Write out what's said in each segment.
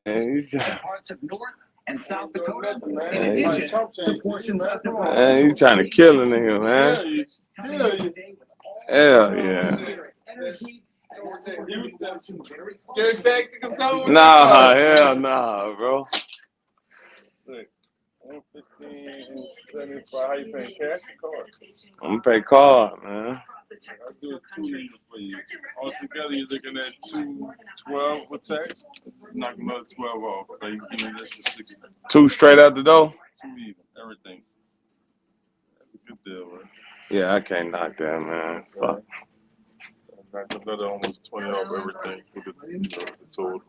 parts of North and South Dakota, in addition to portions of Nebraska. Man, you trying to kill a nigga, man. Hell yeah. Nah, hell nah, bro. 115.75. How you paying cash or card? I'm gonna pay card, man. I'll do it 2 even for you. Altogether, you're looking at 212 with tax. Knock another 12 off. So you give me this for 60. 2 straight out the door? 2 even, everything. That's a good deal, right? Yeah, I can't knock that, man. Fuck. Knock another almost 20 off everything with the total.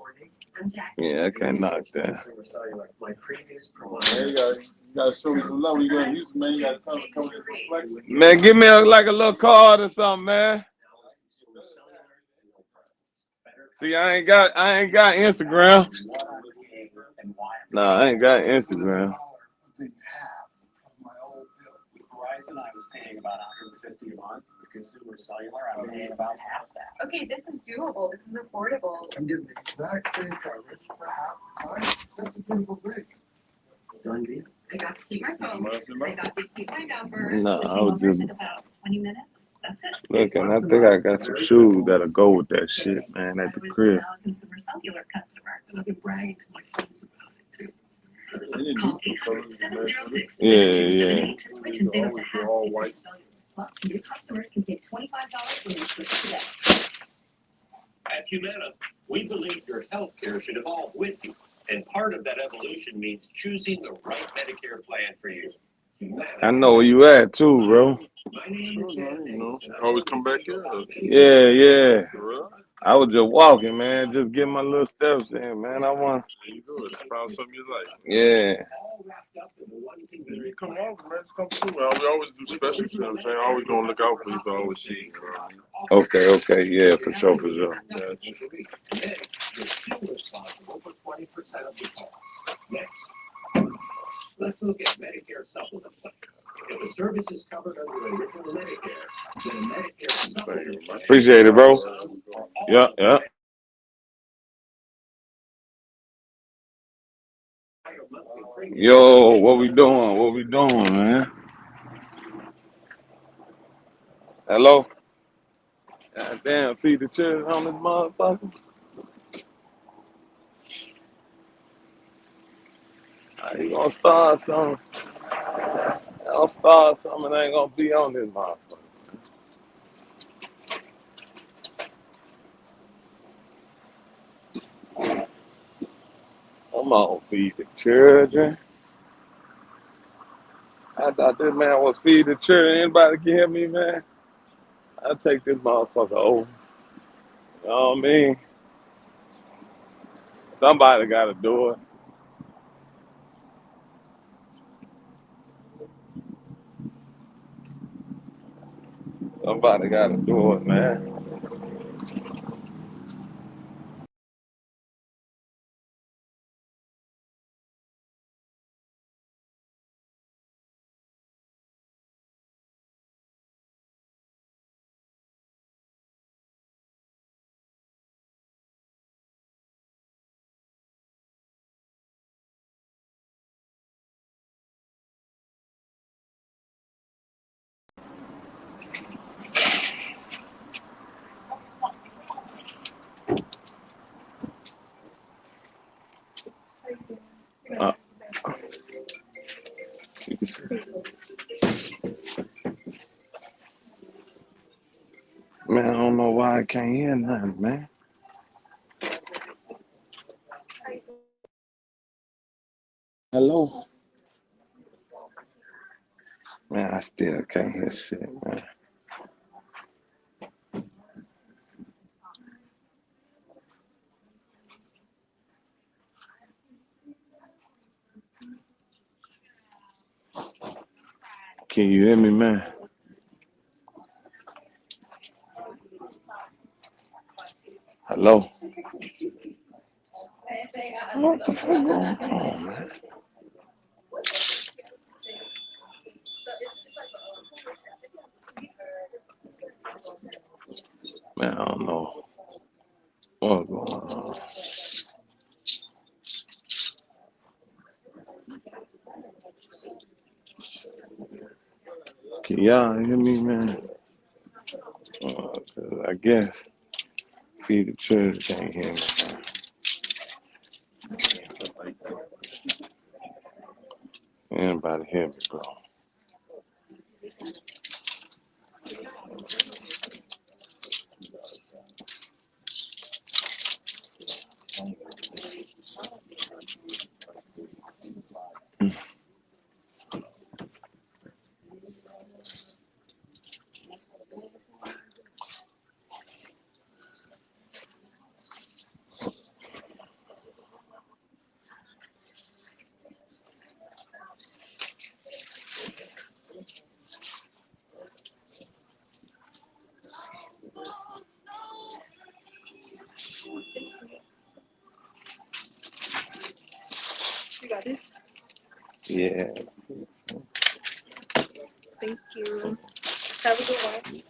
Yeah, I can't knock that. Man, you gotta show me some love. You gotta use, man. You gotta come with reflection. Man, give me like a little card or something, man. See, I ain't got Instagram. Nah, I ain't got Instagram. Verizon, I was paying about $150 a month. Consumer cellular, I'm paying about half that. Okay, this is doable. This is affordable. I'm getting the exact same coverage for half the price. That's a beautiful thing. Done deal. I got to keep my phone. I got to keep my number. No, I was just in about 20 minutes. That's it. looking. I think I got some shoes that'll go with that shit, man, at the crib. I was a consumer cellular customer. And I've been bragging to my friends about it too. Call 800-706-7278 Yeah. to switch and save up to half Consumer Cellular. Plus, new customers can save $25 when they switch today. At Humana, we believe your health care should evolve with you. And part of that evolution means choosing the right Medicare plan for you. I know where you at too, bro. My name is Sam. You know, always come back here. Yeah. For real? I was just walking, man, just getting my little steps in, man. I want. There you go. Just found something you like. Yeah. You come over, man. Just come through, man. We always do specials, you know what I'm saying? Always gonna look out for you, so I always see you. Okay. Yeah, for sure. You're still responsible for 20% of the cost. Next, let's look at Medicare supplement plans. If a service is covered under original Medicare, then a Medicare supplement plan. Appreciate it, bro. Yeah. Yo, what we doing, man? Hello? God damn, feed the children on this motherfucker. How you gonna start something? I'll start something that ain't gonna be on this motherfucker. I'm gonna feed the children. I thought this man was feed the children. Anybody can hear me, man? I'll take this motherfucker over. You know what I mean? Somebody gotta do it. Somebody gotta do it, man. Uh, you can see. Man, I don't know why I can't hear nothing, man. Hello? Man, I still can't hear shit, man. Can you hear me, man? Hello? What the fuck going on, man? Man, I don't know what's going on. y'all hear me, man? I guess feed the children can't hear me. Anybody hear me, bro? You got this? Yeah. Thank you. Have a good one.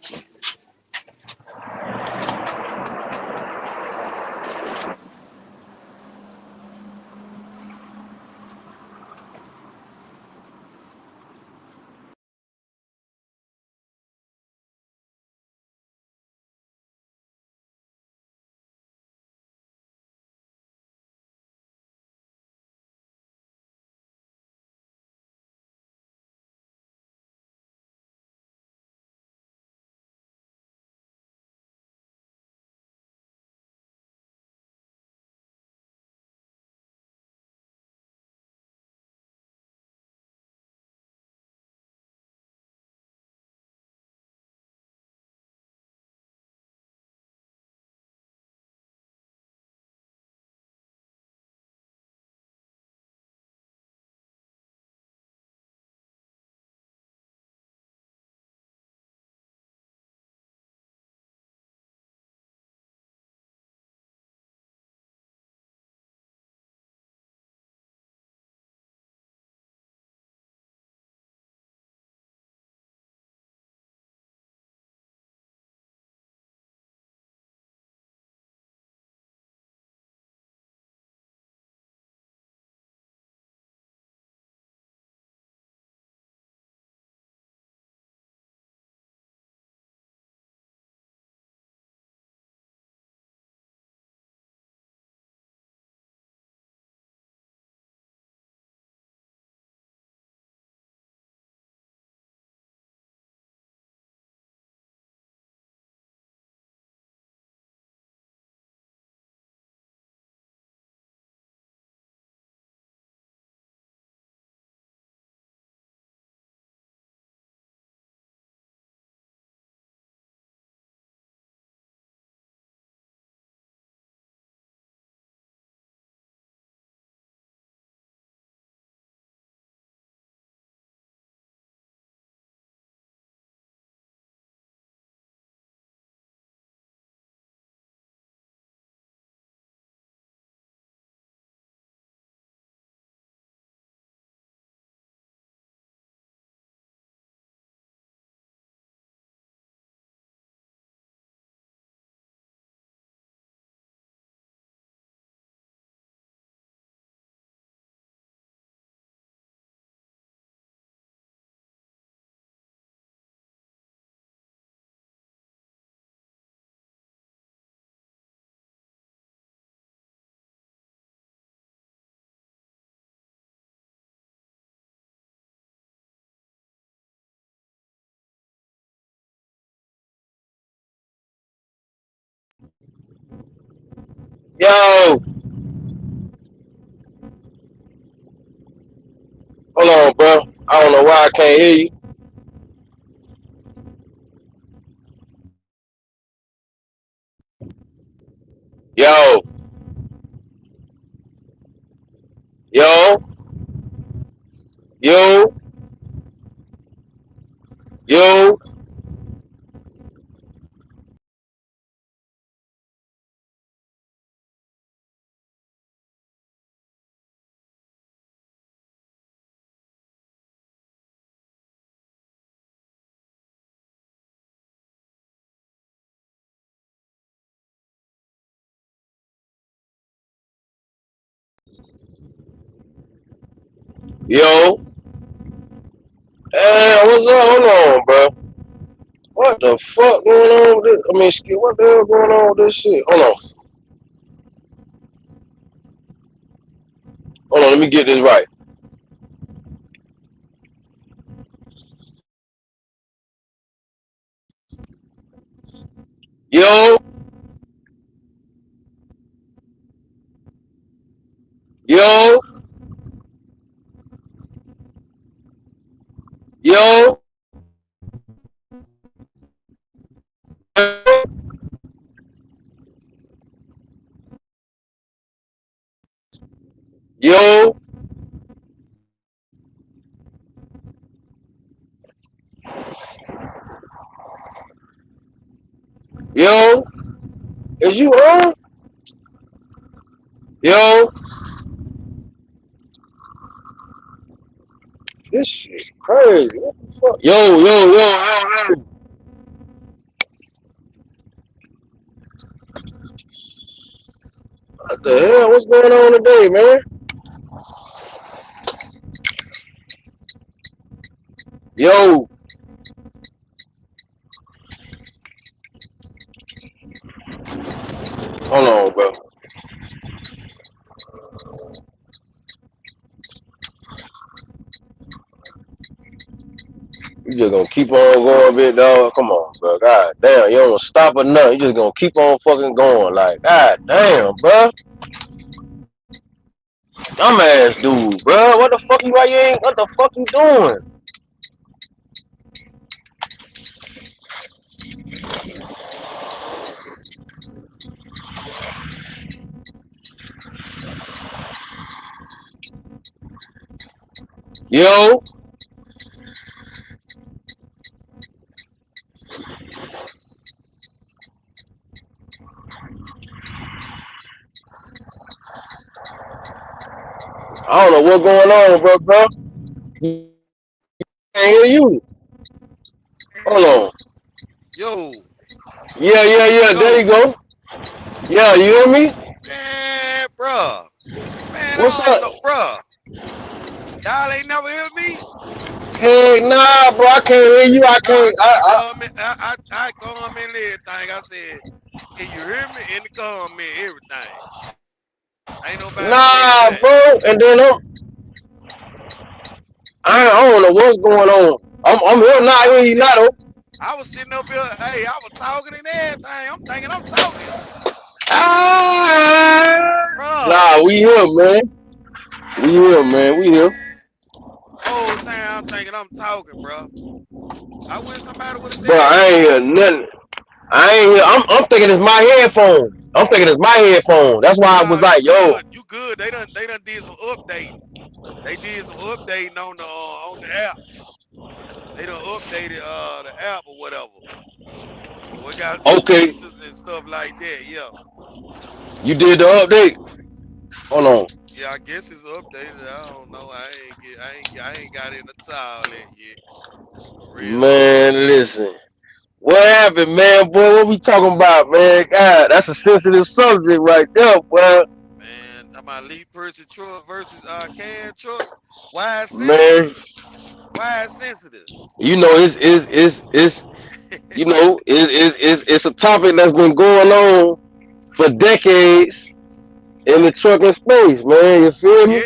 Yo, hold on, bro. I don't know why I can't hear you. Yo, yo, yo, yo. Yo, Hey, what's up? Hold on, bro. What the fuck going on with this? I mean, what the hell going on with this shit? Hold on. Hold on, let me get this right. Yo, yo, yo, yo, yo. Is you on? Yo, this shit crazy. What the fuck? Yo. What the hell? What's going on today, man? Yo, hold on, bro. You just gonna keep on going, big dog. Come on, bro. God damn, you don't stop or nothing. You just gonna keep on fucking going. Like, god damn, bro. Dumbass dude, bro. What the fuck you? Why you ain't? What the fuck you doing? Yo, I don't know what's going on, bro. Can't hear you. Hold on. Yo, Yeah. There you yo, go. Yeah, you hear me? man, bruh. Man, What's I don't up? know, bruh. Y'all ain't never heard me? Hey, nah, bro. I can't hear you. I No, can't. I comment, I comment everything. I said, can you hear me in the comment, everything? Ain't nobody said Nah, nothing. bro. And then I don't know what's going on. I'm here now. I I hear was you sitting, now, though. I was sitting up here, hey, I was talking and everything. I'm thinking I'm talking. Ah, Bruh, nah, we here, man. We here, man. We here. man. Whole time I'm thinking I'm talking, bruh. I wish somebody would have Bro, said I something ain't to hear me. nothing. I ain't hear. I'm thinking it's my headphone. I'm thinking it's my headphone. That's why I Nah, was you like, yo. good. You good. They done did some updating. They did some updating on the app. They done updated the app or whatever. So it got new Okay, features and stuff like that. Yeah. you did the update. Hold on. Yeah, I guess it's updated. I don't know. I ain't got into all that yet. For real though. Man, listen. What happened, man, boy? What we talking about, man? God, that's a sensitive subject right there, boy. Man, my lead person truck versus can truck. Why it's sensitive? Man, Why it's sensitive? you know it's it's a topic that's been going on for decades in the trucking space, man. You feel me?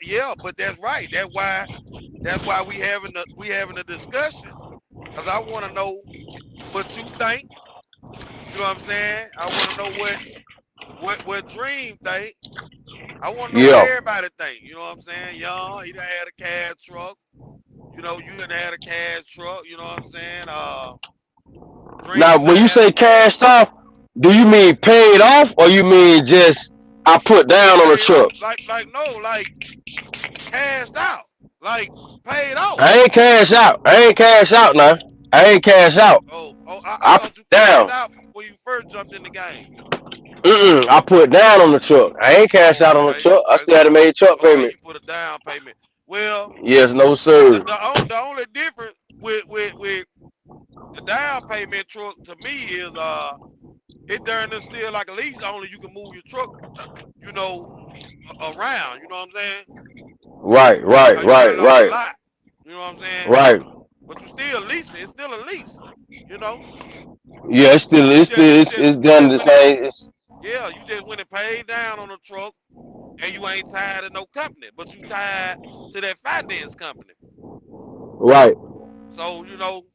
Yeah. But that's right. That's why we having a discussion. Cause I want to know what you think. You know what I'm saying? I want to know what Dream think. I want to know what Yeah. everybody think. You know what I'm saying? Y'all, he done had a cab truck. You know, you done had a cab truck. You know what I'm saying? Now, Dream done when you had a say cab cashed truck. off, do you mean paid off or you mean just I put down on the Paid off, truck? like no, like cashed out, like paid off. I ain't cash out. I ain't cash out now. I ain't cash out. I I put thought you cashed down. out when you first jumped in the game. I put down on the truck. I ain't cash Oh, out on the okay, truck. I okay, still had to make truck okay. payment. You put a down payment. Well, Yes, no the sir. the, the only difference with the down payment truck to me is it darn near still like a lease. Only you can move your truck, you know, around. You know what I'm saying? Right, right, Like you got right, it on the right. lot. You know what I'm saying? Right. But you still leasing. It's still a lease. You know, Yeah, it's still you it's just still you it's, just it's you done just the went in. same. It's Yeah, you just went and paid down on the truck, and you ain't tied to no company, but you tied to that finance company. right. So you know,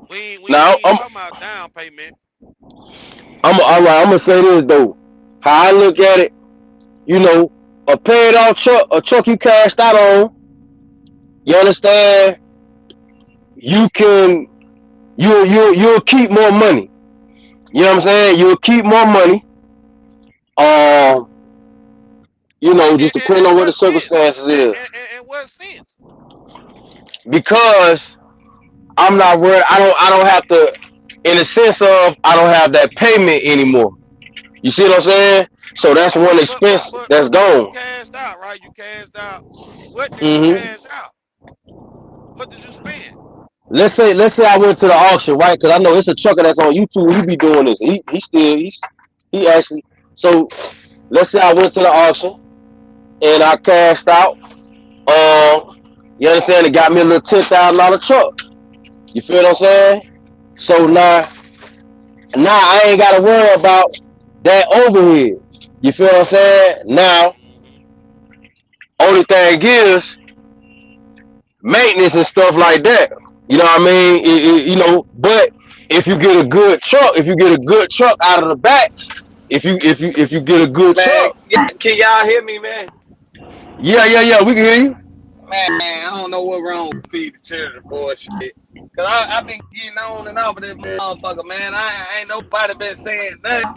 we Now ain't talking about down payment. I'm all right. I'm gonna say this though. How I look at it, you know, a paid off truck, a truck you cashed out on. You understand? You can you'll keep more money. You know what I'm saying? You'll keep more money. Um, just depending In on what the what sense? circumstances is. In what sense? Because I'm not worried. I don't have to. In the sense of I don't have that payment anymore. You see what I'm saying? So that's one expense that's But you gone. cashed out, right? You cashed out. What did you hmm cash out? What did you spend? Let's say I went to the auction, right? Because I know it's a trucker that's on YouTube. He be doing this. He actually. So let's say I went to the auction and I cashed out. You understand? It got me a little $10,000 truck. You feel what I'm saying? So now I ain't got to worry about that overhead. You feel what I'm saying? Now, Hmm. only thing is maintenance and stuff like that. You know what I mean? But if you get a good truck out of the back, if you get a good Man, truck, can y'all hear me, man? yeah, we can hear you. Man, I don't know what wrong with feed the children bullshit. Cause I been getting on and off of this motherfucker, man. I ain't nobody been saying nothing.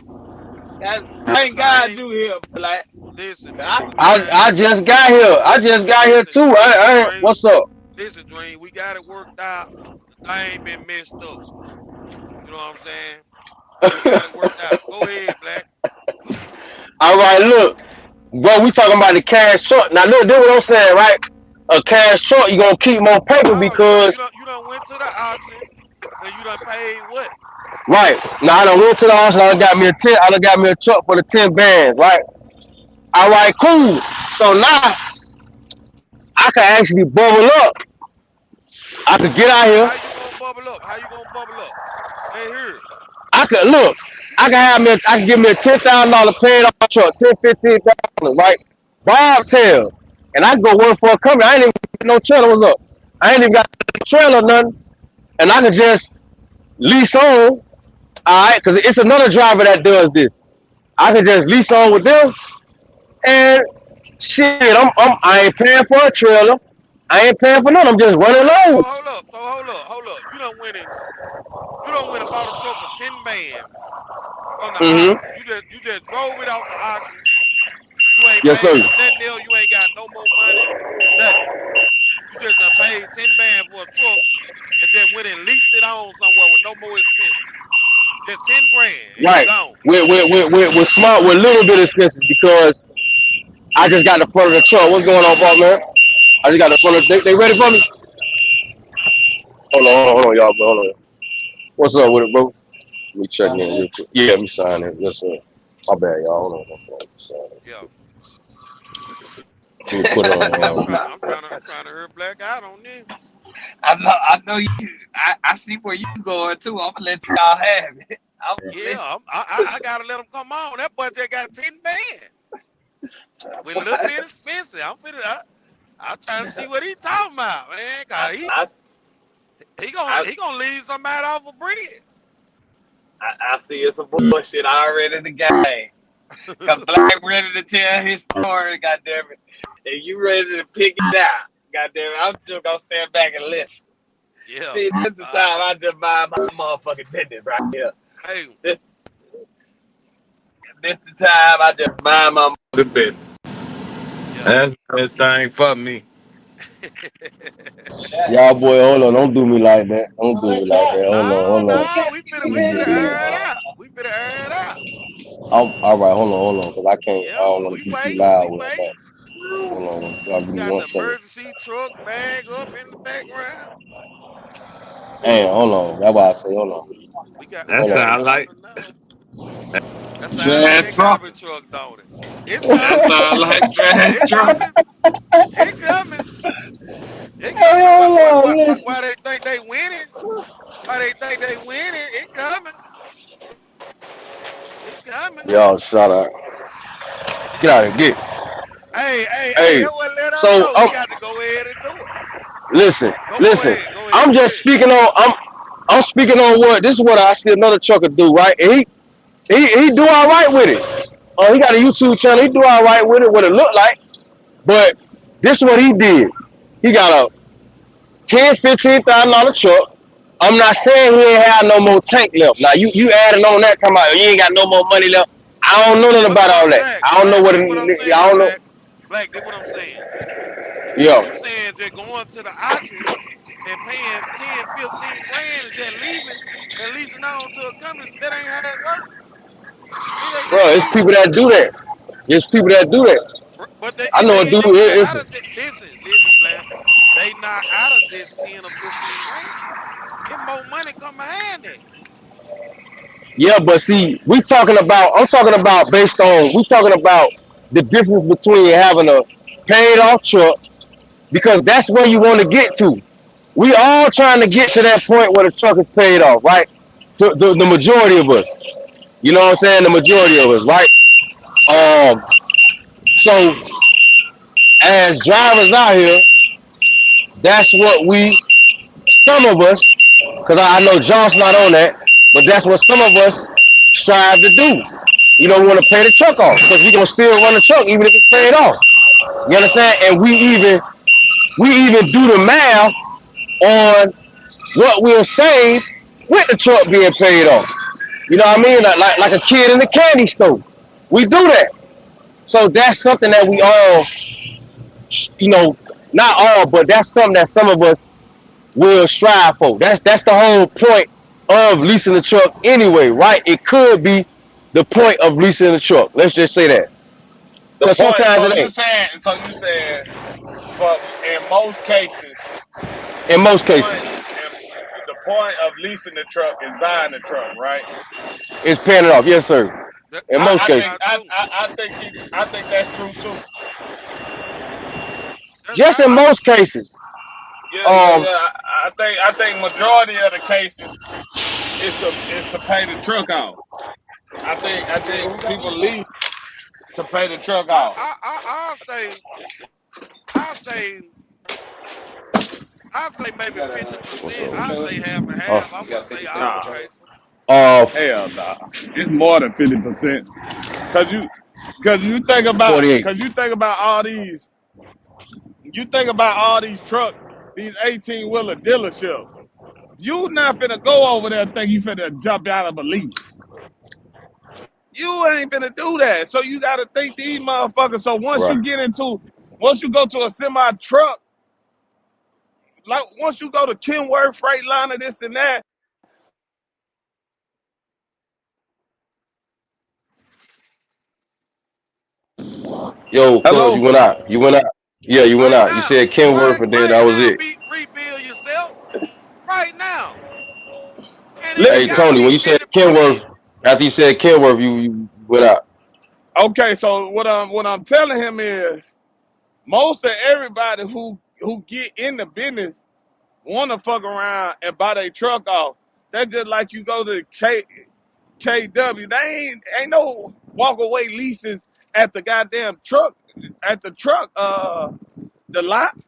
Thank Mr. God Dream, you here, but like, listen, I, Mr. I Dream, just got here. I just got here listen, too. Dream, What's up? listen, Dream. We got it worked out. The thing been messed up. You know what I'm saying? But we got it worked out. Go ahead, Black. All right, look, bro, we talking about the cash truck. Now, look, this what I'm saying, right? A cash truck, you gonna keep more paper No, because, you don't went to the auction and you done paid what? right? Now, I done went to the house and I done got me a truck for the 10 bands, right? All right, cool. So now I can actually bubble up. I could get out here. How you gonna bubble up? How you gonna bubble up? Hey, here. I could look. I can give me a $10,000 paid off truck, 15,000, right? Bob tail, and I can go work for a company. I ain't even got no trailer. What's up? I ain't even got no trailer, nothing, and I can just lease on. All right, because it's another driver that does this. I can just lease on with them, and shit, I ain't paying for a trailer. I ain't paying for nothing. I'm just running So low. hold up. You done went and bought a truck for 10 bands from the auction. Mm-hmm. You just drove it off the auction. You ain't Yes, paid sir. for nothing else. You ain't got no more money. Nothing. You just done paid 10 bands for a truck and just went and leased it on somewhere with no more expenses. Just 10 grand and you Right. gone. With smart, with little bit of expenses because I just got the front of the truck. What's going on, boss man? I just got the front of. They ready for me? Hold on, y'all, bro. Hold on. What's up with it, bro? Let me check in real quick. Yeah, let me sign it. Yes, sir. My bad, y'all. Hold on. Hold on. Yeah. Let me put it on. Yeah, I'm trying to hear Black out on this. I know you. I see where you going too. I'm gonna let y'all have it. I'm Yeah, listen. I gotta let him come on. That boy just got 10 bands with a little bit expensive. I'm trying to see what he talking about, man. I, Cause I, I, he gonna leave somebody off a bread. I see it's a bullshit already in the game. Cause Black ready to tell his story, goddamn it, and you ready to pick it out, goddamn it. I'm just gonna stand back and listen. Yeah. See, this is the time I just mind my motherfucking business right here. Hey, This, this the time I just mind my motherfucking business. yeah. That's the thing for me. Y'all, boy, hold on. Don't do me like that. Don't do me like that. Hold on. No, Hold on. no, we finna air it Yeah. out. We finna air it out. All right. Hold on. Cause I can't. I don't Yeah, want we to be too wait, loud we with wait. that. Hold on. Y'all give We me got one the second. emergency truck bag up in the background. Damn. Hold on. That's why I say. Hold on. We That Hold got it on. sound like running now. That sound like trash that truck. garbage truck, don't it? It's That coming. sound like trash It truck. coming. It coming. It coming. Hell no, listen. Why they think they winning? Why they think they winning? It coming. It coming. Y'all shut up. Get out of here. Get. Hey, Hey, that what let us so know we got to go ahead and do it. listen, Go listen. ahead. Go ahead. I'm Go just ahead. speaking on. I'm speaking on what this is what I see another trucker do, right? And he do all right with it. He got a YouTube channel. He do all right with it. What it look like, but this is what he did. He got a $10,000-$15,000 truck. I'm not saying he ain't have no more tank left. Now you adding on that, come out, you ain't got no more money left. I don't know nothing about all that. Black, I don't know black, what this what I'm it, saying, I don't know. Black, this what I'm saying. Yo, You saying they're going to the auction and paying 10, 15 grand and just leaving and leasing on to a company. That ain't how that works. It ain't bro, that it's easy. people that do that. There's people that do that. But I know a dude. they not out of listen, Black. They not out of just 10 or 15 grand. It more money come behind that. Yeah, but see, I'm talking about based on, we talking about the difference between having a paid off truck, because that's where you want to get to. We all trying to get to that point where the truck is paid off, right? The majority of us. You know what I'm saying? The majority of us, right? Um, so as drivers out here, that's what some of us, because I know John's not on that, but that's what some of us strive to do. You know, we want to pay the truck off because we gonna still run the truck even if it's paid off. You understand? And we even do the math on what we'll save with the truck being paid off. You know what I mean? Like a kid in the candy store. We do that. So that's something that we all, you know, not all, but that's something that some of us will strive for. That's the whole point of leasing the truck anyway, right? It could be the point of leasing the truck. Let's just say that. The Because point. sometimes it ain't. So you saying, for in most cases, In the most cases, point the point of leasing the truck is buying the truck, right? it's paying it off. Yes, sir. In That's most I right cases. think now too. I think that's true too. That's Just right. in most cases. Yeah, yeah, Um, yeah. I think majority of the cases is to pay the truck off. I think people lease to pay the truck off. I'll say maybe 50%. I'll say half and uh, half. I wouldn't say all Nah, cases. uh, Hell nah. It's more than 50%. Cause you think about all these trucks, these 18-wheeler dealerships. You not finna go over there and think you finna jump out of a lease. You ain't finna do that. So you gotta think these motherfuckers. So right. once you go to a semi truck, like once you go to Kenworth, Freightliner, this and that. Yo, cuz, you Hello. went out. You went out. Yeah, you went Right out. You now. said Kenworth and then that was it. Rebuild yourself. Right now. And it Hey, ain't gotta Listen. Tony, be when you said 50%. Kenworth, after you said Kenworth, you went out. Okay, so what I'm telling him is most of everybody who get in the business wanna fuck around and buy their truck off. That's just like you go to KW. They ain't no walk away leases at the goddamn truck the lot.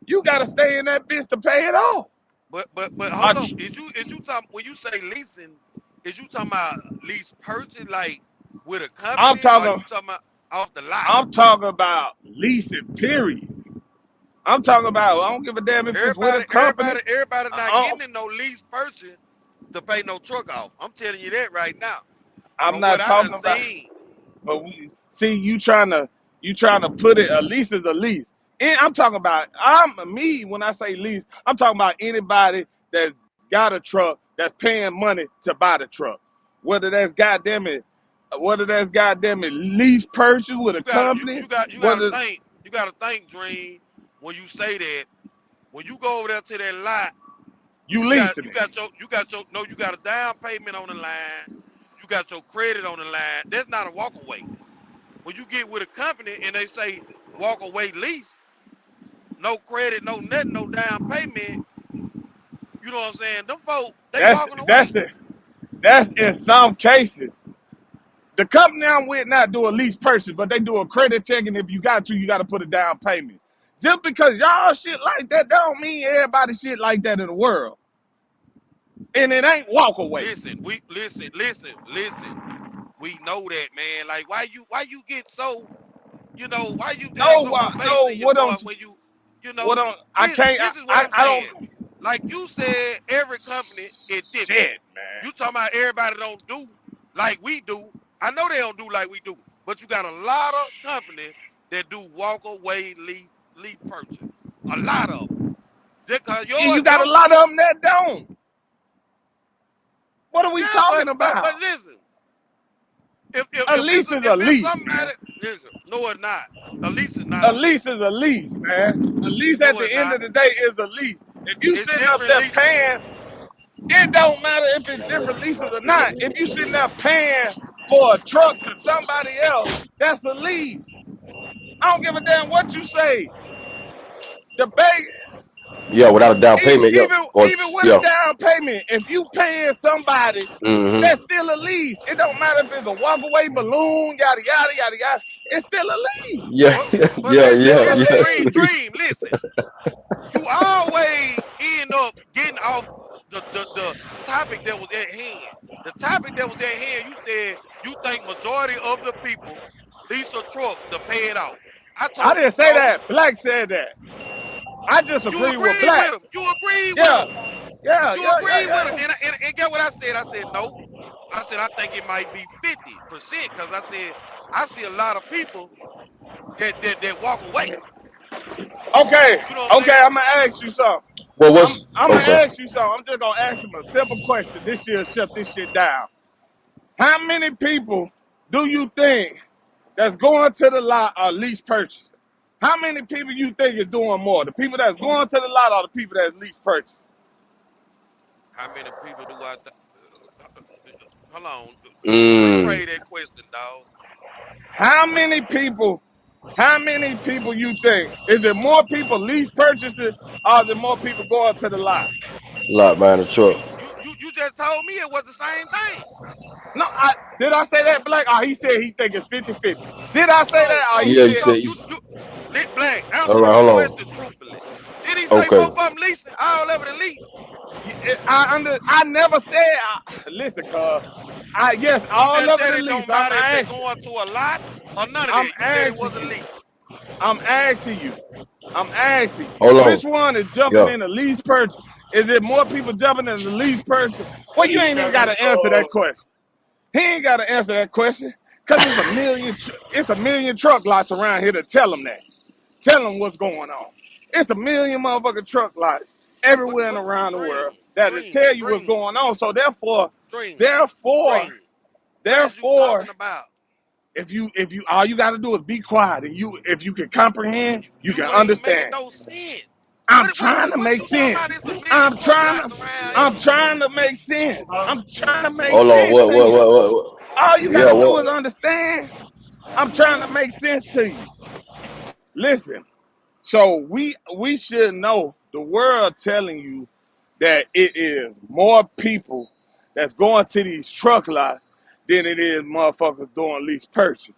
You gotta stay in that bitch to pay it off. But Uh, hold on. Is you talking when you say leasing, is you talking about lease purchase like with a I'm company or you talking talking about off the lot? I'm talking about leasing, period. I'm talking about I don't give a damn if it's with a company. Everybody not I, getting in no lease purchase to pay no truck off. I'm telling you that right now. I'm From what not I done talking about. seen. But we see you trying to put it, a lease is a lease. And I'm talking about when I say lease, I'm talking about anybody that got a truck that's paying money to buy the truck. Whether that's goddamn it lease purchase with a company, whether You gotta think, Dream, when you say that, when you go over there to that lot, you leasing it. you got a down payment on the line, you got your credit on the line. That's not a walk away. When you get with a company and they say walk away lease, no credit, no nothing, no down payment. You know what I'm saying? Them folk, they That's walking away. that's it. That's in some cases. The company I'm with now do a lease purchase, but they do a credit check, and if you got to put a down payment. Just because y'all shit like that don't mean everybody shit like that in the world. And it ain't walk away. Listen, listen. We know that, man. Like, why you get so, why you have so much bass No, in your voice when I can't, this is what I'm I saying. don't, Like you said, every company is different. shit, man. You talking about everybody don't do like we do. I know they don't do like we do, but you got a lot of companies that do walk away lease purchase. A lot of them. Just cause And you got a lot of them that don't. What are we yeah, talking about? but listen, if A lease is a lease, somebody, man. listen, no, it's not. A lease is not A a lease. lease is a lease, man. A lease at No, the it's end not. of the day is a lease. If you It's sitting up different there leases. paying, it don't matter if it's different leases or not. If you sitting there paying for a truck to somebody else, that's a lease. I don't give a damn what you say. The bank, Yeah, without a down payment. Yeah, or even with a yeah. down payment, if you paying somebody, Mm-hmm. that's still a lease. It don't matter if it's a walkaway balloon, yada yada yada yada. It's still a lease. Yeah, But yeah, listen, It's yeah, a yeah. lease. dream, listen. You always end up getting off the topic that was at hand. The topic that was at hand, you said you think majority of the people lease a truck to pay it off. I I told didn't you say no. that. Black said that. I just You agree with agreed Black. with him. You agreed with Yeah, him. yeah, You yeah, yeah, agreed with him. yeah. And get what I said? I said no. I said I think it might be 50% because I said I see a lot of people that walk away. Okay, You know what I'm okay. saying? I'm gonna ask you something. Well, what's I'm gonna okay? ask you something. I'm just gonna ask him a simple question. This year, shut this shit down. How many people do you think that's going to the lot are lease purchasing? How many people you think is doing more? The people that's going to the lot or the people that's lease purchasing? How many people do I think? Hold on. Mm, Rephrase that question, dog. How many people? How many people you think? Is it more people lease purchasing or is it more people going to the lot? lot behind the truck. You just told me it was the same thing. No, did I say that, Black? Or he said he think it's 50-50. Did I say No, that or no, he Yeah, you said, said. you lit Black. All Answer right, the hold on. question truthfully. Did he say Okay. both of them leasing? All over the lease. I never said, listen, cuz, yes, You all just of it said at it don't least. matter if they're going to a lot or none of I'm that. You said it was asking a you. lease. I'm asking you. I'm asking you. Hold on. Which one is jumping Yeah. in the lease purchase? Is it more people jumping in the lease purchase? Well, you ain't even got to answer that question. He ain't got to answer that question because it's a million truck lots around here to tell him that. Tell them what's going on. It's a million motherfucking truck lots everywhere and What around the world dream? that'll Dream. tell you what's Dream. going on. So therefore, Dream. therefore, Dream. What is you therefore, talking about? if you all you gotta do is be quiet and if you can comprehend, you can You ain't making understand. no sense. I'm trying to What make you talking sense. about? It's a million truck lots around here. I'm trying to make sense. I'm trying to make Hold on. sense to you. What? All you Yeah. gotta do is What? understand. I'm trying to make sense to you. Listen. So we should know the world telling you that it is more people that's going to these truck lots than it is motherfuckers doing lease purchase.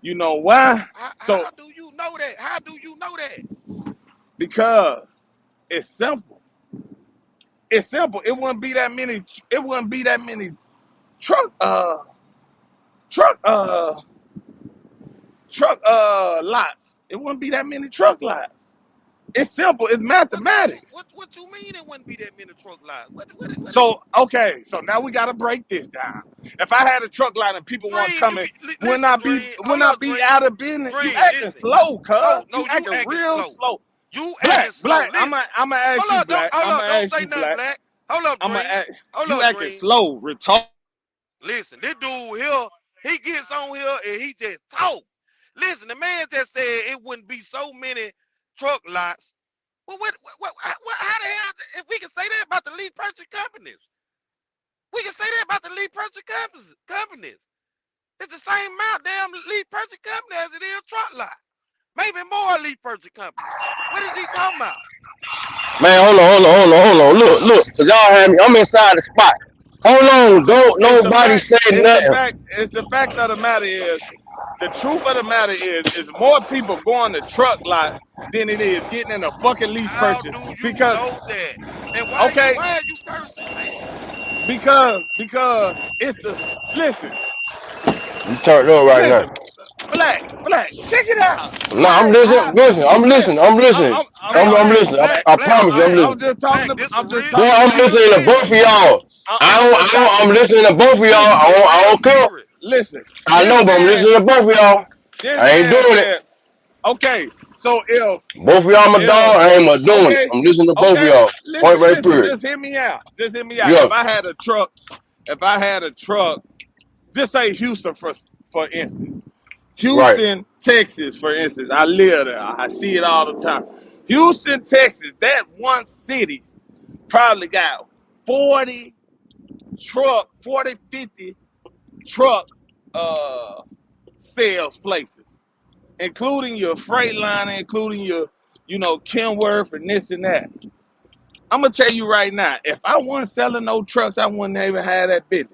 You know why? So How do you know that? How do you know that? because it's simple. It's simple. It wouldn't be that many. It wouldn't be that many truck truck truck lots. It wouldn't be that many truck lots. It's simple. It's mathematics. What you mean it wouldn't be that many truck lots? What is So okay, so now we gotta break this down. If I had a truck lot and people weren't Dream? coming, wouldn't Listen, I be Dream. wouldn't Hold I up, be Dream. out of business? You Dream, acting listen. slow, cuz. No, You you acting acting real slow. slow. You acting Black, slow. black. Listen. I'ma ask you, Black. Hold I'ma up, don't ask say you, nothing, Black. Black. Hold up, I'ma Dream. ask Hold you up, acting Dream. slow, retard. Listen, this dude here, he gets on here and he just talk. Listen, the man just said it wouldn't be so many truck lots. Well, how the hell, if we can say that about the lead purchase companies, we can say that about the lead purchase companies. It's the same amount damn lead purchase company as it is truck lot. maybe more lease purchase companies. What is he talking about? Man, hold on. Look, cause y'all have me. I'm inside the spot. Hold on, don't It's the nobody fact. say nothing. It's the fact of the matter is. The truth of the matter is more people going to truck lots than it is getting in a fucking lease How purchase. do you Because know that? And okay, why are you cursing, man? because it's the listen, You turned up right now. listen, black, check it out. No, I'm listening. Listen, I'm listening. I'm Hey, I'm talking. listening. I black, promise you, I'm listening. this I'm a just real, Boy, talking this to I'm real you. listening to both spirit. of y'all. I'm just talking. I'm listening to both of y'all. Listen, This I real don't care. spirit. listen. I This know, but I'm man, listening to both of y'all. this I ain't man doing it. said, okay. So Both of y'all my if dog. I ain't but doing it. okay, I'm listening to both of okay, y'all. Point right listen, period. just hear me out. Just hear me out. Yeah. If I had a truck, just say Houston for instance. Right. Houston, Texas, for instance. I live there. I see it all the time. Houston, Texas, that one city probably got 40 50 truck sales places, including your Freightliner, including your, Kenworth and this and that. I'm gonna tell you right now, if I wasn't selling no trucks, I wouldn't even have that business.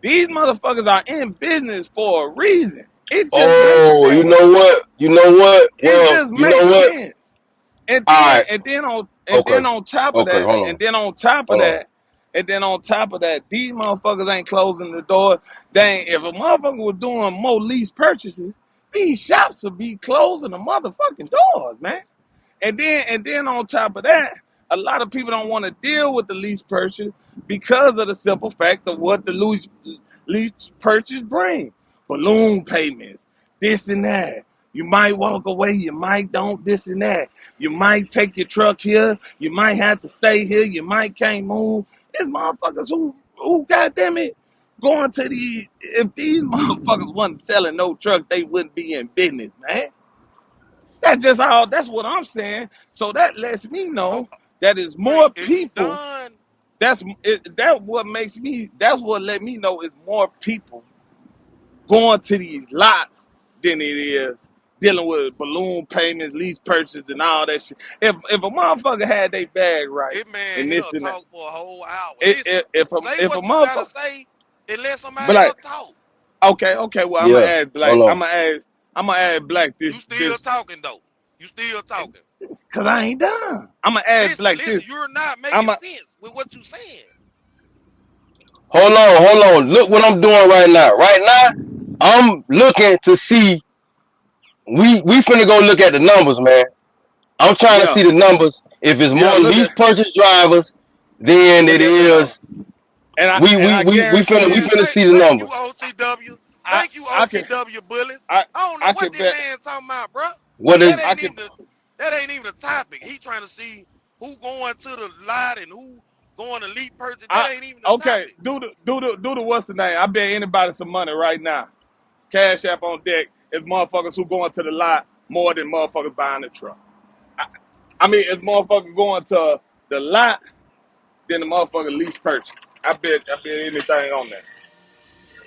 These motherfuckers are in business for a reason. It just makes Oh, you sense. know what? You know what? It Well, just you know makes what? sense. And All then right. and then on and Okay. then on top of Okay. that, Hold on. and then on top of Hold on. that, and then on top of that, these motherfuckers ain't closing the door. If a motherfucker was doing more lease purchases, these shops would be closing the motherfucking doors, man. And then on top of that, a lot of people don't want to deal with the lease purchase because of the simple fact of what the lease purchase brings. Balloon payments, this and that. You might walk away, you might don't, this and that. You might take your truck here, you might have to stay here, you might can't move. There's motherfuckers who goddamn it, going to these, if these motherfuckers wasn't selling no truck, they wouldn't be in business, man. That's what I'm saying. So that lets me Oh, know that is wait, more is you people. done? That's what let me know is more people going to these lots than it is dealing with balloon payments, lease purchase, and all that shit. If a motherfucker had their bag right This man and here this and that, talk for a whole hour. Listen, say if a what you gotta motherfucker, say and let somebody black, else talk. okay, well I'm gonna Yeah. add black. Hold on. I'm gonna add black You still this, talking though. You still talking. cause I ain't done. I'm gonna add Listen, black this. you're not I'm making a sense with what you saying. Hold on. Look what I'm doing right now. Right now, I'm looking to see. We finna go look at the numbers, man. I'm trying to yeah see the numbers. If it's yeah. more lease purchase drivers than Look it at the is, number, and I guarantee we you, finna see the Thank you, numbers. OTW. I Thank you, I can OTW Bullets. I I don't know I what can this bet man talking about, bro. What is That I ain't can even the topic. He trying to see who going to the lot and who going to lead person. That I ain't even the okay. topic. Do the what's the name? I bet anybody some money right now. Cash app on deck is motherfuckers who going to the lot more than motherfuckers buying the truck. I, I mean, it's motherfuckers going to the lot than the motherfucker lease purchase. I bet anything on that.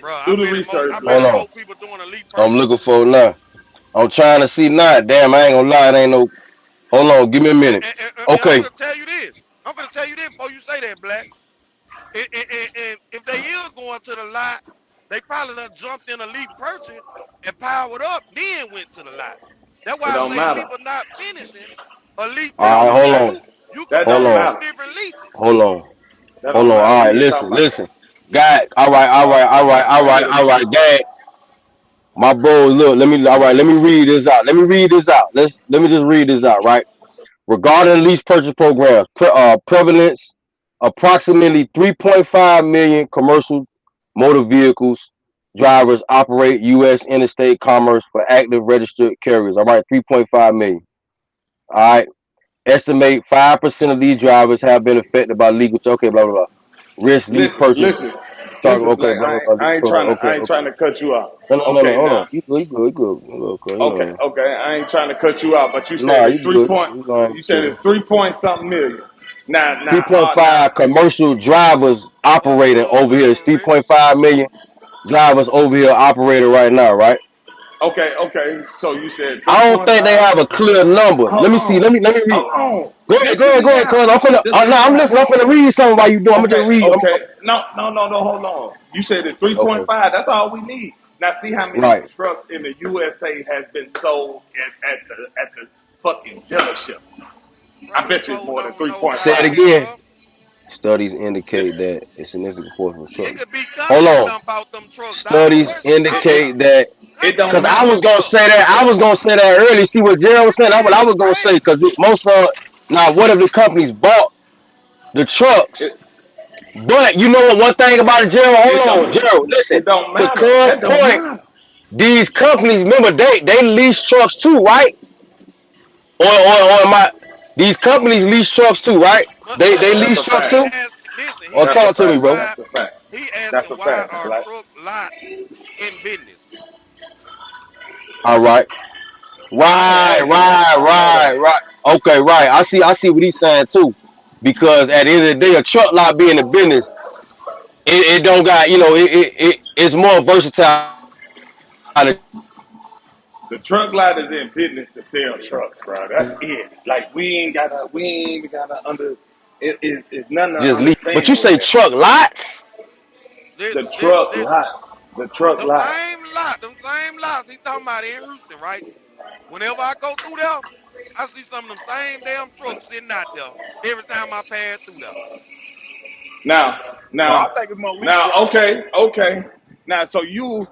Bro, Do the research, I bet Hold black. it's on. more people doing a lead I'm purchase. looking for it now. I'm trying to see now. Damn, I ain't gonna lie. It ain't no. Hold on. Give me a And, minute. and, and, and I'm Okay. gonna tell you this. I'm gonna tell you this before you say that, Black. And if they is going to the lot, they probably done jumped in a lead purchase and powered up, then went to the lot. That's It why I don't say matter. people not finishing a lead It All purchase. right. don't Hold Meaning matter. on. you could That Hold do don't on. two matter. different leases. Hold on. That Hold don't on. matter. All We right. ain't talking about that. Listen. God. All right. Gag. My bro. Look. Let me. All right. Let me read this out. Let me just read this out. Right. Regarding lease purchase programs, prevalence, approximately 3.5 million commercial motor vehicles drivers operate U.S. interstate commerce for active registered carriers. All right, 3.5 million. All right, estimate 5% of these drivers have been affected by legal. Okay, blah blah blah. Risk lease Listen, purchase. listen, Talk. listen, Okay, Black. blah blah blah. I Okay, ain't okay. trying to cut you out. No. Okay, Hold on. now, You good. Okay, you okay, know. okay. I ain't trying to cut you out, but you said Nah, it's you good. You know what I'm You said saying. it's 3 point something million. Now. 3.5 commercial drivers operating Good over here. It's one, Rich. 3.5 million drivers over here operating right now, right? Okay. So you said I don't think they have a 3.5. clear number. Hold Let me see. on. Let me read. Hold on. Go ahead, Just go hear ahead, me go ahead, out. cuz I'm finna. Just hear No, me I'm out. listening. I'm finna read something while you do. I'm gonna Okay, just read. okay. No. Hold on. You said it's Okay. 3.5. That's all we need. Now see how many Right. trucks in the USA has been sold at the fucking dealership. Bro, I them bet you it's folks more than don't know Say it 3.5. goddamn, again. bro. Studies indicate that a significant portion of It trucks. could be Hold companies on. done bought them trucks, dog. Studies What is you talking indicate about? that. It Companies Cause don't done I bought was them matter. gonna trucks. say that. I was gonna say that earlier. See what Gerald was saying. That's what Man, I you was gonna say. Cause crazy. most now, what if the companies bought the trucks? It But you know what? One thing about it, Gerald. it Hold on, don't Gerald. Listen. it don't To matter. Cuz' That don't point, matter. these companies remember they lease trucks too, right? Or am I? These companies lease trucks too, right? They That's lease a trucks fact. too. Listen, Or That's a talk to me, fact. bro. That's a fact. he That's asking a why fact, are Black. truck lots in business? All right. I ain't Right, asking that. right, I don't know right, that. right. Okay, right. I see what he's saying too. Because at the end of the day, a truck lot being a business, it don't got, it's more versatile than The truck lot is in business to sell trucks, bro. That's it. Like we ain't even gotta it's nothing to just lease. But you understand with say that. truck lots? The Listen, truck listen. lot. The truck lot. Them same lots he talking about in Houston, right? Whenever I go through there, I see some of them same damn trucks sitting out there every time I pass through there. Now, No, I now, think it's more lease now, drivers. okay. Now so you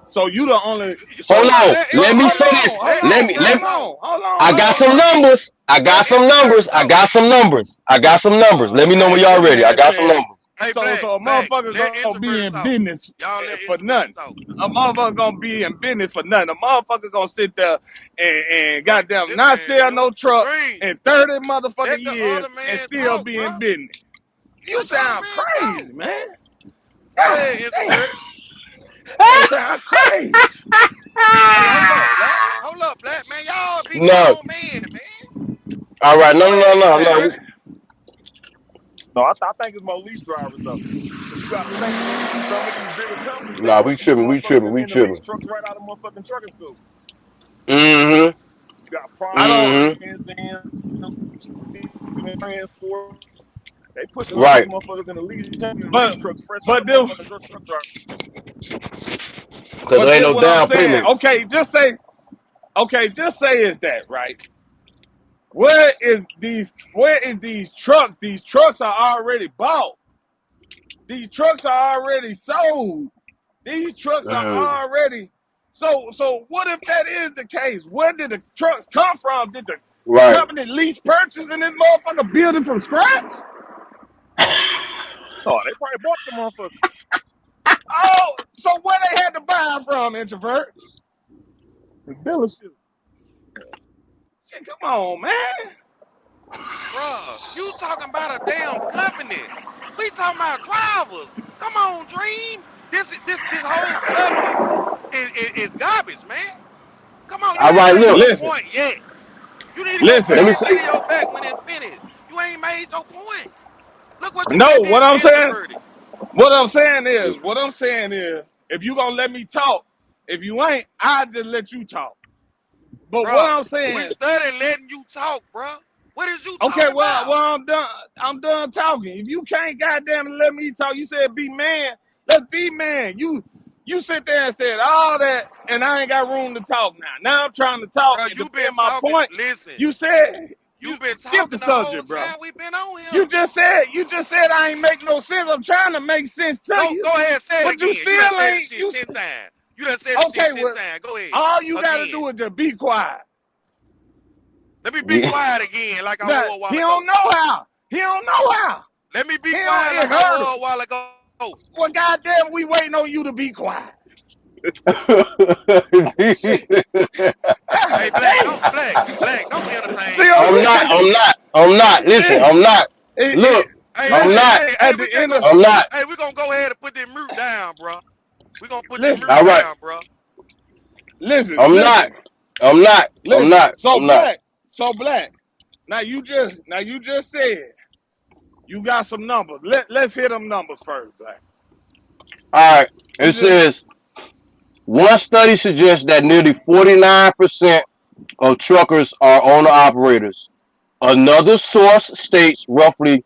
the only So Hold so look, on. let so Let me explain. say this. Let explain. I Hold got on, some Reed. numbers. I got Let some explain numbers. it I though. got some numbers. I got some numbers. Let me know when man, y'all that ready. I man got some said numbers. Hey, so a black, motherfucker let gonna be introverts in talk. business Y'all let for introverts nothing. talk. A motherfucker gonna be in business for nothing. A motherfucker gonna sit there and Bro, goddamn this not man sell slow. no truck Green, in 30 motherfucking let the years other and man still talk, be bro. in business. You Let the other sound man crazy, talk. man. Go God ahead, damn. introvert. That sound crazy. Hey, hold up, black. Hold up, black man. Y'all be No. grown man, man. All right. No, Go no, ahead, no, Man, no. introvert. that, No, I think it's more lease drivers though. Cause you gotta think, some of these bigger companies they Nah, we pushing these tripping. We motherfuckers tripping. in We here to lease tripping. trucks right out of motherfucking trucking school. Mm-hmm. You got I prime don't Mm-hmm. brands and transport. They pushing a lot of these Right. motherfuckers in the lease but trucks fresh out but of this motherfucking truck drivers. Because there ain't no what I'm down saying. payment. Just say is that, right? Where is these trucks? These trucks are already bought. These trucks are already sold. These trucks are Mm. already so what if that is the case? Where did the trucks come from? Did the Right. company lease purchase in this motherfucker building from scratch? Oh, they probably bought the motherfuckers. Oh, so where they had to buy from, introvert? The dealership. Shit, come on, man. Bruh, you talking about a damn company. We talking about drivers. Come on, Dream. This whole subject is garbage, man. Come on, you All ain't right. made Look. your Listen, point yet. You need to go listen. play Let me this say. video back when it's finished. You ain't made your point. Look what you No, done what did I'm saying, introverted. if you gonna let me talk, if you ain't, I'll just let you talk. But what Bruh, I'm we saying, studied letting you talk, bruh. What is you okay, talking about? I'm done. I'm done talking. If you can't goddamn let me talk, you said be man. Let's be man. You sit there and said all that, and I ain't got room to talk now. Now I'm trying to talk Bruh, and you been defend my talking. point. Listen, You said you you been skip the talking the whole subject, bro. time we been on You here. just said I ain't make no sense. I'm trying to make sense to you, Go ahead and say it but you again. You done still said the ain't. shit 10 times. You done said the shit Okay? 10 Well, times. Go ahead. all you gotta Again. do is just be quiet. Let me be Yeah. quiet again like I That was a he while don't ago. know how. He don't know how. Let me be He don't. quiet It like I hurt him. was a while ago. Well, goddamn, we waiting on you to be quiet. Shit. Hey, God Black, damn. don't See entertain what me, I'm I'm bro. not. saying? I'm not. I'm not. Listen. See, I'm not. it Look. I'm listen. not. At We the just end gonna, of I'm not. hey, we gonna go ahead and put this mute down, bro. We gonna put this listen, mute All right. down, bro. listen, I'm not. listen, I'm not. I'm listen. not. So I'm not. black, so black. Now you just said you got some numbers. Let's hit them numbers first, black. All right. You It just says One study suggests that nearly 49% of truckers are owner operators. Another source states roughly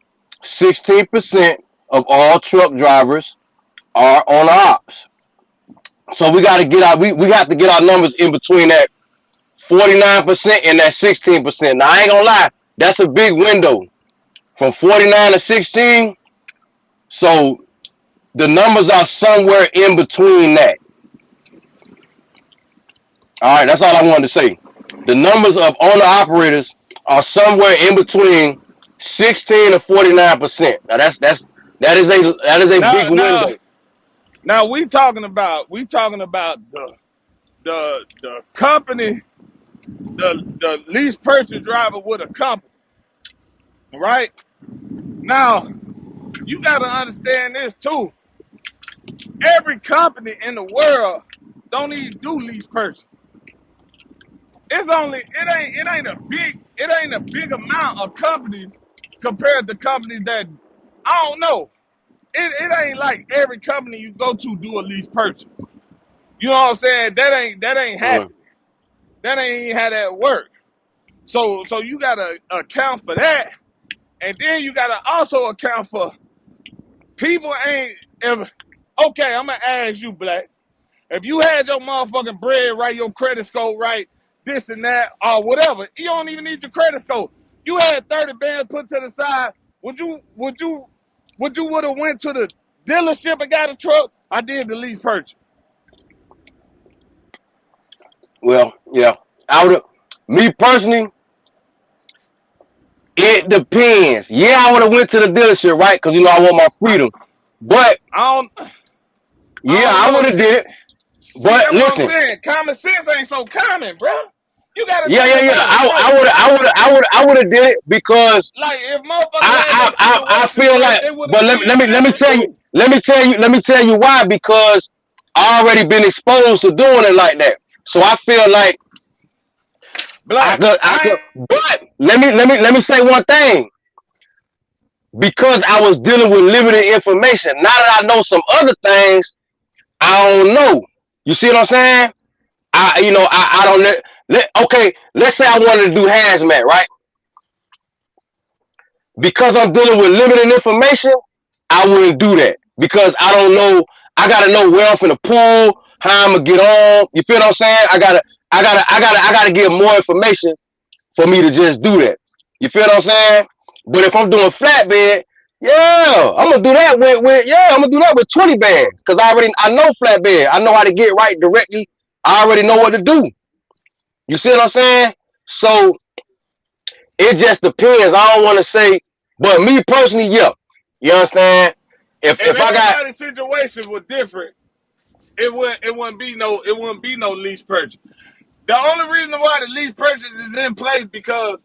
16% of all truck drivers are owner ops. So we got to get our we have to get our numbers in between that 49% and that 16%. Now I ain't gonna lie, that's a big window from 49 to 16. So the numbers are somewhere in between that. All right, that's all I wanted to say. The numbers of owner operators are somewhere in between 16 to 49%. Now that is a big Now, window. we talking about the company, the lease purchase driver with a company, right? Now, you got to understand this too. Every company in the world don't even do lease purchase. It ain't a big amount of companies compared to companies that I don't know. It ain't like every company you go to do a lease purchase. You know what I'm saying? That ain't Mm. happening. That ain't even how that work. So you gotta account for that, and then you gotta also account for people ain't if okay, I'm gonna ask you, Black. If you had your motherfucking bread right, your credit score right, this and that, or whatever, you don't even need your credit score. You had 30 bands put to the side. Would you have went to the dealership and got a truck? I did the lease purchase. Well, yeah, I would. Me personally, it depends. Yeah, I would have went to the dealership, right? Because I want my I, freedom. But I don't I yeah, don't I would know. have did it. See, But that's what I'm listen, saying. Common sense ain't so common, bro. You gotta yeah, think yeah, yeah. about it, bro. I would have did it because Like if motherfuckers had their I situation feel straight, like. they would have But did let me whatever tell you too. let me tell you why, because I already been exposed to doing it like that. So I feel like Black, I could. But let me say one thing. Because I was dealing with limited information. Now that I know some other things, I don't know. You see what I'm saying? I don't okay, let's say I wanted to do hazmat, right? Because I'm dealing with limited information, I wouldn't do that. Because I don't know, I gotta know where I'm finna pull, how I'm gonna get on. You feel what I'm saying? I gotta get more information for me to just do that. You feel what I'm saying? But if I'm doing flatbed, yeah, I'm gonna do that with 20 bands. Cause I know flatbed. I know how to get right directly. I already know what to do. You see what I'm saying? So it just depends. I don't want to say, but me personally, yeah. You understand? If If I got everybody's situation was different, it wouldn't be no lease purchase. The only reason why the lease purchase is in place because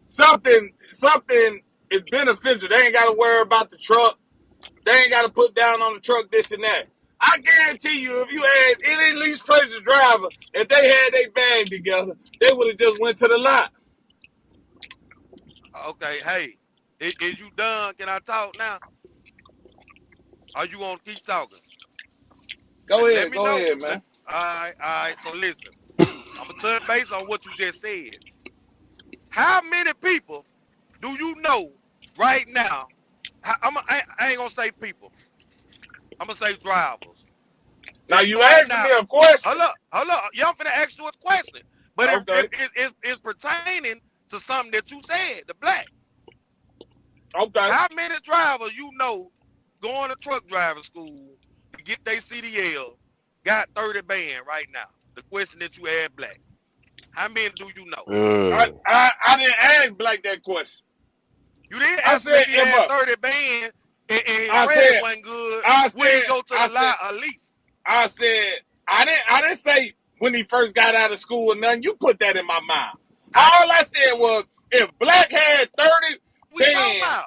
something is beneficial. They ain't got to worry about the truck. They ain't got to put down on the truck this and that. I guarantee you, if you had any lease purchase driver, if they had their bag together, they would have just went to the lot. Okay, hey, is you done? Can I talk now? Or you want to keep talking? Let me Go know. ahead, man. All right. So listen, I'm gonna touch base on what you just said. How many people do you know right now? I ain't gonna say people. I'm gonna say drivers. Now That's you starting asking me out. a question. Hold up. Yeah, I'm finna ask you a question, but Okay, it's pertaining to something that you said. The black. okay. How many drivers you know going to truck driving school to get their CDL got 30 band right now? The question that you had, black. How many do you know? I, mm, I I didn't ask Black that question. You didn't I ask him said if he if had 30 band and his I credit said wasn't good. I Would he said go to I the said lot or lease? I said I didn't say when he first got out of school or nothing. You put that in my mouth. I All I said was if Black had 30 we talking bands. about.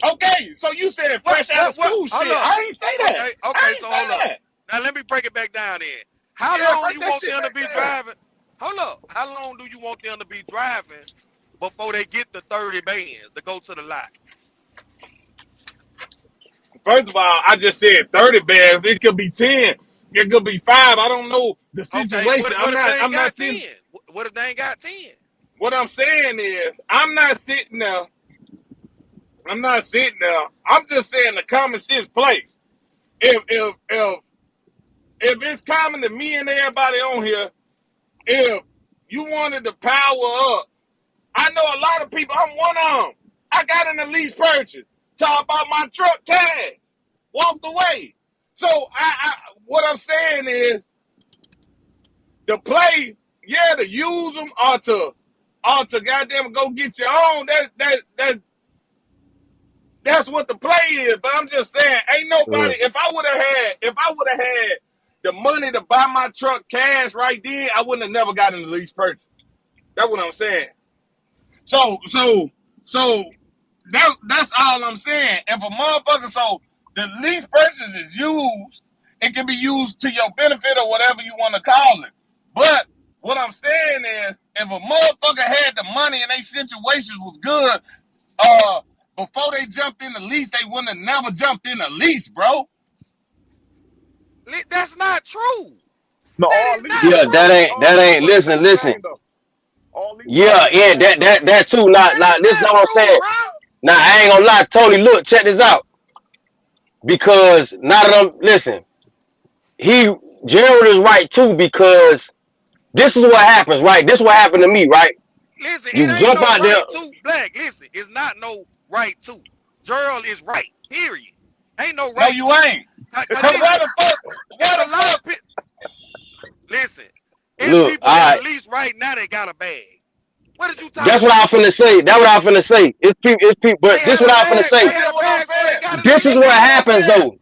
Okay, so you said fresh out of What? school Hold shit. up. I ain't say that. I Okay, ain't so say hold up. that. Now let me break it back down then. How Yeah, long break you that want shit them to back be down. driving? Hold up. How long do you want them to be driving before they get the 30 bands to go to the lot? First of all, I just said 30 bands. It could be 10. It could be 5. I don't know the Okay, situation. what if they ain't I'm not got sitting. 10? What if they ain't got 10? What I'm saying is, I'm not sitting there. I'm not sitting there. I'm just saying the common sense place. If it's common to me and everybody on here, if you wanted to power up, I know a lot of people. I'm one of them. I got in the lease purchase. Talk about my truck cash. Walked away. So what I'm saying is, the play, yeah, to use them or to goddamn go get your own. That's what the play is. But I'm just saying, ain't nobody. If I would have had the money to buy my truck cash right then, I wouldn't have never gotten the lease purchase. That's what I'm saying. So that's all I'm saying. If a motherfucker, so the lease purchase is used, it can be used to your benefit or whatever you want to call it. But what I'm saying is, if a motherfucker had the money and their situation was good, before they jumped in the lease, they wouldn't have never jumped in the lease, bro. That's not true. No, That all is lease not Yeah, purchases, that true. ain't that ain't. Listen, the listen. same though. All lease Yeah, purchases yeah, the same though. that too. Not That is this is not what I'm true, saying. bro. Now I ain't gonna lie, Tony. Look, check this out. Because now that I'm listen, Gerald is right too. Because this is what happens, right? This is what happened to me, right? Listen, it You ain't jump no out there. right to Black. Listen, it's not no right to. Gerald is right. Period. Ain't no No, right you to. ain't. Cause Cause listen, where it's a the lot fuck? of people. Listen, it's Look, people in all a right. lease right now that got a bag. What did you talking That's what about? I was finna say. That's what I was finna say. It's people. It's people. They But this had is what a I was finna bag. They say. But this had is a what I'm bag before they saying. got in the This is But lease. what this is what I'm happens saying. though.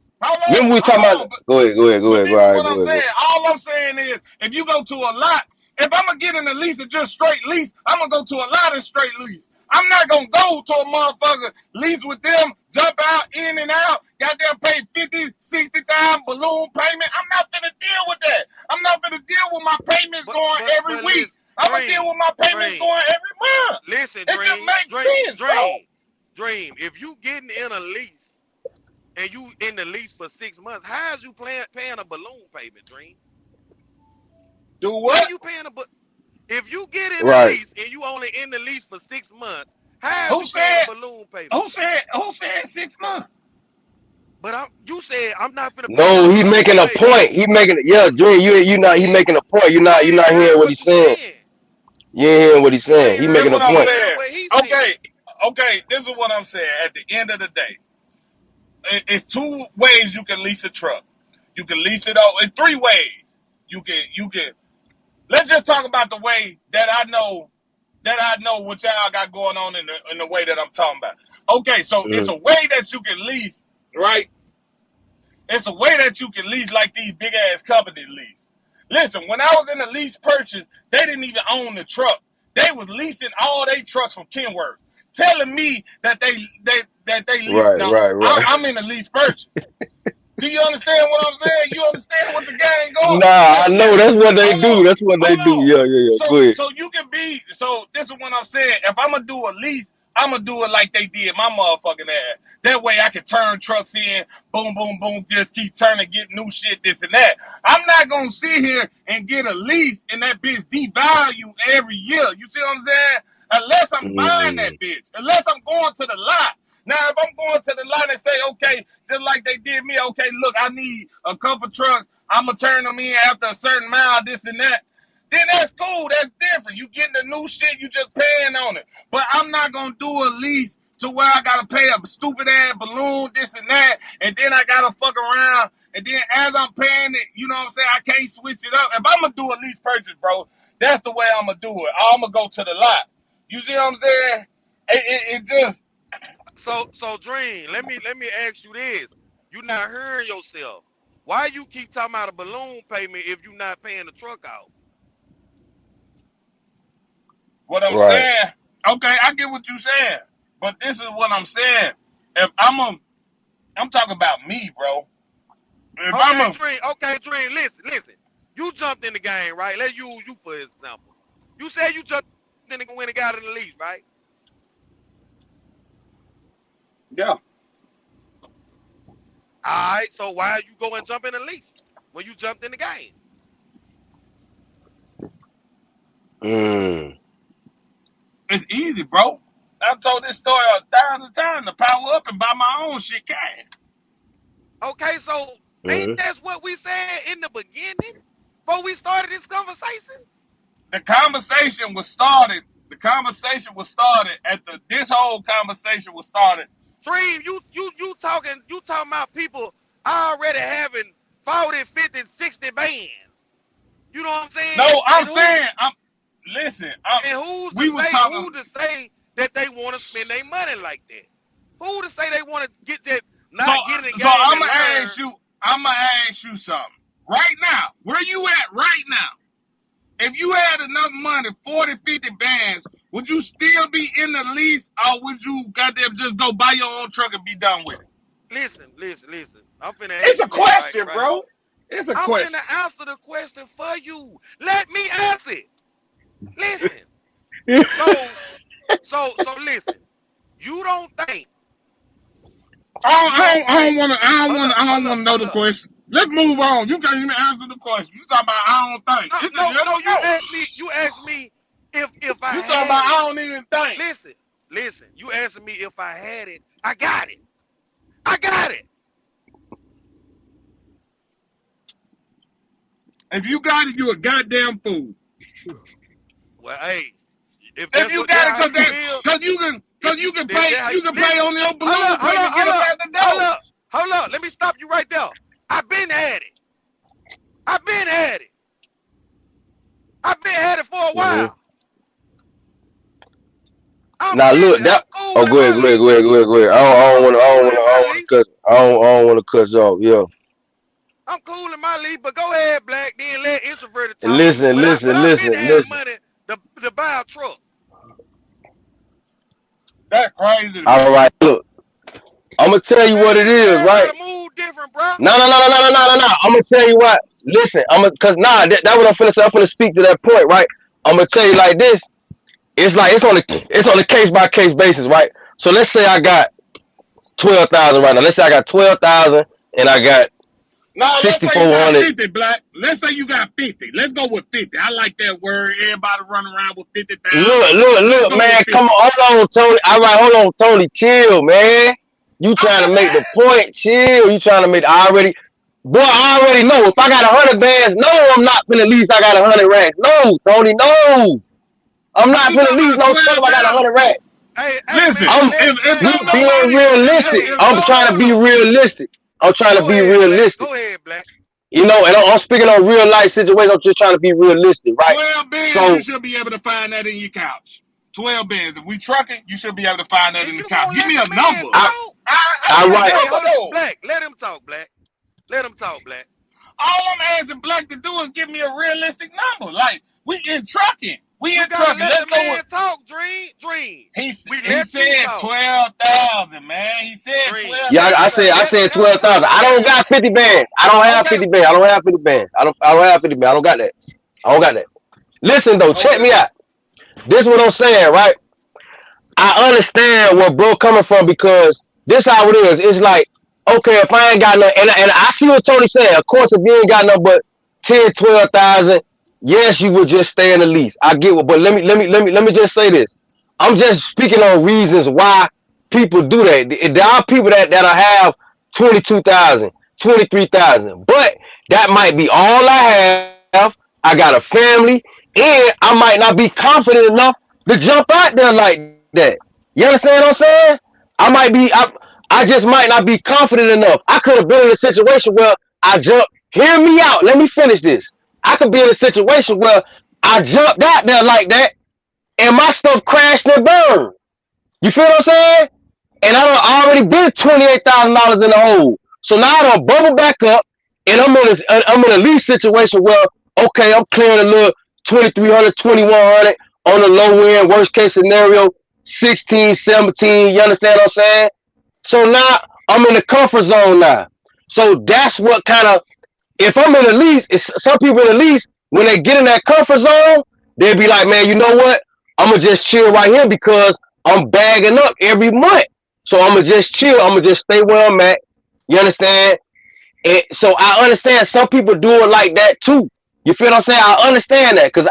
Remember we talking Hold about? on. Go ahead. Go ahead. Go But ahead. Go this is ahead. what Go I'm ahead. Go saying. ahead. All I'm saying is, if you go to a lot, if I'm gonna get in a lease and just straight lease, I'm gonna go to a lot and straight lease. I'm not gonna go to a motherfucker lease with them, jump out, in and out, goddamn pay 50, 60,000 balloon payment. I'm not finna deal with that. I'm not finna deal with my payments going every But week. listen, I'm gonna deal with my payments Dream. going every month. Listen, It just Dream, makes Dream, sense, bro. Dream. If you getting in a lease and you in the lease for 6 months, how is you paying a balloon payment, Dream? Do How what? you paying a if you get in a Right. lease and you only in the lease for 6 months, how is Who you paying a said? balloon payment? Who said 6 months? But you said I'm not finna pay no No, he balloon making a payment. point. He making yeah, Dream. You not. He Dream, making a point. you You're ain't not hearing heard what what he's you saying. saying. You ain't hearing what he's You saying. ain't He This heard making a what you I'm ain't point. heard saying. what he's saying. Okay. This is what I'm saying. At the end of the day, it's 2 ways you can lease a truck. You can lease it out in 3 ways. You can. Let's just talk about the way that I know what y'all got going on in the way that I'm talking about. Okay, so it's Mm. a way that you can lease, right? It's a way that you can lease like these big ass companies lease. Listen, when I was in the lease purchase, they didn't even own the truck. They was leasing all their trucks from Kenworth, telling me that they lease. Right. Now Right. Right. I'm in the lease purchase. Do you understand what I'm saying? You understand what the game going? Nah, So I know listen, that's what they hold do. on, That's what they hold do. on. Yeah. Yeah. Yeah. Go So ahead. so you can be so this is what I'm saying. If I'm gonna do a lease, I'm gonna do it like they did my motherfucking ass. That way I can turn trucks in, boom, boom, boom, just keep turning, get new shit, this and that. I'm not gonna sit here and get a lease and that bitch devalue every year. You see what I'm saying? Unless I'm buying Mm. that bitch, unless I'm going to the lot. Now, if I'm going to the lot and say, okay, just like they did me, okay, look, I need a couple trucks. I'm going to turn them in after a certain mile, this and that. Then that's cool. That's different. You getting the new shit, you just paying on it. But I'm not going to do a lease to where I got to pay a stupid ass balloon, this and that, and then I got to fuck around. And then as I'm paying it, you know what I'm saying, I can't switch it up. If I'm going to do a lease purchase, bro, that's the way I'm going to do it. I'm going to go to the lot. You see what I'm saying? It just, So Dream, let me ask you this. You not hearing yourself. Why you keep talking about a balloon payment if you not paying the truck out? what I'm Right. saying, okay, I get what you're saying, but this is what I'm saying. If I'm talking about me, bro. If I'm a, Okay, Dream, listen. You jumped in the game, right? Let's use you for example. You said you jumped in the when it got in the lease, right? yeah, All right, so why you go and jump in the lease? when you jumped in the game. Mm. It's easy, bro. I've told this story 1,000 times. To power up and buy my own shit cash. Okay, so ain't Mm. that what we said in the beginning before we started this conversation? The conversation was started. The conversation was started at the. This whole conversation was started. Dream, you talking about people already having 40, 50, 60 bands. You know what I'm saying? No, I'm And saying, listen. who's We were talking. who to say that they want to spend their money like that? Who to say they want to get that not get in the So game I'm and gonna learn? ask you. I'm gonna ask you something. Right now, where you at right now? If you had enough money, 40, 50 bands, would you still be in the lease, or would you goddamn just go buy your own truck and be done with it? Listen. I'm finna It's ask a you this question, right bro. here. It's a I'm question. finna answer the question for you. Let me answer it. Listen. So listen. You don't think. I don't want to know Hold the up. question. Let's move on. You can't even answer the question. You talking about I don't think. It's a yes or You no. asked me if I You talking had about it. I don't even think. Listen. You asked me if I had it. I got it. I got it. If you got it, you a goddamn fool. Well, hey, if If that's you what that got how it, you feel, cause you can pay listen. on your balloon payment and get them out the door. Hold up. Let me stop you right there. I've been had it. I've been had it for a Mm-hmm. while. I'm Now look, chilling. I'm that. cool Oh, in go my ahead. lease. I don't I'm want to. cool in my lease. I don't want to cut you off. Yeah. I'm cool in my lease, but go ahead, Black, then let introverted talk. Listen, But listen, I've been listen, having listen. money to buy a truck. That's crazy to me. All right, look. I'm gonna tell you what it Man, is, right? everybody move different, bro. No. I'm gonna tell you what. Listen, cause that what I'm finna say. I'm finna speak to that point, right? I'm gonna tell you like this. It's like it's on a case by case basis, right? So let's say I got 12,000 right now. Let's say I got 12,000 and I got No, let's say you got 6,400. 50, Black. Let's say you got 50. Let's go with 50. I like that word. Everybody running around with 50,000. Let's Look, go with man. 50. Come on, hold on, Tony. All right, hold on, Tony. Chill, man. You I'm trying to just make the asking. point? Chill. You trying to make? Boy, I already know. If I got 100 bands, no, I'm not finna lease. I got 100 racks. No, Tony, no. I'm not You finna talking lease about no stuff. I got 12,000? 100 racks. Listen, Man, I'm if let don't look, Black. being nobody, realistic. if I'm don't trying to Hold be on. realistic. I'm trying to Go be ahead, Black. realistic. Go ahead, Black. You know, and I'm speaking on real life situations. I'm just trying to be realistic, right? 12 bands, you So, should be able to find that in your couch. 12 bands. If we trucking, you should be able to find that in Is the you couch. gonna Give let me the a man number. I, talk? I I need a right. Hey, number hold on. though. Black, let him talk, Black. Let him talk, Black. All I'm asking Black to do is give me a realistic number. Like, we in trucking. We gotta let Let's the go with. man talk, Dream. We He let you said talk. 12,000, man. He said Dream. Yeah, I twelve said I Let thousand. said him 12,000. talk. I don't got 50 bands. I don't have Okay, 50 bands. I don't have 50 bands. I don't have 50 bands. I don't got that. I don't got that. Listen though, check okay. me out. This what I'm saying, right? I understand where bro coming from because this how it is. It's like, okay, if I ain't got nothing, and I see what Tony saying. Of course, if you ain't got nothing but 10, 12,000, yes, you would just stay in the lease. I get what, but let me just say this. I'm just speaking on reasons why people do that. There are people that have 22,000, 23,000, but that might be all I have. I got a family, and I might not be confident enough to jump out there like that. You understand what I'm saying? I just might not be confident enough. I could have been in a situation where I jumped. Hear me out. Let me finish this. I could be in a situation where I jumped out there like that and my stuff crashed and burned. You feel what I'm saying? And I already been $28,000 in the hole. So now I don't bubble back up, and I'm in a lease situation where okay, I'm clearing a little 2,300, 2,100 on the low end. Worst case scenario, 16, 17. You understand what I'm saying? So now I'm in the comfort zone now. So that's what kind of if I'm in the lease, it's, some people in the lease, when they get in that comfort zone, they'll be like, man, you know what? I'm going to just chill right here because I'm bagging up every month. So I'm going to just chill. I'm going to just stay where I'm at. You understand? And so I understand some people do it like that too. You feel what I'm saying? I understand that because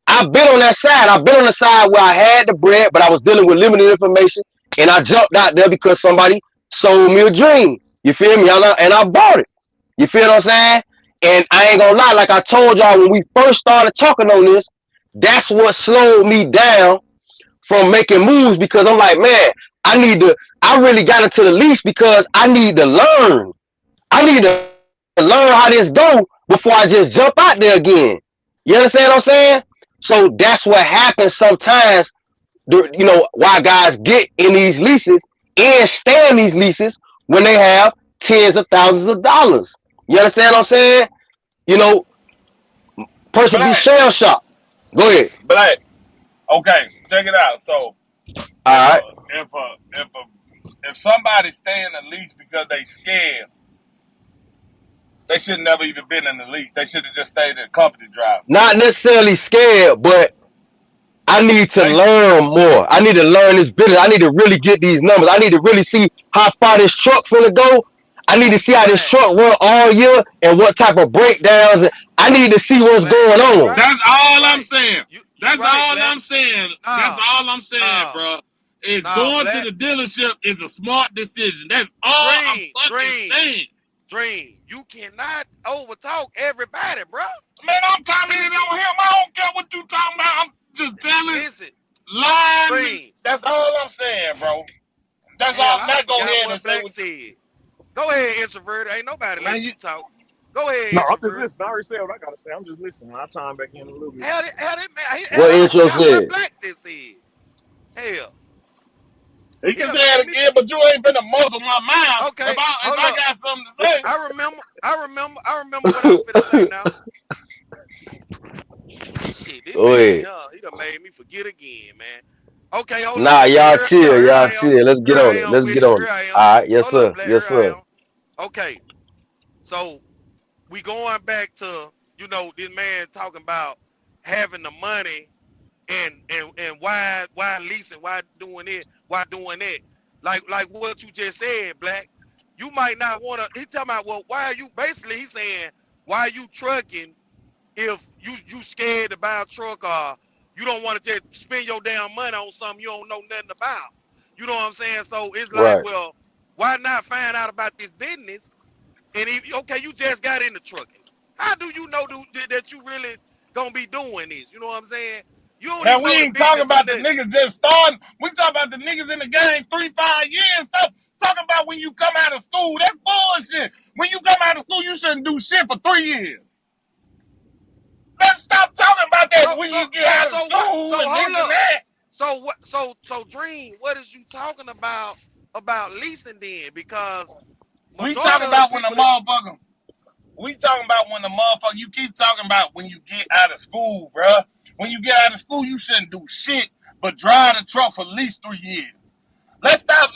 I've been on that side. I've been on the side where I had the bread, but I was dealing with limited information, and I jumped out there because somebody sold me a dream. You feel me? And I bought it. You feel what I'm saying? And I ain't gonna lie, like I told y'all when we first started talking on this, that's what slowed me down from making moves because I'm like, man, I really got into the lease because I need to learn. I need to learn how this go before I just jump out there again. You understand what I'm saying? So that's what happens sometimes. You know why guys get in these leases and stay in these leases when they have tens of thousands of dollars. You understand what I'm saying? You know, person be Black, shell shocked. Go ahead. black. Okay, check it out. So if All right. if somebody stay in the lease because they scared, they should never even been in the lease. They should have just stayed in the company drive. Not necessarily scared, but I need to They learn more. I need to learn this business. I need to really get these numbers. I need to really see how far this truck finna go. I need to see how this Black, truck run all year and what type of breakdowns. I need to see what's Black, going you on. right. That's You all I'm right. saying. You That's right, all Black. I'm saying. That's Nah, all I'm saying, nah, bro. Is nah, going to Black. the dealership is a smart decision. That's all I'm Dream, fucking dream, saying. dream. You cannot overtalk everybody, bro. Man, I'm commenting Listen, on him. I don't care what you talking about. I'm just telling listen, lines. dream. That's all I'm saying, bro. That's Hell, all. I Now done go forgot ahead and what say Black what said. Go ahead, introvert. Ain't nobody man, let you. you talk. Go ahead, No, I'm just introvert. listening. I already said what I gotta say. I'm just listening. I'll chime back in a little bit. Hell, What I done intro forgot what said? Black just said. Hell, He he can done say it made me again, but you ain't finna muzzle my mouth okay. if Hold I up. got something to say. I remember what I was finna say now. Shit, this Go man ahead. here, he done made me forget again, man. Okay, hold up. Nah, Okay, y'all here, chill. yeah, here Y'all I am. chill. Let's Here get I on it. am Let's with get it. on Here it. I am. All right. Yes, Hold up, sir. Black. Yes, Here I sir. am. Okay, so we going back to this man talking about having the money and why leasing, why doing it, why doing that. Like what you just said, Black. You might not want to. He talking about, well, why are you? Basically, he's saying, why are you trucking if you scared to buy a truck or you don't want to just spend your damn money on something you don't know nothing about. You know what I'm saying? So it's like, Right. well, why not find out about this business? And if okay, you just got into trucking. How do you know that you really gonna be doing this? You know what I'm saying? You don't Man, even we know the ain't talking business or about the nothing. niggas just starting. We talking about the niggas in the game 3-5 years. Stuff. Talking about when you come out of school. That's bullshit. When you come out of school, you shouldn't do shit for 3 years. Let's stop talking about that when you get out of So what? So school and this hold and up. that. So what? So Dream, what is you talking about leasing then? Because We majority talking of the about when the people that motherfucker. We talking about when the motherfucker. You keep talking about when you get out of school, bruh. When you get out of school, you shouldn't do shit but drive the truck for at least 3 years. Let's stop.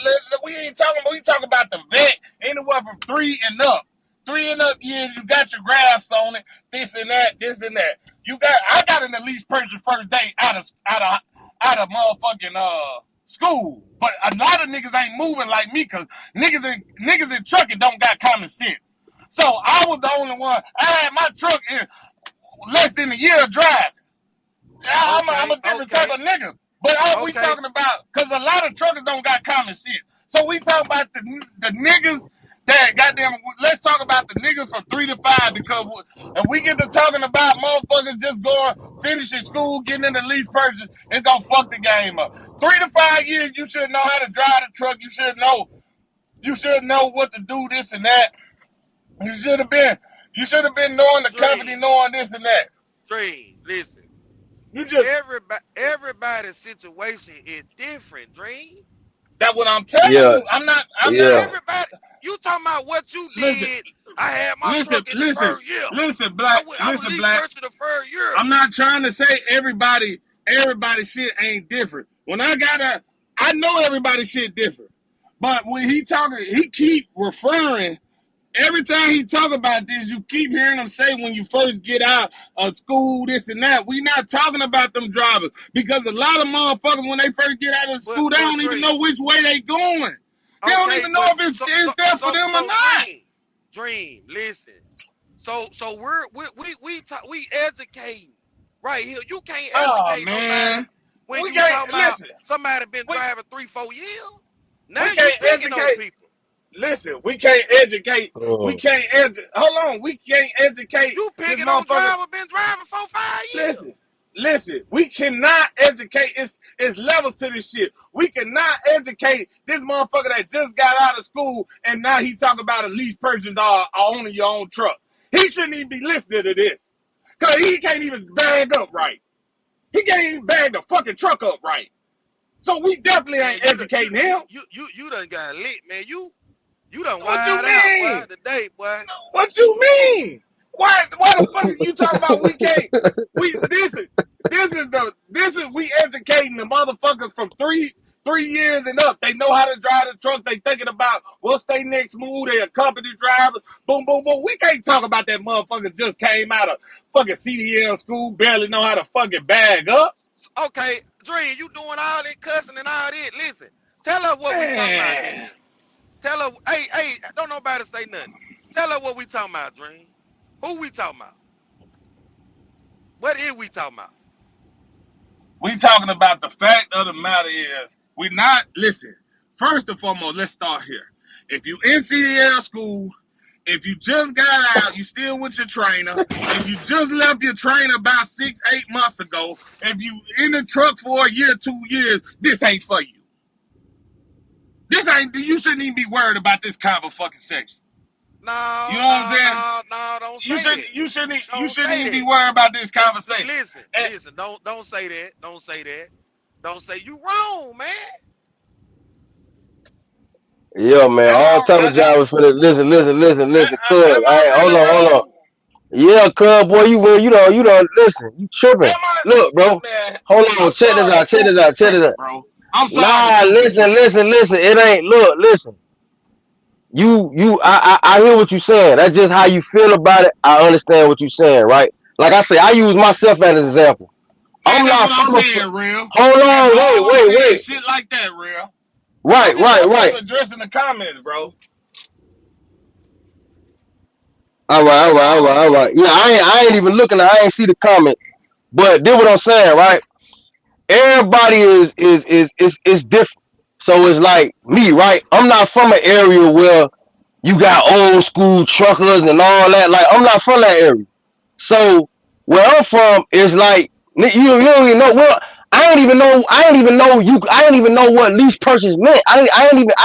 We ain't talking about. We talking about the vet. Anywhere from 3 and up. 3 and up years, you got your graphs on it. This and that. This and that. I got an at least purchase first day out of motherfucking school. But a lot of niggas ain't moving like me because niggas in trucking don't got common sense. So I was the only one. I had my truck in less than a year of driving. I'm okay, a different type of nigga. But all we okay. talking about, because a lot of truckers don't got common sense. So we talk about the niggas that goddamn, let's talk about the niggas from 3 to 5 because if we get to talking about motherfuckers just going, finishing school, getting in the lease purchase, it's gonna fuck the game up. 3 to 5 years, you should know how to drive the truck. You should know what to do, this and that. You should have been knowing the company, Dream, knowing this and that. listen. You just, Everybody's situation is different, Dream. that's what I'm telling Yeah. you. I'm not, Yeah. Everybody, you talking about what you listen, did. I had my listen, truck in the listen, first year. listen, I black, was listen, lease black. purchase the first year. I'm not trying to say everybody shit ain't different. I know everybody shit different. But when he talking, he keep referring. Every time he talk about this, you keep hearing him say when you first get out of school, this and that. We not talking about them drivers because a lot of motherfuckers when they first get out of school, they But don't even know Dream. which way they going. They don't Okay, even know if it's there for them or not. Dream, listen. So we educating right here. You can't Oh educate nobody man, when we you talking can't about listen. somebody been We driving 3-4 years. Now we you can't picking those educate. people. Listen, we can't educate. We Mm. can't hold on. We can't educate You this picking on motherfucker. driver been driving 4-5 years. Listen. We cannot educate. It's levels to this shit. We cannot educate this motherfucker that just got out of school and now he talking about a lease purchase or owning your own truck. He shouldn't even be listening to this. Cause he can't even bag up right. He can't even bag the fucking truck up right. So we definitely Man, ain't educating him. You done got lit, man. You done What you wired out, boy, mean? today, boy. What you mean? Why the fuck are you talking about we can't? This is we educating the motherfuckers from three years and up. They know how to drive the truck. They thinking about what's their next move. They a company driver. Boom, boom, boom. We can't talk about that motherfucker just came out of fucking CDL school, barely know how to fucking bag up. Okay, Dream, you doing all that cussing and all that. Listen, tell her what we talking about Man. then. Tell her, hey, don't nobody say nothing. Tell her what we talking about, Dream. Who we talking about? What is we talking about? We talking about the fact of the matter is we not listen. First and foremost, let's start here. If you in CDL school, if you just got out, you still with your trainer. If you just left your trainer about 6-8 months ago, if you in the truck for a year, 2 years, this ain't for you. This ain't. You shouldn't even be worried about this kind of fucking section. No, You know what I'm saying? no, don't say that. You shouldn't Don't even say be that. worried about this conversation. Listen, don't say that. Don't say that. Don't say you wrong, man. Yeah, man. All type of drivers for this. Listen, cuz. Am I Hey, hold really on. wrong? Yeah, cuz, boy, you don't listen. You tripping. Am I? Look, bro. Man, Hold on. I'm Check this sorry the out. truth be tripping, bro. I'm sorry the Nah, truth be listen. tripping. It ain't. Look, listen. I hear what you're saying. That's just how you feel about it. I understand what you're saying, right? Like I say, I use myself as an example. Man, I'm that's not what I'm from a. saying, real. Hold That's on, all I'm saying. wait. Shit like that, real. Right, I'm just right. addressing the comments, bro. All That's all, right. bro. Yeah, I ain't even looking. I ain't see the comment. But this what I'm saying, right? Everybody is different. So it's like me, right? I'm not from an area where you got old school truckers and all that. Like I'm not from that area. So where I'm from is like you don't even know. Well, I ain't even know. I ain't even know what lease purchase meant. I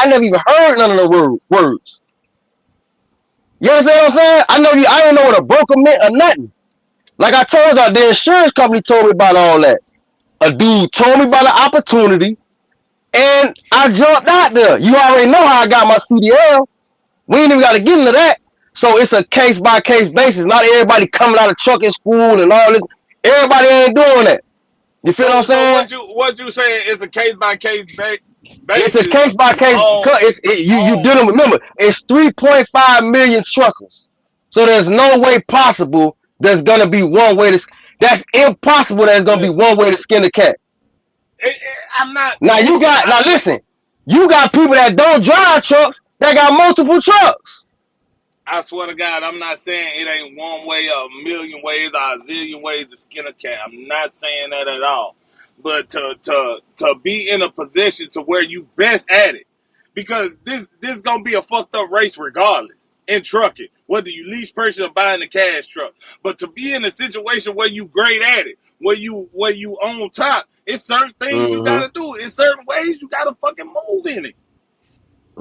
never even heard none of the words. You understand what I'm saying? I didn't know what a broker meant or nothing. Like I told y'all, the insurance company told me about all that. A dude told me about the opportunity, and I jumped out there. You already know how I got my CDL. We ain't even got to get into that. So it's a case by case basis. Not everybody coming out of trucking school and all this. Everybody ain't doing that. You feel what I'm So saying? what you saying is a case by case It's a basis case by case. on You on. dealing with. Remember, it's 3.5 million truckers. So there's no way possible there's gonna be one way to. That's impossible. There's gonna be Listen, one way to skin the cat. I'm not. Now you Listen, got. Now listen. You got people that don't drive trucks that got multiple trucks. I swear to God, I'm not saying it ain't one way or a million ways or a zillion ways to skin a cat. I'm not saying that at all. But to be in a position to where you best at it, because this gonna be a fucked up race regardless in trucking, whether you lease purchase or buying the cash truck. But to be in a situation where you great at it, where you on top, it's certain things you Mm-hmm. gotta do. It's certain ways you gotta fucking move in it.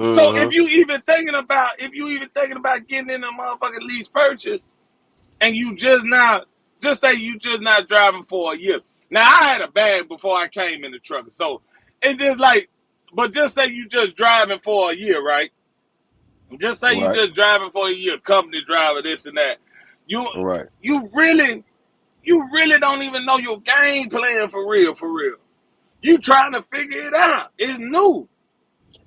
So Mm-hmm. if you even thinking about getting in a motherfucking lease purchase and you just say you just not driving for a year. Now I had a bag before I came in the truck. So it's just like, but just say you just driving for a year, right? Just say you Right. just driving for a year, company driver, this and that. You Right. you really don't even know your game plan for real, for real. You trying to figure it out. It's new.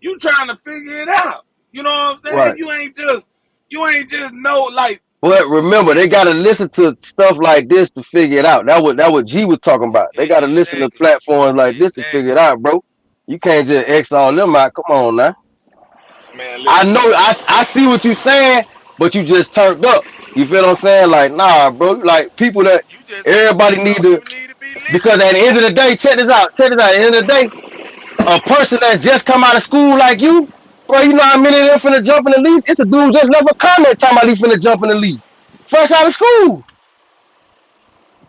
You trying to figure it out. You know what I'm saying? Right. You ain't just know like But remember, they gotta listen to stuff like this to figure it out. That what G was talking about. They gotta listen to Exactly. platforms like this to figure it out, bro. You can't just X all them out. Come on now. man, I listen. know. I see what you're saying. but you just turned up. You feel what I'm saying? Like, nah, bro. Like people that You just said everybody you need don't to, even need to be because listening. at the end of the day, check this out. Check this out. At the end of the day, a person that just come out of school like you, bro, you know how many of them finna jump in the lease? It's a dude just left a comment talking about he finna jump in the lease. Fresh out of school.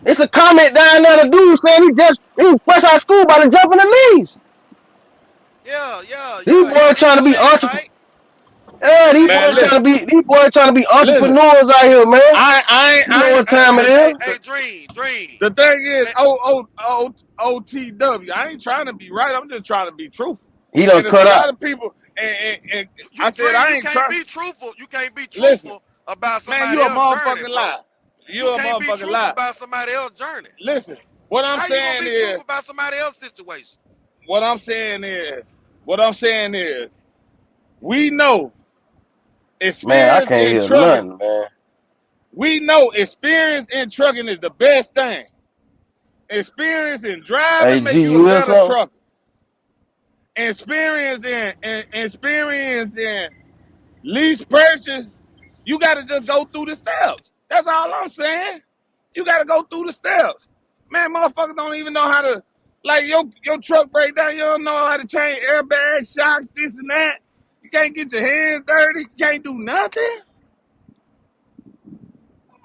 It's a comment down there, the dude saying he fresh out of school about to jump in the lease. Yeah, yeah, These yeah. boys He trying to knew be that, entrepreneurs. Mike. He Yeah, knew these that, Man, boys trying Mike. to listen, be listen. entrepreneurs out here, man. You know I what Hey, time it hey, is. hey, hey, Dream. the thing is, Man, OTW. I ain't trying to be right. I'm just trying to be truthful. He done And there's a cut lot out. of people, and you I said Dream, I you ain't can't trying. be truthful. You can't be Listen, truthful about man, somebody you a else's journey, motherfucking bro. lie. You You a can't be motherfucking truthful lie. about somebody else's journey. Listen, what I'm How you gonna saying be is, truthful about somebody else's situation? what I'm saying is, what I'm saying is, we know Man, I experience can't in hear trucking. nothing, man. We know experience in trucking is the best thing. Experience in Hey, driving G, make you a you hear better something? trucker. Experience in lease purchase, you got to just go through the steps. That's all I'm saying. You got to go through the steps. Man, motherfuckers don't even know how to, like, your truck break down. You don't know how to change airbags, shocks, this and that. You can't get your hands dirty. You can't do nothing.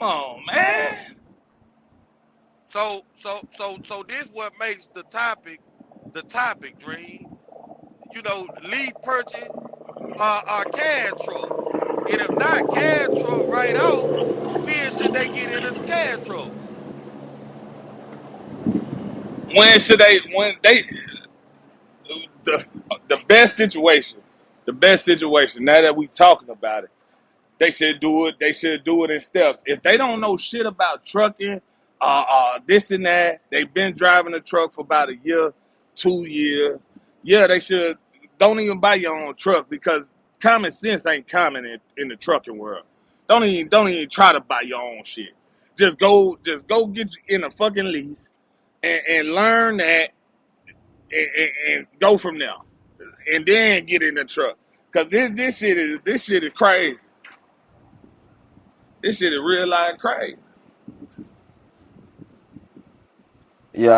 Come on, man. So this what makes the topic, Dream. You know, lead purchase cash truck. And if not cash truck right off, when should they get in a cash truck? When they, the, the best situation, now that we talking about it, they should do it. They should do it in steps. If they don't know shit about trucking, this and that, they've been driving a truck for about a year, 2 years. Yeah, they should. Don't even buy your own truck because common sense ain't common in the trucking world. Don't even try to buy your own shit. Just go get in a fucking lease and learn that and go from there, and then get in the truck. Cause this shit is crazy. This shit is real life crazy. Yeah,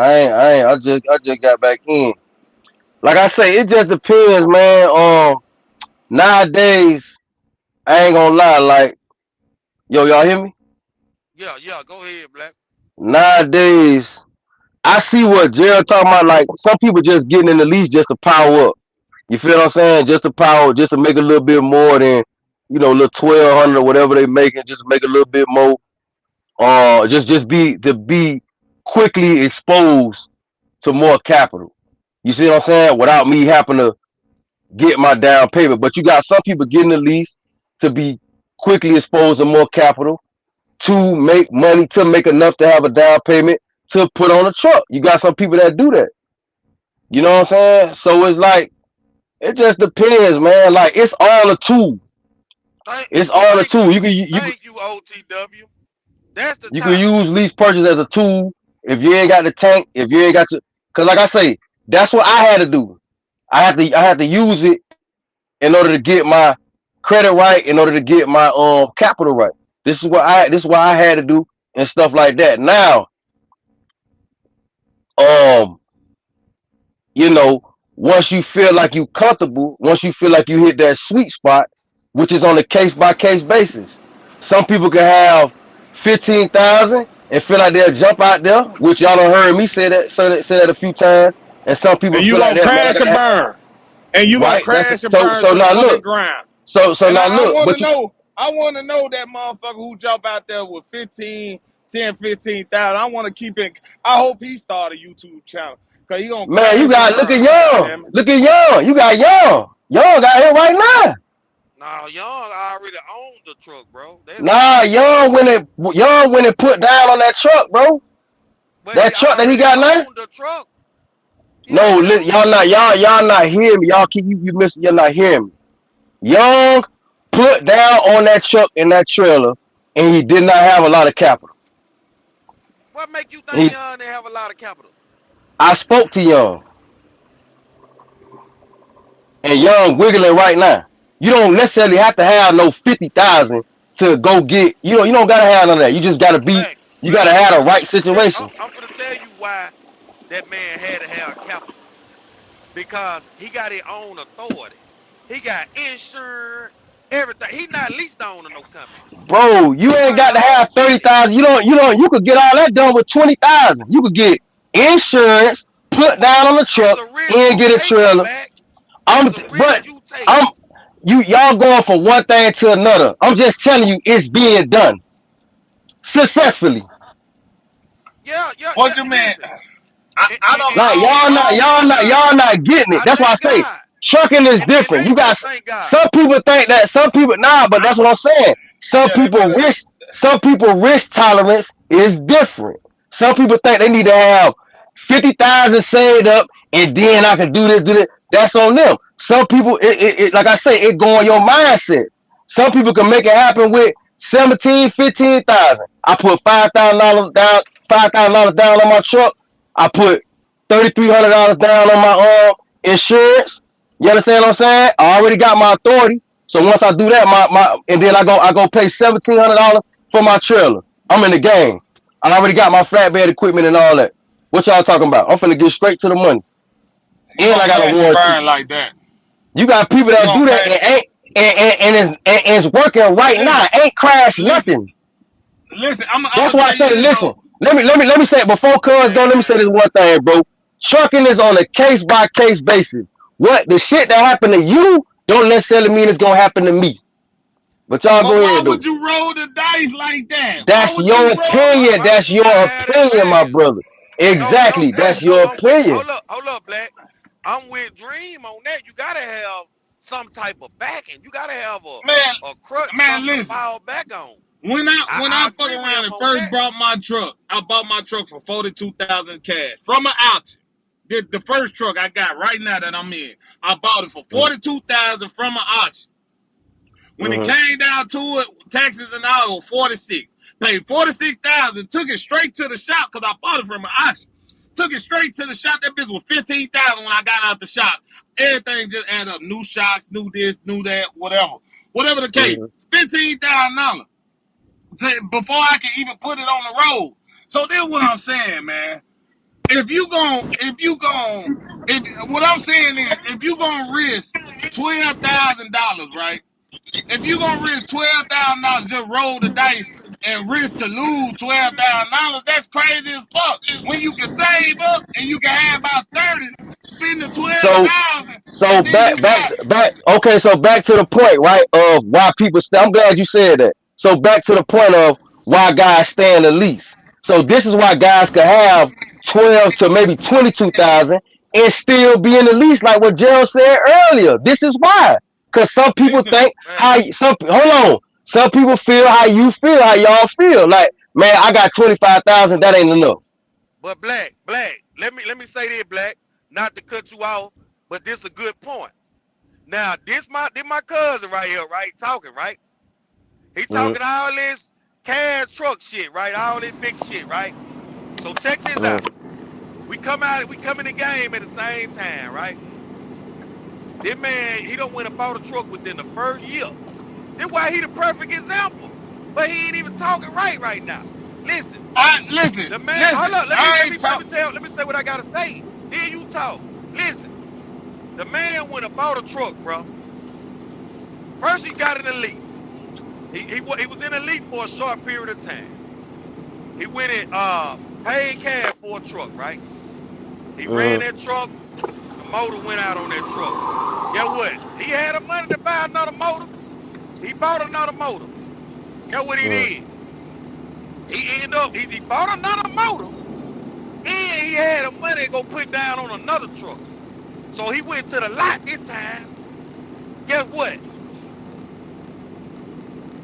I just got back in. Like I say, it just depends, man. Nowadays, I ain't gonna lie. Like, yo, y'all hear me? Yeah, yeah, go ahead, Black. Nowadays, I see what Jared talking about. Like, some people just getting in the lease just to power up. You feel what I'm saying? Just to power, just to make a little bit more than, a little 1,200 or whatever they making. Just make a little bit more. Just be quickly exposed to more capital. You see what I'm saying? Without me having to get my down payment. But you got some people getting the lease to be quickly exposed to more capital, to make money, to make enough to have a down payment to put on a truck. You got some people that do that. You know what I'm saying? So it's like, it just depends, man. Like, it's all a tool. Thank, It's all a thank tool. you, You can you can thank you, OTW. That's the you can topic. use lease purchase as a tool if you ain't got the tank. If you ain't got to, because like I say, that's what I had to do. I had to use it in order to get my credit right, in order to get my capital right. This is what I had to do and stuff like that. Now, um, you know, once you feel like you comfortable, once you feel like you hit that sweet spot, which is on a case by case basis. Some people can have 15,000 and feel like they'll jump out there, which y'all done heard me say that a few times. And some people And you feel like gonna that, man, I crash gotta and have burn. And you gonna right. That's crash and so burn so to the now fucking look. ground. So And now I look, want to but you know, that motherfucker who jump out there with 15,000. I want to keep it. I hope he start a YouTube channel because he gonna man, you crash and got look at burn. young. Goddamn it. Look at young. You got young. Young got here right now. Now, Young already owned the truck, bro. That's Nah, young when it put down on that truck, bro. but he That truck that he already got now. owned the truck. He No, already owned y'all the not truck. y'all not hearing me. Y'all keep you missing. You're not hearing me. Young put down on that truck in that trailer, and he did not have a lot of capital. What make you think He, Young didn't have a lot of capital? I spoke to Young, and Young wiggling right now. You don't necessarily have to have no 50,000 to go get. You don't gotta have none of that. You just gotta be. Black, You gotta have the right I'm, situation. I'm gonna tell you why that man had to have capital. Because he got his own authority. He got insurance, everything. He not leased on to no company. Bro, you He ain't got his got to own have business. 30,000. You could get all that done with 20,000. You could get insurance, put down on the It's truck, a risk and you get a taking, trailer. Black. I'm, It's a risk but you taking. I'm, y'all going from one thing to another. I'm just telling you, it's being done successfully. Yeah, yeah, What yeah. you mean? Listen, I don't Like I don't I don't y'all not getting it. I That's why I thank say God. trucking is And different. they You better got thank God. some people think that some people nah, but that's what I'm saying. Some yeah, they people better risk tolerance is different. Some people think they need to have 50,000 saved up and then I can do this. That's on them. Some people it like I say, it go on your mindset. Some people can make it happen with 17, 15,000. I put $5,000 down, $5,000 down on my truck. I put $3,300 down on my insurance. You understand what I'm saying? I already got my authority. So once I do that, my and then I go pay $1,700 for my trailer. I'm in the game. I already got my flatbed equipment and all that. What y'all talking about? I'm finna get straight to the money. you And gonna I got a crash and warranty. burn like that. You got people You that gonna do that crash and ain't and it's working right now. listen, Ain't crashed listen, nothing. listen, I'm That's gonna why I tell you say, this listen. though. Let me say it before cuz go. Let me say Man, this one thing, bro. Trucking is on a case by case basis. What the shit that happened to you don't necessarily mean it's gonna happen to me. But y'all but go why ahead though. would you roll the dice like that? Why That's would you your roll it? opinion. Why That's would you your gotta have that opinion, my bias? brother. No, no, Exactly. Black. That's No, your I'm with. opinion. Hold up, Black. I'm with Dream on that. You gotta have some type of backing. You gotta have Man, a crutch, man, something to listen. fall back on. When I I fuck agree with around him and on first that. brought my truck, I bought my truck for 42,000 cash from an auction. The first truck I got right now that I'm in, I bought it for Mm-hmm. 42,000 from an auction. When it Mm-hmm. came down to it, taxes and all, it was 46. Paid 46,000, took it straight to the shop because I bought it from an auction. Took it straight to the shop. That bitch was 15,000 when I got out the shop. Everything just added up. New shocks, new this, new that, whatever. Whatever the case. $15,000 before I can even put it on the road. So this is what I'm saying, man. If what I'm saying is, if you gonna risk $12,000, right? If you gonna risk $12,000, just roll the dice and risk to lose $12,000, that's crazy as fuck. When you can save up and you can have about 30, spend the So 12,000, So and then back, you back, got back. Okay, so back to the point, right? Of why people stay. I'm glad you said that. So back to the point of why guys stay in the lease. So this is why guys could have 12 to maybe 22,000 and still be in the lease, like what Gerald said earlier. This is why, because some people listen. think Right. how hold on. Some people feel how you feel, how y'all feel. Like, man, I got 25,000. But, That ain't enough. but Black. Let me say this, Black. Not to cut you off, but this is a good point. Now, this my cousin right here, right? Talking, right? He Mm-hmm. talking all this cash truck shit, right? All this big shit, right? So check this out. We come in the game at the same time, right? This man, he don't went and bought a truck within the first year. That's why he the perfect example. But he ain't even talking right now. Listen, Listen, the man, hold listen. up, I ain't talking. let me say what I gotta say. Then you talk. Listen, the man went and bought a truck, bro. First he got in the lease. He was in a lease for a short period of time. He went and paid cash for a truck, right? He ran Mm-hmm. that truck. The motor went out on that truck. Guess what? He had the money to buy another motor. He bought another motor. Guess what he Mm-hmm. did? He ended up, he bought another motor and he had the money to go put down on another truck. So he went to the lot this time. Guess what?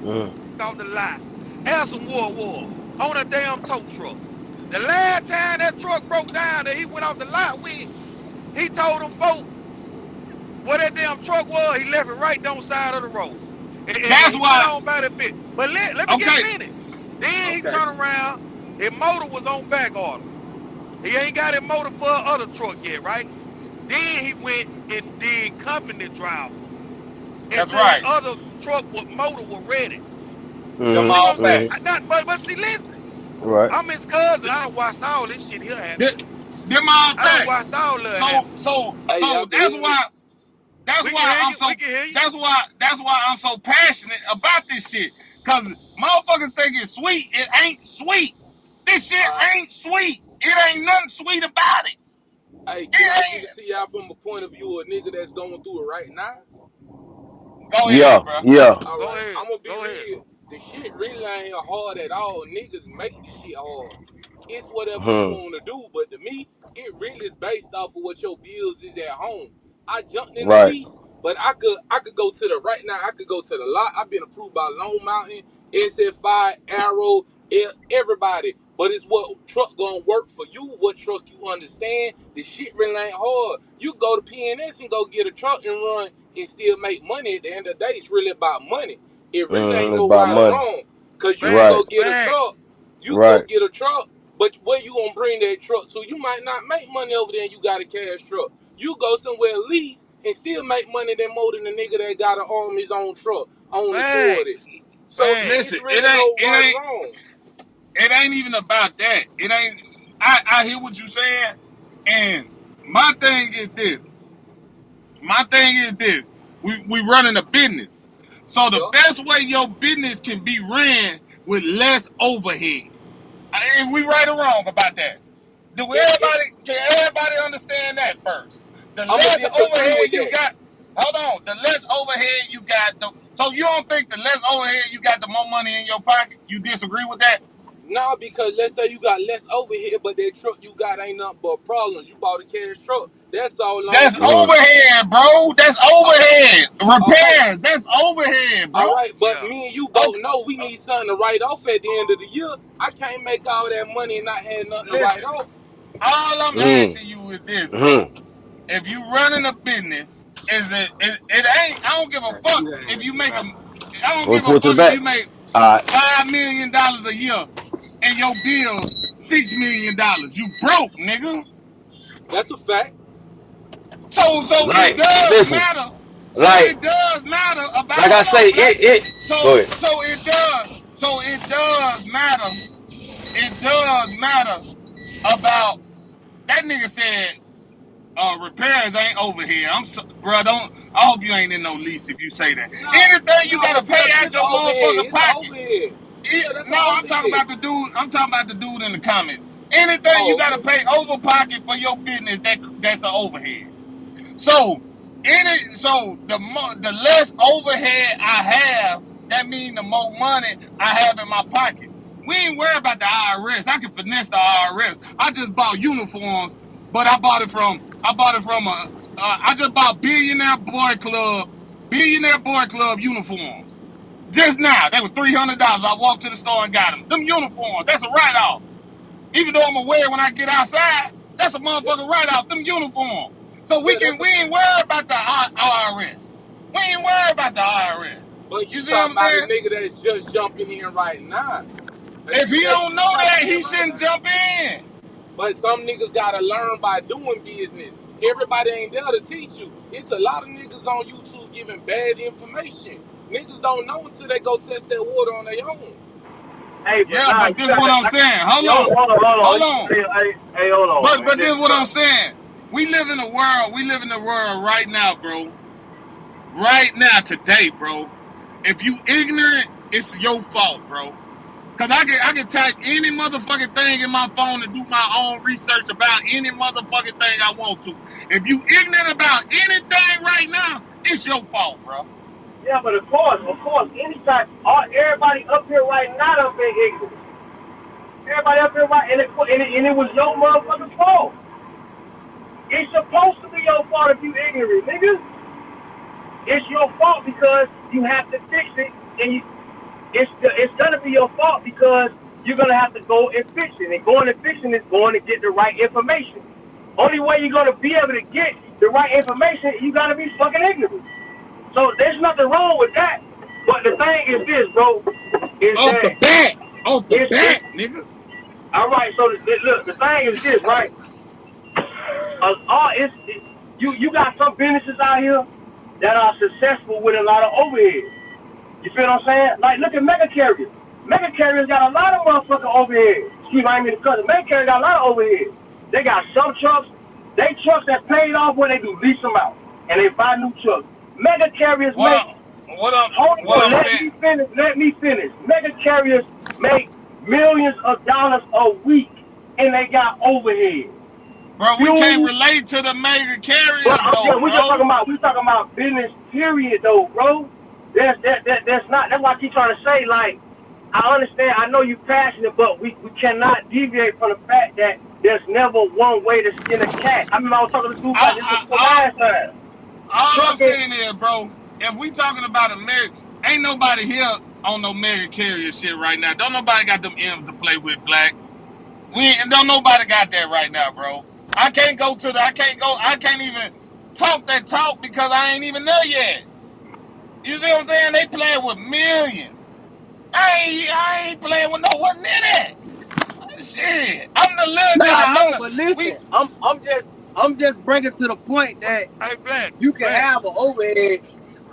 Mm-hmm. Off the lot. Had some war on a damn tow truck. The last time that truck broke down that he went off the lot with, he told them folk what that damn truck was. He left it right down the side of the road. And That's he went why. on by the bit. But let me get Okay, finished. Then he okay. turned around. His motor was on back order. He ain't got his motor for a other truck yet, right? Then he went and did company driver That's until that right. other truck with motor was ready. Mm-hmm. See what Jamal I'm saying? fact. Mm-hmm. But see, listen, Right. I'm his cousin. I done watched all this shit here happen. Them all I done facts. watched all of it So happen. so Hey, y'all so can that's hear me? why that's We can why hear I'm you. so We can hear you. that's why I'm so passionate about this shit. Cause motherfuckers think it's sweet. It ain't sweet. This shit All right. ain't sweet. It ain't nothing sweet about it. Hey, can I It give ain't. it to y'all from a point of view of a nigga that's going through it right now? Go Yeah. ahead, bro. Yeah. All Go right, ahead. I'm gonna be Go ahead. real. The shit really ain't hard at all. Niggas make the shit hard. It's whatever you Hmm. want to do, but to me, it really is based off of what your bills is at home. I jumped in the Right. lease, but I could go to the right now. I could go to the lot. I've been approved by Lone Mountain, SF5, Arrow, everybody. But it's what truck gonna work for you. What truck you understand? The shit really ain't hard. You go to PNS and go get a truck and run and still make money. At the end of the day, it's really about money. It really ain't Mm-hmm. It's no about right or money. wrong. Cause you can Right. go Facts. get a truck. Facts. You can go Right. get a truck, but where you gonna bring that truck to? You might not make money over there and you got a cash truck. You go somewhere lease and still make money than more than the nigga that gotta own his own truck, own authority. Facts. So Facts. it's Listen, it really ain't no it right or ain't wrong. it ain't even about that. It ain't. I hear what you saying, and my thing is this. My thing is this. We running a business. So the Yeah. best way your business can be ran with less overhead. And we right or wrong about that. It Can everybody understand that first? The I'ma less disagree overhead with you that. got, hold on, the less overhead you got, so you don't think the less overhead you got, the more money in your pocket? You disagree with that? Nah, because let's say you got less overhead, but that truck you got ain't nothing but problems. You bought a cash truck. That's all long That's you Mm. overhead, bro. That's all overhead. right. Repairs, that's overhead, bro. All right, but Yeah. me and you both Okay, know we need something to write off at the end of the year. I can't make all that money and not have nothing to write listen, off. all I'm Mm. asking you is this, bro. Mm-hmm. If you running a business, it ain't, I don't give a fuck if you make I don't We give a put to the fuck if back. you make All right. $5 million a year and your bills $6 million. You broke, nigga. That's a fact. So it Like, does listen. matter. So Like, it does matter about like I hold say, on, black. it. Go ahead. So it does matter. It does matter about that nigga said repairs ain't over here. Bro, don't. I hope you ain't in no lease if you say that. Nah, Anything you nah, gotta pay repairs out is an your overhead. motherfucking It's an pocket. overhead. Yeah, that's an No, I'm talking overhead. about the dude. I'm talking about the dude in the comments. Anything you Oh, gotta okay. pay over pocket for your business, that's an overhead. So the less overhead I have, that means the more money I have in my pocket. We ain't worried about the IRS. I can finesse the IRS. I just bought uniforms, but I bought it from I just bought Billionaire Boy Club uniforms. Just now, they were $300. I walked to the store and got them. Them uniforms, that's a write-off. Even though I'm gonna wear it when I get outside, that's a Yeah, motherfucking write-off. Them uniforms. So yeah, that's a we ain't worried about the IRS. We ain't worried about the IRS. but You you see what talking I'm about a saying? nigga that's just jumping in right now. A If nigga he that's don't know just that, jumping in he right shouldn't now. jump in. But some niggas gotta learn by doing business. Everybody ain't there to teach you. It's a lot of niggas on YouTube giving bad information. Niggas don't know until they go test that water on their own. Hey, but Yeah, nah, but you this is what gotta. I'm saying. Hold Yo, on. hold Hold on. on. Hey, hold on, man. But this is Listen, what bro. I'm saying. We live in a world right now, bro. Right now, today, bro. If you ignorant, it's your fault, bro. Cause I can type any motherfucking thing in my phone and do my own research about any motherfucking thing I want to. If you ignorant about anything right now, it's your fault, bro. Yeah, but of course, anytime, everybody up here right now done been ignorant. Everybody up here right, and it was your motherfucking fault. It's supposed to be your fault if you ignorant, nigga. It's your fault because you have to fix it, and it's gonna be your fault because you're gonna have to go and fix it. And going and fixing is going to get the right information. Only way you're gonna be able to get the right information, you gotta be fucking ignorant. So there's nothing wrong with that. But the thing is this, bro, is Off the that bat. Off the it's bat, nigga. all right. So look, the thing is this, right? You got some businesses out here that are successful with a lot of overhead. You feel what I'm saying? Like, look at mega carriers. Mega carriers got a lot of motherfucking overhead. Excuse my name, because mega carriers got a lot of overhead. They got some trucks. They trucks that paid off when they do lease them out, and they buy new trucks. Mega carriers make. What I'm saying? Let me finish. Mega carriers make millions of dollars a week, and they got overhead. Bro, we can't relate to the mega carriers, though, we talking about business, period, though, bro. That's not. That's why I keep trying to say, like, I understand. I know you're passionate, but we cannot deviate from the fact that there's never one way to skin a cat. I mean, I was talking to dude about this last time. All I'm saying is, bro, if we talking about America, ain't nobody here on no mega carrier shit right now. Don't nobody got them M's to play with, Black. Don't nobody got that right now, bro. I can't even talk that talk because I ain't even there yet. You see what I'm saying? They playing with millions. I ain't playing with no one in it. Shit, I'm the little guy. But listen, I'm just bringing to the point that you can have an overhead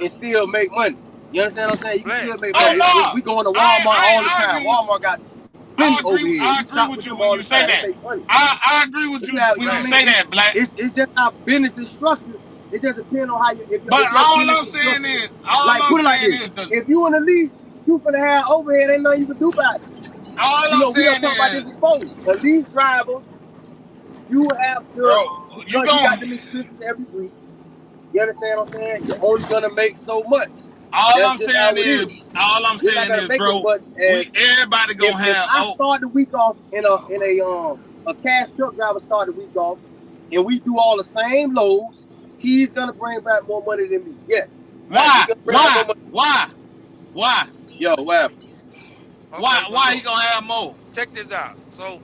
and still make money. You understand what I'm saying? You can still make money. No. We going to Walmart all the time. Walmart got plenty overhead. I agree with you when you say that. I agree with you when you say that, Black. It's just how business is structured. It just depends on how you. But all I'm saying is, if you in a lease, you finna have overhead. Ain't nothing you can do about it. All I'm saying is, about this before. A lease driver, you have to. You got them expenses every week. You understand what I'm saying? You're only gonna make so much. All I'm saying is, bro, everybody gonna have. If I start the week off in a cash truck driver start the week off, and we do all the same loads, he's gonna bring back more money than me. Yes. Why? Yo, what? Why he gonna have more? Check this out. So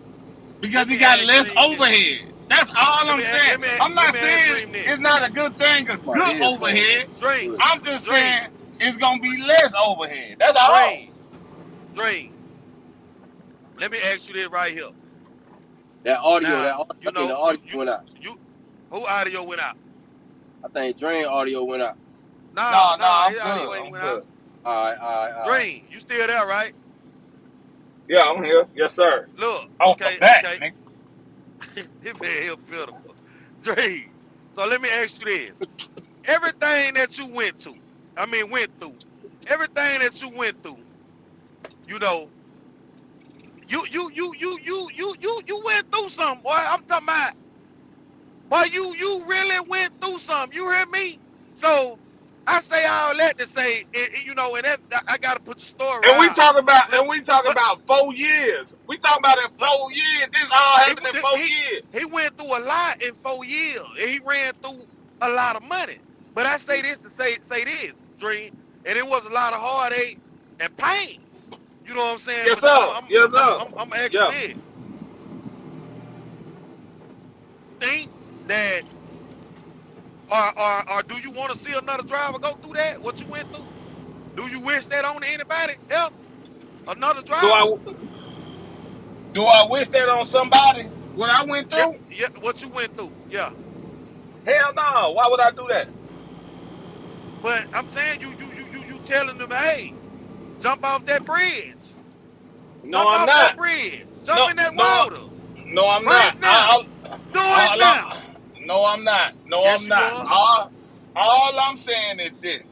because he got less overhead. That's all I'm saying. I'm not saying it's not a good thing, a good overhead. I'm just saying it's gonna be less overhead. That's all. Dream. Let me ask you this right here. That audio, the audio went out. Who audio went out? I think Dream audio went out. No, his audio ain't went out. All right. Dream, you still there, right? Yeah, I'm here. Yes, sir. Look, okay. This man here beautiful. Dream. So let me ask you this. Everything that you went through, everything that you went through, you know, you went through something, boy. I'm talking about, boy, you really went through something. You hear me? So I say all that to say, you know, and that, I gotta put the story. And we talk about 4 years. We talk about in 4 years. This all happened in 4 years. He went through a lot in 4 years, and he ran through a lot of money. But I say this to say this, Dream, and it was a lot of heartache and pain. You know what I'm saying? Yes, sir. I'm asking this. Think that. Or do you want to see another driver go through that? What you went through? Do you wish that on anybody else? Another driver? Do I wish that on somebody? What I went through? Yeah, what you went through? Yeah. Hell no. Why would I do that? But I'm saying you telling them, hey, jump off that bridge. No, I'm not. Jump in that water. No, I'm not. Do it now. No, I'm not. Yes, I'm not. All I'm saying is this.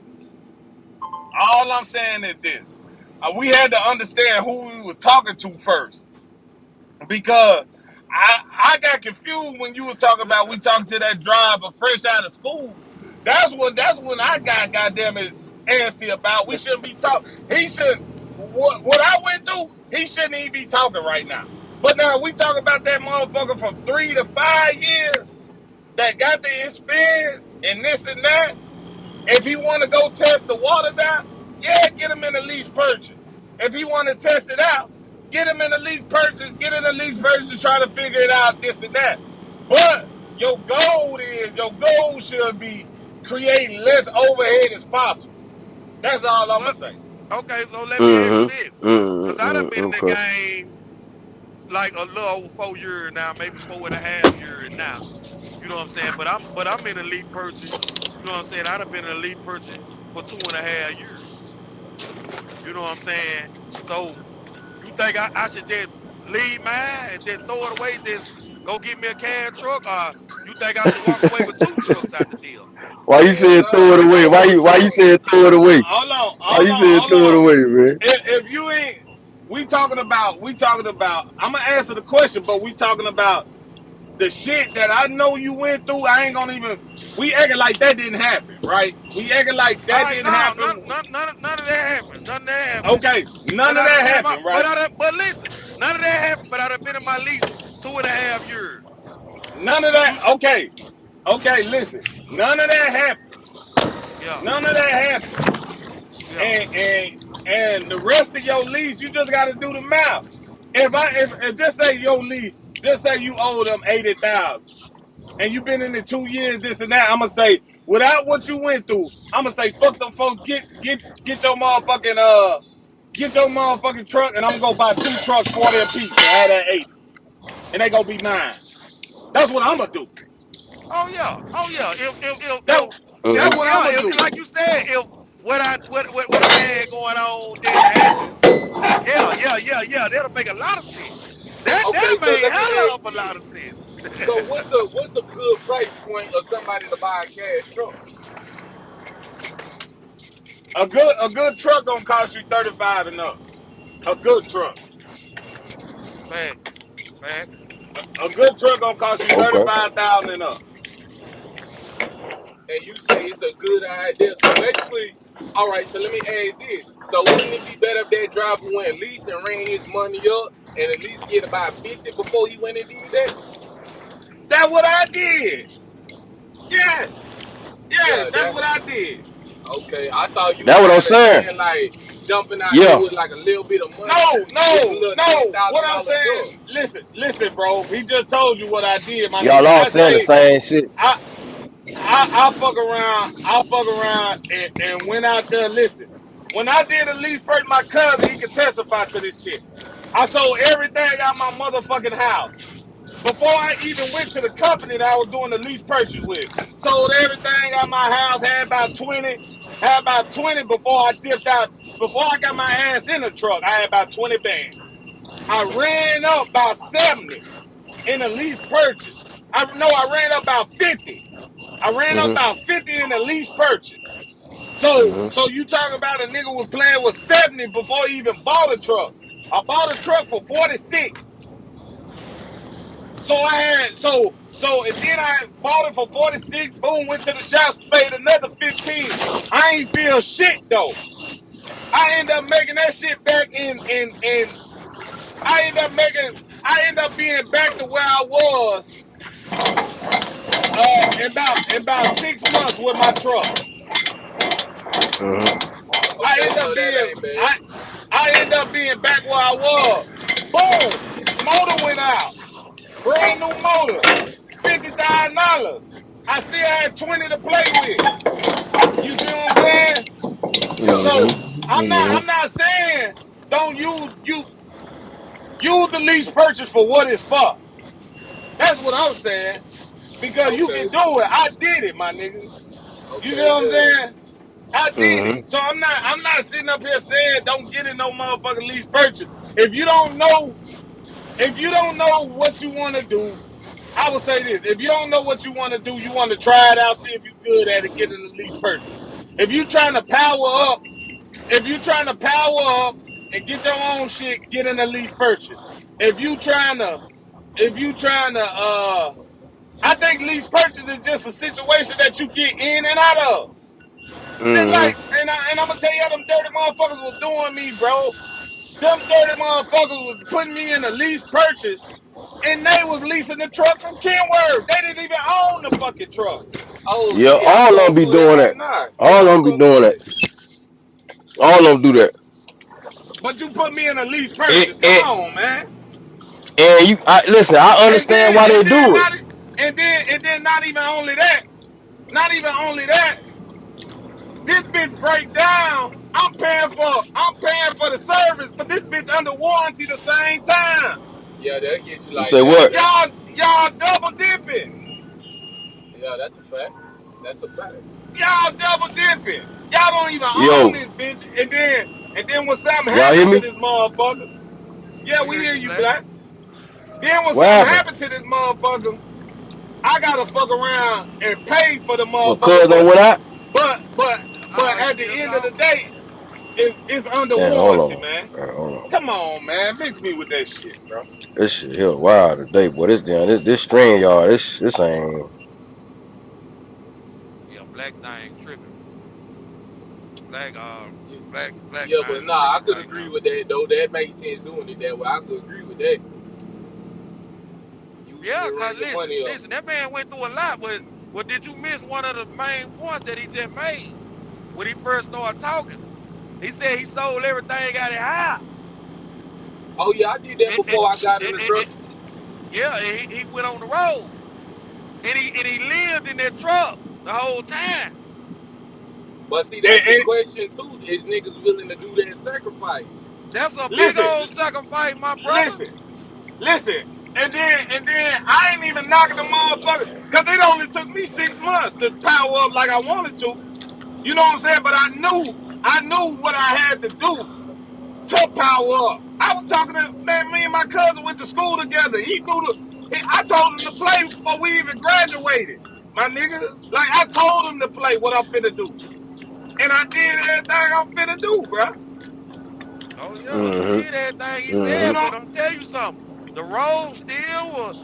We had to understand who we were talking to first. Because I got confused when you were talking about we talking to that driver fresh out of school. That's when I got goddamn it antsy about. We shouldn't be talking. He shouldn't. What I went through, he shouldn't even be talking right now. But now we talk about that motherfucker from 3 to 5 years that got the experience and this and that. If he want to go test the waters out, yeah, get him in the lease purchase. If he want to test it out, get him in the lease purchase. Get in the lease purchase to try to figure it out, this and that. But your goal should be creating less overhead as possible. That's all I'm going to say. Okay, so let me ask you this. Because I done been in the game like a little over 4 years now, maybe 4.5 years now. You know what I'm saying? But I'm in a lead purchase. You know what I'm saying? I done been in a lead purchase for 2.5 years. You know what I'm saying? So you think I should just leave mine and just throw it away, just go get me a cash truck, or you think I should walk away with two trucks out the deal? Why you Hell said throw it no, away? keep Why your you truck. said throw it away? Hold on, Why hold you on, said hold throw it on. away, man? If you ain't, we talking about. I'm gonna answer the question, but we talking about the shit that I know you went through. I ain't gonna even. We acting like that didn't happen, right? We acting like All that right, didn't no, happen. none of that happened. None of that happened. Okay, none But of I done that been in my, happened, right? but listen, none of that happened. But I done been in my lease 2.5 years. None of You, that. Okay, okay. Listen, none of that happened. yeah, None of that happened. yeah. And the rest of your lease, you just got to do the math. If just say your lease, just say you owe them 80,000, and you've been in it 2 years, this and that. I'm gonna say without what you went through, I'm gonna say fuck them folks. Get your motherfucking truck, and I'm gonna go buy 2 trucks, 40 apiece, and add that 80, and they gonna be mine. That's what I'm gonna do. Oh yeah, oh yeah. That that's If what I'm yeah, gonna do. like you said, if what I had going on didn't happen, yeah, that'll make a lot of sense. Okay, That so made let me hella ask of a lot of this. sense. So what's the good price point of somebody to buy a cash truck? A good truck gonna cost you 35 and up. A good truck. Facts, facts. A good truck gonna cost you Okay. 35,000 and up. And you say it's a good idea. So basically, all right, so let me ask this. So wouldn't it be better if that driver went at least and ran his money up and at least get about 50 before he went and did that? That's what I did. Yes. Yes, Yeah, that's that what I did. okay. I thought you was That what I'm kind of saying. saying like jumping out there Yeah. with like a little bit of money, No, getting a no, little ten no. What thousand I'm dollar saying, truck. listen, bro. He just told you what I did, my Y'all nigga. all I saying the say same shit. I I fuck around and went out there. Listen, when I did a lease first, my cousin, he could testify to this shit. I sold everything out my motherfucking house. Before I even went to the company that I was doing the lease purchase with. Sold everything out my house, had about 20 before I dipped out. Before I got my ass in the truck, I had about 20 bands. I ran up about 70 in the lease purchase. I ran up about 50. I ran up Mhm. about 50 in the lease purchase. So Mhm. so you talking about a nigga was playing with 70 before he even bought a truck. I bought a truck for 46. So I had and then I bought it for 46. Boom, went to the shops, paid another 15. I ain't feel shit though. I end up making that shit back in I end up making I end up being back to where I was in about 6 months with my truck. Mhm. I Okay, end so up that being ain't bad. I end up being back where I was. Boom, motor went out. Brand new motor, $50,000. I still had 20 to play with. You see what I'm saying? Yeah. So Mhm. I'm Mhm. not saying don't use the lease purchase for what it's for. That's what I'm saying. Because you can Okay. do it. I did it, my nigga. You see Okay. what I'm Yeah. saying? I did it. Mhm. So I'm not sitting up here saying don't get in no motherfucking lease purchase. If you don't know what you want to do, I would say this. If you don't know what you want to do, you want to try it out, see if you're good at it, get in the lease purchase. If you trying to power up If you trying to power up and get your own shit, get in the lease purchase. If you trying to, if you trying to, I think lease purchase is just a situation that you get in and out of. Just like, Mhm. and I'm gonna tell you how them dirty motherfuckers was doing me, bro. Them dirty motherfuckers was putting me in a lease purchase, and they was leasing the truck from Kenworth. They didn't even own the fucking truck. Oh Yeah, shit, I'm all of them going be through that doing right that. now. Yeah, All of I'm them be going through doing that. that. All of them do that. But you put me in a lease And, purchase. Come and, on, man. listen. I And understand then why they and then do it. not and then not even only that. Not even only that, this bitch break down. I'm paying for the service, but this bitch under warranty the same time. Yeah, that gets you You like say that. what? That Y'all double dipping. yeah, that's a fact. That's a fact. Y'all double dipping. Y'all don't even own Yo, this bitch, and then And then when something Y'all hear happened to me? this motherfucker, yeah, We we hear hear you, you, Black. Black. Then when What something happened? happened to this motherfucker, I gotta fuck around and pay for the What motherfucker, cuz don't went out? but He at the still end of the gone. day, it's under Damn, hold warranty, on. man. Hold on. Come on, man, mix me with that shit, bro. This shit here wild today, boy. This string, y'all. This ain't. Yeah, Black thing tripping. Black Yeah, Black yeah, but mind nah, I tripping could right agree now. with that though. That makes sense doing it that way. I could agree with that. Using Yeah, it, run cause your money up. listen, that man went through a lot, but did you miss one of the main points that he just made when he first started talking? He said he sold everything out of house. Oh yeah, I did that And, and, before I got in and, the and- truck. and- yeah, and he went on the road. And he lived in that truck the whole time. But see, And, that's the and question too. Is niggas willing to do that sacrifice? That's a big listen, old sacrifice, my brother. listen, listen, and then I ain't even knocking the motherfucker, cause it only took me 6 months to power up like I wanted to. You know what I'm saying? But I knew what I had to do to power up. I was talking to man, me and my cousin went to school together. I told him to play before we even graduated. My nigga, like I told him to play what I'm finna do. And I did everything I'm finna do, bro. Oh yeah, he Mm-hmm. did everything he You said, Mm-hmm. know, but I'm tell you something. The road still was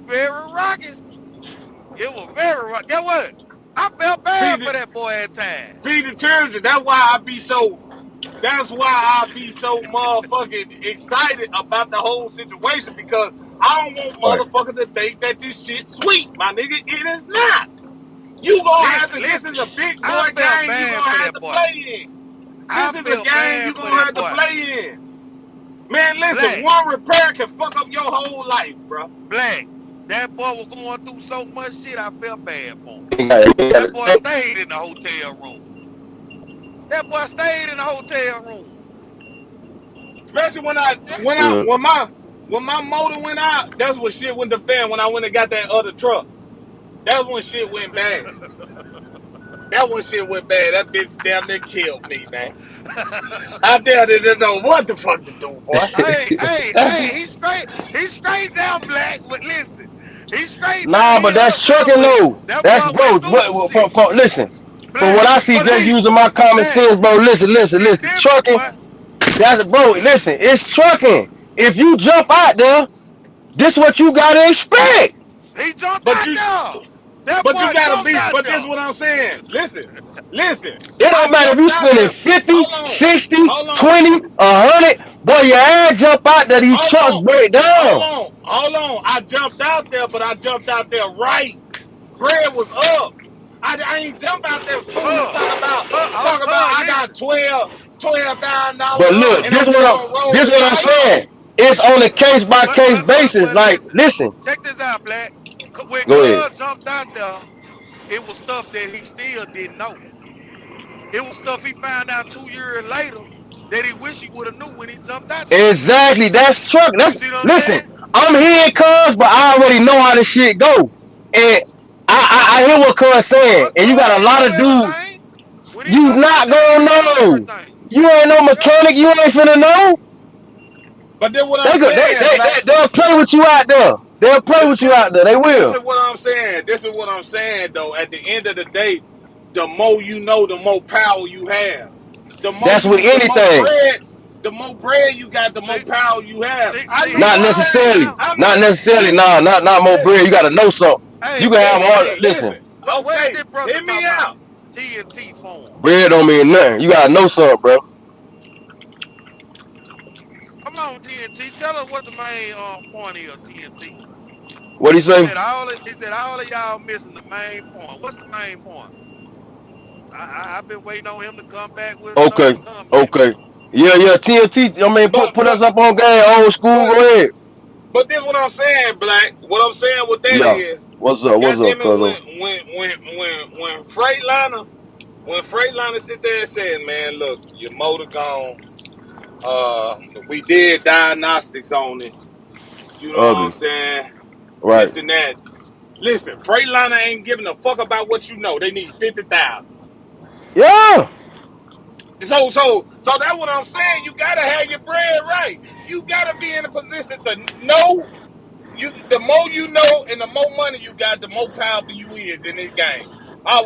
very rocky. It was very rocky. Get what? I felt bad feed for the that boy at times. feed the children. That's why I be so motherfucking excited about the whole situation, because I don't Right. want motherfuckers to think that this shit sweet, my nigga. It is not. You gonna have to. This Listen. is a big boy I felt game. You bad gonna for have that to boy. play in. I This is a felt game you bad for gonna that have to boy. play in. Man, listen. Black, One repair can fuck up your whole life, bro. Black. That boy was going through so much shit. I felt bad for him. He got That boy it. stayed in the hotel room. That boy stayed in the hotel room. Especially Mm. when my motor went out. That's when shit went to fan. When I went and got that other truck, that's when shit went bad. That one shit went bad. That bitch damn near killed me, man. I damn near didn't know what the fuck to do, boy. Hey, he's straight down, Black. But listen, he's straight down. Nah, He but that's up now, trucking but though. that That's boy went bro. through some shit. Listen, from what Black, I see, But just see, using my common Black, sense, bro. Listen, this listen, shit listen. different, Trucking. boy. That's bro. Listen, it's trucking. If you jump out there, this what you gotta expect. He jumped but out you, there. That but you boy gotta jumped be. out But this is there. what I'm saying. Listen. It I don't matter if jumped you out spending there. 50, Hold on, 60, hold on, 20, 100. Boy, your ass jump out there, these hold trucks on, break down. hold on. I jumped out there, but I jumped out there right. Bread was up. I ain't jump out there fooling talk about I got Listen, 12,000 But look, and I'm just gonna roll this the what I'm dice. saying. It's on a case by but case but but basis. but Like, listen. listen. Check this out, Black. When Go ahead. Cuz jumped out there, it was stuff that he still didn't know. It was stuff he found out 2 years later that he wish he would have knew when he jumped out there. Exactly. That's truck. You That's see what I'm listen. saying? I'm here, cuz, but I already know how this shit go. And I hear what cuz saying. And you Cuz got a didn't lot know of dudes. everything. When he You jumped out not there, he gonna didn't know know. everything. You ain't no Yeah. mechanic. You ain't finna know. But then what I'm They go. saying, Black, They'll play with you out there. They'll play with you this, out there. They this will. is what I'm saying. This is what I'm saying though. At the end of the day, the more you know, the more power you have. That's with anything. The more bread you got, the more See, power you have. I see, knew he Not one grown thing. necessarily. now. I'm Not not. necessarily. Listen, Nah, not more bread. listen, You gotta know something. You Hey, can have hey, all. hey. Listen, What is Okay, this brother hear me talking about? out. TNT form. bread don't mean nothing. You gotta know something, bro. Come on, TNT. Tell us what the main point is, TNT. What do you say? He said all of y'all missing the main point. What's the main point? I've been waiting on him to come back with another Okay, comment. okay. Yeah. TNT. I mean, But put us but up on game, old school. but Go ahead. but this what I'm saying, Black. What I'm saying with that Yeah. is, What's up? What's up, goddamn it, cousin? when Freightliner sit there and said, man, look, your motor gone. We did diagnostics on it. You know what I'm Ugly. saying? Right. This and that. Listen, Freightliner ain't giving a fuck about what you know. They need 50,000. Yeah. So that's what I'm saying. You gotta have your bread right. You gotta be in a position to know. The more you know and the more money you got, the more powerful you is in this game.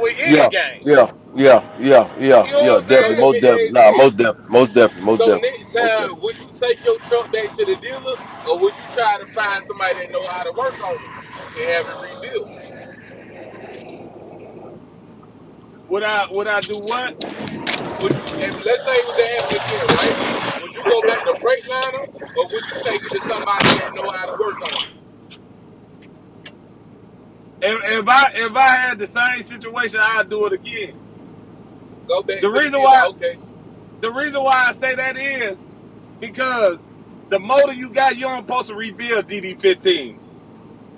With any Yeah, game. yeah, yeah, yeah, You yeah, know yeah. what I'm So Definitely, saying? let most me definitely. ask Nah, most this. definitely, most definitely, most So definitely, next most time, definitely. would you take your truck back to the dealer, or would you try to find somebody that know how to work on it and have it rebuilt? Would I do what? Would you? If, let's say it was to happen again, right? Would you go back to Freightliner, or would you take it to somebody that know how to work on it? If I had the same situation, I'd do it again. Go back The to the reason dealer. why Okay. I say that is because the motor you got, you aren't supposed to rebuild DD15.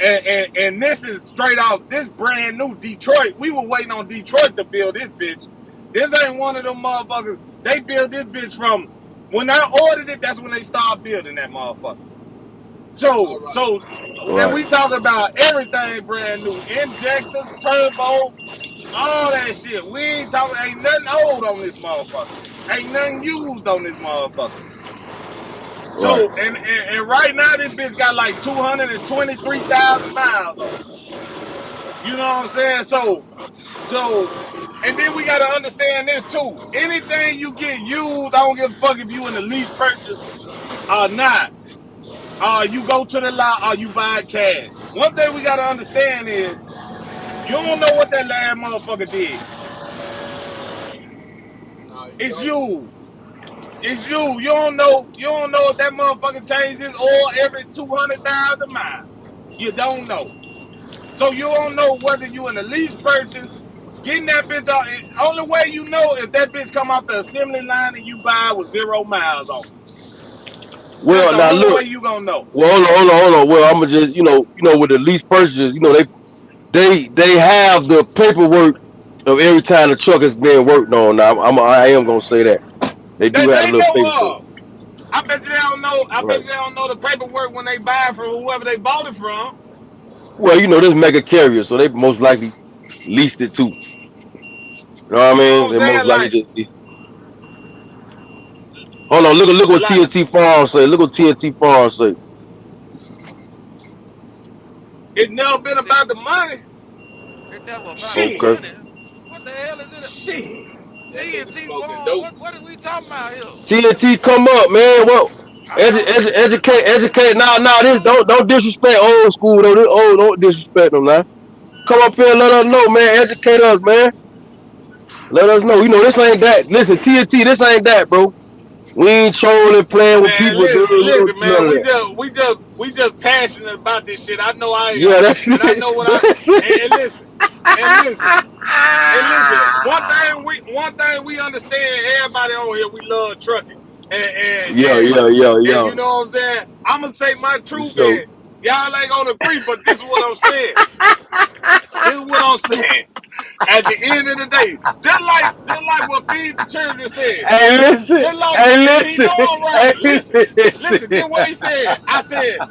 And this is straight off. This brand new Detroit. We were waiting on Detroit to build this bitch. This ain't one of them motherfuckers. They built this bitch from when I ordered it. That's when they started building that motherfucker. All right. And Right. we talk about everything brand new, injectors, turbo, all that shit. We ain't talking. Ain't nothing old on this motherfucker. Ain't nothing used on this motherfucker. Right. So and right now this bitch got like 223,000 miles on it. You know what I'm saying? And then we gotta understand this too. Anything you get used, I don't give a fuck if you in the lease purchase or not. You go to the lot or you buy it cash. One thing we gotta understand is you don't know what that last motherfucker did. No, you It's don't. you. It's you. You don't know if that motherfucker changed his oil every 200,000 miles. You don't know. So you don't know whether you in the lease purchase, getting that bitch out. Only way you know if that bitch come off the assembly line and you buy with 0 miles on it. That's Well, the now only way look. you gonna know. Well, hold on. Well, I'm gonna just, with the lease purchases, they have the paperwork of every time the truck is being worked on. Now, I am gonna say that they do That have a they little know paperwork. of. I bet you they don't know. I bet Right. you they don't know the paperwork when they buy it from whoever they bought it from. Well, this mega carrier, so they most likely leased it too. You know what I You know what mean? I'm They most saying? likely just leased. Hold on, look what Like TNT Farm say. Look what TNT Farm say. it's never been See, about the money. it's never about the Shit. Okay. money. What the hell is it? Shit. That nigga TNT smoking Farm? dope. What are we talking about here? TNT come up, man. Well, Is it educate. Nah, about some this dope? don't disrespect old school though. This old don't disrespect them now. Come up here and let us know, man. Educate us, man. Let us know. This ain't that. Listen, TNT, this ain't that, bro. We ain't trolling, playing with Man, people. listen, None man. of that. We just passionate about this shit. I know I Yeah, am, that's and I it. know what I. That's And it. listen, and listen, and listen. One thing we understand. Everybody on here, we love trucking, and and Yeah, and, yeah, yeah, and yeah. you know what I'm saying. I'm gonna say my truth, So, and y'all ain't gonna agree, but this is what I'm saying. This is what I'm saying. At the end of the day, just like what Feed the Children said. hey, listen. Just like, Hey, and he listen. know I'm right. Hey, Listen, this what listen. he said. I said,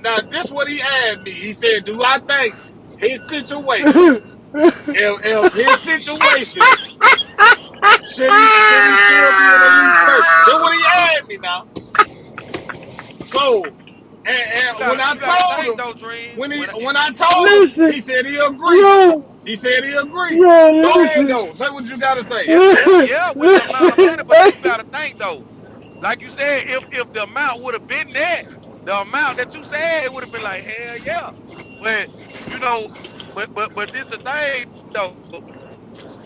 now this what he asked me. He said, do I think his situation, if his situation, should he still be in a lease purchase? That's what he asked me now. So, and when I You gotta told think him, though, Dream. when I told him, Listen. he said he agree. Yo. He said he agree. Yo, Go ahead listen. though. Say what you gotta say. Yeah, with the amount of money, but you gotta think though. Like you said, if the amount would have been that, the amount that you said, it would have been like hell yeah. But you know, but this the thing though.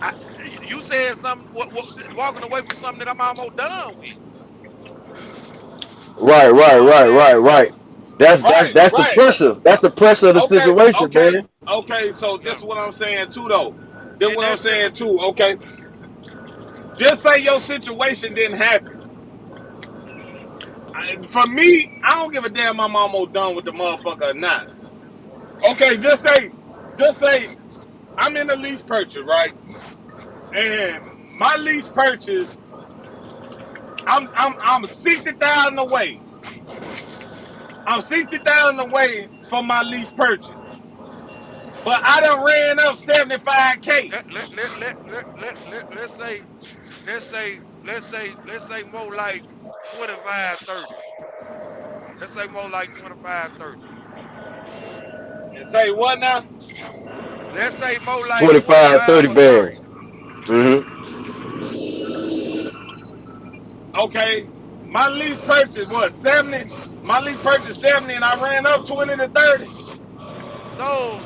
I, you said something. Walking away from something that I'm almost done with. Right, You right, know what I'm right, right, saying? right. That's that's Right, that's the right. pressure. That's the pressure of the Okay, situation, okay, man. okay. So this Yeah, is what I'm saying too, though. This is and what I'm that's it. saying But you, too. Okay, just say your situation didn't happen. For me, I don't give a damn. I'm almost done with the motherfucker or not. Okay, just say I'm in a lease purchase, right? And my lease purchase, I'm 60,000 away. I'm 60,000 away from my lease purchase, but I done ran up 75K. let's say let's say more like 25, 30. Let's say more like 25, 30. And say what now? Let's say more like 25, 25 30 or bands. 30. Okay, my lease purchase was 70. My lease purchase 70, and I ran up 20 to 30. No,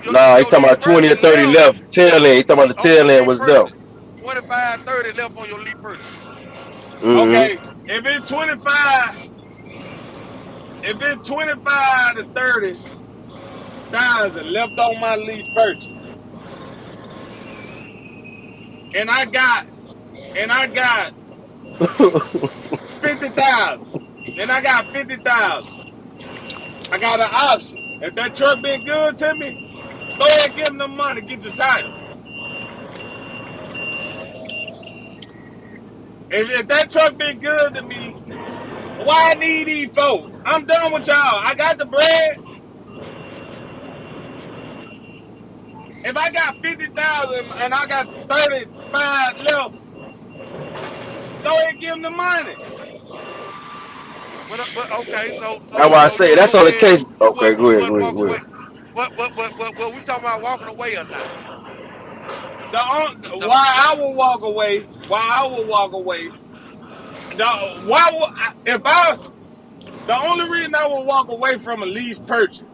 Nah, he your talking lease about 20 or purchase 30 left left. Tail end. He talking about the on your tail end lease was left. purchase. 25, 30 left on your lease purchase. Okay, if it's 25 to 30,000 left on my lease purchase, and I got 50,000, and I got 50,000. I got an option. If that truck been good to me, go ahead and give them the money, get your title. If that truck been good to me, why I need these folks? I'm done with y'all. I got the bread. If I got 50,000 and I got 35 left, go ahead and give them the money. But okay, That's why I say you that's go on the ahead, case. Okay, go you ahead, wouldn't go ahead, walk go away. ahead. But we talking about walking away or not? Why I will walk away? The only reason I will walk away from a lease purchase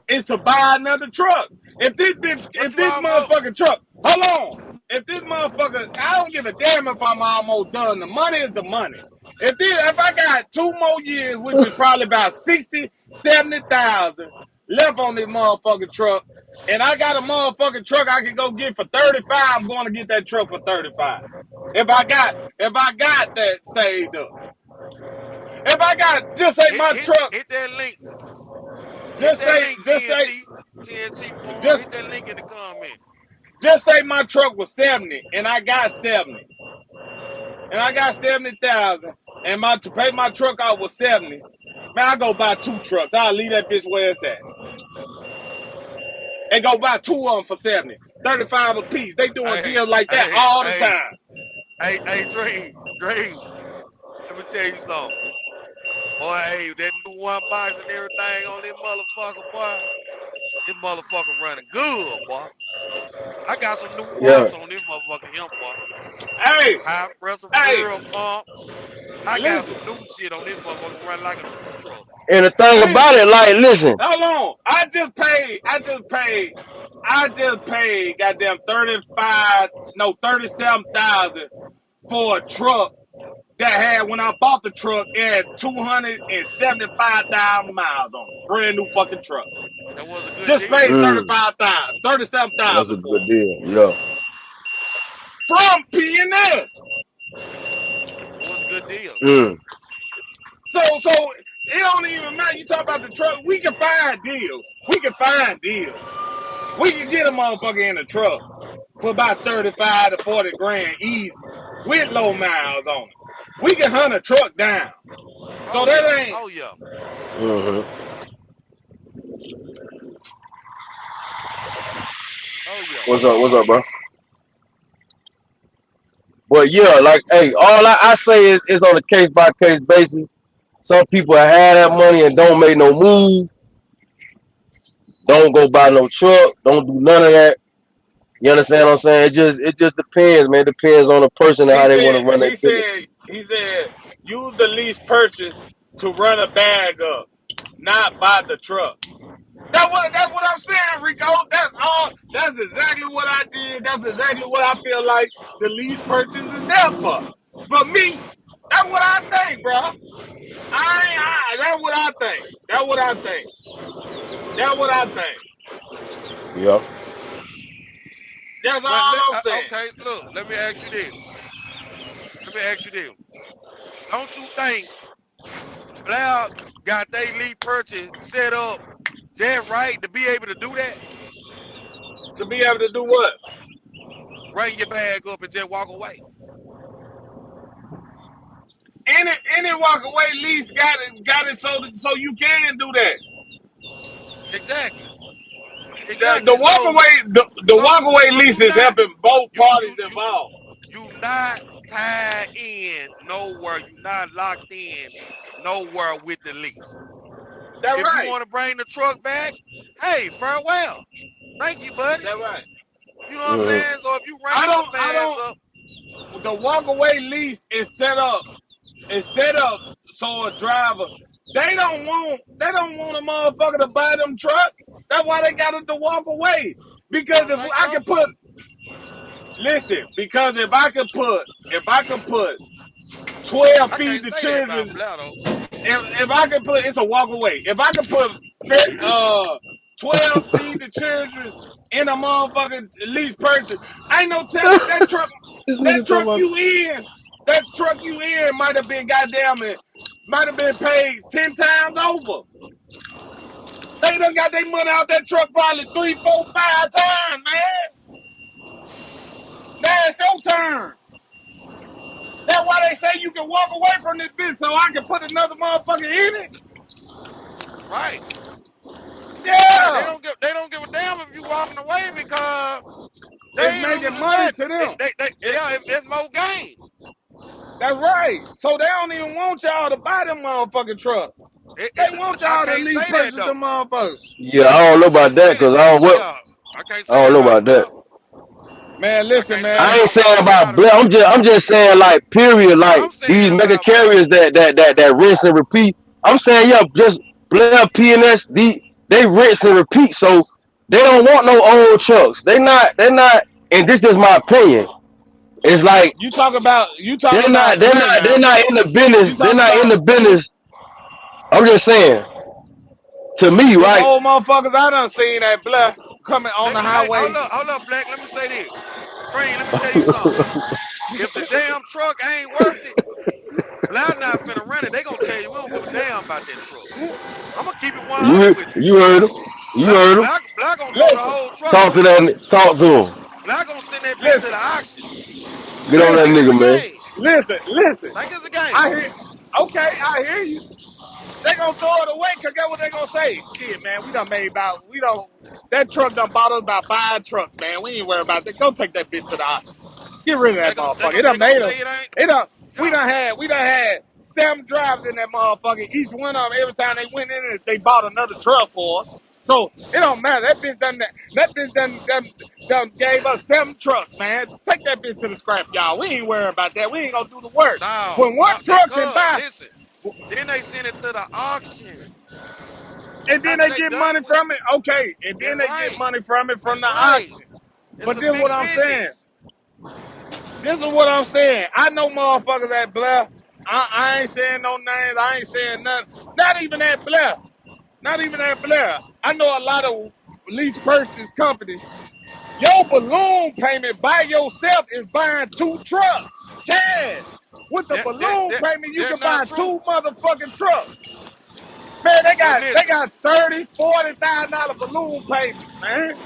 is to buy another truck. If this But you almost motherfucking truck, hold on. If this motherfucker, I don't give a damn if I'm almost done. The money is the money. If I got 2 more years, which is probably about 60, 70,000 left on this motherfucking truck, and I got a motherfucking truck I can go get for 35, I'm going to get that truck for 35. If I got that saved up. If I got, just say my truck, hit that link. Hit just that say, link, TNT form. Hit just that link in the comment. Just say my truck was 70 and I got 70. And I got 70,000 and to pay my truck out was 70. Man, I go buy 2 trucks. I'll leave that bitch where it's at. And go buy 2 of them for 70. 35 a piece. They doing deals like that all the time. Hey, Dre, let me tell you something. Boy, hey, that new one box and everything on this motherfucker, boy. This motherfucker running good, boy. I got some new Yeah. parts on this motherfucker here, boy. Hey, High pressure hey, fuel pump. I got listen, some new shit on this motherfucker running like a new truck. And the thing about listen. it, like, listen. Hold on. I just paid goddamn 37,000 for a truck that had, when I bought the truck, it had 275,000 miles on it. Brand new fucking truck. That was a good Just deal. paid 35,000, That's a 37,000 for good it. deal. Yeah. From P&S. It was a good deal. So it don't even matter. You talk about the truck. We can find deals. We can get a motherfucker in the truck for about 35 to 40 grand easy with low miles on it. We can hunt a truck down. So that ain't. Oh yeah. Oh yeah. What's up, bro? But yeah, like, hey, all I say is on a case by case basis. Some people have that money and don't make no move. Don't go buy no truck. Don't do none of that. You understand what I'm saying? It just depends, man. It depends on the person and He how they want to run their business. said, use the lease purchase to run a bag up, not buy the truck. That's what I'm saying, Rico. That's exactly what I did. That's exactly what I feel like the lease purchase is there for. For me, that's what I think, bro. That's what I think. That's what I think. Yeah. That's all I'm saying. Okay, look, let me ask you this. Don't you think Blair got their lease purchase set up that right to be able to do that? To be able to do what? Bring your bag up and just walk away. Any walk away lease got it so you can do that. Exactly. The walk away lease is helping both parties involved. you not tied in nowhere. You not locked in nowhere with the lease. That If you right. want to bring the truck back, hey, farewell. Thank you, buddy. That right. You know what I'm saying? So if you I ran some ass don't. up, The walk away lease is set up. It's set up so a driver they don't want a motherfucker to buy them trucks. That's why they got it to walk away. Because if I could put because if I could put 12 I feet can't the say that about children, Blair though. if I could put it's a walk away. If I could put 12 feet the children in a motherfucking lease purchase, I ain't no telling that truck you in might have been might have been paid 10 times over. They done got their money out that truck probably 3, 4, 5 times, man. Now it's your turn. That's why they say you can walk away from this bitch so I can put another motherfucker in it. Right. Yeah. They don't give a damn if you walking away because they it's ain't making losing money nothing. to them. It's more gain. That's right. So they don't even want y'all to buy them motherfucking trucks. They want y'all to at least purchase them motherfuckers. Yeah, I don't know about that because I don't know about that. Man, listen, man. I ain't saying about Blair. I'm just saying like period. Like these mega carriers that rinse and repeat. I'm saying just Blair PNS. They rinse and repeat. So they don't want no old trucks. They're not. And this is my opinion. It's like you talk about they're not in the business. They're not in the about business. I'm just saying. To me, them right? old motherfuckers, I done seen that Blair coming on the highway. Hold up, Black. Let me say this. Cream, let me tell you something. If the damn truck ain't worth it, Black not finna run it. They gonna tell you we don't give a damn about that truck. I'm gonna keep it 100 with you. You heard him. You heard him. Black gonna throw the whole truck. Talk to him. Black gonna send that bitch to the auction. Get on that nigga, man. Listen. Like it's a game. I hear you. They gonna throw it away because guess what they gonna say? Shit, man, that truck done bought us about 5 trucks, man. We ain't worried about that. Go take that bitch to the auction. Get rid of that motherfucker. It done made us. We done had 7 drivers in that motherfucker. Each one of them, every time they went in it, they bought another truck for us. So it don't matter. That bitch done gave us 7 trucks, man. Take that bitch to the scrap, y'all. We ain't worried about that. We ain't gonna do the work. No, when one truck can buy, listen. Then they send it to the auction. And then they get money from it. Okay. And then they get money from it from the auction. But this is what I'm saying. This is what I'm saying. I know motherfuckers at Blair. I ain't saying no names. I ain't saying nothing. Not even at Blair. I know a lot of lease purchase companies. Your balloon payment by yourself is buying 2 trucks. Cash. With the balloon payment, you can buy 2 motherfucking trucks. Man, they got $30,000, $40,000 balloon payments, man.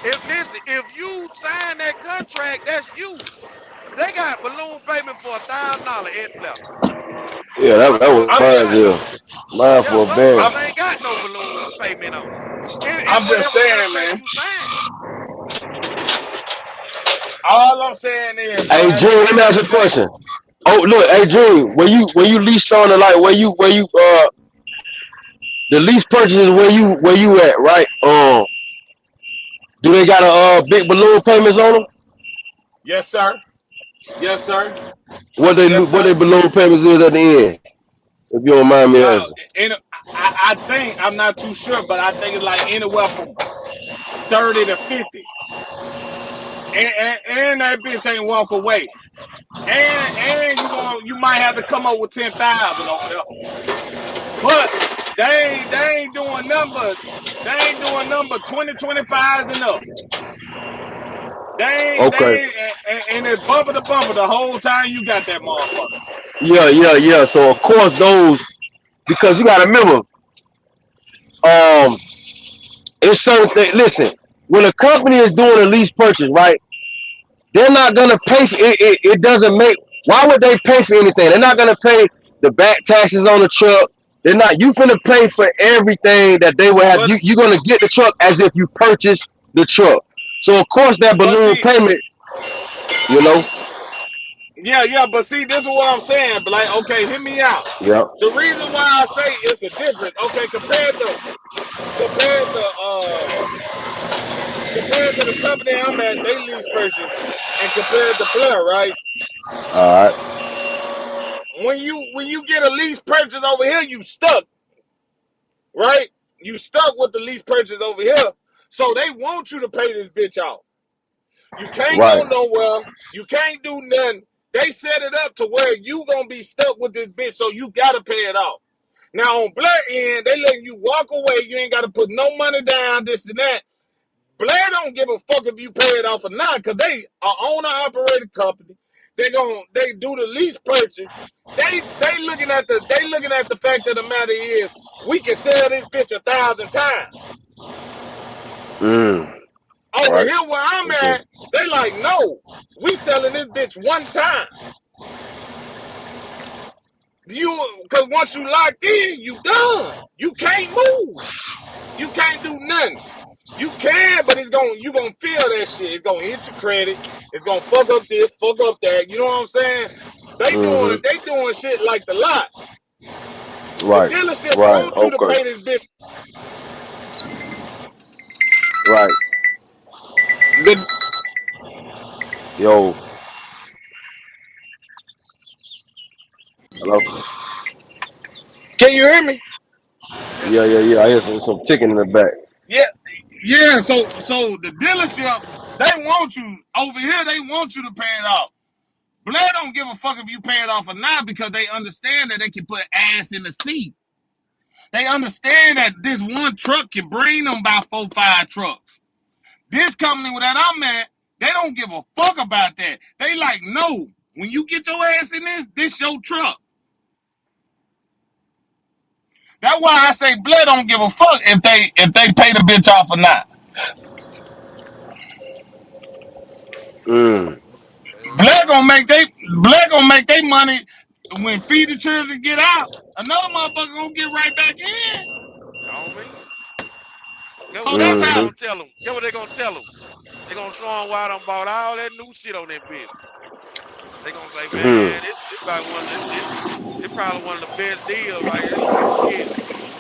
If you sign that contract, that's you. They got balloon payment for $1,000 at Blair. Yeah, that was mine. Mine for a band. Some ain't got no balloon payment on it. I'm just saying, man. All I'm saying is, hey, June, let me ask you a question. Oh, look, hey, June, when you leased on it, like where you the lease purchases where you at, right? Do they got a big balloon payments on them? Yes, sir. What they balloon payments is at the end? If you don't mind me asking. I think I'm not too sure, but I think it's like anywhere from 30 to 50. And that bitch ain't walk away. And you might have to come up with 10,000 on there. But they ain't doing number 20, 25s and up. They and it's bumper to bumper the whole time you got that motherfucker. Yeah. So of course those, because you gotta remember, it's certain things. Listen, when a company is doing a lease purchase, right? They're not gonna pay for it. It doesn't make. Why would they pay for anything? They're not gonna pay the back taxes on the truck. They're not. You finna pay for everything that they will have. You're gonna get the truck as if you purchased the truck. So of course that balloon payment, you know. Yeah, but see, this is what I'm saying. But like, okay, hear me out. Yep. The reason why I say it's a difference, okay, compared to the company I'm at, they lease purchase, and compared to Blair, right? All right. When you get a lease purchase over here, you stuck, right? You stuck with the lease purchase over here, so they want you to pay this bitch off. You can't go Right. nowhere. You can't do nothing. They set it up to where you gonna be stuck with this bitch, so you gotta pay it off. Now on Blair end, they letting you walk away. You ain't gotta put no money down, this and that. Blair don't give a fuck if you pay it off or not, cause they are owner operated company. They do the lease purchase. They looking at the fact of the matter is we can sell this bitch 1,000 times. Over Right. here where I'm Okay. at, they like, no, we selling this bitch one time. Cause once you locked in, you done. You can't move. You can't do nothing. You can, but you gonna feel that shit. It's gonna hit your credit. It's gonna fuck up this, fuck up that. You know what I'm saying? They doing shit like the lot. Right. The dealership Right. want you to Okay. pay this bitch. Right. Yo. Hello. Can you hear me? Yeah. I hear some ticking in the back. Yeah. So the dealership, they want you over here. They want you to pay it off. Blair don't give a fuck if you pay it off or not because they understand that they can put ass in the seat. They understand that this one truck can bring them by 4, 5 trucks. This company that I'm at, they don't give a fuck about that. They like, no, when you get your ass in this your truck. That's why I say Blair don't give a fuck if they pay the bitch off or not. Blair gonna make they money when Feed the Children get out. Another motherfucker gonna get right back in. On me. Get So what they that's what they how. gonna tell them? Get what they gonna tell them? They gonna show them why I done bought all that new shit on that bitch. They gonna say, man, it probably one of the best deals right here you gonna get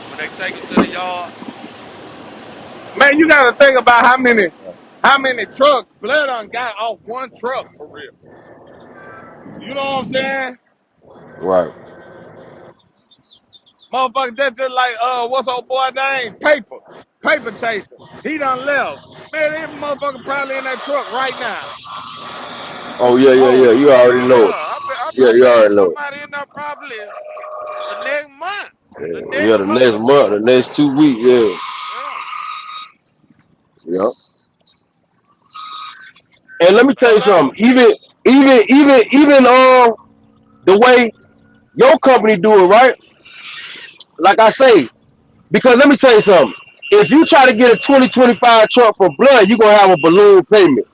when they take them to the yard. Man, you gotta think about how many trucks Blair done got off one truck for real. You know what I'm saying? Right. Motherfucker, that's just like what's old boy name? Paper chaser. He done left. Man, this motherfucker probably in that truck right now. Oh yeah. Rolling. You already Oh know it. yeah, Yeah, I you bet already know it. somebody in there probably the next month, the Yeah, next the couple next of month, the months. next 2 weeks, yeah. Yeah. Yep. And let me tell So you that something. Even the way your company do it, right? Like I say, because let me tell you something. If you try to get a 2025 truck for blood, you're gonna have a balloon payment.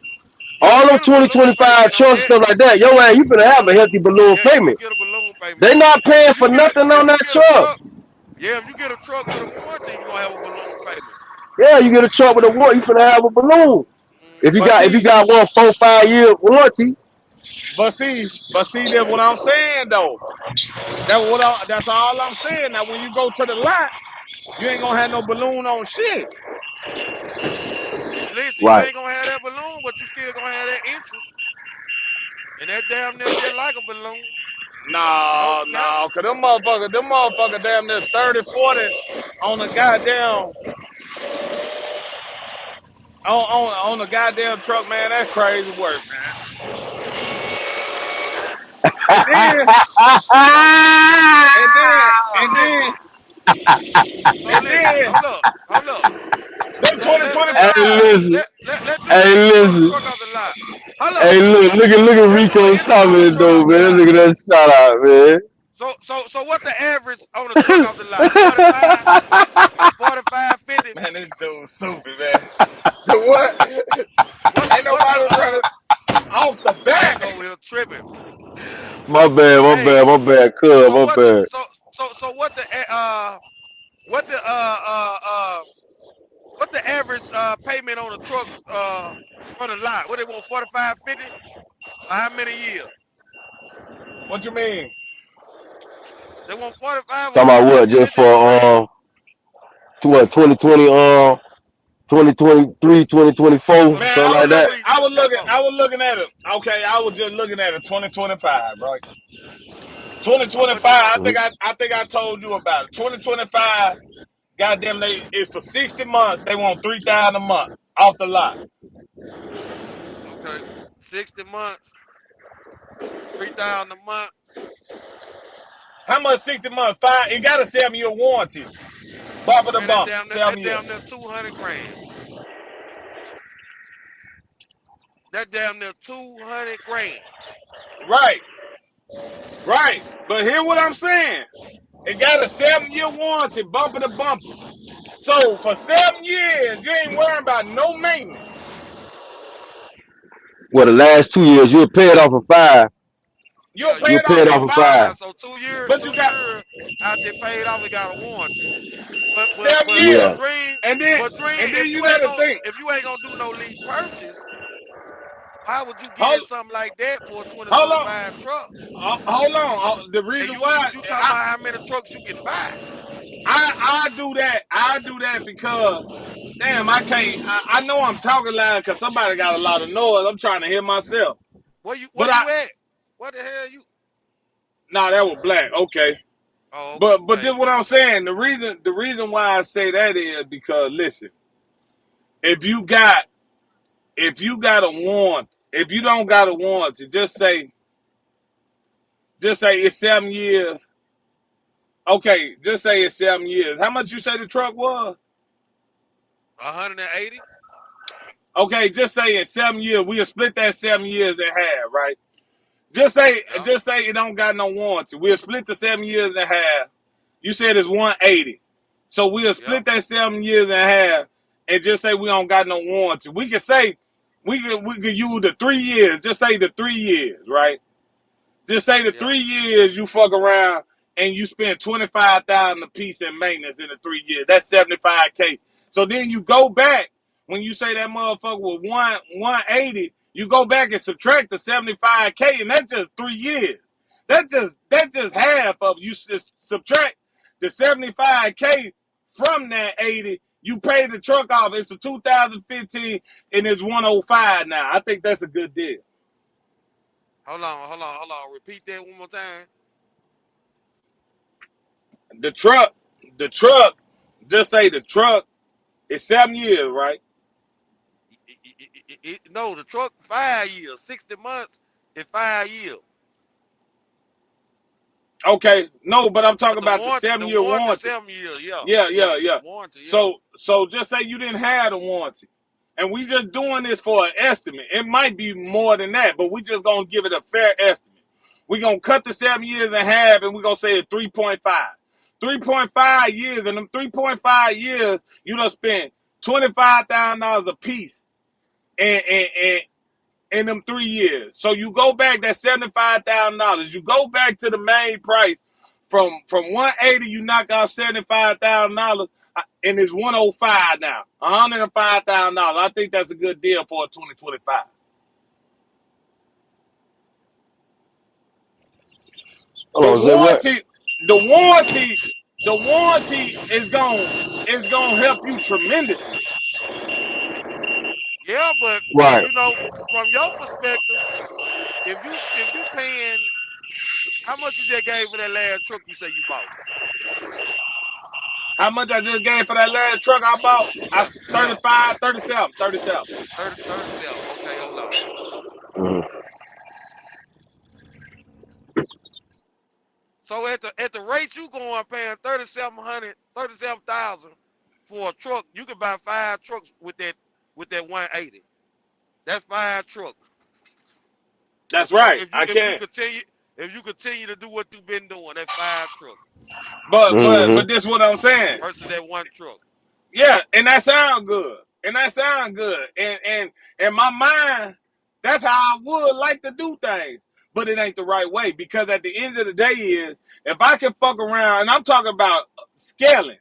Yeah, you All them get a balloon 2025 payment on trucks, that. stuff like that, your ass, you finna have Yeah. a healthy balloon Yeah, you will payment. get a balloon payment. They not paying If you for get a nothing on if you that get a truck. truck, yeah, if you get a truck with a warranty, you're gonna have a balloon payment. Yeah, you get a truck with a warranty, you finna have a balloon. If you but got if you see, got one 4, 5 year warranty, that's what I'm saying though. That's all I'm saying. Now when you go to the lot, you ain't gonna have no balloon on shit. Listen, you right? ain't gonna have that balloon, but you still gonna have that interest. And that damn near just like a balloon. No cap. Cause them motherfuckers damn near 30, 40 on the goddamn on the goddamn truck, man. That's crazy work, man. And then and then and So then so and listen, then hold up. them Hey, 2025. listen. Let dude Hey, get you throw the listen. truck off the lot. Hold up. Hey, look at That boy Rico's into throwing the comment truck though, off the man. lot. Look at that shout out, man. So what the average on the truck off the lot? 45, 45, 50. Man, this dude stupid, man. The what? Ain't What's the nobody running off the Mac bat. over here tripping? My bad, Hey, cuz, so my what the bad. what the what the average payment on a truck for the lot? What they want 45, 50? For how many years? What you mean? They want 45 Talking or about what? Just 50 grand. for to what 2020 2023 2024 What Man, something year like you that. reading this shit for? I was looking at it. Okay, I was just looking at it. 2025, right? How 2025. much you want? I think I told you about it. 2025. Goddamn, they it's for 60 months. They want 3,000 a month off the lot. Okay. 60 months, 3,000 a month. How much 60 months? Five. It got a 7-year warranty. Bumper to Man, that bump, damn that 7 years. damn near 200 grand. That damn near 200 grand. Right, right. But hear what I'm saying. It got a 7-year warranty, bumper to bumper. So for 7 years, you ain't worrying about no maintenance. Well, the last 2 years you'll pay it off in 5. You'll Yeah, pay You'll it pay off it in off in 5, 5. So 2 but you got years after they paid off, it got a warranty. But but 7 but years, but Yeah. Dream, and then but Dream, you got to think. if you ain't gonna do no lease purchase, why would you get in Hold, something like that for a hold on, 2025 truck? hold on. The And reason you why talking about how many trucks you can buy? I do that. I do that because, damn, I can't. I know I'm talking loud because somebody got a lot of noise. I'm trying to hear myself. Where you But at? What the hell you? nah, that was black. Okay. Oh, okay, But this thank what you. I'm saying. The reason why I say that is because listen, if you got a warrant, if you don't got a warranty, just say it's 7 years. Okay, just say it's 7 years. How much you say the truck was? 180. Okay, just say in 7 years, we'll split that 7 years in half, right? Just say Yeah, it don't got no warranty. We'll split the 7 years in half. You said it's 180. So we'll yeah, split that 7 years in half and just say we don't got no warranty. We could say we could use the 3 years. Just say the 3 years, right? Just say the yeah. 3 years you fuck around and you spend 25,000 a piece in maintenance in the 3 years. That's 75K. So then you go back when you say that motherfucker was 180. You go back and subtract the 75K, and that's just 3 years. That's just half of it. You subtract the 75K from that 80. You pay the truck off. It's a 2015 and it's 105 now. I think that's a good deal. Hold on. Repeat that one more time. The truck, just say the truck is 7 years, right? No, the truck 5 years, 60 months is 5 years. Okay, no, but I'm talking But about the the 7-year warranty warranty. 7 years. Yeah, Yeah, yeah. yeah, So the yeah. warranty, yeah. So just say you didn't have the warranty. And we just doing this for an estimate. It might be more than that, but we just gonna give it a fair estimate. We're gonna cut the 7 years in half and we're gonna say it's 3.5. 3.5 years, and them 3.5 years, you done spent $25,000 a piece and in them 3 years. So you go back, that's $75,000. You go back to the main price from 180, you knock out $75,000, and it's 105 now. $105,000. I think that's a good deal for a 2025. Hold The on, say what? warranty, the warranty, the warranty is gonna help you tremendously. Yeah, but Right. from your perspective, if you paying, how much you just gave for that last truck you say you bought? How much I just gave for that last truck I bought? Yeah, yeah. 35, 37, 37. 37. Okay, hold on. Mhm. So at the rate you going paying 37,000 for a truck, you can buy 5 trucks with that 180. That's 5 trucks. That's right. If I can. you continue to do what you've been doing, that's 5 trucks But Mhm. this is what I'm saying. versus that 1 truck. Yeah, and that sound good. And in my mind, that's how I would like to do things. But it ain't the right way, because at the end of the day is, if I can fuck around, and I'm talking about scaling.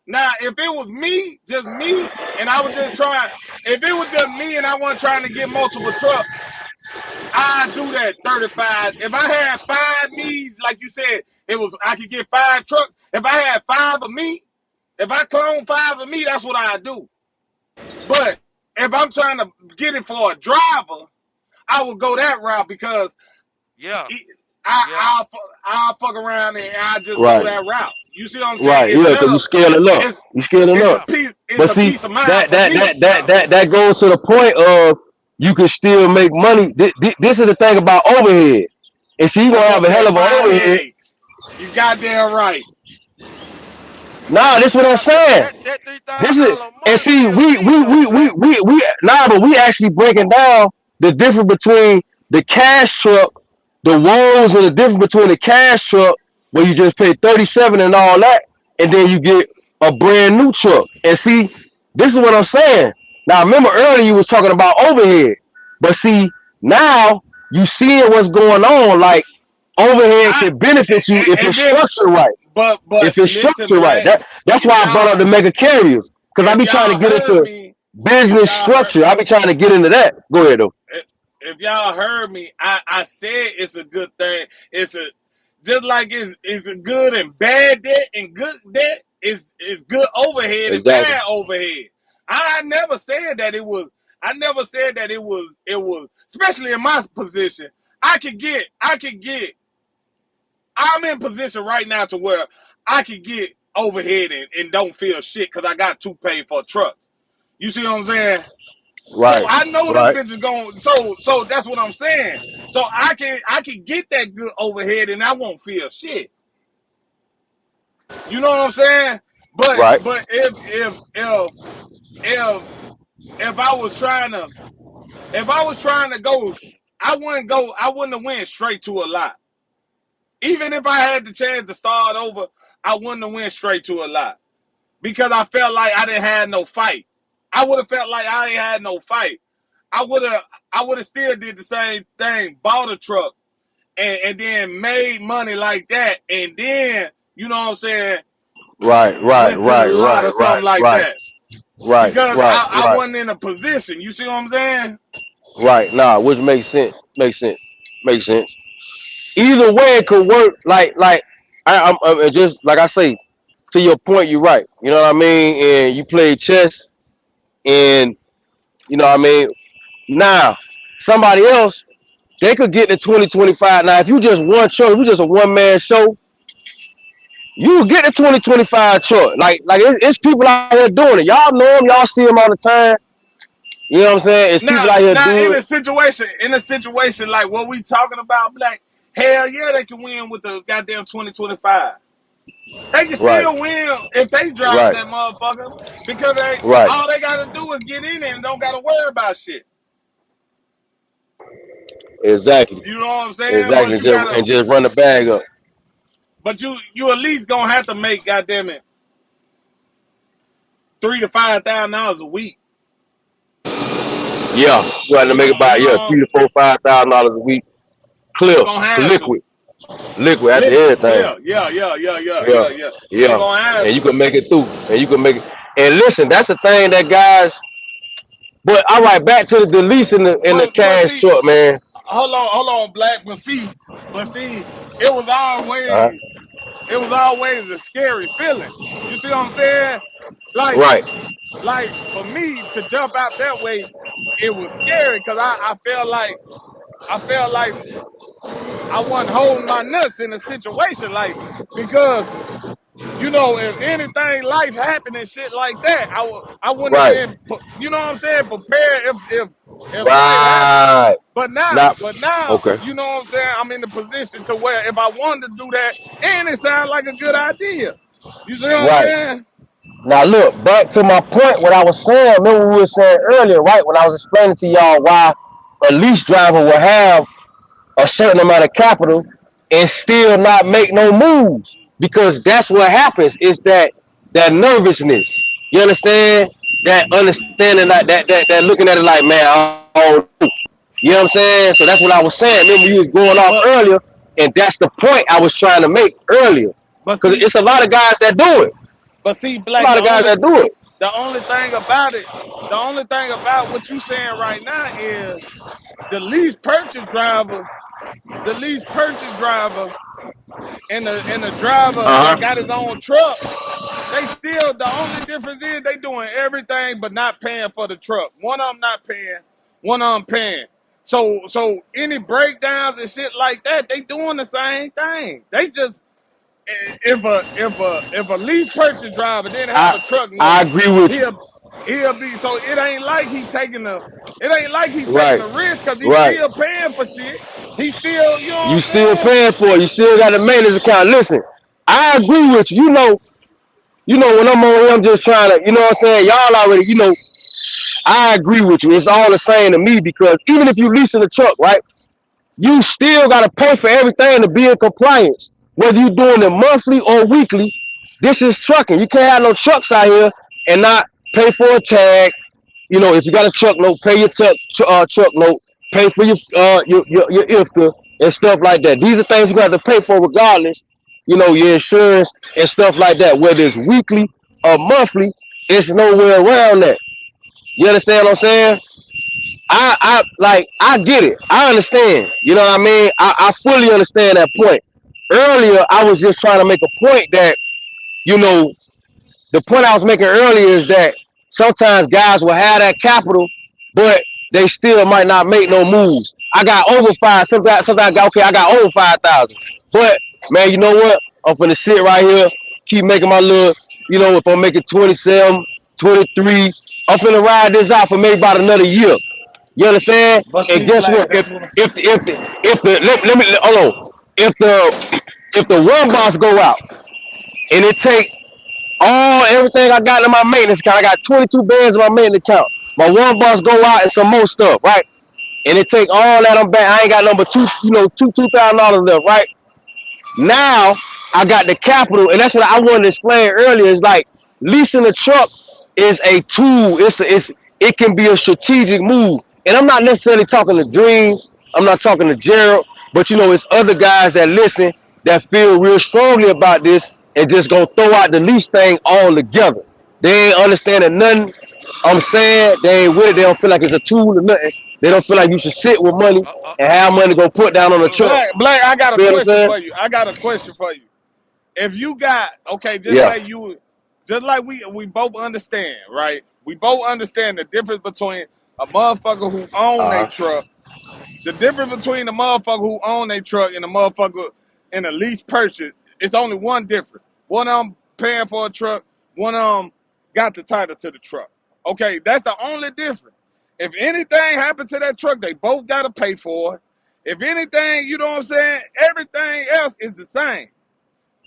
Now, if it was me, just me, and I was just trying, if it was just me and I wasn't trying to get multiple trucks, I do that 35. If I had 5 needs, like you said, I could get 5 trucks. If I had 5 of me, if I clone 5 of me, that's what I do. But if I'm trying to get it for a driver, I would go that route because Yeah. I'll fuck around and I just go Right. that route. You see what I'm saying? Right. It's Yeah, because you scaling up. It's You scaling it's a up. piece. It's But a see, peace of mind that for that me. that that that that goes to the point of you can still make money. This is the thing about overhead. And see, you That gonna boy have a hell said of an 5 overhead. headaches. You goddamn right. Nah, this what I'm saying. That This is, $3,000 a and month see, still cheap though, Black. but we actually breaking down the difference between the cash truck, the woes, and the difference between the cash truck where you just pay 37 and all that, and then you get a brand new truck. And see, this is what I'm saying. Now, remember earlier you was talking about overhead, but see, now you seeing what's going on. Like overhead I can benefit you if and it's then structured right. but If it's listen, structured right, Black. that's If why I brought up y'all the mega carriers because I if be trying to y'all get heard into me, if business y'all heard structure. I be trying to get into that. Go ahead though. if y'all heard me, I said it's a good thing. It's a just like it's a good and bad debt and good debt is good overhead and Exactly. bad overhead. I never said that it was. I never said that it was especially in my position. I could get. I'm in position right now to where I could get overhead and don't feel shit because I got to pay for a truck. You see what I'm saying? So Right. I know them Right. bitches going. So that's what I'm saying. So I can get that good overhead and I won't feel shit. You know what I'm saying? But Right. but if if I was trying to go, I wouldn't go. I wouldn't have went straight to a lot. Even if I had the chance to start over, I wouldn't have went straight to a lot because I felt like I didn't have no fight. I would have felt like I ain't had no fight. I would have still did the same thing, bought a truck and then made money like that, and then you know what I'm saying, Right. Right. went to the Right. lot Right. or something like Right. that. Right. Because Right. I Right. wasn't in a position. You see what I'm saying? Right. Nah, which makes sense. Makes sense. Makes sense. Either way, it could work. Like I'm just like I say. To your point, you're right. You know what I mean. And you play chess, and you know what I mean. Now, somebody else, they could get to 2025. Now, if you just one show, if you just a one man show, you will get the 2025 truck. Like it's people out here doing it. Y'all know them. Y'all see them all the time. You know what I'm saying? It's Now, people out here now doing it. in a situation like what we talking about, Black, hell yeah, they can win with the goddamn 2025. They can Right, still win if they driving right, that motherfucker because right. all they gotta do is get in there and don't gotta worry about shit. Exactly, You know what I'm saying? exactly. But you gotta, And just run the bag up. but you at least gonna have to make goddamn it $3,000 to $5,000 a week. Yeah, you have to make about You know, 3 to 4 $5,000 a week. you Clear, gonna have to. liquid, liquid. That's Liquid, everything. Yeah, yeah. You yeah. gonna have And you to. can make it through. And you can make it. And listen, that's the thing that guys. But all right, back to the lease in the But cash see, truck, man. hold on, Black. But see, it was Uh-huh. always it was always a scary feeling. You see what I'm saying? Like Right, like for me to jump out that way, it was scary because I felt like I wasn't holding my nuts in a situation like because if anything life happened and shit like that, I wouldn't have right, been you know what I'm saying prepared if life happened. right. But now, Not okay. you know what I'm saying? I'm in the position to where if I wanted to do that, and it sounds like a good idea. You see what I'm Right. saying? Now look, back to my point, what I was saying, remember we were saying earlier, right? When I was explaining to y'all why a lease driver will have a certain amount of capital and still not make no moves. Because that's what happens, is that nervousness. You understand? That understanding that looking at it like, man, I don't know. You know what I'm saying? So that's what I was saying. Remember you was going off But earlier, and that's the point I was trying to make earlier. but Because see, it's a lot of guys that do it. A Black, lot of guys that do it. the only thing about it, the only thing about what you saying right now is the lease purchase driver, the lease purchase driver, and the driver that got his own truck, they still, the only difference is they doing everything but not paying for the truck. One of them not paying, one of them paying. So any breakdowns and shit like that, they doing the same thing. They just, if a lease purchase driver didn't have a truck I note, agree with you. he'll be, so it ain't like he taking the Right, risk because he's right. still paying for shit. He still, you know You what I'm still saying? paying for it. You still got a maintenance account. Listen, I agree with you. You know when I'm on here, I'm just trying to, you know what I'm saying? Y'all already, I agree with you. It's all the same to me because even if you leasing a truck, right? You still got to pay for everything to be in compliance. Whether you're doing it monthly or weekly, this is trucking. You can't have no trucks out here and not pay for a tag. If you got a truck note, pay your truck note, pay for your IFTA and stuff like that. These are things you got to pay for regardless. Your insurance and stuff like that. Whether it's weekly or monthly, it's nowhere around that. You understand what I'm saying? I get it. I understand. You know what I mean? I fully understand that point. Earlier, I was just trying to make a point that, you know, the point I was making earlier is that sometimes guys will have that capital, but they still might not make no moves. I got over five. Sometimes I got over 5,000. But man, you know what? I'm finna sit right here, keep making my little. If I'm making 27, 23, I'm finna ride this out for maybe about another year. You understand? But And see, guess Black, what? that's what. If the let me hold on. If the one boss go out and it take everything I got in my maintenance account, I got 22 bands in my maintenance account. My one boss go out and some more stuff, right? And it take all that I'm back. I ain't got number $2,000 left, right? Now I got the capital, and that's what I wanted to explain earlier. It's like leasing a truck is a tool. It can be a strategic move. And I'm not necessarily talking to Dream. I'm not talking to Gerald, but it's other guys that listen that feel real strongly about this and just gonna throw out the lease thing all together. They ain't understanding nothing I'm saying. They ain't with it. They don't feel like it's a tool or nothing. They don't feel like you should sit with money and have money So go put down on the so truck. Black, I got a Feel what I'm question saying? for you. If you got, okay, just Yeah. say you, just like we both understand, right? We both understand the difference between a motherfucker who own a Uh-huh. truck, the difference between the motherfucker who own a truck and the motherfucker in a lease purchase. It's only one difference. One of them paying for a truck, one of them got the title to the truck. Okay, that's the only difference. If anything happened to that truck, they both got to pay for it. If anything, you know what I'm saying? Everything else is the same.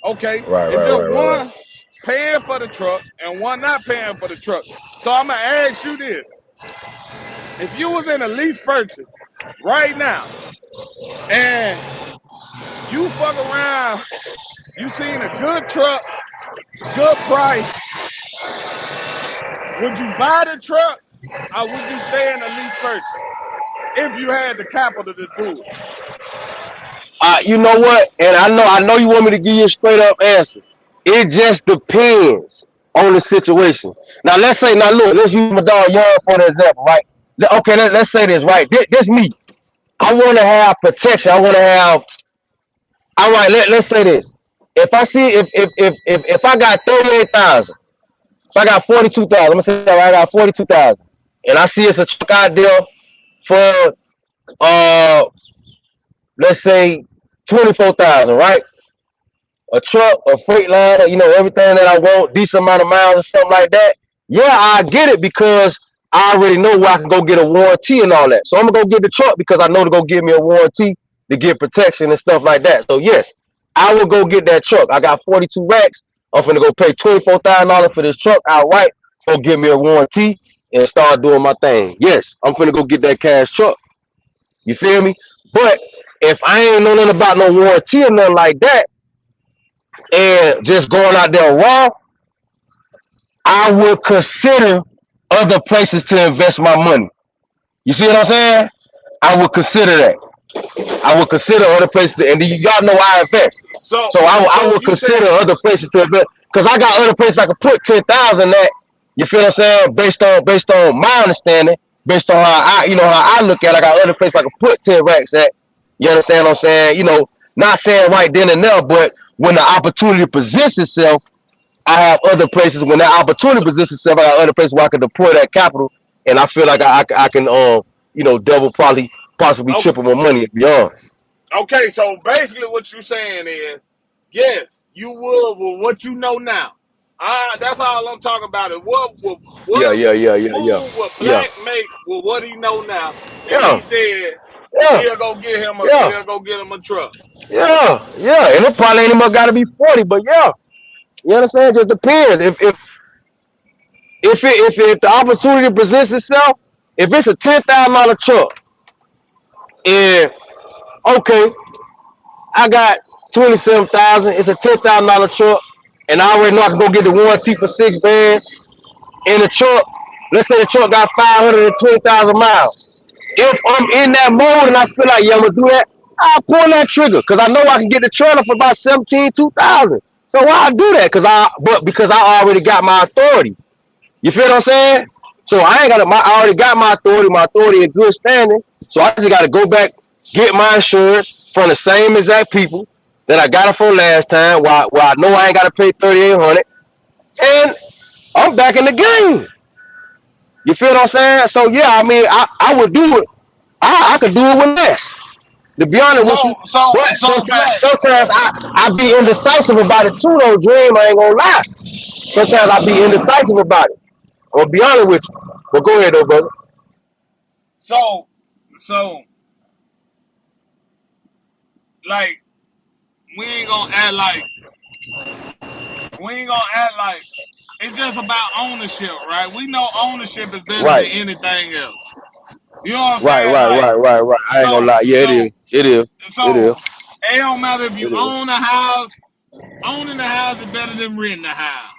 Okay, Right, it's right, just right, right, right. one paying for the truck and one not paying for the truck. So I'm gonna ask you this: if you was in a lease purchase right now and you fuck around, you seen a good truck, good price, would you buy the truck or would you stay in a lease purchase if you had the capital to do it? You know what? And I know you want me to give you a straight up answer. It just depends on the situation. Now look, let's use my dog Young for the example, right? Okay, let's say this, right? This me. I want to have protection. I want to have. All right, let's say this. If I see if I got 38,000, if I got 42,000, I'm gonna say all right, I got 42,000, and I see it's a truck out there for uh let's say 24,000, right? A truck, a freight liner, everything that I want, decent amount of miles or something like that. Yeah, I get it because I already know where I can go get a warranty and all that. So I'm gonna go get the truck because I know to go get me a warranty to get protection and stuff like that. So yes, I will go get that truck. I got 42 racks. I'm gonna go pay $24,000 for this truck outright. Go get me a warranty and start doing my thing. Yes, I'm gonna go get that cash truck. You feel me? But if I ain't know nothing about no warranty or nothing like that, and just going out there raw, I would consider other places to invest my money. You see what I'm saying? I would consider that. I would consider other places, and you gotta know I invest. So, So I so would you consider saying, other places to invest because I got other places I could put 10,000 at. You feel what I'm saying? Based on my understanding, based on how I look at it. I got other places I can put 10 racks at. You understand what I'm saying? Not saying right then and there, but when the opportunity presents itself, I have other places. When that opportunity presents itself, I got other places where I can deploy that capital, and I feel like I can double, probably possibly Okay, triple my money and beyond. okay, so basically what you're saying is, yes, you would with what you know now. That's all I'm talking about. Is Yeah, what yeah, yeah, yeah, yeah, move would yeah, Black make with what he know now? And he yeah, said yeah, yeah, he'll go get him a truck. yeah, yeah. And it probably ain't even got to be 40, but yeah, you understand? Just depends. If the opportunity presents itself, if it's a $10,000 truck, and okay, I got 27,000. It's a $10,000 truck, and I already know I can go get the warranty for 6 bands. In the truck, let's say the truck got 520,000 miles. If I'm in that mode and I feel like, yeah, I'm gonna do that, I'll pull that trigger because I know I can get the trailer for about 17,200. So why I do that? Because I already got my authority. You feel what I'm saying? So I ain't got I already got my authority in good standing. So I just gotta go back, get my insurance from the same exact people that I got it from last time, while I know I ain't gotta pay 3,800, and I'm back in the game. You feel what I'm saying? So yeah, I mean, I would do it. I could do it with less, to be honest with you. But So Black. sometimes I be indecisive about it too, though. Dream, I ain't gonna lie. Sometimes I be indecisive about it. I'll be honest with you. But go ahead, though, brother. So so like we ain't gonna act like we ain't gonna act like it's just about ownership, right? We know ownership is better than Right, anything else. You know what I'm right, saying? right, Like right, right, right. I ain't gonna so lie. Yeah, it is. so It is. It is. so it don't matter if you It is. own a house. Owning the house is better than renting the house.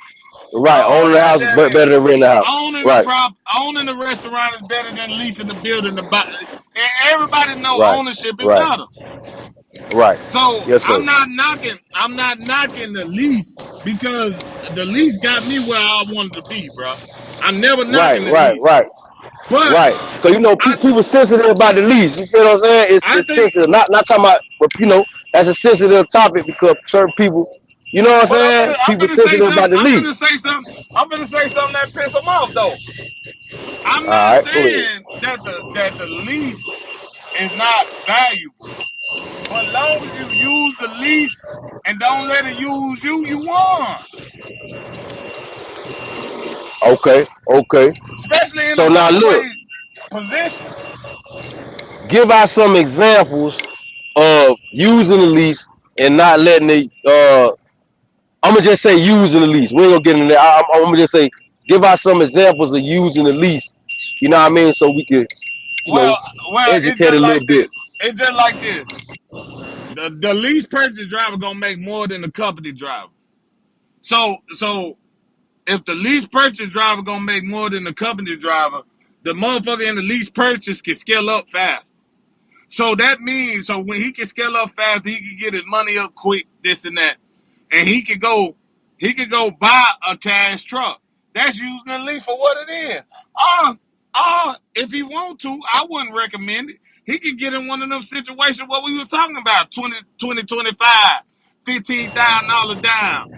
Right. Owning the house is Goddamn it, better than renting the house. Right. owning the restaurant is better than leasing the building. Everybody know Right. ownership is Right. better. Right. So Yes, sir. I'm not knocking the lease because the lease got me where I wanted to be, bro. I'm never Right. knocking the Right. lease, Right. but Right. Because I people sensitive about the lease. You feel what I'm saying? I It's think, sensitive. Not talking about, but that's a sensitive topic because certain people, you know what I'm but saying? I'm People gonna say sensitive about something. the lease. I'm gonna say something that piss them off though. I'm All not right. Go ahead. saying that the lease is not valuable, but long as you use the lease and don't let it use you, you won. Okay. Okay. Especially in a So now look, runaway position. give out some examples of using the lease and not letting it. I'm gonna just say using the lease. We ain't gonna get into that. I'm gonna just say give out some examples of using the lease. You know what I mean? So we could, you know, Well, it's educate just a little like bit. this. It's just like this. The lease purchase driver gonna make more than the company driver. So if the lease purchase driver gonna make more than the company driver, the motherfucker in the lease purchase can scale up fast. So that means, so when he can scale up fast, he can get his money up quick, this and that, and he can go buy a cash truck. That's using the lease for what it is. If he want to, I wouldn't recommend it. He can get in one of them situations what we were talking about, 25, $15,000 down.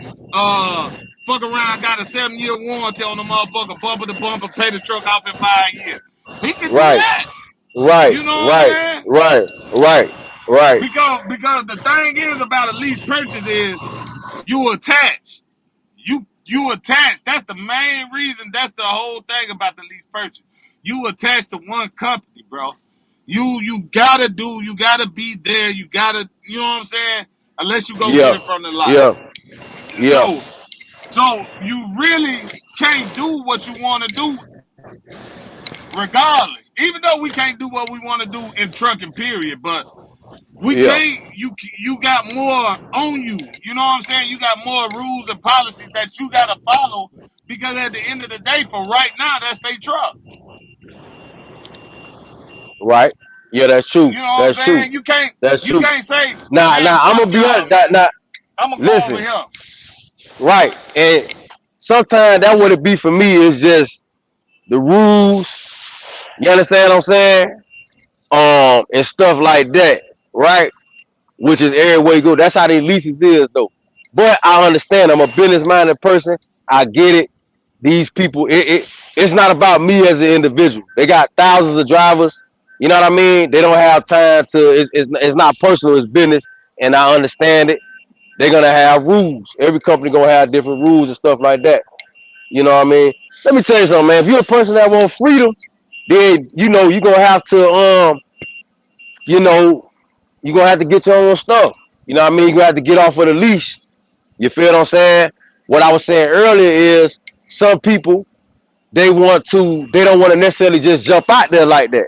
Fuck around, got a 7-year warranty on the motherfucker, bumper to bumper, pay the truck off in 5 years. He can do Right, that. right, You know what I'm right, saying? right, right, right, Because the thing is about a lease purchase is you attach. You attach. That's the main reason. That's the whole thing about the lease purchase. You attach to one company, bro. You gotta be there. You know what I'm saying? Unless you go get yeah, it from the lot. yeah, yeah, So you really can't do what you want to do regardless. Even though we can't do what we want to do in trucking, period. But we yeah. can't. You got more on you. You know what I'm saying? You got more rules and policies that you got to follow because at the end of the day, for right now, that's their truck. Right. Yeah, that's true. You know what I'm That's true. saying? That's You true. can't say, Now, man, I'm fuck gonna be y'all, honest. man. Now, I'm gonna go over listen. here. Right, and sometimes that what it be for me is just the rules, You understand what I'm saying? And stuff like that, right? Which is every way good. That's how they leases is though. But I understand. I'm a business minded person. I get it. These people, it's not about me as an individual. They got thousands of drivers. You know what I mean? They don't have time to. It's not personal. It's business, and I understand it. They're gonna have rules. Every company gonna have different rules and stuff like that. You know what I mean? Let me tell you something, man. If you're a person that wants freedom, then you're gonna have to you know, you're gonna have to get your own stuff. You know what I mean? You're gonna have to get off of the leash. You feel what I'm saying? What I was saying earlier is some people they don't want to necessarily just jump out there like that.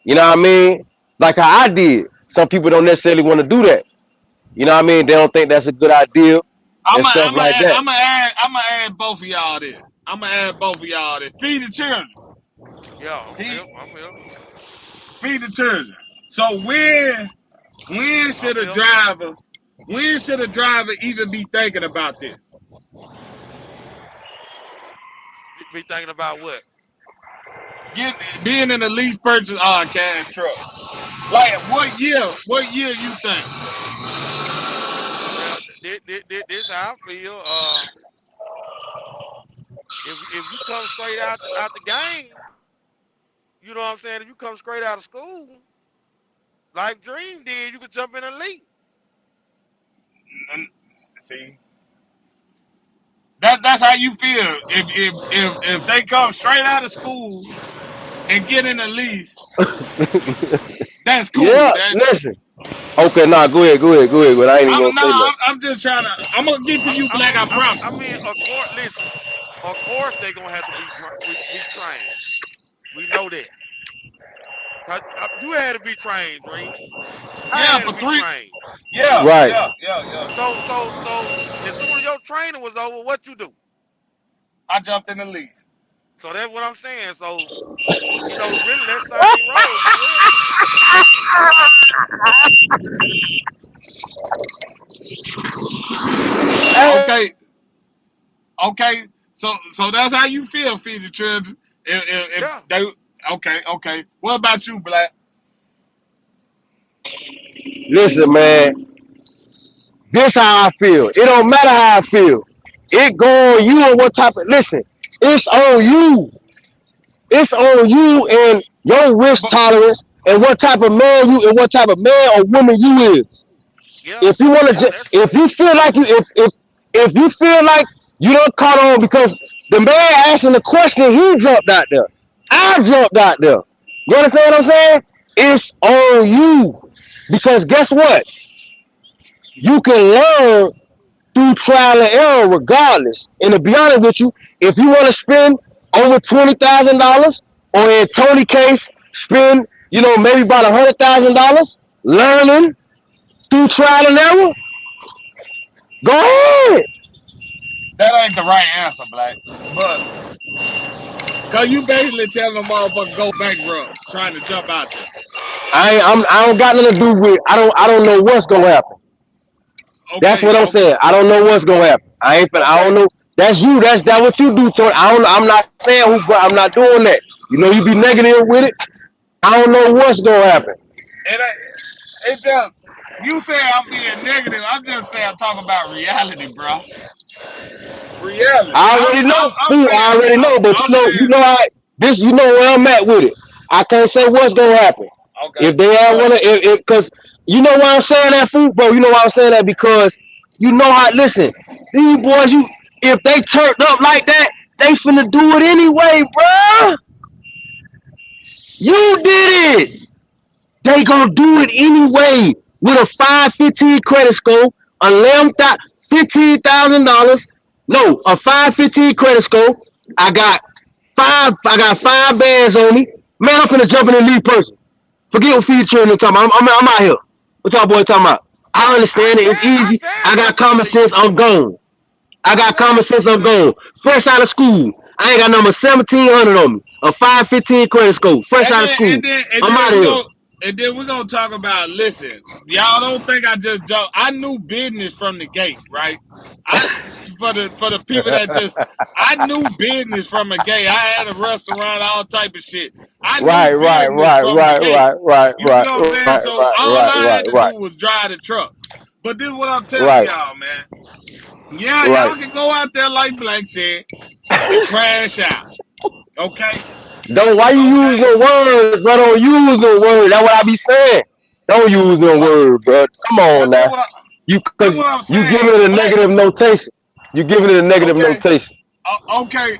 You know what I mean? Like how I did. Some people don't necessarily want to do that. You know what I mean? They don't think that's a good idea I'm and gonna stuff I'm gonna like that. I'm gonna add both of y'all this. I'm gonna add both of y'all this. Feed the children. Yeah, He I'm here. feed the children. So when I'm should a here. driver even be thinking about this? Be thinking about what? Being in a lease purchase cash truck. Like what year you think? Well, this how I feel. If you come straight out the game, you know what I'm saying? If you come straight out of school, like Dream did, you could jump in a league. See, that's how you feel. If they come straight out of school and get in a lease, that's cool. Yeah, listen. Okay, nah, go ahead. But I ain't even gonna say nothing. I'm just trying to. I'm gonna get to you, Black. I promise. I mean, of course. Listen, of course they're gonna have to be trained. We know that. 'Cause, you had to be trained, Dream. I Yeah, had for to be 3. trained. Yeah, Right. yeah. So as soon as your training was over, what you do? I jumped in the lease. So that's what I'm saying. So really that same road for real. Okay. So that's how you feel, feed the children. If Yeah. they okay. What about you, Black? Listen, man. This how I feel. It don't matter how I feel. It go on you and what type of listen. It's on you. It's on you and your risk But, tolerance and what type of man you and what type of man or woman you is. Yeah. If you want to, That's if true. you feel like if you feel like you don't caught on because the man asking the question, he jumped out there. I jumped out there. You understand what I'm saying? It's on you because guess what? You can learn through trial and error regardless. And to be honest with you, if you want to spend over $20,000, or in Tony's case, spend maybe about $100,000 learning through trial and error, go ahead. that ain't the right answer, Black. But cause you basically telling the motherfucker go bankrupt trying to jump out there. I don't got nothing to do with. I don't know what's gonna happen. That's Okay, what I'm saying. I don't know what's gonna happen. I don't okay. know. That's you. That's what you do, Tony. I don't. I'm not saying who. I'm not doing that. You be negative with it. I don't know what's gonna happen. It just you say I'm being negative. I'm just saying I'm talking about reality, bro. Reality. I already know. I'm Ooh, saying I already know. But I'm saying you know where I'm at with it. I can't say what's gonna happen. okay. If they have But one, because you know why I'm saying that, food, bro. You know why I'm saying that because you know how. Listen, these boys, if they turned up like that, they finna do it anyway, bro. You did it. They gonna do it anyway with a 515 credit score, a lamb $15,000. No, a 515 credit score. I got five bands on me. Man, I'm finna jump in the lead person. Forget what feed children talking about. I'm out here. What y'all boys talking about? I understand it. It's I easy. said I got jump in the common league. sense. I'm gone. I I got common said sense. jump in I'm the league. gone. Fresh out of school. I ain't got number 1700 on me. A 515 credit score. Fresh and out of then school. and then and I'm then out of we here. go. And then we're gonna talk about. Listen, y'all don't think I just joke. I knew business from the gate, right? For the people that I knew business from the gate. I had a restaurant, all type of shit. I knew Right, right, business right, from the right, gate. right, right, You right, know what I'm saying? right, So right, all right, I right, had to right, do was drive the truck. But this is what I'm telling right, y'all, man. Yeah, right. y'all can go out there like Black said and crash out. Okay? Don't why you use Okay. the words, bro? Don't use the word. That's what I be saying. Don't use the But word, bro. Come on but then now. what I, You then cause what I'm you saying, giving it a Black. negative notation. You giving it a negative Okay. notation. Okay.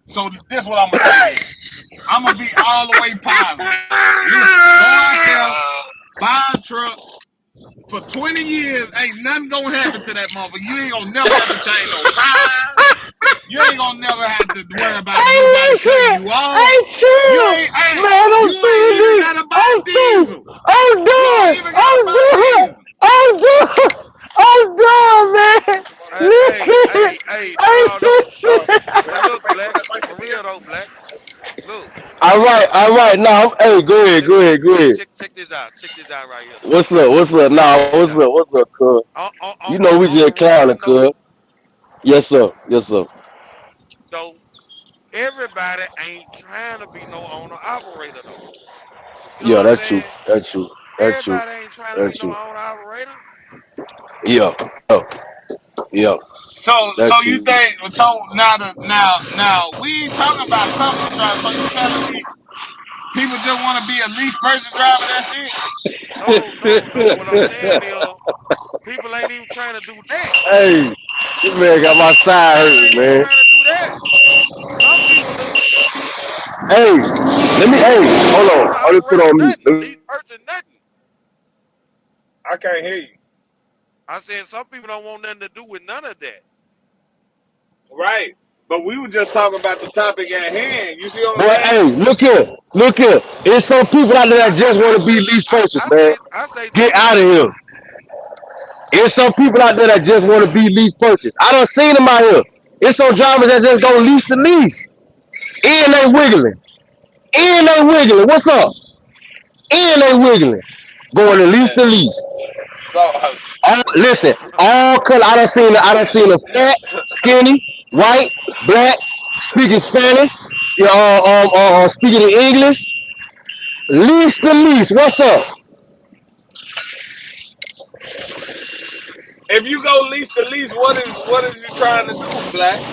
So this what I'm gonna say then. I'm gonna be all the way positive. Listen, go out there, buy a truck. For 20 years, ain't nothing gonna happen to that motherfucker. You ain't gonna never have to change no tires. You ain't gonna never have to worry about Hey, nobody cutting listen. you off. Hey, You chill. ain't, hey, Man, I'm you ain't even serious. gotta buy I'm serious. diesel. I'm You don't done. even gotta I'm buy done. diesel. I'm done. I'm done, man. Listen. Hey, No, no. But listen. look, Black, for real though, Black. Look, All check right, this all out. right. No, hey, go ahead, Check, go ahead, go ahead. check this out. Check this out right here. What's up? What's up? Check Nah, this out. what's up, cuz? You know we On just a real counting, note, cuz. Yes, sir. Yes, sir. though, everybody ain't trying to be no owner operator though. You know Yeah, what I'm that's true. saying? That's true. That's true. Everybody ain't trying to be That's no true. owner operator. Yeah. Yeah. Yeah. So That's you true. think now we ain't talking about company drive. So you telling me people just want to be a lease purchase driver? That's it? No, no, no. What I'm saying is, people ain't even trying to do that. Hey, this man got my side People hurt, ain't even man. trying to do that. Some people do. Hey, let me. Some Hey, people don't want hold to on. own or I'll just put operate on mute. nothing, lease purchase nothing. I can't hear you. I said some people don't want nothing to do with none of that. Right. But we were just talking about the topic at hand. You see what I'm Boy, saying? hey, look here. Look here. There's some people out there that just want to be lease purchase, man. I say Get do. out of here. There's some people out there that just want to be lease purchase. I done seen them out here. It's some drivers that just go lease to lease. And they wiggling. And they wiggling. What's up? And they wiggling. Going to lease to lease. So Listen, all color. I done seen a fat, skinny, white, black, speaking Spanish, speaking in English. Lease to lease. What's up? if you go lease to lease, what is you trying to do, Black?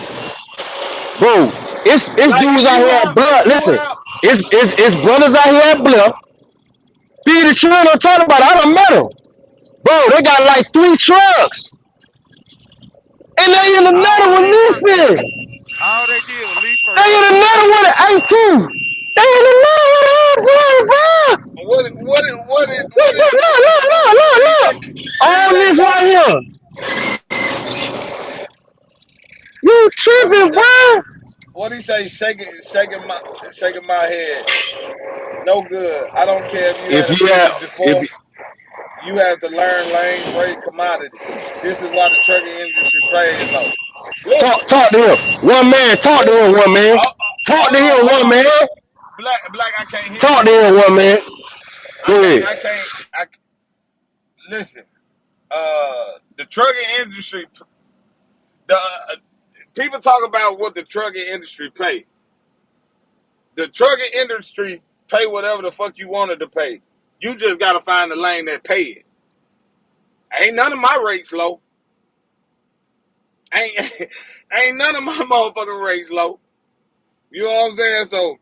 Bro, it's Like dudes if out you here at out if Blood. you Listen, out it's brothers out here at Blood. Feed the children I'm talking about. I done met them. Bro, they got like 3 trucks. And they in another All one lease purchase. leasing. All they did was lease They purchase. in another one at 18. They in another one at 18, bro. what is what is that Look. what is On that this right company? here. You What he tripping, say? bro. What he say? Shaking my head. No good. I don't care if you If had a you have, business if before. You have to learn lanes, rate, commodity. This is why the trucking industry pays low. Listen, talk to him. One man, talk to listen. him, one man. Talk to Hold on, him, hold one on. man. Black, I can't hear Talk you. to him, one man. Go ahead. I listen. The trucking industry, the people talk about what the trucking industry pay. The trucking industry pay whatever the fuck you wanted to pay. You just gotta find the lane that pay it. Ain't none of my rates low. Ain't ain't none of my motherfucking rates low. You know what I'm saying? So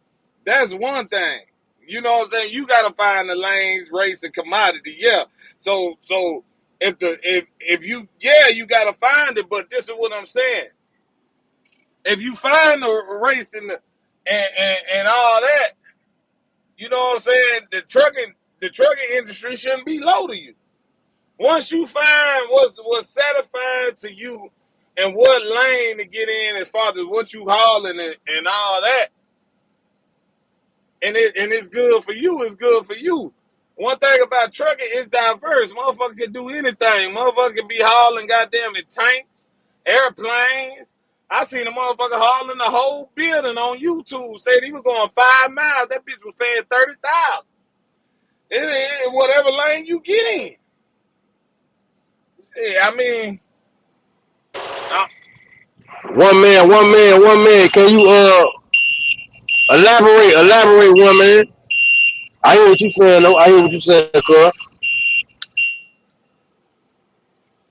that's one thing. You know what I'm saying? You gotta find the lanes, race, and commodity. Yeah. So if you you gotta find it, but this is what I'm saying. If you find the race and all that, you know what I'm saying? The trucking industry shouldn't be low to you. Once you find what's satisfying to you and what lane to get in as far as what you hauling and all that, and it's good for you, it's good for you. One thing about trucking is diverse. Motherfucker can do anything. Motherfucker can be hauling goddamn it tanks, airplanes. I seen a motherfucker hauling the whole building on YouTube. Said he was going 5 miles. That bitch was paying 30,000. Whatever lane you get in. Yeah, I mean, One man. Can you elaborate, one man? I hear what you saying, though. I hear what you saying, cuz.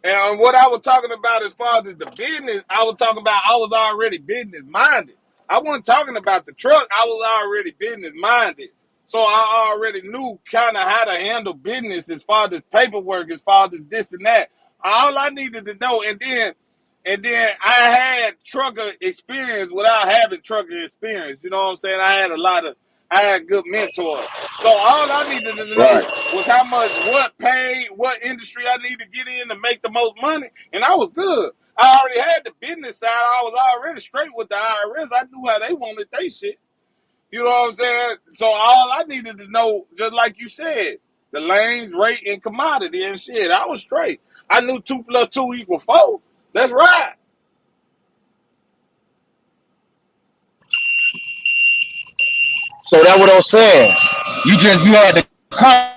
and what I was talking about as far as the business, I was talking about I was already business minded. I wasn't talking about the truck. I was already business minded. So I already knew kind of how to handle business as far as paperwork, as far as this and that. All I needed to know, and then I had trucker experience without having trucker experience. You know what I'm saying? I had good mentors. So all I needed to know Right. was how much, what paid, what industry I need to get in to make the most money, and I was good. I already had the business side. I was already straight with the IRS. I knew how they wanted their shit. You know what I'm saying? So all I needed to know, just like you said, the lanes, rate, and commodity and shit. I was straight. I knew 2 + 2 = 4. Let's ride. So that's what I'm saying. You had to come,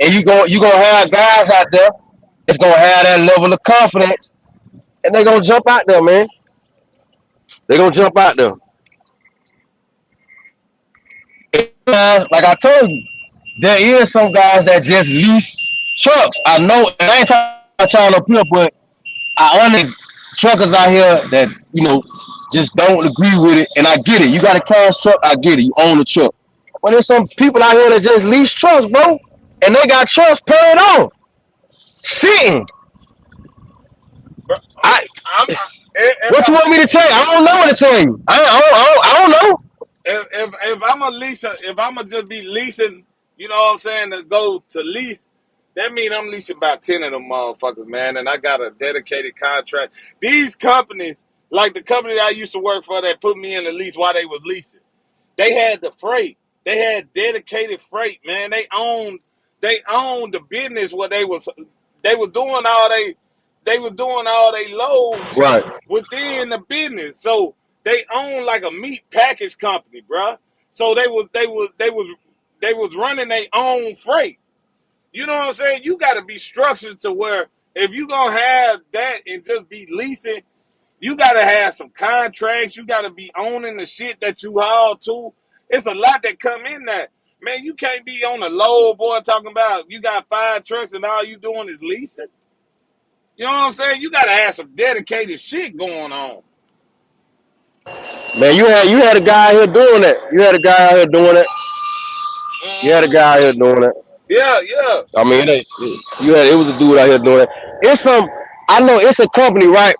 and you gonna have guys out there that's gonna have that level of confidence, and they gonna jump out there, man. They gonna jump out there. Like I told you, there is some guys that just lease trucks. I know, and I ain't trying to put, but I honest truckers out here that just don't agree with it, and I get it. You got a cash truck, I get it. You own the truck, but there's some people out here that just lease trucks, bro, and they got trucks paid off, sitting. Bro, I if what you want me to tell you? I don't know what to tell you. I don't know. if I'm a leaser, if I'm gonna just be leasing, you know what I'm saying, to go to lease, that means I'm leasing about 10 of them motherfuckers, man, and I got a dedicated contract. These companies, like the company that I used to work for that put me in the lease while they was leasing, they had the freight. They had dedicated freight, man. They owned the business where they were doing all they loads Right. within the business. So they own like a meat package company, bruh. So they was running their own freight. You know what I'm saying? You got to be structured to where if you gonna have that and just be leasing, you got to have some contracts. You got to be owning the shit that you haul to. It's a lot that come in that. Man, you can't be on the low boy talking about you got 5 trucks and all you doing is leasing. You know what I'm saying? You got to have some dedicated shit going on. Man, you had a guy out here doing that. You had a guy out here doing it. You had a Mm-hmm. guy out here doing it. Yeah. I mean, it was a dude out here doing it. I know it's a company, right?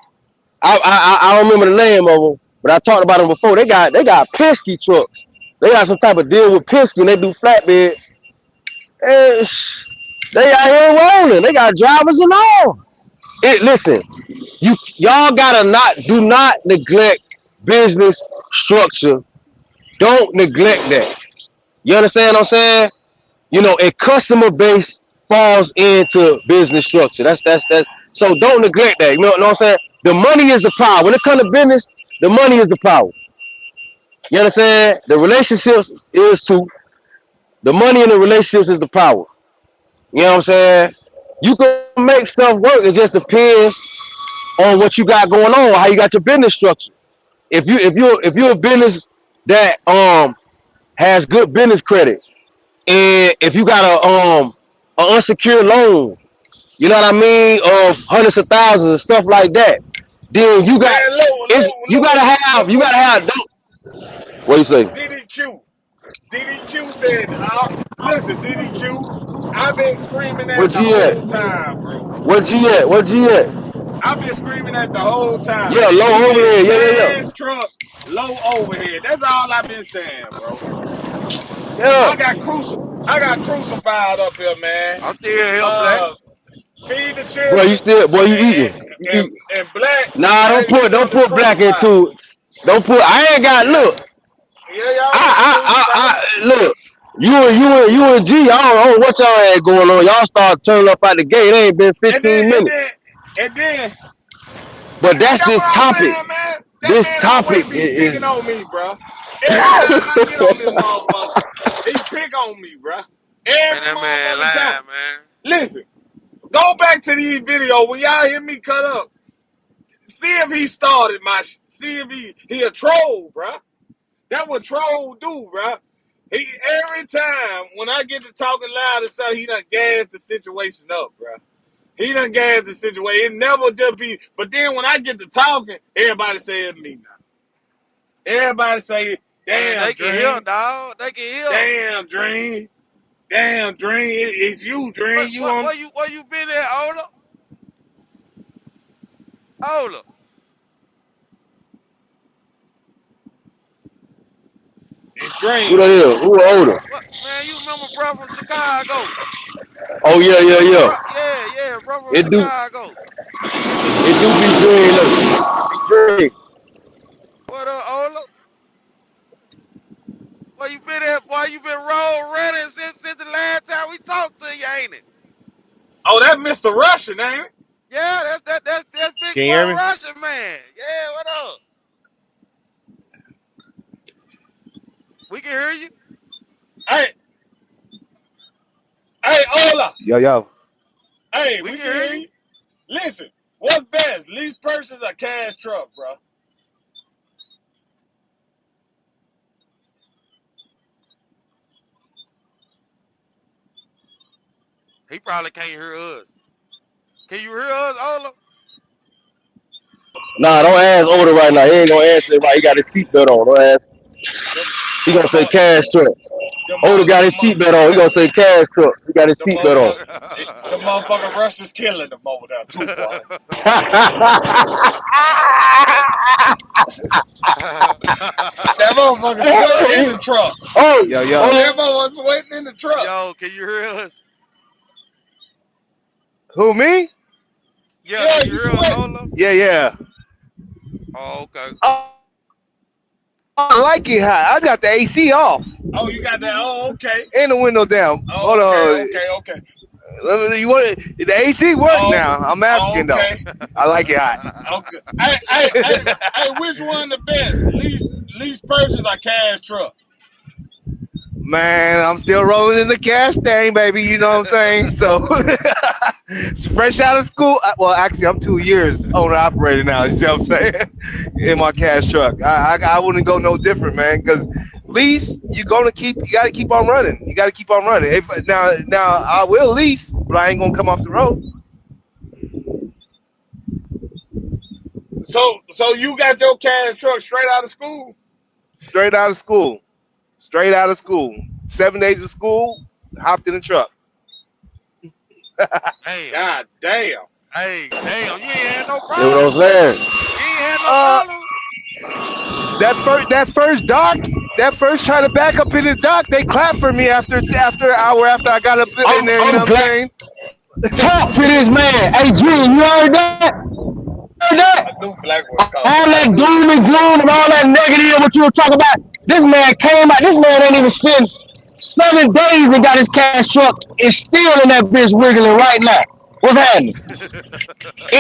I don't remember the name of them, but I talked about them before. They got Penske trucks. They got some type of deal with Penske, and they do flatbed. And they out here rolling. They got drivers and all. Listen, y'all gotta do not neglect business structure. Don't neglect that. You understand what I'm saying? A customer base falls into business structure. That's so don't neglect that. You know what I'm saying? The money is the power. When it comes to business, the money is the power. You understand? The relationships is too. The money in the relationships is the power. You know what I'm saying? You can make stuff work. It just depends on what you got going on, how you got your business structure. If you're a business that has good business credit, and if you got a unsecured loan, you know what I mean, of hundreds of thousands and stuff like that, then you got Man, you gotta have look, what you say? DDQ. DDQ said, listen, DDQ, I've been screaming that What the G at? whole time, bro. What G at? What G at? I've been screaming that the whole time. Yeah, low We need overhead. cash truck, low overhead. That's all I've been saying, bro. I Yeah. got crucified up here, man. I'm still here, Black. Uh, Feed the Boy, children you and, eating. You and, eating. and Black. Nah, Hey, we don't doing the put black crucify. into it. I ain't got Yeah, look. yeah, y'all doing the crucify. Look. You and G, I don't know what y'all had going on. Y'all started turning up out the gate. It ain't been And then 15 and minutes. then and then But that's that's this what I'm topic. saying, man. That This man always topic be is picking on me, bro. Every time I get on this motherfucker, he pick on me, bro. Every Man, that man motherfucking time. lying, man. Listen, go back to these videos when y'all hear me cut up. See if he started see if he a troll, bruh. That's what troll do, bruh. He every time when I get to talking loud and stuff, he done gas the situation up, bruh. He done gas the situation. It never just be. But then when I get to talking, everybody say it's me now. Everybody say, Man, "Damn, they can hear, Dream. dog. They can hear. Damn, Dream. Damn, Dream. It's you, Dream. You on Where you been at, Ola? Ola. it's Who Dream." that is? Who older? What, man, you remember bro from Chicago? Oh yeah, yeah, yeah. Yeah, bro from It do Chicago. it do be green. Look, be green. What up, Ola? Where you been at, boy? You been roll running since the last time we talked to you, ain't it? Oh, that Mr. Russian, ain't it? Yeah, that's Big Can you Boy hear me? Russian, man. Yeah, what up? We can hear you. Hey, Ola. Yo. Hey, We we can can hear hear you. you. Listen, what's best, lease purchase or cash truck, bro? He probably can't hear us. Can you hear us, Ola? Nah, don't ask older right now. He ain't gonna answer it right. He got his seatbelt on. Don't ask. The He the gonna say mo cash truck. the Older mo got the his mo seatbelt on. He gonna say cash truck. He got his the seatbelt on. motherfucker the motherfucking Russia's killing them over there too, boy. That motherfucker sweating in the truck. Oh, Yo. That oh, motherfucker sweating in the truck. Yo, can you hear us? Who, me? Yeah, Yeah, can you you hear us, sweating. Ola? Yeah. Oh, okay. I like it hot. I got the AC off Oh, you got that? Oh, okay. and the window down. Oh, Hold on. okay. You want the AC work Oh, now? I'm asking though. okay. I like it hot. Okay. Hey, which one the best? Lease purchase or cash truck? Man, I'm still rolling in the cash thing, baby. You know what I'm saying? So, fresh out of school. Well, actually, I'm 2 years owner operator now. You see what I'm saying? In my cash truck, I wouldn't go no different, man. Because lease, you got to keep on running. You got to keep on running. If now I will lease, but I ain't gonna come off the road. So you got your cash truck straight out of school? Straight out of school. 7 days of school, hopped in the truck. Damn. God damn. Hey, damn, you ain't had no you know problem. what I'm saying? You ain't had no Uh, problem. that first dock, that first try to back up in the dock, they clapped for me after an hour after I got up in there. You know I'm what I'm glad. saying? Talk to this man. Hey, Gene, you heard that? Heard that? I knew Black was All coming. I that knew doom and gloom and all that negative what you were talking about. This man came out. This man ain't even spent 7 days and got his cash truck and still in that bitch wiggling right now. What's happening?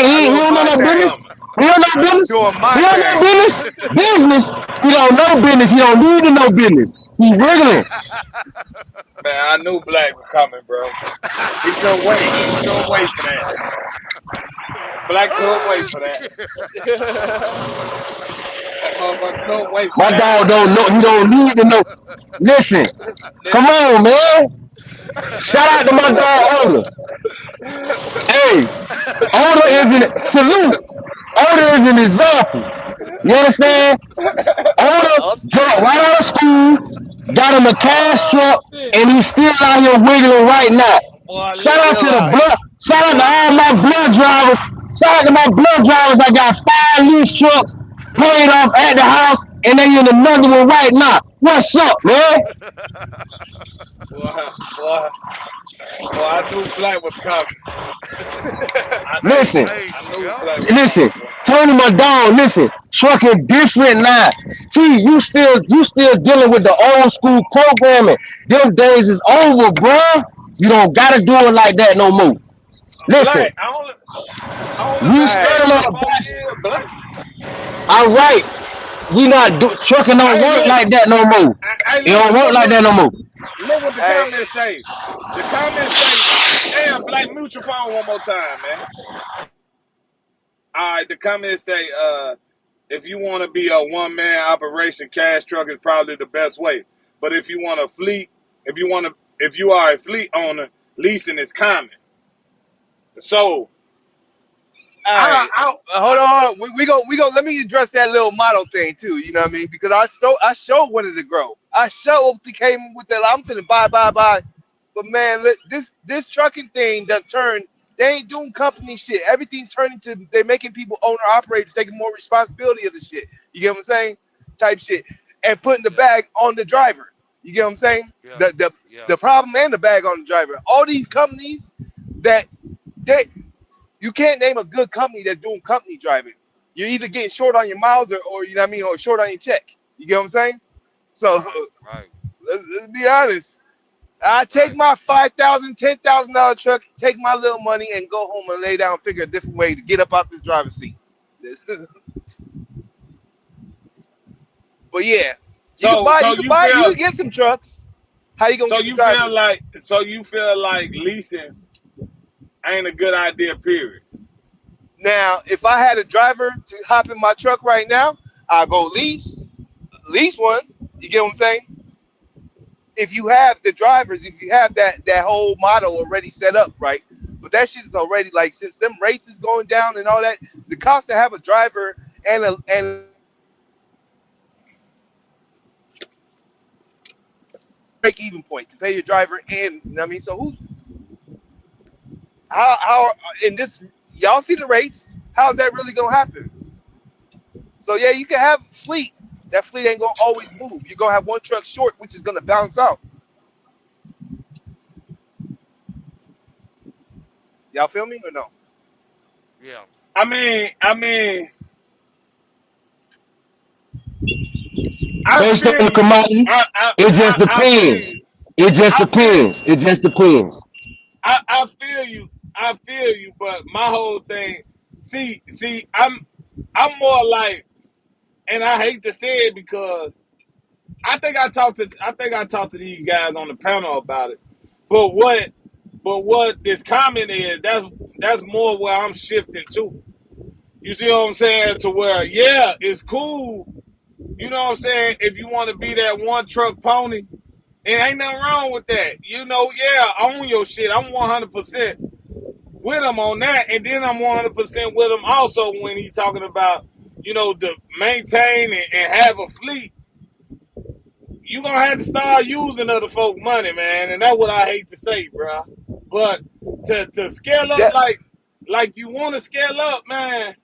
I He knew don't know Black no was business. coming. He don't know I knew business. Doing He my don't know thing. business. Business. He don't know business. He don't need to know business. He's wiggling. Man, I knew Black was coming, bro. He couldn't wait. He couldn't wait for that. Black couldn't wait Oh, for that. shit. That motherfucker couldn't wait for My that, dog boy. don't know. He don't need to know. Listen. Come Listen. on, man. Shout out to my dog Oda. Hey, Oda is an salute. Oda is an example. You understand? Oda Up. dropped right out of school, got him a cash Oh truck, shit. and he's still out here wiggling right now. Boy, Shout out to Still listen. the out here. blood. Shout out to Boy, all my blood drivers. Shout out to my blood drivers. I got 5 lease trucks paid off at the house, and they in another one right now. What's up, man? boy, boy, I knew Black was coming. I knew hey, Listen. it. hey, I knew yeah. Black was Listen, coming, boy. Tony my dog, listen, trucking different now. See, you still dealing with the old school programming. Them days is over, bruh. You don't gotta do it like that no more. Listen, Black, I only we been Hey, married standing on about the 4 best. years, Black. All right. we not do trucking don't Hey, work look. like that no more. Hey, It don't work look like what that no more. the Hey, comments say. The comments say, damn, Black, mute your phone one more time, man. All right, the comments say, if you want to be a one-man operation, cash truck is probably the best way. But if you want a fleet, if you are a fleet owner, leasing is common. So, hey, hold on. We go. Let me address that little model thing too. You know what I mean? Because I showed wanted to grow. I showed he came with that. I'm finna buy. But man, look, this trucking thing done turned. They ain't doing company shit. Everything's turning to they're making people owner operators taking more responsibility of the shit. You get what I'm saying? Type shit and putting the Yeah, bag on the driver. You get what I'm saying? yeah, The the yeah. the problem and the bag on the driver. All these companies that they you can't name a good company that's doing company driving. You're either getting short on your miles or you know what I mean, or short on your check. You get what I'm saying? So Right, right, let's be honest. I take right. my $5,000, $10,000 truck, take my little money, and go home and lay down, figure a different way to get up out this driver's seat. But yeah, so you you feel, can get some trucks. How you gonna so get the you feel drivers? like, leasing ain't a good idea, period. Now, if I had a driver to hop in my truck right now, I'll go lease one. You get what I'm saying? If you have the drivers, if you have that whole model already set up, right? But that shit is already like since them rates is going down and all that, the cost to have a driver and break even point to pay your driver and you know what I mean. So how in this y'all see the rates? How's that really gonna happen? So yeah, you can have fleet. That fleet ain't gonna always move. You're gonna have one truck short, which is gonna balance out. Y'all feel me or no? Yeah. I mean, I Based on feel the you. commodity, it just I feel depends. you. It just I feel depends. It just depends. I feel you. I feel you. But my whole thing, see, I'm more like, and I hate to say it because I think I talked to these guys on the panel about it. But what this comment is, that's more where I'm shifting to. You see what I'm saying? To where, yeah, it's cool. You know what I'm saying? If you want to be that one truck pony, it ain't nothing wrong with that. You know, yeah, own your shit. I'm 100% with him on that, and then I'm 100% with him also when he's talking about, to maintain and have a fleet. You gonna have to start using other folk money, man, and that's what I hate to say, bro. But to scale up That like you want to scale up, man,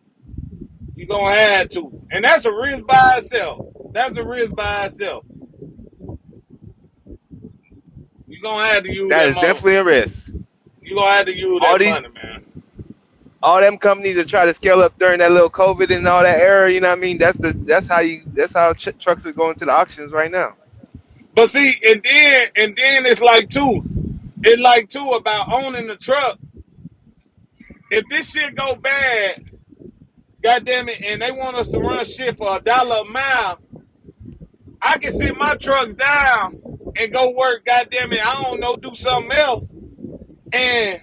you gonna have to, and that's a risk by itself. That's a risk by itself. You gonna have to use that that is money. definitely a risk. You gonna have to use All that these money, man. all them companies that try to scale up during that little COVID and all that era, you know what I mean? That's how trucks are going to the auctions right now. But see, and then it's like too about owning the truck. If this shit go bad, goddamn it, and they want us to run shit for $1 a mile, I can sit my trucks down and go work, goddamn it, I don't know, do something else. And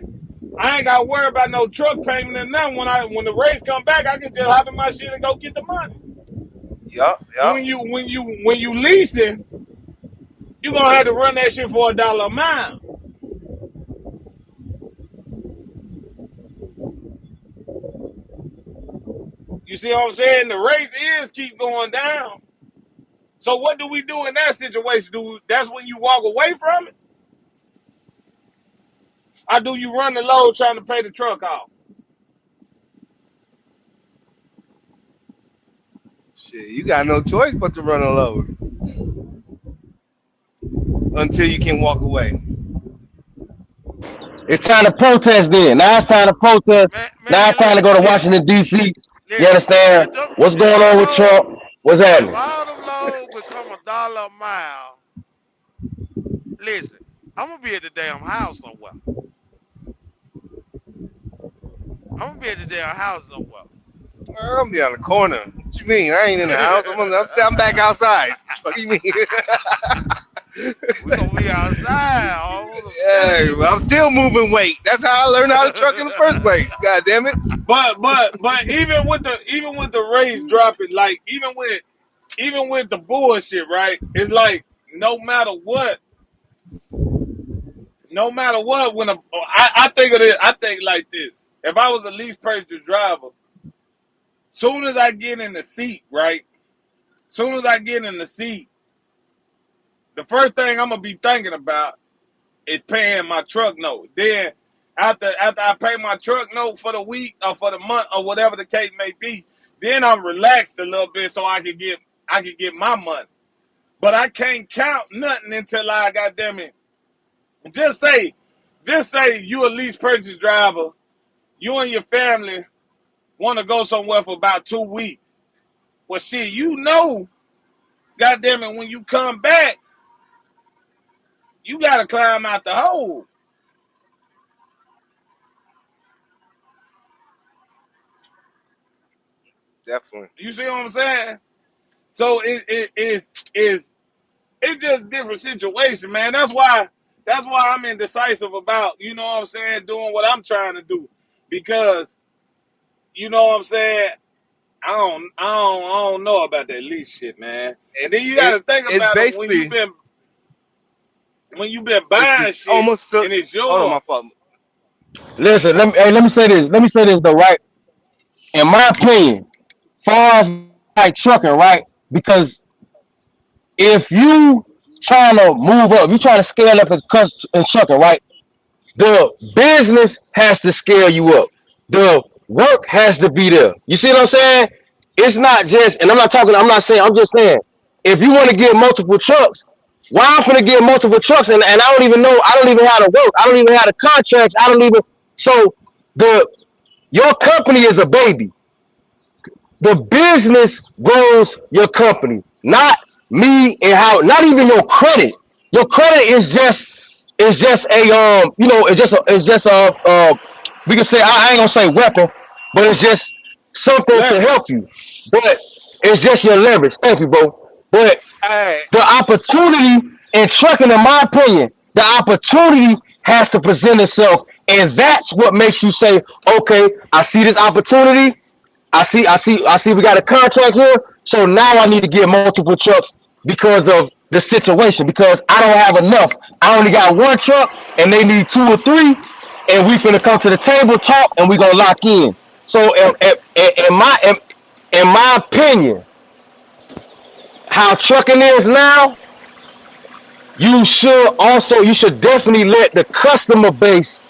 I ain't gotta worry about no truck payment or nothing. When the race come back, I can just hop in my shit and go get the money. But Yup. when you leasing, you gonna have to run that shit for $1 a mile. You see what I'm saying? The race is keep going down. So what do we do in that situation? That's when you walk away from it? Or do you run the load trying to pay the truck off? Shit, you got no choice but to run a load until you can walk away. It's time to protest then. Now it's time to protest. Now Man, it's time to listen, go to listen, Washington, D.C. You listen. understand? What's If going them on with low, Trump? What's if happening? all them lows become $1 a mile, listen, I'm gonna be at the damn house somewhere. I'm gonna be at the damn house somewhere. I'm be on the corner. What you mean? I ain't in the house. I'm back outside. What do you mean? We gonna be outside. Oh, I'm telling Yeah, you. well, I'm still moving weight. That's how I learned how to truck in the first place. God damn it. But even with the rates dropping, like even with the bullshit, right? It's like no matter what, I think of it, I think like this. If I was a lease purchase driver, soon as I get in the seat, right? Soon as I get in the seat, the first thing I'm gonna be thinking about is paying my truck note. Then after I pay my truck note for the week or for the month or whatever the case may be, then I'm relaxed a little bit so I can get my money. But I can't count nothing until I goddamn it. Just say you a lease purchase driver, you and your family want to go somewhere for about 2 weeks. Well, shit, goddamn it, when you come back, you got to climb out the hole. Definitely. You see what I'm saying? So it's just different situation, man. That's why I'm indecisive about, you know what I'm saying, doing what I'm trying to do. Because, you know what I'm saying, I don't know about that lease shit, man. And then you got to think It's about it basically when you've been it's buying shit almost and it's hold on, yours. my fault. Listen, let me say this. Let me say this though, right? In my opinion, far as like trucking, right? Because if you trying to move up, you trying to scale up in trucking, right? The business has to scale you up. The work has to be there. You see what I'm saying? It's not just, and I'm not saying, I'm just saying, if you want to get multiple trucks, why I'm gonna get multiple trucks and I don't even know, I don't even have to work, I don't even have the contracts, I don't even, so the, your company is a baby. The business grows your company, not me and how. Not even your credit. Your credit is just a we can say I ain't gonna say weapon, but it's just something to help Leverage. you. But it's just your leverage. Thank you, bro. But Hey, the opportunity in trucking, in my opinion, the opportunity has to present itself, and that's what makes you say, okay, I see this opportunity. I see. We got a contract here, so now I need to get multiple trucks because of the situation. Because I don't have enough. I only got one truck, and they need two or three, and we finna come to the table, talk, and we gonna lock in. So, in my opinion, how trucking is now, you should definitely let the customer base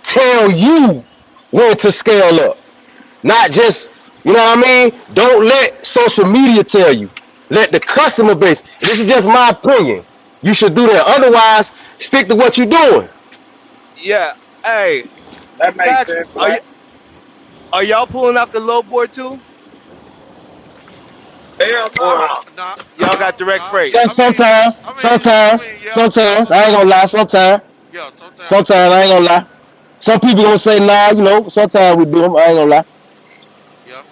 tell you when to scale up. Not just, you know what I mean? Don't let social media tell you. Let the customer base. This is just my opinion. You should do that. Otherwise, stick to what you're doing. yeah. Hey, That makes facts. sense, Are Black. are y'all pulling off the low board too, Hell or no. Nah, y'all nah, got direct nah. freight? Sometimes, sometimes, Yeah, sometimes. I ain't gonna sometimes. lie. Sometimes, Yeah, sometimes we do. sometimes I ain't gonna lie. Some people gonna say nah. Sometimes we do them. I ain't gonna lie. Yeah.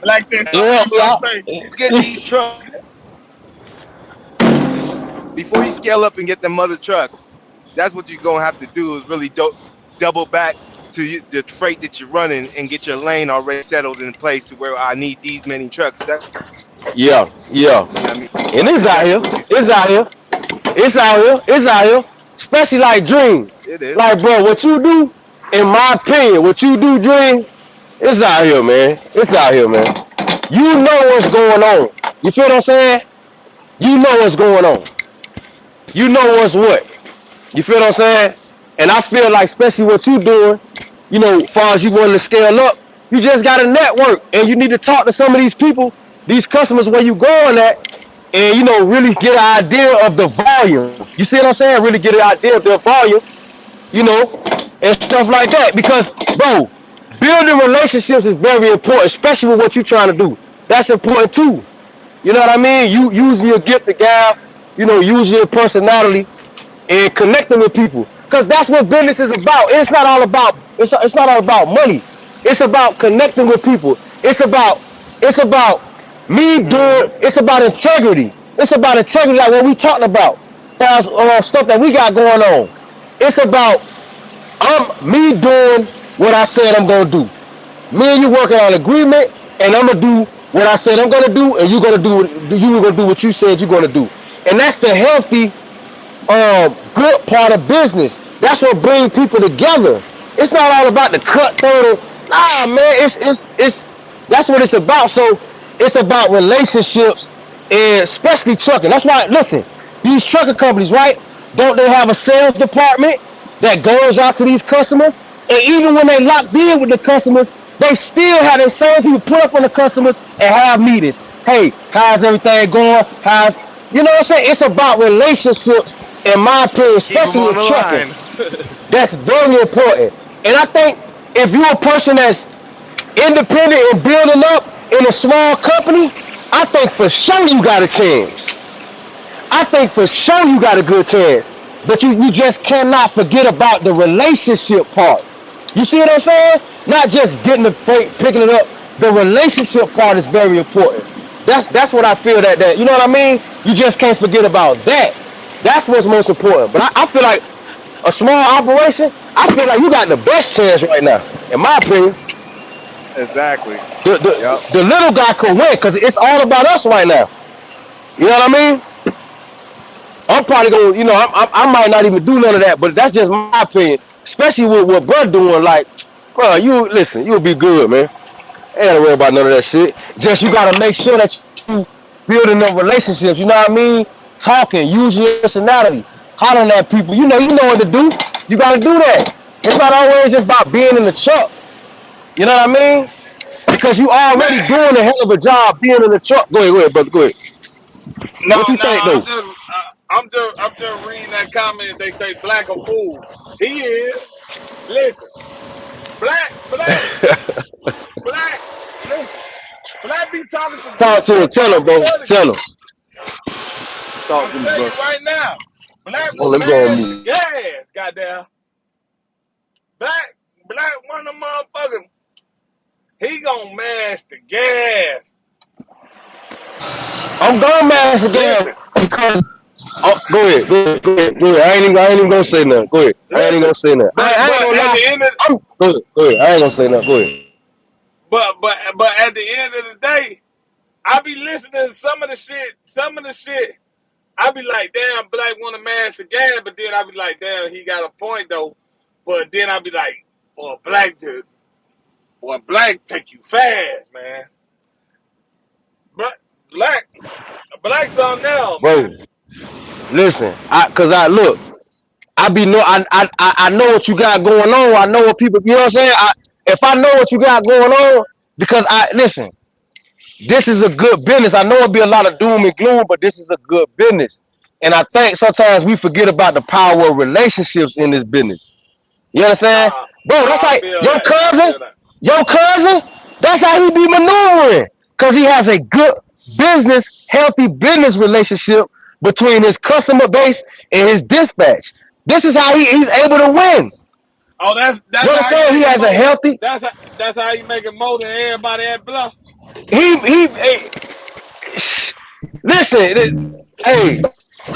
Like that And Yeah, thing gonna yeah. say, get these trucks before you scale up and get them other trucks. That's what you're gonna have to do is really double back to the freight that you're running and get your lane already settled in place to where I need these many trucks. That Yeah, yeah. I mean, And I it's think out that's here. what you're It's saying. out here. It's out here. It's out here. Especially like Dream. It is. Like, bro, what you do, in my opinion, what you do, Dream, it's out here, man. It's out here, man. You know what's going on. You feel what I'm saying? You know what's going on. You know what's what. You feel what I'm saying? And I feel like, especially what you doing, as far as you wanting to scale up, you just got to network and you need to talk to some of these people, these customers where you going at, and really get an idea of the volume. You see what I'm saying? Really get an idea of their volume, you know, and stuff like that. Because, bro, building relationships is very important, especially with what you're trying to do. That's important too. You know what I mean? You using your gift to gab, using your personality and connecting with people. Because that's what business is about. It's not all about money. It's about connecting with people. It's about me Mm-hmm. doing. It's about integrity. It's about integrity, like what we talking about. As stuff that we got going on. It's about me doing what I said I'm gonna do. Me and you working on agreement, and I'm gonna do what I said I'm gonna do, and you gonna do what you said you're gonna do. And that's the healthy good part of business. That's what brings people together. It's not all about the cutthroat. Nah, man. It's that's what it's about. So it's about relationships, and especially trucking. That's why. Listen, these trucking companies, right? Don't they have a sales department that goes out to these customers? And even when they locked in with the customers, they still have the same people put up on the customers and have meetings. Hey, how's everything going? How's you know what I'm saying? It's about relationships, in my opinion, Keep them especially on with the trucking. line. That's very important. And I think if you're a person that's independent and building up in a small company, I think for sure you got a chance. I think for sure you got a good chance. But you just cannot forget about the relationship part. You see what I'm saying? Not just getting the freight, picking it up. The relationship part is very important. That's what I feel that you know what I mean? You just can't forget about that. That's what's most important. But I feel like a small operation, I feel like you got the best chance right now, in my opinion. Exactly. The Yep. the, the little guy could win because it's all about us right now. You know what I mean? I'm probably gonna, I might not even do none of that, but that's just my opinion. Especially with what bro doing, like, bro, you listen, you'll be good, man. Ain't gotta worry about none of that shit. Just you gotta make sure that you building up relationships. You know what I mean? Talking, use your personality, hollering at people. You know what to do. You gotta do that. It's not always just about being in the truck. You know what I mean? Because you Man, already doing a hell of a job being in the truck. Go ahead, brother. Go ahead. no, What you no, think, though? I'm just reading that comment. They say black a fool. He is. Listen, black. Listen, black be talking some good Talk to him. shit, bro. Tell him, I'm bro. telling you. Tell him. Talk I'm to me, telling bro. you right now. Black Oh, will let me go on mash the mute. gas. Goddamn. Black, one of them motherfuckers. He gonna mash the gas. I'm going mash again Listen, because go ahead. I ain't even gonna say nothing. Go ahead. I ain't even listen. gonna say nothing. But I ain't gonna at lie. the end of Go ahead. I ain't gonna say nothing. Go ahead. but at the end of the day, I be listening to some of the shit. I be like, damn, Black want to mash the gas, but then I be like, damn, he got a point though. But then I be like, Black take you fast, man. But Black something else, man. Bro, listen. Cause I look. I know what you got going on. I know what people. You know what I'm saying? If I know what you got going on, because I listen. This is a good business. I know it'll be a lot of doom and gloom, but this is a good business. And I think sometimes we forget about the power of relationships in this business. You understand? Bro, that's I like feel your that. I cousin, feel that. your cousin, that's how he be maneuvering. Cause he has a good healthy business relationship between his customer base and his dispatch. This is how he's able to win. Oh, You that's how he understand? He making has a more. healthy That's how he making more than everybody at Bluff. he listen, hey,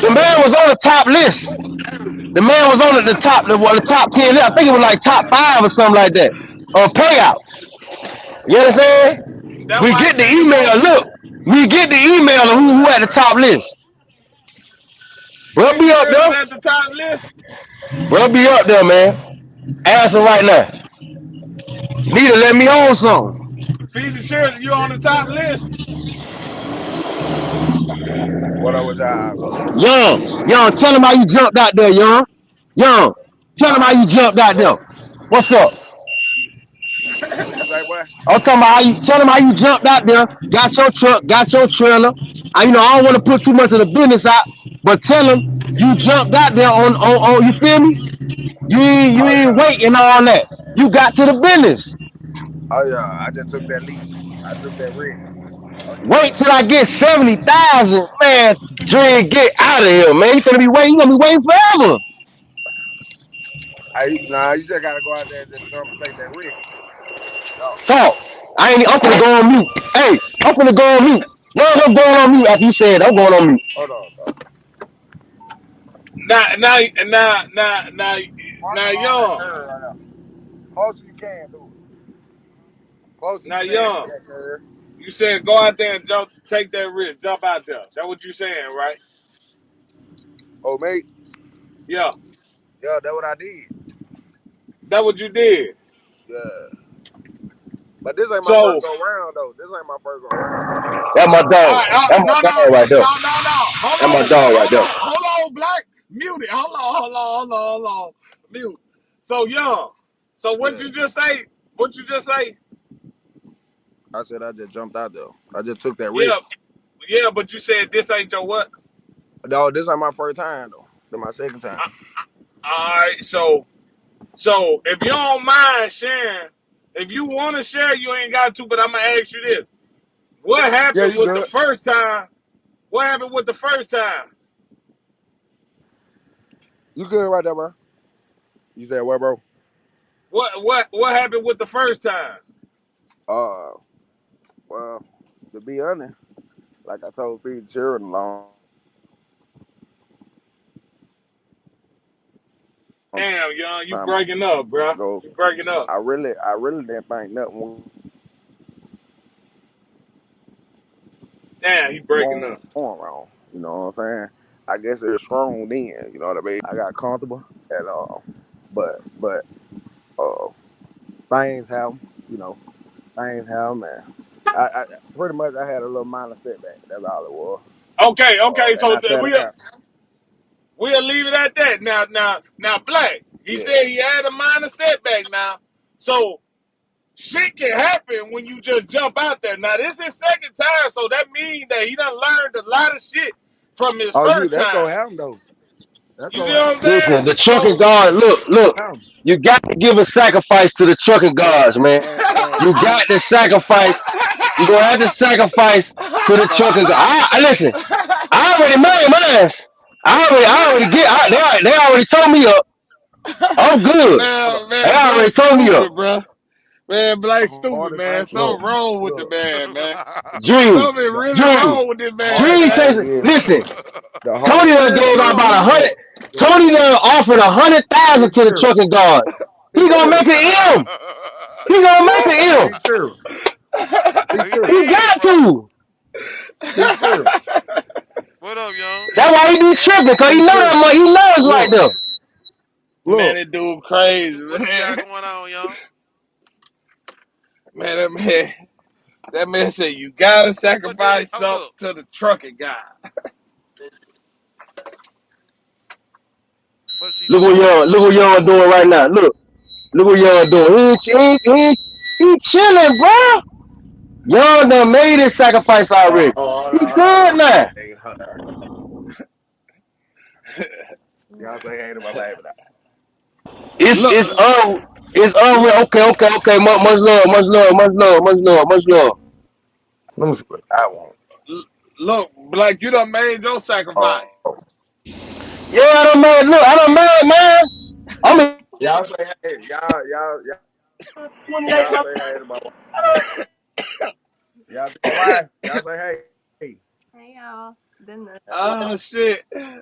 the man was on the top list. The man was on the top 10 list. I think it was like top 5 or something like that on payouts. You understand? That's We why he get the making more. email. Look, we get the email of who at the top list. We'll Feed be the up children there. at the top list. We'll be up there, man. Answer right now. Need to let me on something. Feed the children. You on the top list. What up with y'all, fellas? Young, tell him how you jumped out there, Young, tell him how you jumped out What there. What's up? what you say, boy? I'm talking about how you tell him how you jumped out there, got your truck, got your trailer. I don't want to put too much of the business out, but tell him you jumped out there on you feel me? You Oh ain't yeah. waiting all that. You got to the business. Oh yeah. I just took that leap. I took that risk. I'm straight. Wait till I get 70,000, man. Dre, get out of here, man. You gonna be waiting forever. You just gotta go out there and just jump and take that risk. No. Talk. I'm finna go on mute. Hey, I'm finna go on mute. No, I'm going on mute after you said I'm going on mute. Hold on, bro. Now, now, now, now, now, Mark now, all that young, curve right now. Close as you can to it. Close as you now, can to young. that curve. You said go out there and jump, take that risk, jump out there. That's what you saying, right? Oh, mate. Yeah, Yeah, that's what I did. that's what you did. Yeah. But this ain't my first So, go round though. This ain't my first go round though. That's my all dog. right, That's no, my no, dog right there. no, no, no. That's my Hold on, dog right there. hold on, Black. Mute it. Hold on. Mute. So, young. So, what Yeah. you just say? What you just say? I said I just jumped out there. I just took that Yeah, risk. yeah, but you said this ain't your what? No, this ain't my first time though. This my second time. All right, so if you don't mind sharing, if you want to share, you ain't got to. But I'm gonna ask you this: what Yeah, happened you with the good. first time? What happened with the first time? You good right there, bro. You said what, bro? What happened with the first time? Well, to be honest, like I told Pete Sheridan a long Damn, young, you time breaking up, bro. ago, You breaking up. I really didn't think nothing was Damn, he breaking going up. wrong. You know what I'm saying? I guess it was strong then. You know what I mean? I got comfortable and but uh, things happen. You know, things happen, man. I pretty much I had a little minor setback. That's all it was. Okay. And So I sat down. we'll leave it at that. Now, Black. He Yeah. said he had a minor setback. Now, so shit can happen when you just jump out there. Now, this is second time, so that means that he done learned a lot of shit from his Oh, first that's time. gonna happen though. That's You see gonna what I'm happen. saying? Listen, the trucking So, guard. Look. Happen. You got to give a sacrifice to the trucking guards, man. You And got to sacrifice. You gonna have to sacrifice to the trucking guard. Listen. I already made mine. I already get. They already told me up. I'm good. hold on. They man, already Black told me up. stupid, bro. Man, The Black stupid, hardest man. thing, Look, Something wrong with the look. man, man. Dream, Something The, really Dream, wrong with this the man, hardest Dream man. takes. thing is Listen, the Tony hardest done Man, gave out something about thing wrong. 100. Tony done offered 100,000 Big to the True. trucking guard. He Big gonna True. make an M. He gonna make an M. Big True. Big he True. He did, got bro. to. Big True. What up, young? That's why he be tripping, cause he Big know True. that money. He knows right Look. there. Man, Look. that dude crazy, What you got man. going on, young? Man, that man said you gotta What did it? sacrifice Hold something up. to the trucking guy. What's she Look doing? what y'all doing right now. Look what y'all doing. He chilling, bro. Y'all done made his sacrifice already. Hold He on, hold on, good hold on. now. Hey, hold on. Y'all say hey to my baby now. It's Look, it's un it's look, unreal. Okay. Much love. Let me see what I want. look, Black, you done made your sacrifice. Oh. Yeah, I done made man. I'm in Y'all say hey. Y'all say hey to my wife. Y'all to my wife. Y'all say hey. Hey y'all. Dinner. Oh shit. Uh,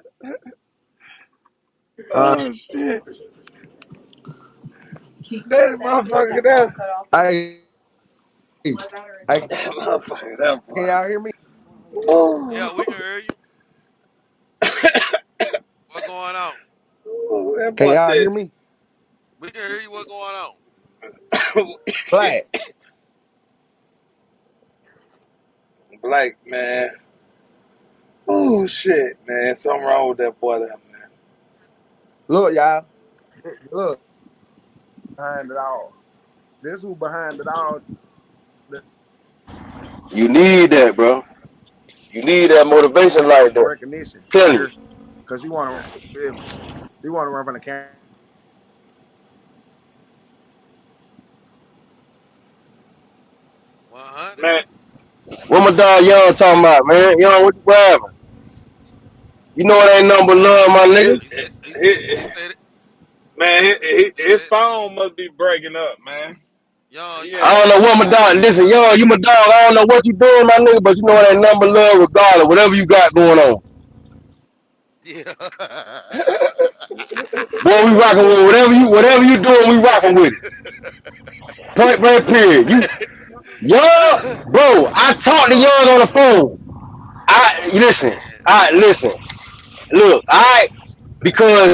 Oh shit. That motherfucker there. hey. Hey, That motherfucker there, can boy. y'all hear me? Yeah, we can hear you. What going on? That Can boy y'all hear said me? We can hear you. What going on? Black. Black, man. Oh shit, man. Something wrong with that boy there, man. Look, y'all. Look. Behind it all. This who behind it all. You need that, bro. You need that motivation like that. Recognition Tell right you. here. Because you want to you want to run from the camera. 100. Man, What my dog Young talking about, man? Young, what happened? You know it ain't nothing but love, my nigga. it, He said. it, He it, said. man, He his said. phone must be breaking up, man. Young, you I Yeah. don't know what my dog. Listen, yo, you my dog. I don't know what you doing, my nigga, but you know that number love regardless, whatever you got going on. yeah. Boy, we rocking with whatever you doing, we rocking with it. Point blank period. Bro, I talked to oh young on the phone. Listen, man. listen. Look, because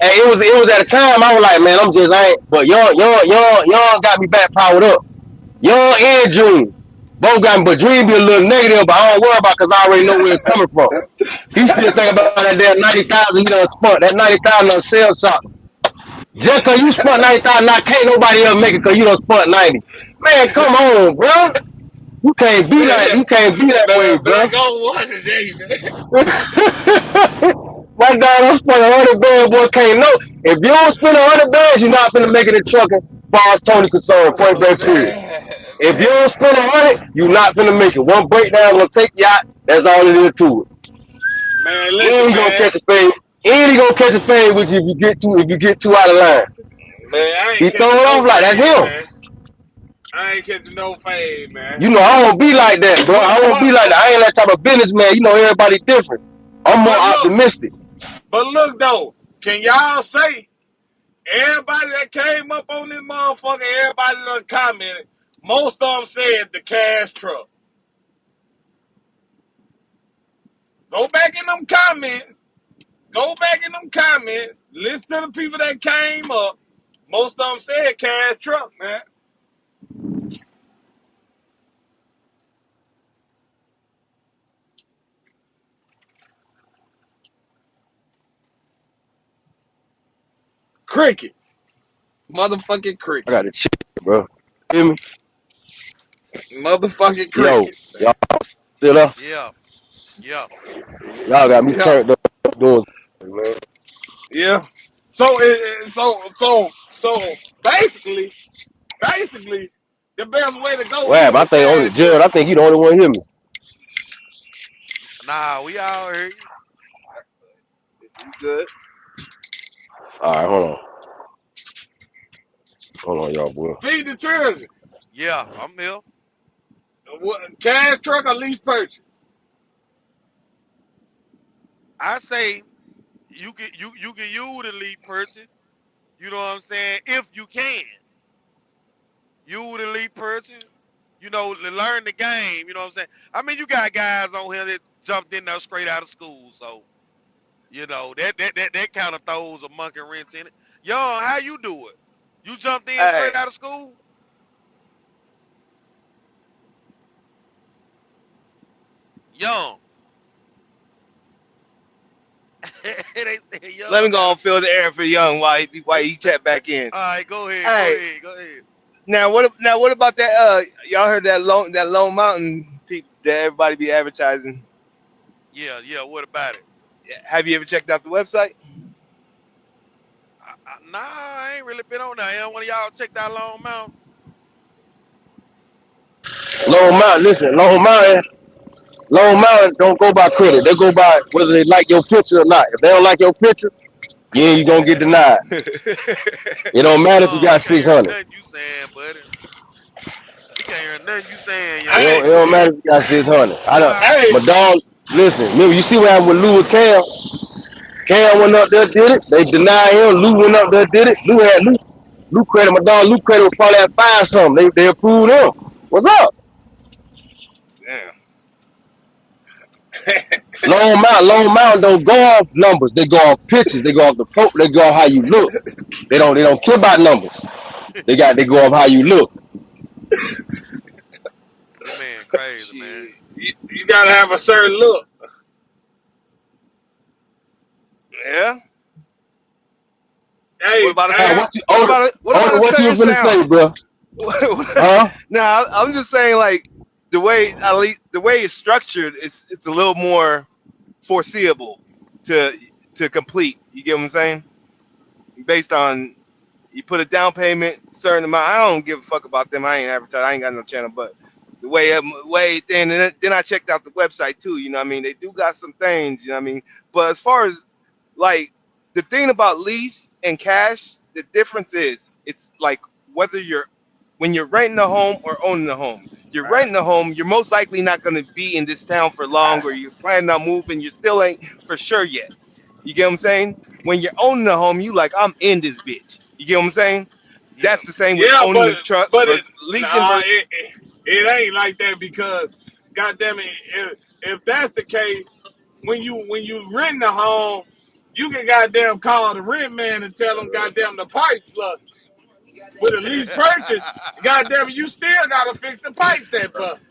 it was at a time I was like, man, I ain't. But y'all got me back powered up. Y'all and Dream both got me, but Dream be a little negative, but I don't worry about because I already know where it's coming from. He still think about that damn 90,000 he done spent. That 90,000 on sales shop. Just cause you spent 90,000, now can't nobody else make it cause you done spent 90. Man, come on, bro. Man, You can't be that way, man, bro. black on one today, man. My dog, don't spend 100 bands, boy, can't know. If you don't spend 100 bands, you're not finna make it in trucking, as far as Tony concerned, point Oh, blank period. man, If you man. don't spend 100, you're not finna make it. One breakdown gonna take you out, that's all it is to Man, it. listen, And he gonna man. catch a fade. And he gonna catch a fade with you if you get too out of line. Man, I He ain't throw catching it no off like that's fade, him. man. I ain't catching no fade, man. You know, I won't be like that, bro. I won't be like that. I ain't that type of businessman. You know, everybody different. I'm more but look, optimistic. but look though, can y'all say everybody that came up on this motherfucker, everybody done commented, most of them said the cash truck. Go back in them comments. Go back in them comments. Listen to the people that came up. Most of them said cash truck, man. Cricket. Motherfucking I cricket. got to chill, bro. Hear me? Motherfucking Yo, crickets, y'all man. still up? Yeah. Yeah. Y'all got me Yeah. turned up doing, man. Yeah. So basically, the best way to go Wow, is I a think only cash Jared. truck. I think you the only one hear me. Nah, we all hear you. You good? All right, hold on, y'all, boy. Feed the children. Yeah, I'm here. Cash truck or lease purchase. I say you can use the lead person. You know what I'm saying? If you can, use the lead person. You know, to learn the game. You know what I'm saying? I mean, you got guys on here that jumped in there straight out of school, so you know that kind of throws a monkey wrench in it. Young, how you do it? You jumped in Hey, straight out of school? Young. They say let me young go got and a. fill the air for Young while he tap back in. All right, go ahead, go Hey, ahead, go ahead. what about that? Y'all heard that Lone Mountain people that everybody be advertising? Yeah, yeah. What about it? Have you ever checked out the website? Nah, I ain't really been on there. Ain't one of y'all check that Long Mountain? Long Mountain don't go by credit. They go by whether they like your picture or not. If they don't like your picture, yeah, you gonna get denied. It don't matter if you Young, we got can't hear 600. nothing you saying, buddy. We can't hear nothing you saying, Hey, young. It don't matter if you got 600. I Boy, don't. hey, My dog, listen. Remember, you see what happened with Lou and Cam? Cam went up there, did it. They denied him. Lou went up there, did it. Lou credit. My dog, Lou credit was probably at 5 something. They approved him. What's up? Damn. Long Mountain don't go off numbers. They go off pictures. They go off the they go off how you look. They don't care about numbers. They go off how you look. this man crazy, man. Shit. you gotta have a certain look. Yeah. Hey, Now, hey, What about Odie, a what you certain was gonna say, sound? bro? Huh? Now I'm just saying, like at least the way it's structured, it's a little more foreseeable to complete. You get what I'm saying? Based on you put a down payment, certain amount. I don't give a fuck about them. I ain't advertising. I ain't got no channel. But the way then I checked out the website too. You know what I mean? They do got some things. You know what I mean? But as far as like the thing about lease and cash, the difference is it's like whether you're when you're renting a home or owning a home. You're Right. renting a home, you're most likely not going to be in this town for long, or you're planning on moving, you still ain't for sure yet. You get what I'm saying? When you're owning a home, you like, I'm in this bitch. You get what I'm saying? Yeah. That's the same with Yeah, owning a truck but it, versus leasing nah, versus. it ain't like that because, goddamn it, if that's the case, when you rent a home, you can goddamn call the rent man and tell him goddamn the pipe plus. With a lease purchase, goddamn it, you still gotta fix the pipes that bust.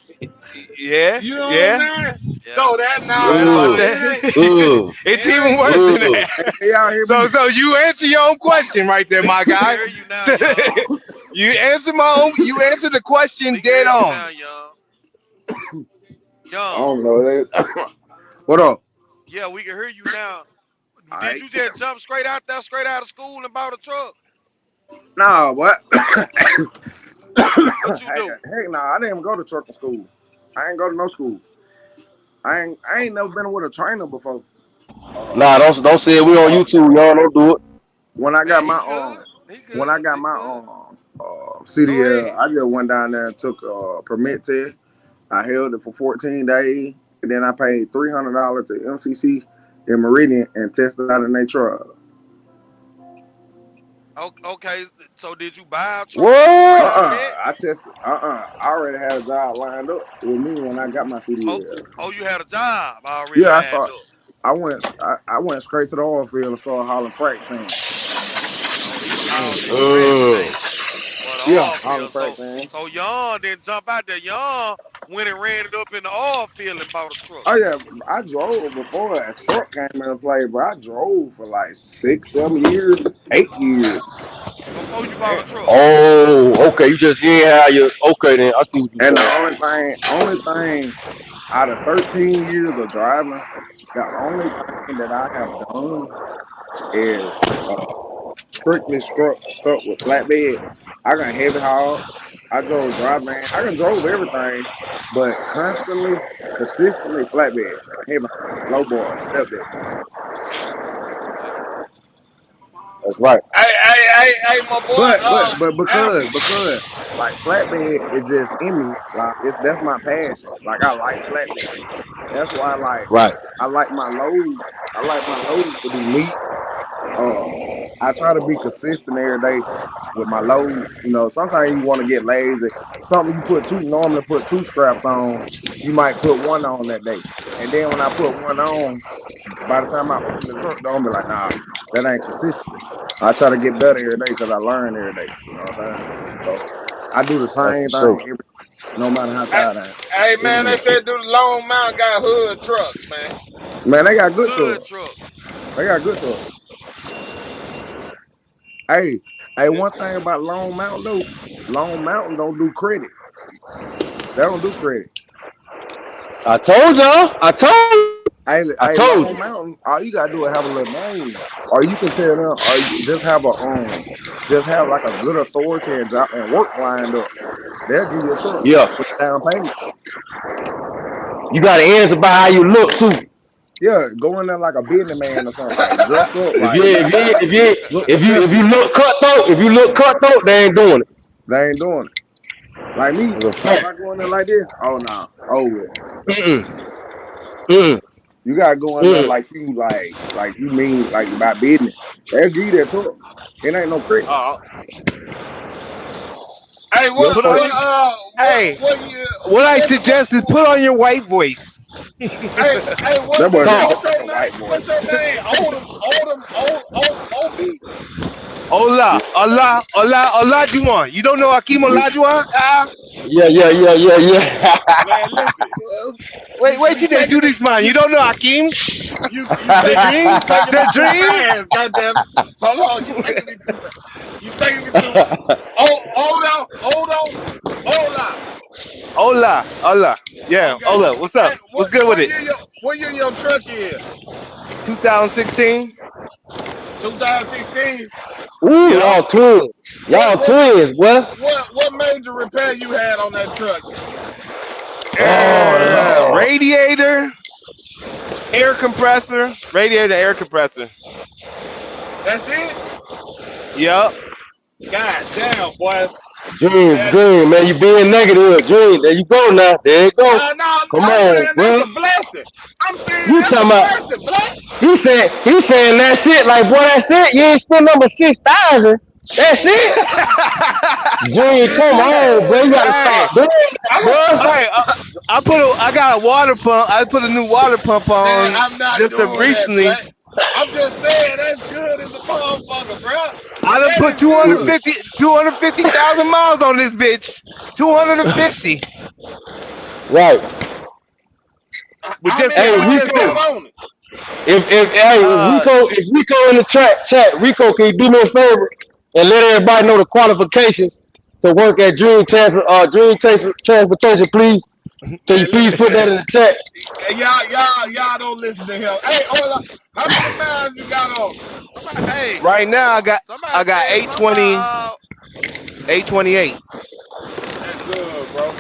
Yeah, You know what yeah. I'm saying? Yeah. So that You right about it that. ain't It's it even ain't worse than that. Hey, y'all hear So me? so you answer your own question right there, my We can guy. hear you now, So, young. you answer my own. You answer the question We can hear dead you on. now, young. I Young. don't know that. What up? Yeah, we can hear you now. Did Alright. you just jump straight out there, straight out of school and bought a truck? Nah, what? What you do? Heck nah, I didn't even go to trucking school. I ain't go to no school. I ain't never been with a trainer before. Nah, Uh, don't say it. We on YouTube, y'all. Don't do it. when I got Man, my he good. He when I good. got He my good. Go CDL, ahead. I just went down there and took a permit test. I held it for 14 days, and then I paid $300 to MCC in Meridian and tested out in their truck. Okay, so did you buy a truck straight What? out of that? I tested. I already had a job lined up with me when I got my Oh, CDL. oh, you had a job already Yeah, lined up. I went straight to the oil field and started hauling frac sand. Oh, he was hauling that frac Mm. sand for the Yeah, oil hauling field. frac So, sand. so Young didn't jump out there. Young went and ran it up in the oil field and bought a truck. Oh yeah, I drove before that truck came into play, but I drove for like 6, 7 years, 8 years. Before you bought And, a truck. Oh, okay. You ain't how you. Okay, then I see what you and the saying. only thing out of 13 years of driving, the only thing that I have done is strictly stuck with flatbed. I got heavy haul. I drove dry van. I can drove everything, but consistently flatbed, heavy haul, low bar, step deck. Yeah. That's right. Hey, my boy, But Alfred. because like flatbed is just in me. Like that's my passion. Like I like flatbed. That's why Right. I like my loads. I like my loads to be neat. I try to be consistent every day with my loads. You know, sometimes you want to get lazy. Something you normally put two straps on, you might put one on that day. And then when I put one on, by the time I open the truck, don't be like, nah, that ain't consistent. I try to get better every day because I learn every day. You know what I'm saying? So I do the That's same for sure. thing no matter how Hey, tired I am. hey, Every man, they day. said do the Long Mountain got hood trucks, man. Man, they got good Hood trucks. truck. They got good trucks. Hey, one thing about Long Mountain though, Long Mountain don't do credit. They don't do credit. I told y'all. I Hey, told Long you. Mountain, all you gotta do is have a little name, or you can tell them, or you just have just have like a good authority and job and work lined up. They'll give you a truck Yeah. with a down payment. You got to answer by how you look too. Yeah, go in there like a businessman or something, like dress up, If like you if you if you look if you professional. look cutthroat, they ain't doing it. They ain't doing it. Like me, It's a like if fact. I go in there like this, oh no, oh well. Mm-mm. Mm-mm. You gotta go in there Mm-mm. like you mean like about business. They'll give you that truck. It ain't no credit. Uh, Hey, Your put on first your. Hey, what I suggest is put on your white voice. hey, that boy said what's put on your your name? white What's voice. your name? OB. Hola, hola, hola, Olajuwon. You don't know Akeem Olajuwon? Yeah. Man, listen, Wait you till they do taking it, this, man. You don't know Akeem? you The taking dream? you taking The me too dream? fast. Goddamn it! Hold on, you taking me too fast. You taking me too. Oh, hold on. Hola. Hola, hola. Yeah, Okay. hola. What's up? Hey, What's good with it? what year your truck is? 2016? 2016. Ooh, Yep. y'all twins. What Y'all what twins, boy. what major repair you had on that truck? Oh Lord. Radiator, air compressor, radiator, air compressor. That's it. Yep. God damn, boy. Dream, man, you being negative. Dream, there you go now. There you go. No, Come I'm on, saying that's bro. a blessing. I'm saying You that's a talking about? blessing, black. He saying that's it. Like, boy, that's it. You ain't spend number 6,000. That's it. Dream, come on, bro. You gotta Hey, start doing that, I'm, bro. I'm, hey, I got a water pump. I put a new water pump man, on I'm not just doing that, recently. black. I'm just saying that's good as a motherfucker, bro. I done That put is good. 250,000 miles on this bitch. 250 Right. with How just many the Hey, miles Bluetooth. got Rico. on it? If Uh, Rico in the chat, Rico, can you do me a favor and let everybody know the qualifications to work at Transportation, please? Can you Man, please listen, put that man. in the chat? Y'all don't listen to him. Hey, hold up. How many miles you got on? Somebody, hey, right now somebody I got said something 820, about 828. That's good, bro.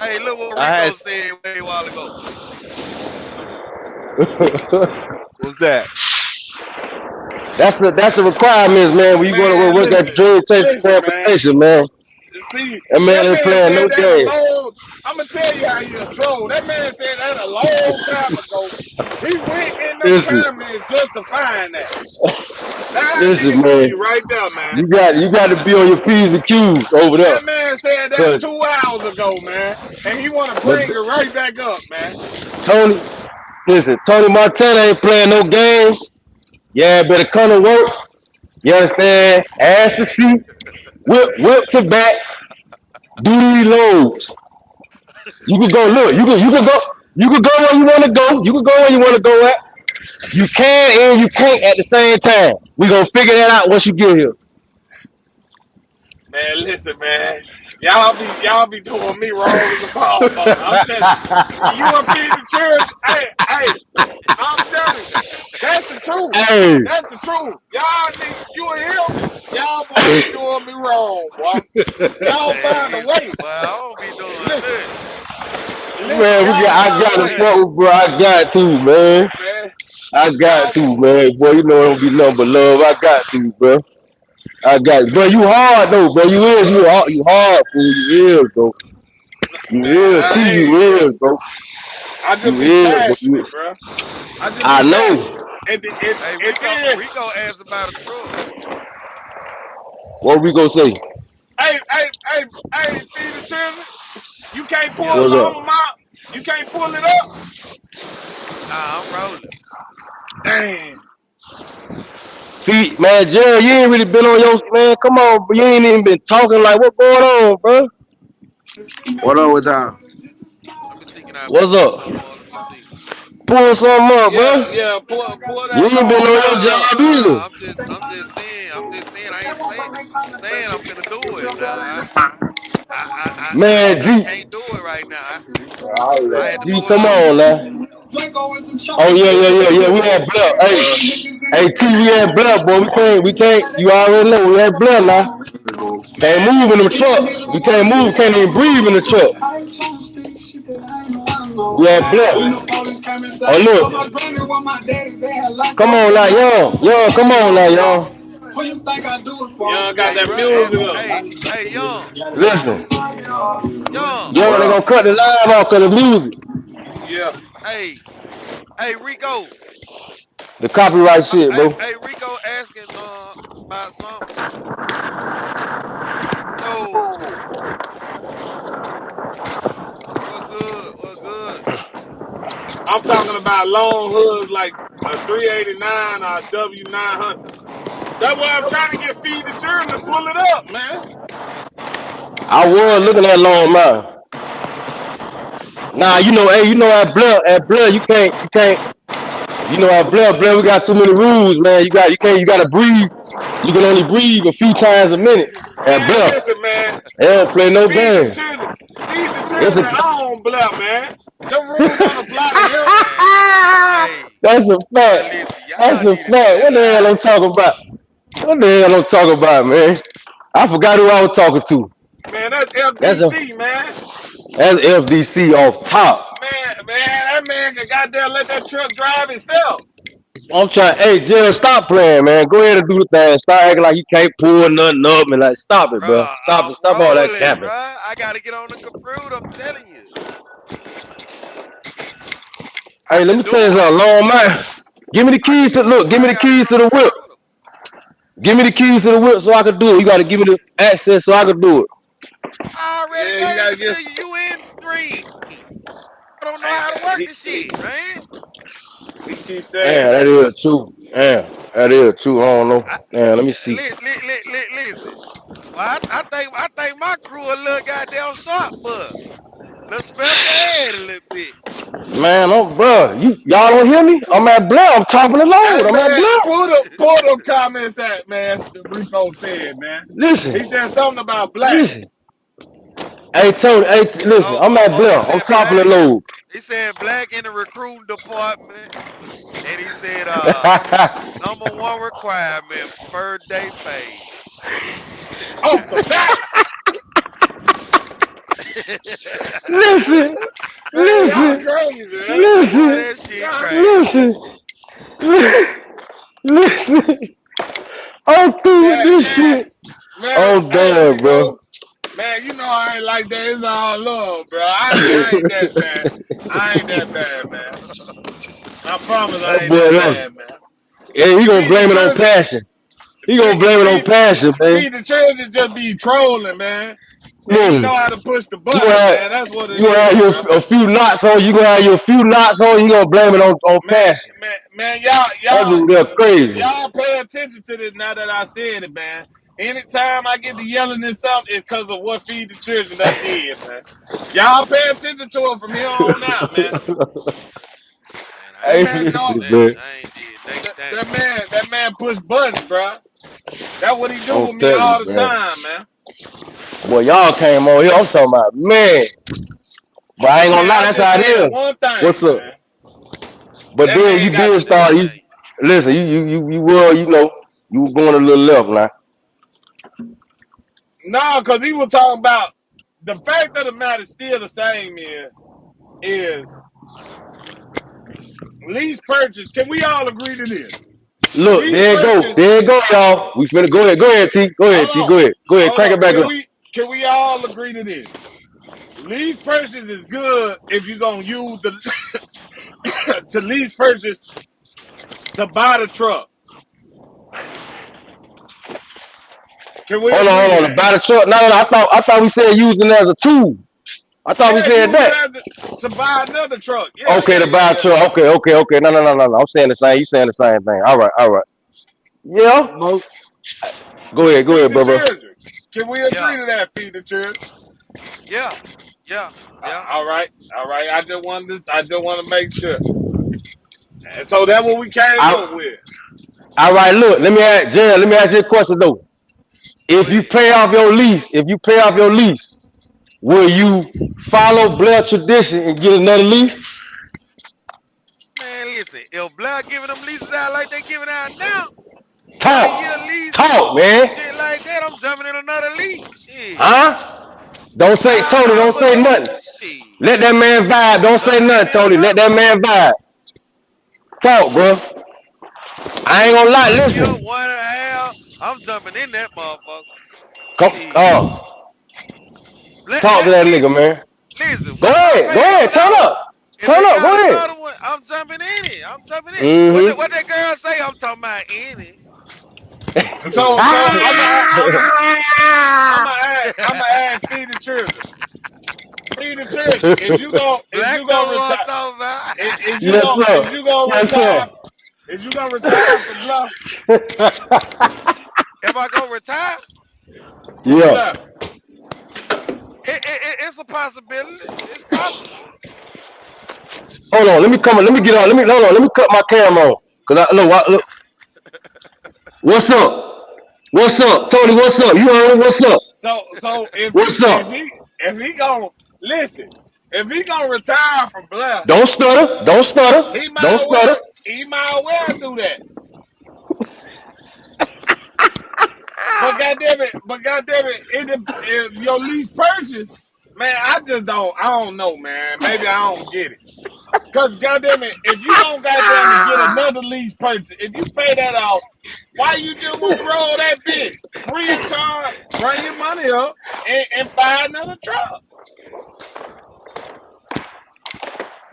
hey, look what I Rico had said a while ago. what's that? That's the requirements, man. When you going to Man, work at listen, man. Transportation, man. See, That man that ain't man playing said no that a game. long. I'm gonna tell you how he a troll. That man said that a long time ago. He went in them Listen, comments just to find that. Now listen, nigga man. you right there, man. You got to be on your P's and Q's over there, That man said that cause 2 hours ago, man, and he want to but bring it right back up, man. Tony, listen, Tony Montana ain't playing no games. Yeah, better come to work. You understand? Ass to seat, whip to back, do these loads. You can go look. You can go. You can go where you want to go. You can go where you want to go at. You can and you can't at the same time. We gonna figure that out once you get here. Man, listen, man. Y'all be doing me wrong as a motherfucker. I'm telling you. You want to feed the children? Hey, I'm telling you. That's the truth. Hey, That's the truth. Y'all niggas, you and him, y'all boy be doing me wrong, boy. Y'all Hey, find a listen, way. boy, I don't be doing Listen, nothing. listen, man, I don't y'all be I find got a to doing way. nothing. fuck, bro. I got to, man. Man, I got y'all, to, man. Boy, you know it don't be nothing but love. I got to, bro. I got, bro. You hard though, bro. You hard, fool. You is, bro. You man, is, I see, ain't, you bro. is, bro. I just You be is, bro. You, passionate, bro. I just I be passionate. know. Hey, And then, Rico asked about a truck. What we gonna say? hey, feed the children. You can't pull Yeah, What's up? long amount. You can't pull it up. nah, I'm rolling. Damn. Feet, man, Jerry, you ain't really been on your man. Come on, bro. You ain't even been talking like what going on, bro. What up with y'all? Let me see, can I What's pull up? something up? Let me see. Pull something up, bro. Yeah, pull You that ain't been long on your mile up. job either. I'm just saying. I ain't saying I'm finna do it. Now, Man, I G, can't do it right now. I had to G, pull come out. on, now. Oh yeah. We had blood. Hey, T, we had blood, boy. We can't. You already know we had blood now. Can't Man, move in the truck. We can't move. Can't even breathe in the truck. We had blood. Oh look, come on now, young. Come on now, young. you don't got Hey, that bro, music up. hey, Listen, young. What young, they up? gonna cut the live off cause the music, Yeah. Hey, hey, Rico. the copyright shit, bro. Hey, Rico asking about something. No, what good? What good? I'm talking about long hoods like a 389 or a W900. That's why I'm trying to get feed the children to pull it up, man. I Man, I was had to looking at pull long out. man. Nah, you know at blood, you can't. You know at blood, we got too many rules, man. You gotta breathe. You can only breathe a few times a minute. At Man, blood, listen, man. they don't play no Feed the game. children. Feed the It's children. a, I don't bluff, man. Them rules don't apply to him. Man, hey, that's a boy, fact. listen, That's y'all a need to see fact. that What the hell live. I'm talking about? What the hell I'm talking about, man? I forgot who I was talking to. Man, that's That's a FDC, man. that's FDC off top. Man, that man can goddamn let that truck drive itself. I'm trying. Hey, Jill, stop playing, man. Go ahead and do the thing. Stop acting like you can't pull nothing up and like, stop it, bro. Bruh, Stop I'm it. Stop all that rolling, capping. bruh. I gotta get on the computer. I'm telling you, I Hey, let could me do tell you it. something, long man. Give me the I keys could to do it, look. but Give me I the gotta get keys on to the the whip. computer. Give me the keys to the whip so I can do it. You got to give me the access so I can do it. I already Yeah, you gave gotta it to get. you. You in green. I don't know Hey, how to work this shit, man. he keeps saying Man, that that. is true. Man, that is true. I don't know. I, Man, let me see. listen. Well, I think my crew a little goddamn sharp, but little special ed a little bit. Man, oh, bro, y'all don't hear me? I'm at Blair. I'm chopping the load. Hey I'm at man, Blair. pull them comments at man. Rico said, man. Listen, He said something about black. listen. Hey, Tony, hey, listen. I'm at He Blair. I'm said chopping the black. load. He said black in the recruiting department, and he said number one requirement third day fade. Off the bat, listen, man, y'all listen, crazy, man. Boy, listen, that shit Y'all crazy. listen, listen. I'm through with that this man, shit. man. Oh, Hey damn, bro. Rico, man, you know I ain't like that. It's all love, bro. I ain't that bad. I ain't that bad, man. I promise I That ain't boy, that that, bad, man. yeah, he gonna Feed the blame it on children, passion. He gonna feed, blame it on feed, passion, man. feed the children just be trolling, man. And he know Listen, how to push the you gonna button, have, man. That's what you it gonna have is, your bro. a few knots on. You gonna have your few knots on. You gonna blame it on Man, passion. man, That's just real crazy. y'all pay attention to this now that I said it, man. Anytime I get to yelling at something, it's because of what Feed the Children done did, man. Y'all pay attention to it from here on out, man. Man, I That Hey, ain't man did know listen, nothing. man. I ain't did nothing. that man push buttons, bro. That's what he do I'm with me telling all you, the man. time, man. Boy, y'all came on here. I'm talking about, man. But I ain't gonna Man, lie, I that's just how it said is. one What's thing, up? man. But That then man you got did Let me start. You tell you. listen. You were, you were going a little left now. no, because he was talking about the fact of the matter is still the same is lease purchase. Can we all agree to this? Look, Lease there you go. purchase. There you go, y'all. We finna go ahead. Go ahead, T. Go ahead, Hold T. on, Go ahead. Go ahead. hold Crank on. it back up. Can we all agree to this? Lease purchase is good if you're gonna use the to lease purchase to buy the truck. Can we agree to Hold on. that? Buy the truck. No. I thought we said using it as a tool. I thought we Yeah, said use it that. as to buy another truck. Yeah, Okay, yeah, to yeah, buy a yeah. truck. Okay. No. I'm saying the same. You saying the same thing. All right. Yeah. Go Feed ahead, the brother. children. Can we Yeah, agree to that? Feed the children. yeah, yeah, yeah. All right, all right. I just want to make sure. And so that's what we came up I, with. all right. Look, let me ask Jared. Let me ask you a question though. Go If you ahead. pay off your lease, will you follow Blair tradition and get another lease? Man, listen, if Blair giving them leases out like they giving out now, 20-year Talk, lease, talk, man. shit like that, I'm jumping in another lease. Shit. Huh? Don't say Hell Tony. no, Don't say believe nothing. me. Shit. Let that man vibe. I'm Don't say jumping in nothing, me Tony. Let another that one. man vibe. Talk, bro. I ain't Shit. gonna lie. 1 year, Listen. 1.5. I'm jumping in that motherfucker. Come, Shit. talk to that nigga, Listen. man. Listen, Go once I ahead. Go pay ahead. something Turn off, up. if Turn they up. got Go ahead. another one, I'm jumping in it. I'm jumping in. Mm-hmm. What that girl say? I'm talking about in it. So I'm gonna ask feed the children. Feed the children. Is Black you know gonna what I'm retire? talking about. Yes, Is sir. you gonna Yes, retire? sir. Is you gonna retire from bluff If I go retire, from Yeah. bluff? it's a possibility. It's possible. Hold on. Let me come on. It's Let me get on. possible. Hold on. Let me cut my camera on. Cause I look. What's up? What's up, Tony? What's up? You heard it? What's up? So What's up? if he gonna listen, if he gonna retire from bluff, Don't stutter. Don't stutter. he Don't might stutter. well do that. But goddamn it, if your lease purchase, man, I don't know, man. Maybe I don't get it. Cause goddamn it, if you don't goddamn it get another lease purchase, if you pay that off, why you just won't roll that bitch free of charge, bring your money up, and buy another truck?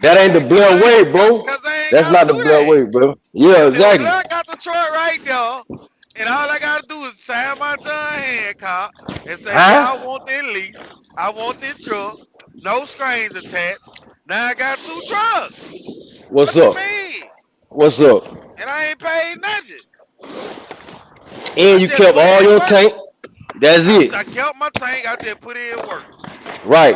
That ain't the Blair way, bro. Cause I ain't That's gotta not the do Blair that. way, bro. Yeah, If exactly. Blair got the truck right there, and all I gotta do is sign my John Hancock and say, yeah, I Huh? want that lease, I want this truck, no strings attached. Now I got two trucks. What's What you up? mean? What's up? And I ain't paid nothing. I And you just kept put all in your work. tank. That's it. I kept my tank. I just put in work. Right.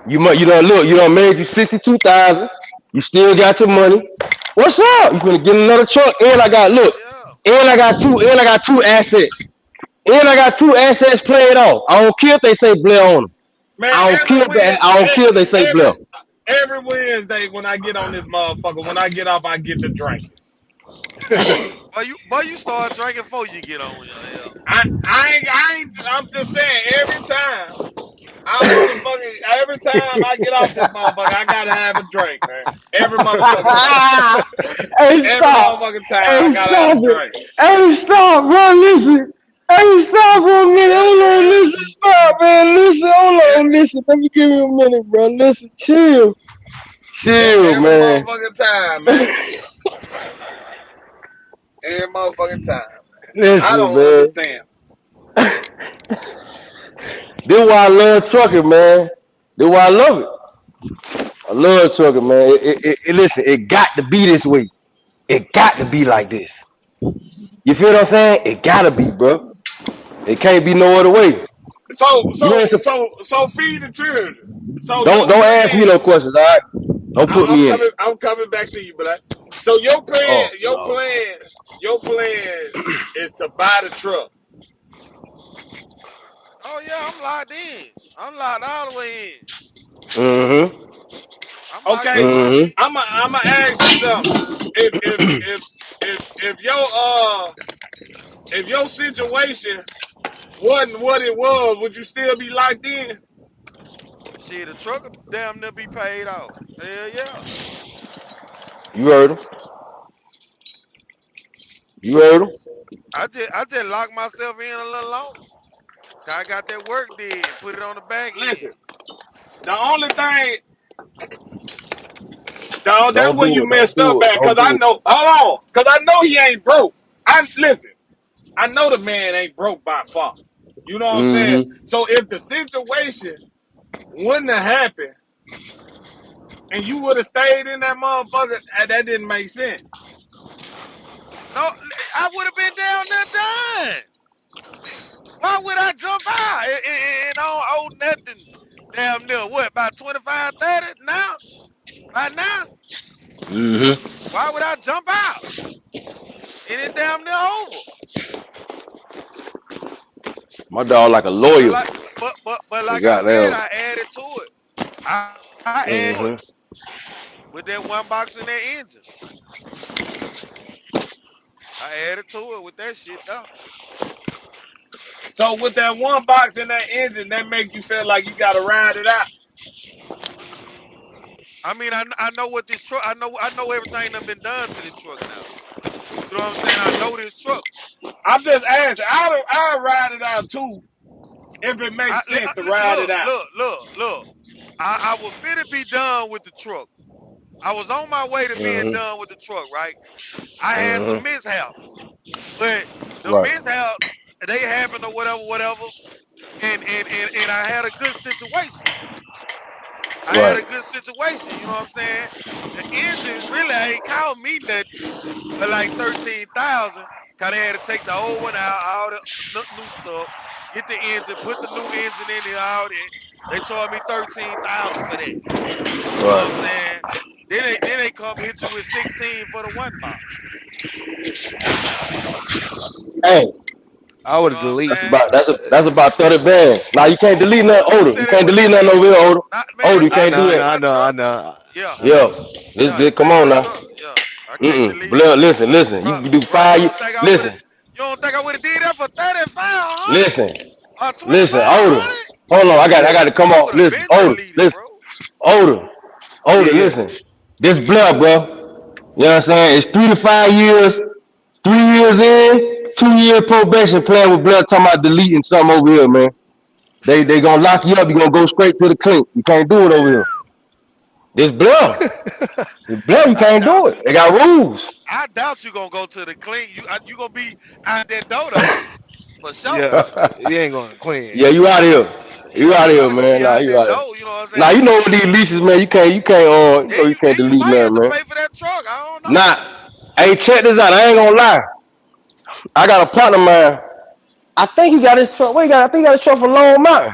You don't look. You don't made you 62,000. You still got your money. What's up? You gonna get another truck? And I got look. Yeah. And I got two. And I got two assets. And I got two assets played off. I don't care if they say Blair on them. Man, I don't care if they. I don't care if they say Blair. every Wednesday when I get on this motherfucker, when I get off, I get to drinking. But you start drinking before you get on your hell. I'm just saying, every time I get off this motherfucker, I gotta have a drink, man. Every motherfucking time. Hey, Every stop. motherfucking time, I Hey, gotta have stop a it. drink. Hey, stop, bro. Listen. Hey, stop for a minute. Hold on. Listen. Stop, man. Listen. Hold on. Listen. Let me give you a minute, bro. Listen. Chill. Chill, Every man. motherfucking time, man. Every motherfucking time. I Listen, don't man. understand. This why I love trucking, man. This why I love it. I love trucking, man. Listen, it got to be this way. It got to be like this. You feel what I'm saying? It gotta be, bro. It can't be no other way. You ain't So feed the children. So don't your don't ask me plan, no questions, all right? Don't put me in it. I'm coming back to you, Black. So your plan, Oh no. your plan is to buy the truck. Oh yeah, I'm locked in. I'm locked all the way in. Mm-hmm. I'm locked Okay, in, my Mm-hmm. G. I'ma ask you something. If if if if your situation wasn't what it was, would you still be locked in? Shit, the truck will damn near be paid off. Hell yeah. You heard him. You heard him. I just locked myself in a little longer. 'Cause I got that work did and put it on the back end. Listen, the only thing, that's Don't where you do it. Don't messed up do it. at. Cause Don't I do know, hold on, cause I know he ain't broke. Listen, I know the man ain't broke by far. You know it. what I'm saying? Mm-hmm. So if the situation wouldn't have happened and you would have stayed in that motherfucker, that didn't make sense. No, I would have been down there done. Why would I jump out? And I don't owe nothing damn near what, about 25, 30 now? By now? Mm-hmm. Why would I jump out? And it damn near over. My dog like a But lawyer. like but We like I got said, them. I added to it. I added to it Mm-hmm. with that one box in that engine. I added to it with that shit though. So with that one box in that engine, that make you feel like you gotta ride it out. I mean, I know what this truck. I know everything that been done to the truck now. You know what I'm saying? I know this truck. I'm just asking. I'll ride it out too if it makes sense to ride it out. Look. I was finna be done with the truck. I was on my way to being Mm-hmm. done with the truck, right? I had some Mm-hmm. mishaps, but the Right. mishaps they happened or whatever, and I had a good situation. I had Right. a good situation. You know what I'm saying? The engine really ain't cost me nothing but like 13,000. Cause they had to take the old one out, all the new stuff, get the engine, put the new engine in there, all that. They told me 13,000 for that. You know what I'm Right. saying? Then they come hit you with 16 for the one box. Hey, I You would know have what I'm deleted. saying? that's about 30 bands. Now you can't delete nothing Who older. You said they can't would delete nothing delete? over here older. Not, man, Older, you this I ain't can't know, do I this know, that. ain't I my know, I truck. know, Yeah, I know. Yeah. This yeah, this this come ain't on my now. truck. Yeah, I can't Mm-mm. delete it. Blood, listen. You can do Bro, you 5 years. don't think I would have? Listen, You don't think I would have did that for 3,500 listen, or listen, older. 2,500? Hold on, I got to Man, come I on. would have Listen, been older, deleted, listen, bro. older, Yeah, older, yeah. listen. This Blair, bro. You know what I'm saying? It's 3 to 5 years, 3 years in, 2 year probation playing with Blair talking about deleting something over here, man. They gonna lock you up, you gonna go straight to the clink. You can't do it over here. This Blair. This Blair, you I can't do doubt you. it. They got rules. I doubt you gonna go to the clean. You gonna be out that door though for sure. Yeah, he ain't going to clean. Yeah, you out here. You Yeah, out you here, probably gonna man. be Nah, out you that out here. door. You know what I'm Nah, saying? you know what these leases, man. You Then can't you delete might have nothing, to man. pay for that truck. I don't know. Nah, hey, check this out. I ain't gonna lie. I got a partner, man. I think he got his truck. Wait, I think he got his truck for Long Mountain.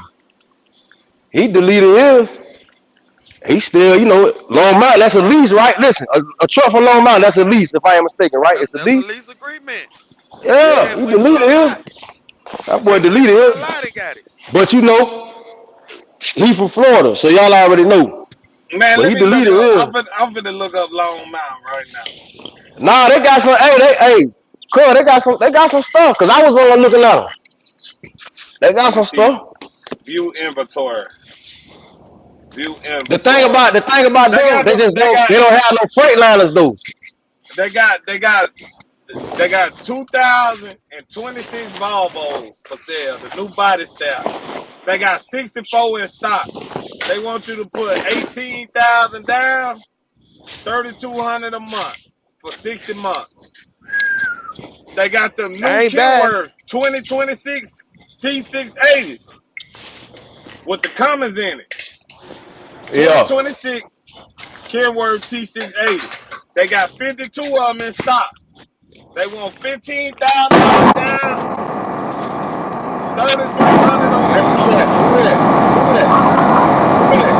He deleted his. He still, Long Mountain. That's a lease, right? Listen, a truck for Long Mountain. That's a lease, if I am mistaken, right? It's a That's a lease. lease agreement. You Yeah, can't he put you deleted on a his. lot. You That boy can't put deleted you on his. a lot. They got it. But he from Florida, so y'all already know. Man, But let he me look deleted up. his. I'm finna look up Long Mountain right now. Nah, they got some. Cool. They got some stuff. Cause I was on looking at them. They Let got me some see. stuff. View inventory. View The thing inventory. about the thing about They them, got they them. just don't. They don't have no freight liners though. They got. They got. They got 2026 Volvos for sale. The new body style. They got 64 in stock. They want you to put 18,000 down, 3,200 a month for 60 months. They got the That new ain't bad. Kenworth 2026 T680 with the Cummins in it. Yeah. 2026 Kenworth T680. They got 52 of them in stock. They want $15,000 down, 3,300 Hey, who that? Who that? Who that? Who that?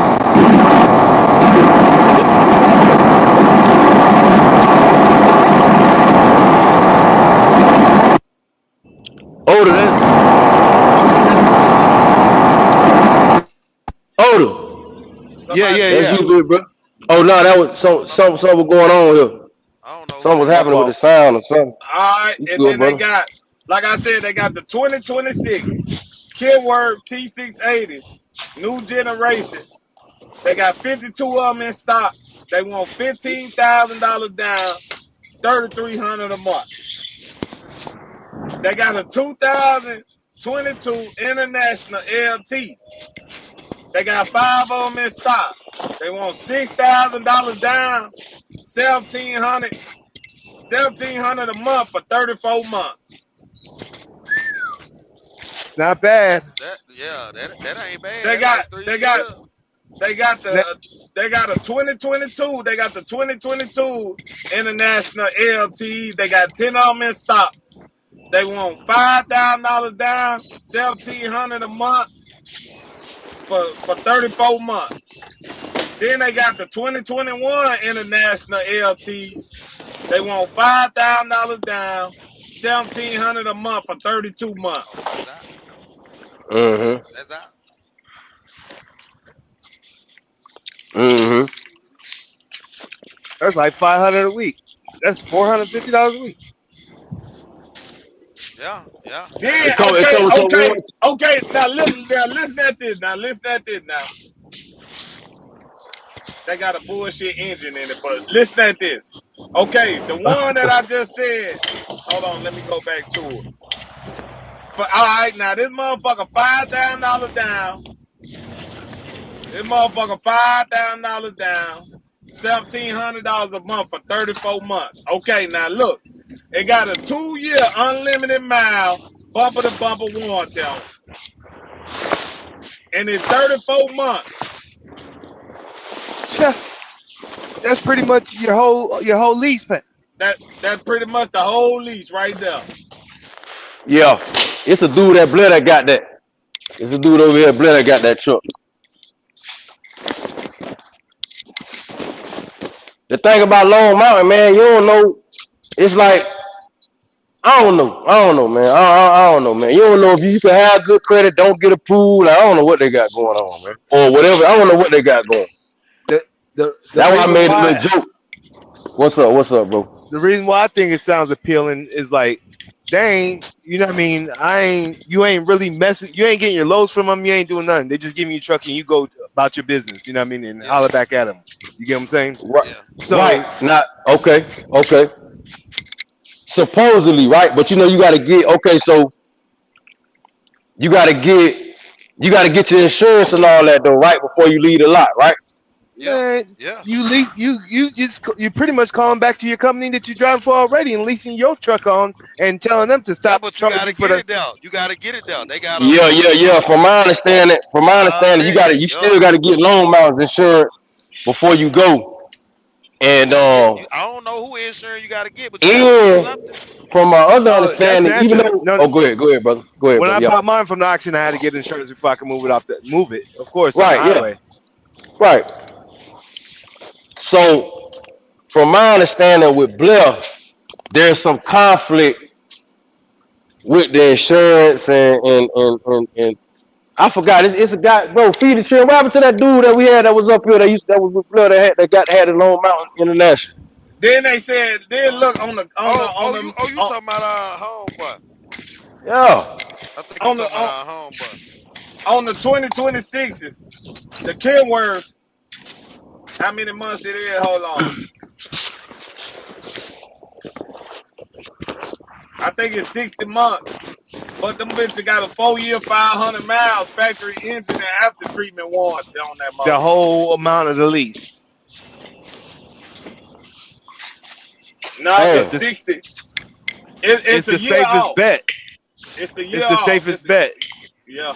Older, older. Yeah, Somebody yeah, said That's yeah. you, you. good bro. Oh no, that was I don't know. something was going on here. I don't know who Something that was My happening is. with the fault. sound or something. All right, You and good, then they brother? got, like I said, they got the 2026 Kenworth T680, new generation. They got 52 of them in stock. They want $15,000 down, 3,300 a month. They got a 2022 International LT. They got 5 of them in stock. They want $6,000 down, 1,700, 1,700 a month for 34 months. It's not bad. That ain't bad. They That's got, like 3 they got, years. they got Ne- the, they got a 2022. They got the 2022 International LT. They got 10 of them in stock. They want $5,000 down, 1,700 a month for 34 months. Then they got the 2021 International LT. They want $5,000 down, 1,700 a month for 32 months. Oh, that's out. Mm-hmm. That's out. Mm-hmm. That's like 500 a week. That's $450 a week. Yeah, yeah. Then It come with some warranty. okay. Now listen at this. Now they got a bullshit engine in it, but listen at this. Okay, the one that I just said. Hold on, let me go back to it. All right, now this motherfucker $5,000 down. This motherfucker $5,000 down, $1,700 a month for 34 months. Okay, now look, it got a 2-year unlimited mile bumper to bumper warranty on it, and it's 34 months. That's pretty much your whole lease pay. That's pretty much the whole lease right there. Yeah. It's a dude that Blair that got that. It's a dude over here, Blair, that got that truck. The thing about Long Mountain, man, you don't know. It's like I don't know, man. I don't know, man. You don't know if you can have good credit, don't get approved. I don't know what they got going on, man, or whatever. I don't know what they got going. The That's why I reason made a why little joke. What's up? What's up, bro? the reason why I think it sounds appealing is like, dang, you know what I mean? You ain't really messing. You ain't getting your loads from them. You ain't doing nothing. They just giving you truck and you go about your business. You know what I mean? And holler back at them. You get what I'm saying? Right. Yeah. So Right. Not okay. Okay. Supposedly, right? But you got to get okay. So you got to get your insurance and all that though, right? Before you leave the lot, right? Yeah. man, Yeah. you pretty much calling back to your company that you're driving for already and leasing your truck on and telling them to Yeah, stop but you gotta charging for get the. it down. You gotta get it down. They gotta Yeah, approve yeah, it yeah. first. From my understanding, Already. you Yeah. still got to get loan miles insurance before you go. You And gotta get I don't know who insurance you gotta get, but you gotta get and something. from my other Oh, that's understanding, even natural. though No, oh, go ahead, brother. Go ahead, when brother. I Yeah. bought mine from the auction, I had to get insurance before I could move it. Of course, on the Right. Yeah. highway. Right. So from my understanding with Blair, there's some conflict with the insurance and I forgot. It's a guy, bro. Feed the What happened to that dude that we had that was up here that was with Fleur that had it on Mountain International? Then they said, then Uh, look you talking about our homeboy. Yeah. I think you on the talking about on, our homeboy. on the 2026s, the Kenworths. How many months it is? Hold on. I think it's 60 months. But them bitches got a 4-year, 500 miles factory engine and after treatment warranty on that The motherfucker. whole amount of the lease. No, It's it's Damn. the 60. it's It's a the year safest off. bet. It's the year It's the off. safest bet. Yeah.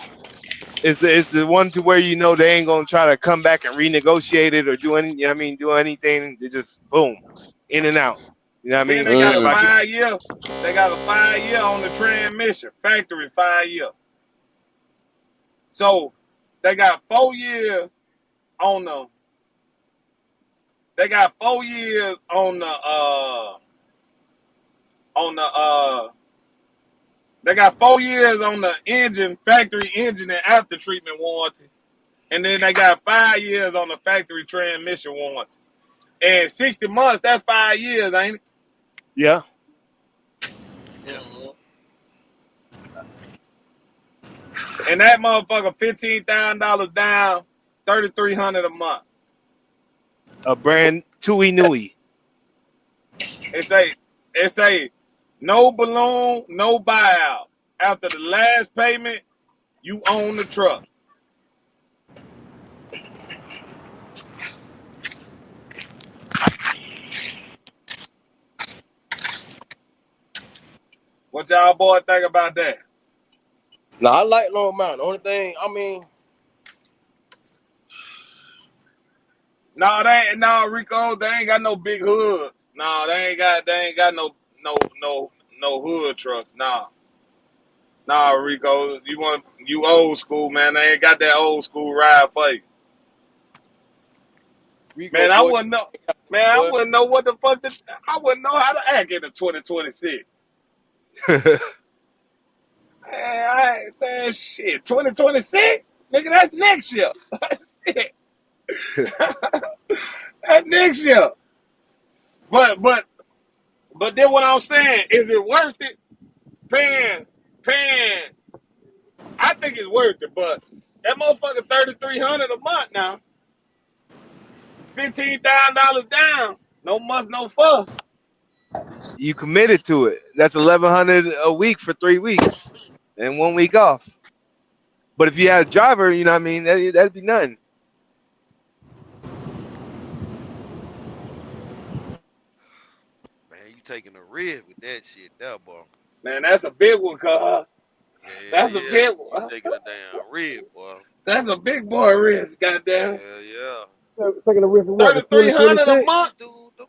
It's the one to where they ain't gonna try to come back and renegotiate it or do any. You know what I mean, do anything. They just boom, in and out. You know what I Then mean? they got If a I Mm. get 5-year. They got a 5-year on the transmission. Factory 5-year. So they got 4 years on the. They got 4 years on the. On the. They got 4 years on the engine, factory engine and after treatment warranty, and then they got 5 years on the factory transmission warranty. And 60 months, that's 5 years, ain't it? yeah, Yeah. Mm-hmm. And that motherfucker $15,000 down, $3,300 a month. a brand Tui Nui. It say no balloon, no buyout. After the last payment, you own the truck. What y'all boy think about that? No, I like Long Mountain. The only thing, I mean, No, Rico, they ain't got no big hoods. No, they ain't got no hood trucks. Nah, Rico, you old school, man. They ain't got that old school ride for you. Rico Man, I boy, wouldn't know. Man, I boy. wouldn't know what the fuck. I wouldn't know how to act in the 2026. Man, shit. 2026, nigga, that's next year. That's next year. But then what I'm saying is it worth it? Paying. I think it's worth it, but that motherfucker $3,300 a month now. $15,000 down. No muss, no fuss. You committed to it. That's 1,100 a week for 3 weeks and 1 week off. But if you had a driver, you know what I mean, that'd be nothing. Man, you taking a risk with that shit there, boy. Man, that's a big one, cuz. Hell That's a yeah. big You one. taking a damn risk, boy. That's a big boy risk, goddamn. Hell yeah. Taking a risk of what? The 3,300 a 2026? What month. this dude doing?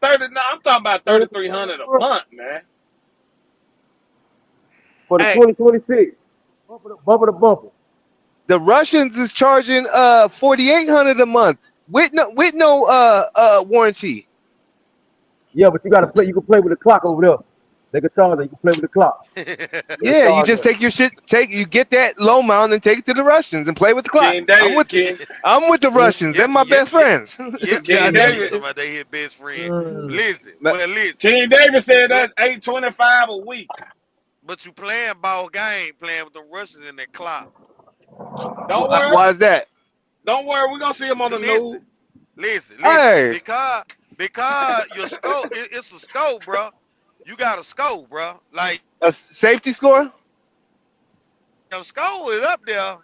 30. No, I'm talking about 3300 3,300 a month, man. for the Hey, 2026. Bumper to bumper. the Russians is charging 4,800 a month with no warranty. Yeah, but you gotta play. You can play with the clock over there. They can charge it. You can play with the clock. They Yeah, you charge just that. take your shit, you get that low mount and take it to the Russians and play with the clock. King David, I'm with the Russians. They're my best friends. King They talking David, about they his best friend. Mm. Listen, Ma- well, listen. King David You said play, that's 825 a week. but you playing ball game, playing with the Russians in that clock. Don't worry, Why is that? don't worry. We're gonna see him on the Listen, news. listen. Hey, Because your scope, it's a scope, bro. You got a scope, bro. Like a safety score? your scope is up there.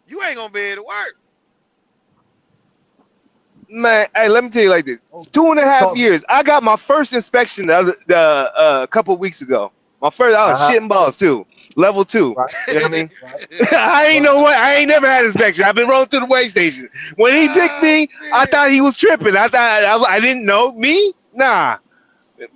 You ain't gonna be able to work. Man, hey, let me tell you like this. 2.5 years. I got my first inspection a couple of weeks ago. My first, I was shitting balls too. Level 2. Right. You know what I mean? Right. I ain't Right. know what. I ain't never had inspection. I've been rolling through the weigh station. When he picked me, I Shit. thought he was tripping. I didn't know me. Nah.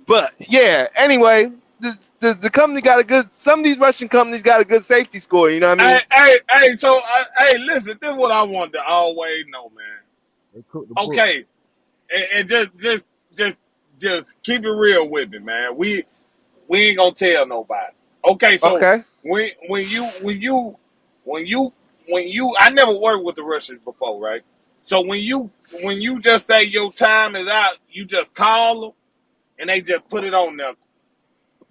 But yeah. Anyway, the company got a good. Some of these Russian companies got a good safety score. You know what I mean? Hey. So, hey, listen. This is what I wanted to always know, man. They cook the book. Okay, and just keep it real with me, man. We ain't gonna tell nobody. Okay, so Okay. when you I never worked with the Russians before, right? So when you just say your time is out, you just call them and they just put it on there.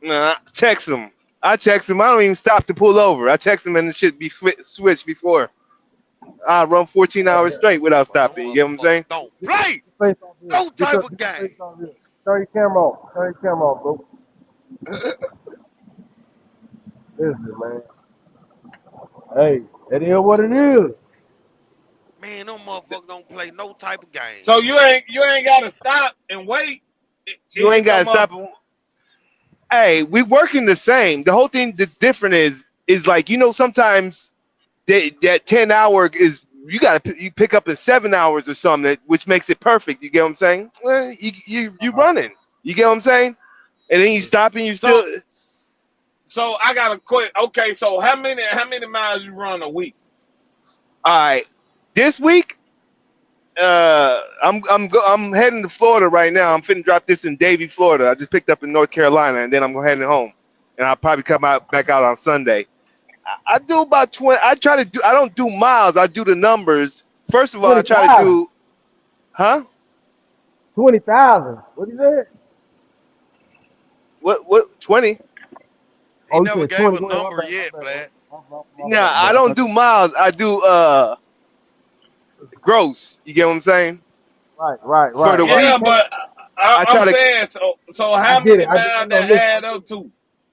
Nah. Text them. I text them. I don't even stop to pull over. I text them and the shit be switched before. I run 14 hours straight without stopping. You get what I'm saying? Don't play Face off here. no type of Get your game. face off here. Turn your camera off. Turn your camera off, bro. Listen, man. Hey, that is what it is. Man, them motherfuckers don't play no type of game, So bro. you ain't gotta stop and wait. You ain't It's gotta some stop. Hey, we working the same. The whole thing the different is like, sometimes that 10 hour is you pick up in 7 hours or something, which makes it perfect. You get what I'm saying? Well, you running. You get what I'm saying? And then you stop and you still. So I got a quick. Okay, so how many miles you run a week? All right, this week, I'm heading to Florida right now. I'm finna drop this in Davie, Florida. I just picked up in North Carolina, and then I'm heading home, and I'll probably come back out on Sunday. I do about 20. I try to do. I don't do miles. I do the numbers. First of all, I try to 20,000. do. Huh? 20,000. What is that? What 20? He Oh, you never said gave 20. a Go ahead. number My yet, bad, Black. Nah, I don't do miles. I do gross. You get what I'm saying? Right. For the Yeah, week, but I I'm try to saying so. I How get many it. I get miles it. No, that listen. add up to?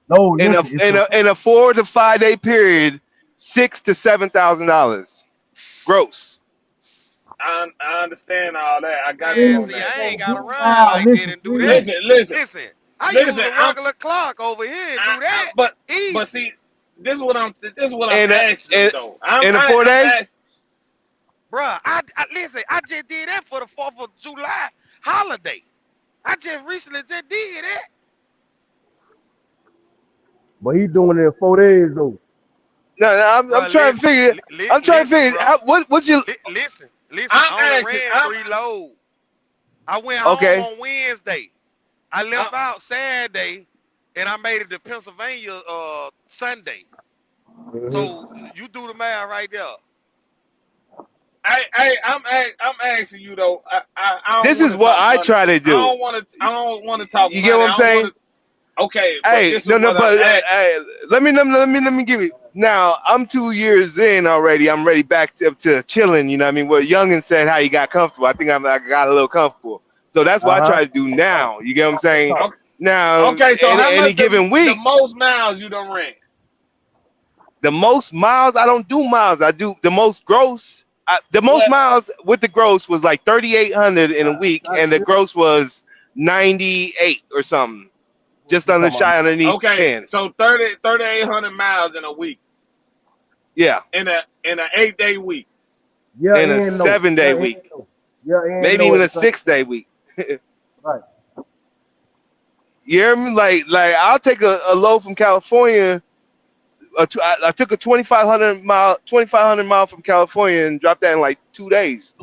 No, in listen. It's a, a 4 to 5 day period, $6,000 to $7,000 gross. I understand all that. I got you Man, on see, that. I ain't gotta good run now. like that Listen, and do please. that. Listen. Listen, I use a I'm. regular clock over here and do that. But Easy. see, this is what I'm And asking you though. in a 4 I'm days, asking. Bruh, listen, I just did that for the 4th of July holiday. I just recently just did that. But he doing it in 4 days though. no, I'm Bruh, trying to listen, figure. I'm trying to listen, figure bruh. out what's your Listen. I'm I only asking. ran 3 loads. I went home okay. on Wednesday. I left out Saturday, and I made it to Pennsylvania Sunday. So you do the math right there. I'm asking you though. I don't This want is to what talk I money. try to do. I don't want to talk You money. get what I'm I don't want saying? to. Okay, but Hey, this is no, what I'm but asking. hey, let me give you. Now I'm 2 years in already. I'm ready back to chilling. You know what I mean? What Youngin said, how you got comfortable. I think I got a little comfortable. So that's what I try to do now. You get what I'm saying? Okay, Now, okay, so how any much given the week, most miles you done ran? the most miles, I don't do miles. I do the most gross. The most What? miles with the gross was like 3,800 in a week, and the gross was 98 or something, just shy underneath Okay, 10. so 3,800 miles in a week. Yeah, In a 8-day week. Yeah, in a and no. 7-day Yeah, and week, no. Yeah, and maybe no even at a the same. 6-day week. Right. You hear me? Like I'll take a load from California. I took a 2,500 mile from California and dropped that in like 2 days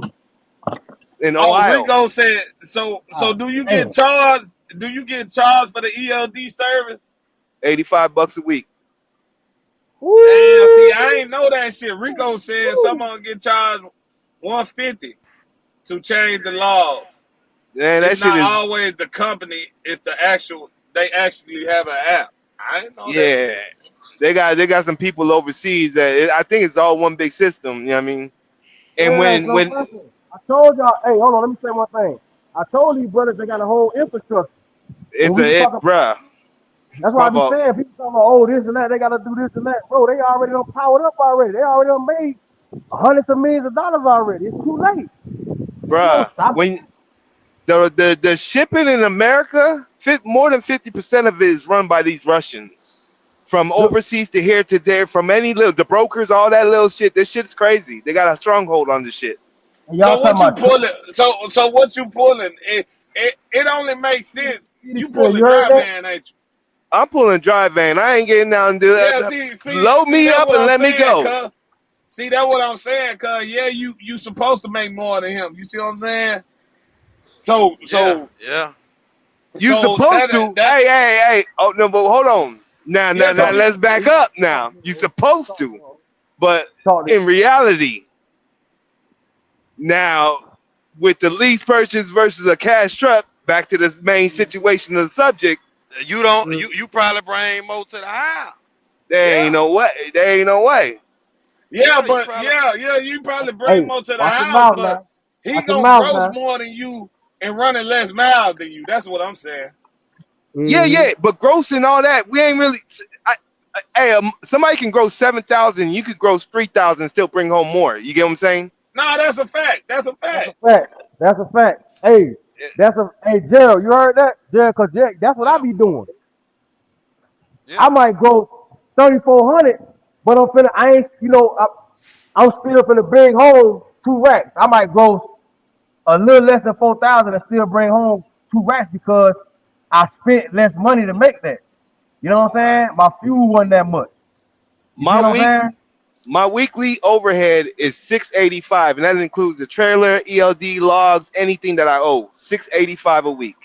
in Oh, Ohio. Rico said. So do you get Damn. charged? Do you get charged for the ELD service? $85 a week. Damn, see, Woo! I ain't know that shit. Rico said someone get charged 150 to change the laws. Man, It's that shit not is always the company, it's the actual, they actually have an app. I didn't know that yeah. shit. They got some people overseas that I think it's all one big system. You know what I mean? And Yeah, when so listen, I told y'all, hey, hold on, let me say one thing. I told these brothers they got a whole infrastructure. And it's we be talking, bruh, that's why my I be fault, saying people talking about, oh, this and that, they gotta do this and that. Bro, they already done powered up already. They already done made hundreds of millions of dollars already. It's too late. Ain't no bruh. stopping. When the shipping in America, more than 50% of it is run by these Russians. From Look, overseas to here to there, from the brokers, all that little shit. This shit's crazy. They got a stronghold on this shit. and So y'all talking what you about pulling? So what you pulling? It only makes sense. You you pulling heard dry that? van, ain't you? I'm pulling dry van. I ain't getting down to Yeah, load see, me that's up what and I'm let me saying, go. cuz. See, that's what I'm saying, cuz. Yeah, you supposed to make more than him. You see what I'm saying? So Yeah, so yeah. You so supposed that to. that Hey. Oh no, but hold on. Now, yeah, cause let's back up. Now, you supposed to, but Talk this. in reality, now with the lease purchase versus a cash truck, back to the main situation of the subject. You don't. Mm. You probably bring more to the house. There ain't Yeah, no way. There ain't no way. yeah, yeah. You but probably. yeah, you probably bring Hey, more to the watch your house, mouth but now. he Watch your gonna mouth gross now. more than you and running less miles than you. That's what I'm saying. Mm-hmm. Yeah. But gross and all that, we ain't really. Hey, somebody can gross 7,000. You could gross 3,000 and still bring home more. You get what I'm saying? No, that's a fact. That's a That's a fact. fact. That's a fact. Hey, hey Gerald, you heard that? Gerald, cause that's what I Yeah, be doing. I yeah. might go 3,400, but I ain't, I'm still finna bring home 2 racks. I might go a little less than 4,000 and still bring home 2 racks because I spent less money to make that. You know what I'm Right. saying? My fuel wasn't that much. You see My what I'm week, saying? my weekly overhead is 685, and that includes the trailer, ELD logs, anything that I owe. 685 a week.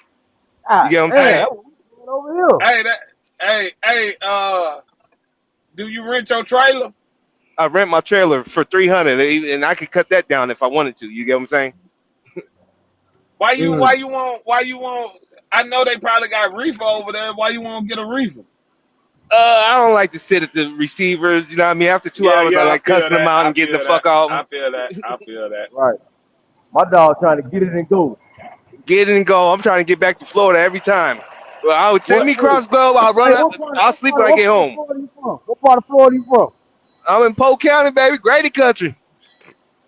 You God get what I'm damn, saying? Hey, that's what we doing over here. hey, hey, do you rent your trailer? I rent my trailer for 300, and I could cut that down if I wanted to. You get what I'm saying? Mm. Why you want? I know they probably got reefer over there. Why you won't get a reefer? I don't like to sit at the receivers. You know what I mean? After 2 hours, I Yeah, I like feel cussing them that. out I and getting the feel that. fuck off. I feel that. I feel that. Right. My dog trying to get it and go. Get it and go. I'm trying to get back to Florida every time. Well, I would send What? me Hey, cross globe. I'll run hey, up. I'll sleep when I what get part of home. Florida you from? What part of Florida you from? I'm in Polk County, baby. Grady country.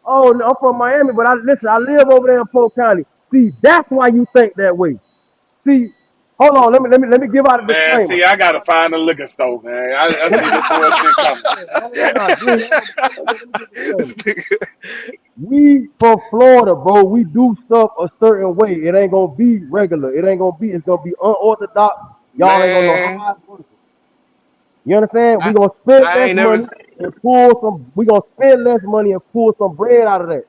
Oh, no, I'm from Miami, but I live over there in Polk County. See, that's why you think that way. See, hold on, let me give out a Man, disclaimer. see, I gotta find a liquor store, man. I Let me see give this bullshit coming. no. Let me give a disclaimer. We from Florida, bro. We do stuff a certain way. It ain't gonna be regular. It ain't gonna be. It's gonna be unorthodox. Y'all ain't gonna know Man, how it's working. You understand? We I, gonna spend I less ain't never. money and pull some. We gonna spend less money and pull some bread out of that.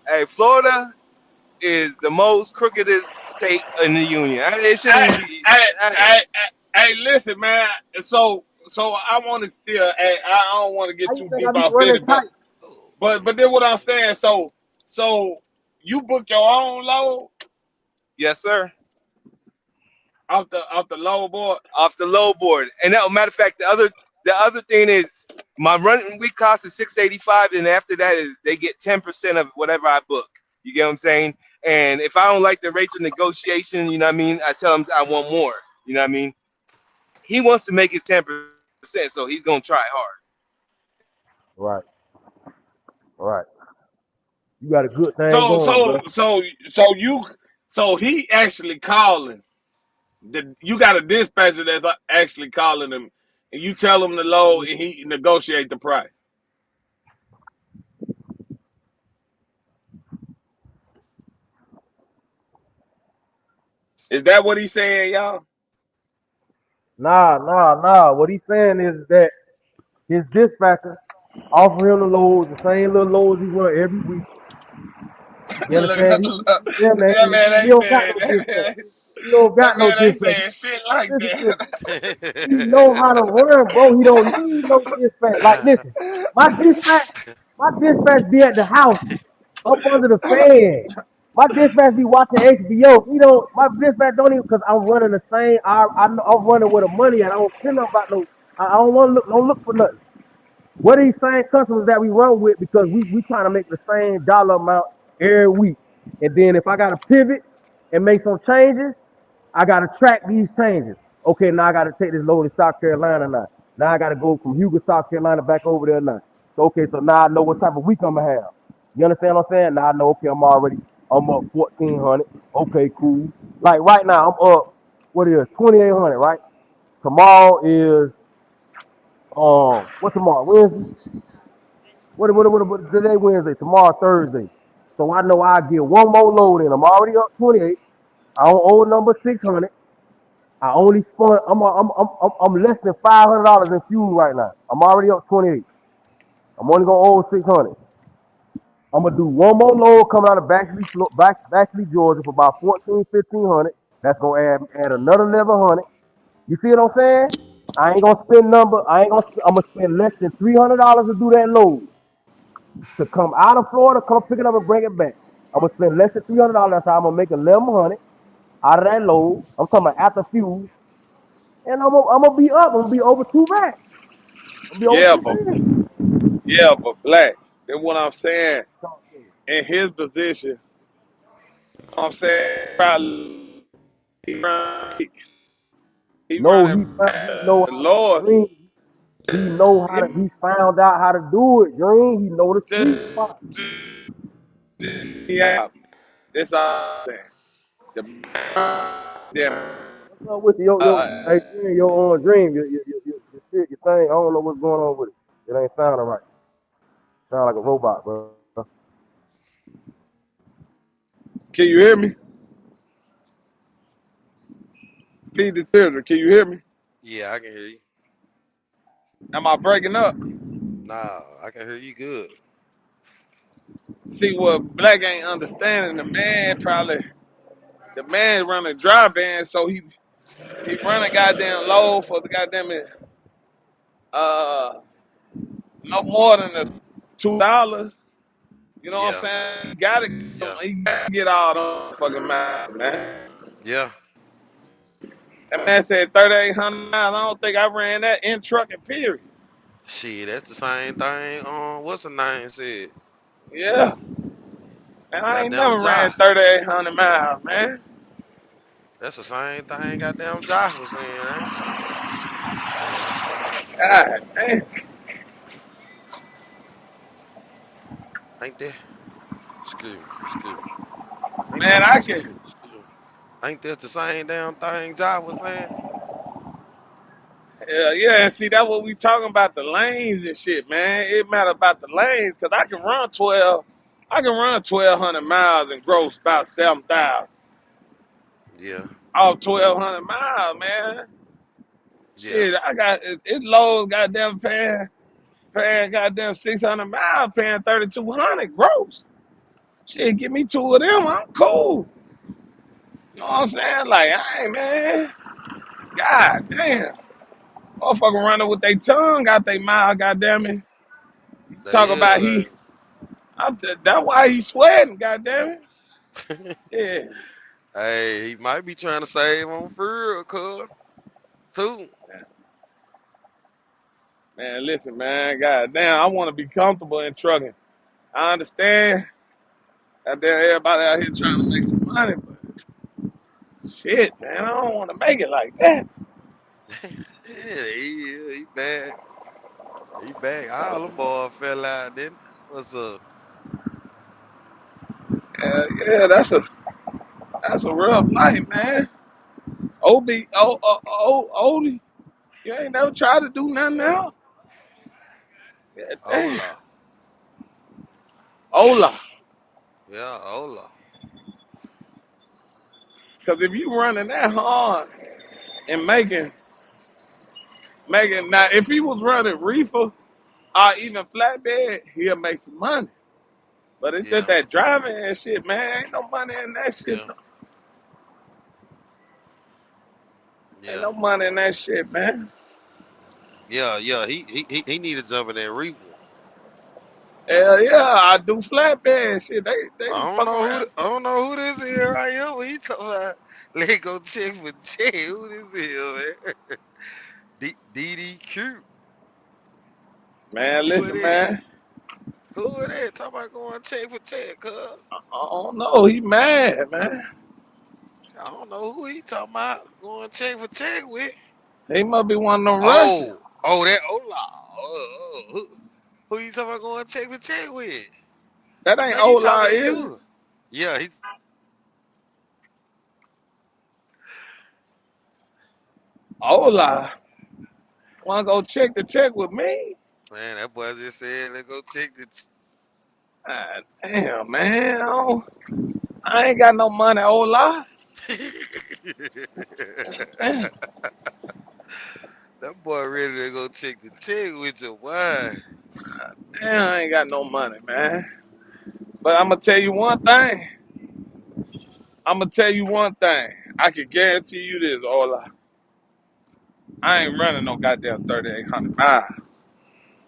Hey, Florida is the most crookedest state in the union. I mean, it shouldn't Hey, even be. hey, Hey, hey, hey, listen, man. So I want to still. Hey, I don't want to How get you too think I deep be off running it, but tight? then what I'm saying. So you book your own load yes, sir. off the load board. Off the low board. And that, matter of fact, the other thing is my running week cost is 685, and after that is they get 10% of whatever I book. You get what I'm saying? And if I don't like the rates of negotiation, you know what I mean, I tell him I want more. You know what I mean? He wants to make his 10%, so he's gonna try hard. Right, right. You got a good thing So going, so bro. so so you so he actually calling. You got a dispatcher that's actually calling him, and you tell him the load, and he negotiate the price. Is that what he's saying, y'all? Nah. What he's saying is that his dispatcher offer him the loads, the same little loads he run every week. You Look, understand? look, Yeah, man. that man He ain't don't got saying no that. dispatcher. Man. He don't That got no man ain't dispatch. saying shit like Listen to me. that. He know how to run, bro. He don't need no dispatch. Like, listen, my dispatch, my dispatch be at the house up under the fan. My dispatch be watching HBO. He don't. My dispatch don't even because I'm running the same. I'm running where the money at. I don't care nothing about no. I don't want to look. Don't look for nothing. What are these same customers that we run with because we trying to make the same dollar amount every week. And then if I got to pivot and make some changes, I got to track these changes. Okay, now I got to take this load to South Carolina now. Now I got to go from Hugo, South Carolina back over there now. So, okay, so now I know what type of week I'm going to have. You understand what I'm saying? Now I know, okay, I'm up 1,400. Okay, cool. Like right now, I'm up, what is it, 2,800, right? Tomorrow is, what's tomorrow? Wednesday? What today Wednesday, tomorrow Thursday. So I know I get one more load in. I'm already up 28. I don't owe number 600. I only spent I'm less than $500 in fuel right now. I'm already up 28. I'm only gonna owe 600. I'm gonna do one more load coming out of Baxley, Georgia for about 1,500. That's gonna add another 1,100. You see what I'm saying? I ain't gonna spend number. I'm gonna spend less than $300 to do that load. To come out of Florida, come pick it up and bring it back. I'm gonna spend less than $300. That's how I'm gonna make 1,100 out of that load. I'm talking about after fuel, and I'm gonna be up. I'm gonna be over 2 racks. I'm gonna be over Yeah, two but bands. black. That's what I'm saying. In his position, you know what I'm saying probably he No, running he know how to Lord. dream. He know how to. He He found out how to do it. Dream. He know the just, sweet spot. yeah. That's all I'm saying. Yeah. What's up with hey, dream, your own dream, your shit, your thing? I don't know what's going on with it. It ain't sounding right. Sound like a robot, bro. Can you hear me? Feed the children. Can you hear me? Yeah, I can hear you. Am I breaking up? Nah, I can hear you good. See what Black ain't understanding. The man running dry van, so he running goddamn low for the goddamn uh no more than $2. You know what I'm Yeah, saying? yeah, He gotta get all the fucking miles, man. yeah. That man said 3,800 miles. I don't think I ran that in trucking period. Shit, that's the same thing. What's the name said? Yeah. And I ain't Goddamn never ran Jai. 3,800 miles, man. That's the same thing. Goddamn Jai was saying, ain't it? God damn. Ain't that? Excuse me, excuse me. Ain't Man, that? I Excuse can. me, excuse me. Ain't that the same damn thing Jai was saying? Yeah, and see, that's what we talking about, the lanes and shit, man. It matter about the lanes, because I can run 1,200 miles and gross about 7,000 Yeah, off 1,200 miles, man. yeah. Shit, it low goddamn paying goddamn 600 miles, paying 3,200 gross. Shit, give me two of them, I'm cool. You know what I'm saying? Like, hey, man, god damn. Motherfucker running with their tongue out their mouth, goddamn it. They Talk about is, that's why he sweating, goddamn ain't it. Hey, he might be trying to save on fuel, cuz, too. Yeah. Man, listen, man, goddamn, I want to be comfortable in trucking. I understand that everybody out here trying to make some money, but shit, man, I don't want to make it like that. Yeah, he bad. He back. All them boys fell out, didn't they? What's up? Yeah, that's a rough life, man. Odie, you ain't never tried to do nothing else. Yeah, damn. Hola. Hola. Yeah, hola. Because if you running that hard and making now, if he was running reefer or even flatbed, he'll make some money. But it's just Yeah, that driving and shit, man. Ain't no money in that shit. yeah. Ain't Yeah, no money in that shit, man. yeah, yeah. He need to jump in that reefer. Hell yeah, I do flatbed shit. They fuck around. I don't know who this is right here. But he talking about let go check for check. Who this is, man? DDQ. Man, Who it listen, is? man. Who it is? Talking about going check for check, cuz. I don't know. He mad, man. I don't know who he talking about going check for check with. He must be one of them Russians. That Ola. Who you talking about going check for check with? That I ain't think he talking Ola, to is it? you. Yeah, he's Ola. Wanna go check the check with me? man. That boy just said let's go check the. God damn, man. I ain't got no money, Ola. Damn, That boy ready to go check the check with your boy. I ain't got no money, man. But I'm gonna tell you one thing. I can guarantee you this, Ola. I ain't running no goddamn 3,800 miles.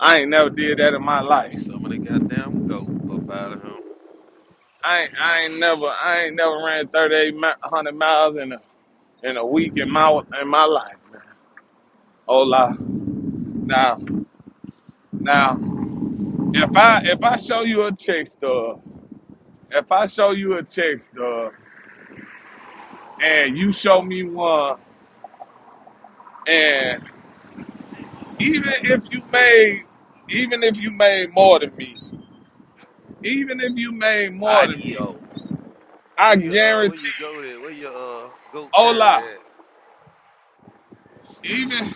I ain't never did that in my Man, give me life. some of the goddamn goat up out of him. I ain't never ran 3,800 miles in a week in my life, man. Ola. Now, if I show you a check stub, and you show me one, and even if you made, even if you made more than me, even if you made more than me, Adio. I Where guarantee you go there? Where your goat Ola, carry at? even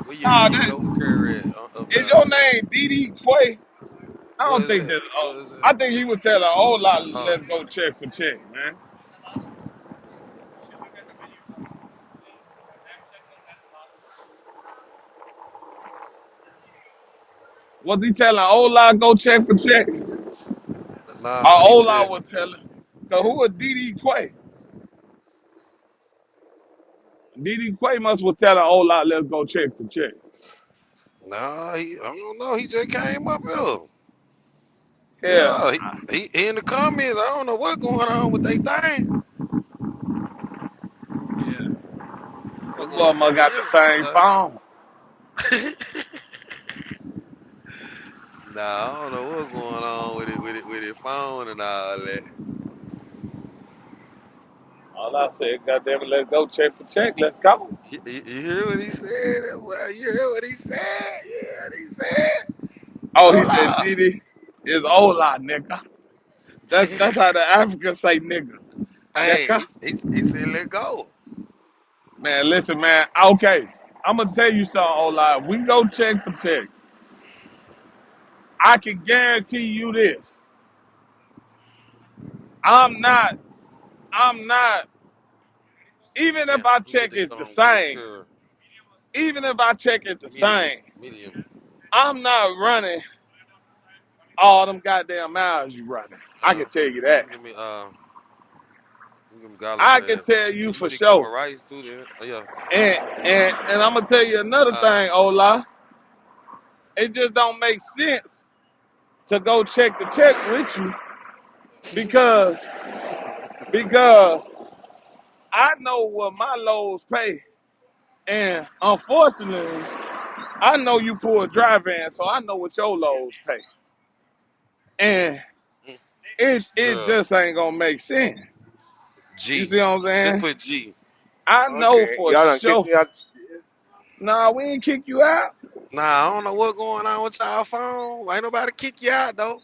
Where nah, your goat carry at up is there? your name Didi Quay? I What don't is think that? that. What is that? I think he was telling Ola, Oh, let's go check for check, man. Was he telling Ola go check for check? Or nah. He Ola said was telling? Cause who was Didi Quay? Didi Quay must was telling Ola, let's go check for check. nah. I don't know. He just came up here. Yeah, Yeah, he in the comments. I don't know what's going on with they thing. yeah. What Them boy going must got the real? same phone. Nah, I don't know what's going on with his phone and all that. All I said, goddamn it, let's go check for check. Let's go. You hear what he said? Well, you hear what he said? You hear what he said? Oh, he said Hola. Didi is Ola, nigga. That's how the Africans say nigga. Hey, Nigga. he said let go. Man, listen, man. Okay, I'm gonna tell you something, Ola. We go check for check. I can guarantee you this. I'm not. I'm not. Even if Damn, I who get check the it the stone goat same. curl? Even if I check it the Medium, same. medium. I'm not running all them goddamn miles you running. I can tell you that. Give me garlic I can bread. tell you Can you for fix some sure. rice too then? Oh yeah. And I'm gonna tell you another Uh, thing, Ola. It just don't make sense to go check the check with you because because I know what my loads pay, and unfortunately, I know you pull a dry van, so I know what your loads pay, and it Girl, just ain't gonna make sense. You G. see what I'm Just saying? put G. I know Okay, for y'all done kicked sure. me out. Nah, we ain't kick you out. Nah, I don't know what's going on with y'all phone. Ain't nobody kick you out though.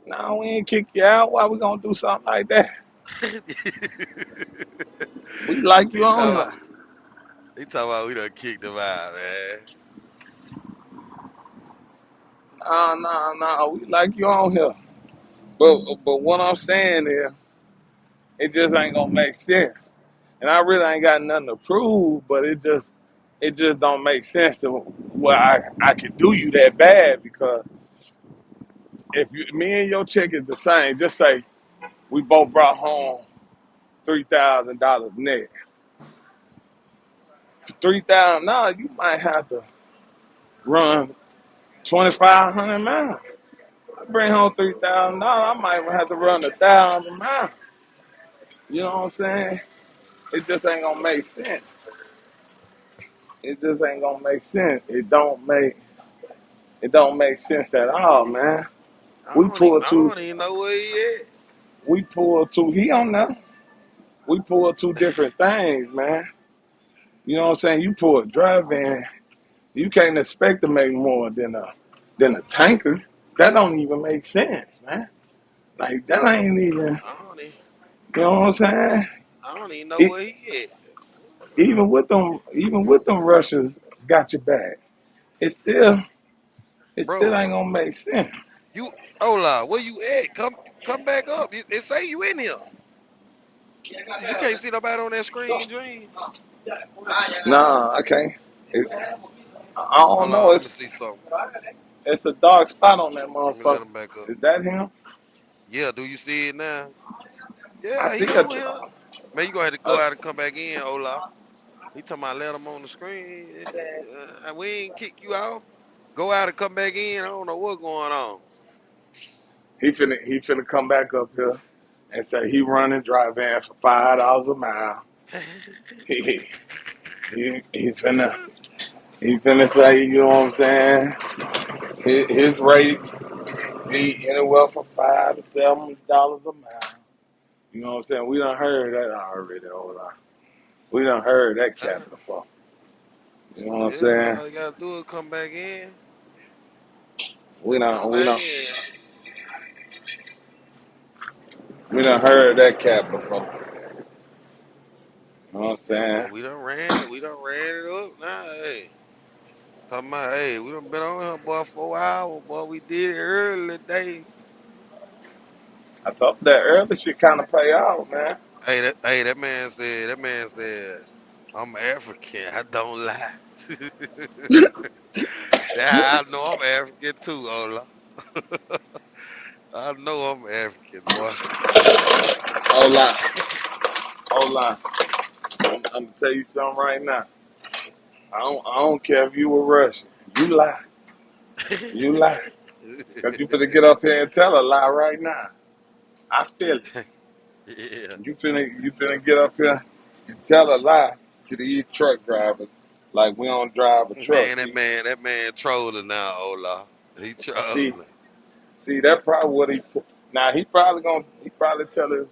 Nah, we ain't kick you out. Why we gonna do something like that? he We like you on talking about here. we done kicked him out, man. Nah. We like you on here. But what I'm saying is, it just ain't gonna make sense. And I really ain't got nothing to prove, but it just don't make sense to where I can do you that bad because if me and your check is the same, just say we both brought home $3,000 net. $3,000, you might have to run 2,500 miles. I bring home $3,000, I might have to run 1,000 miles. You know what I'm saying? It just ain't gonna make sense. It just ain't gonna make sense. It don't make sense at all, man. We I pulled two. don't even know where he at. We pulled two. He on there. We pulled two different things, man. You know what I'm saying? You pull a dry van, you can't expect to make more than a tanker. That don't even make sense, man. Like that ain't even. I don't even, You know what I'm saying? I don't even know It, where he at. even with them Russians got your back. It still it still Bro, ain't gonna make sense. you Ola, where you at? Come back up. It say you in here. You can't see nobody on that screen, Dream. Nah, I can't. I don't Hold know. on, let me It's see something. it's a dark spot on that Let me let motherfucker. him back up. Is that him? Yeah, do you see it now? I Yeah, see he a. on here. Man, you gonna have to go out and come back in, Ola. He talking about let him on the screen. We ain't kick you out. Go out and come back in. I don't know what's going on. He finna come back up here and say he running dry van for $5 a mile. He he finna say, you know what I'm saying? His rates be anywhere from $5 to $7 a mile. You know what I'm saying? We done heard that already. Hold on. We done heard that Uh, cat before. You know what I'm yeah, saying? all you gotta do is come back in. We Just done come we back done in. we done heard that cat before. You know what I'm Yeah, saying? but we done ran it. We done ran it up. Now, hey, talking about, hey, we done been on here, boy, 4 hours, boy. We did it early today. I thought that early shit kind of pay out, man. That man said, I'm African. I don't lie. Yeah, I know I'm African too, Ola. I know I'm African, boy. Hold on, hold on. I'm gonna tell you something right now. I don't care if you were Russian. You lie. You lie. Cause you finna get up here and tell a lie right now. I feel it. Yeah. You finna get up here and tell a lie to these truck drivers like we don't drive a truck. Man, that man trolling now, Ola. He See, trolling. see that probably what now he probably tell his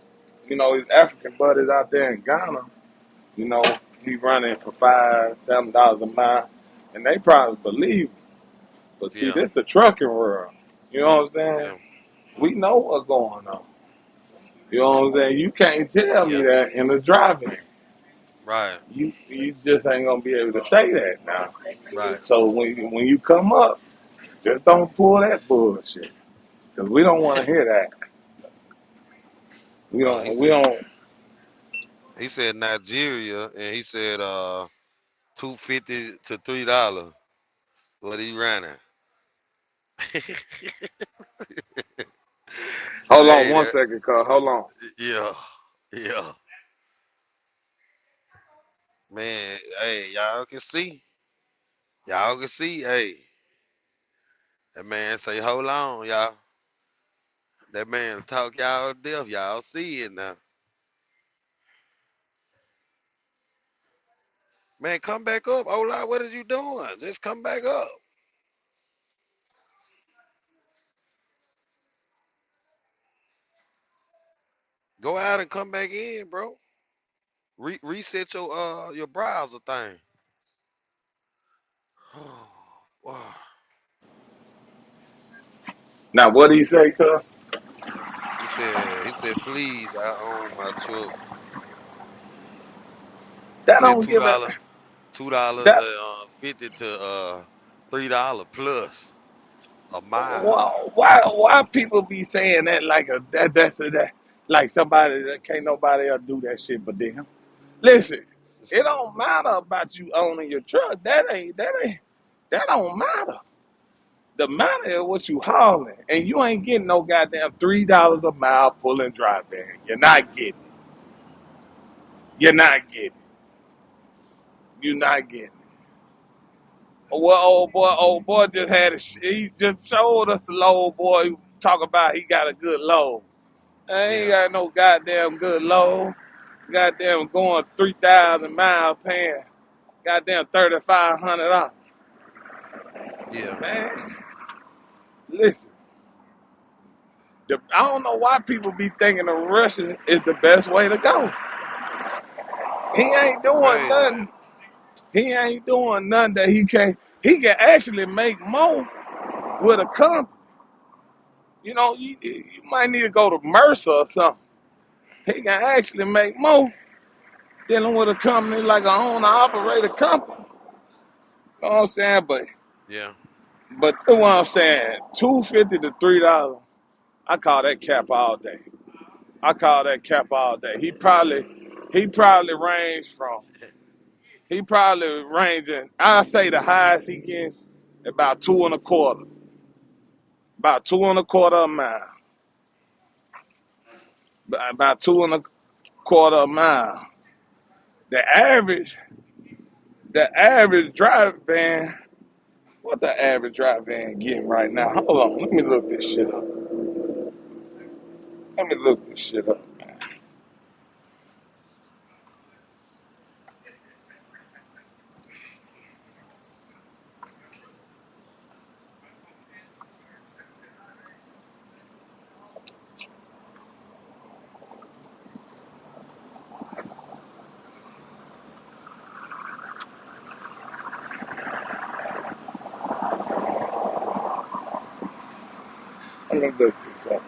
African buddies out there in Ghana, you know, he running for $5, $7 a mile, and they probably believe him. But see, Yeah, this the trucking world. You know what I'm saying? yeah, We know what's going on. You know what I'm saying? You can't tell me yeah. that in the driving. Right, You just ain't gonna be able to say that now. right. So when you come up, just don't pull that bullshit, cause we don't want to hear that. We Oh, don't. We don't. he said Nigeria, and he said 250 to $3. What he running? Hold on Hey, one second, cuz. Hold on. yeah, yeah, man. Hey, y'all can see. Y'all can see. Hey, that man say, hold on, y'all. That man talk y'all to death. Y'all see it now. Man, come back up. Ola, what are you doing? Just come back up. Go out and come back in, bro. Reset your browser thing. Oh, wow. Now what do you say, cuz? He said, please, I own my truck. He That said don't two give it. dollar, $2 That $50 to $3 plus a mile. why people be saying that like that like somebody that can't nobody else do that shit but them. Listen, it don't matter about you owning your truck. That don't matter. The matter is what you hauling, and you ain't getting no goddamn $3 a mile pulling dry van. You're not getting. You're not getting. You not getting it. Well, old boy just had he just showed us the load boy talk about he got a good load. I ain't Yeah, got no goddamn good load. Goddamn going 3,000 miles paying goddamn $3,500. yeah, Man, listen, I don't know why people be thinking the Russian is the best way to go. He ain't it's doing crazy. nothing. He ain't doing nothing that he can't. He can actually make more with a company. You know, you might need to go to Mercer or something. He can actually make more dealing with a company like an owner operator company. You know what I'm saying? Yeah, But that's what I'm saying. $250 to $3. I call that cap all day. I call that cap all day. He probably ranged from ranging. I say the highest he can about 2.25. About 2.25 a mile. About 2.25 a mile. The average, the average drive van. What the average drive van getting right now? Hold on, let me look this shit up. Let me look this shit up, man. Let me look this up.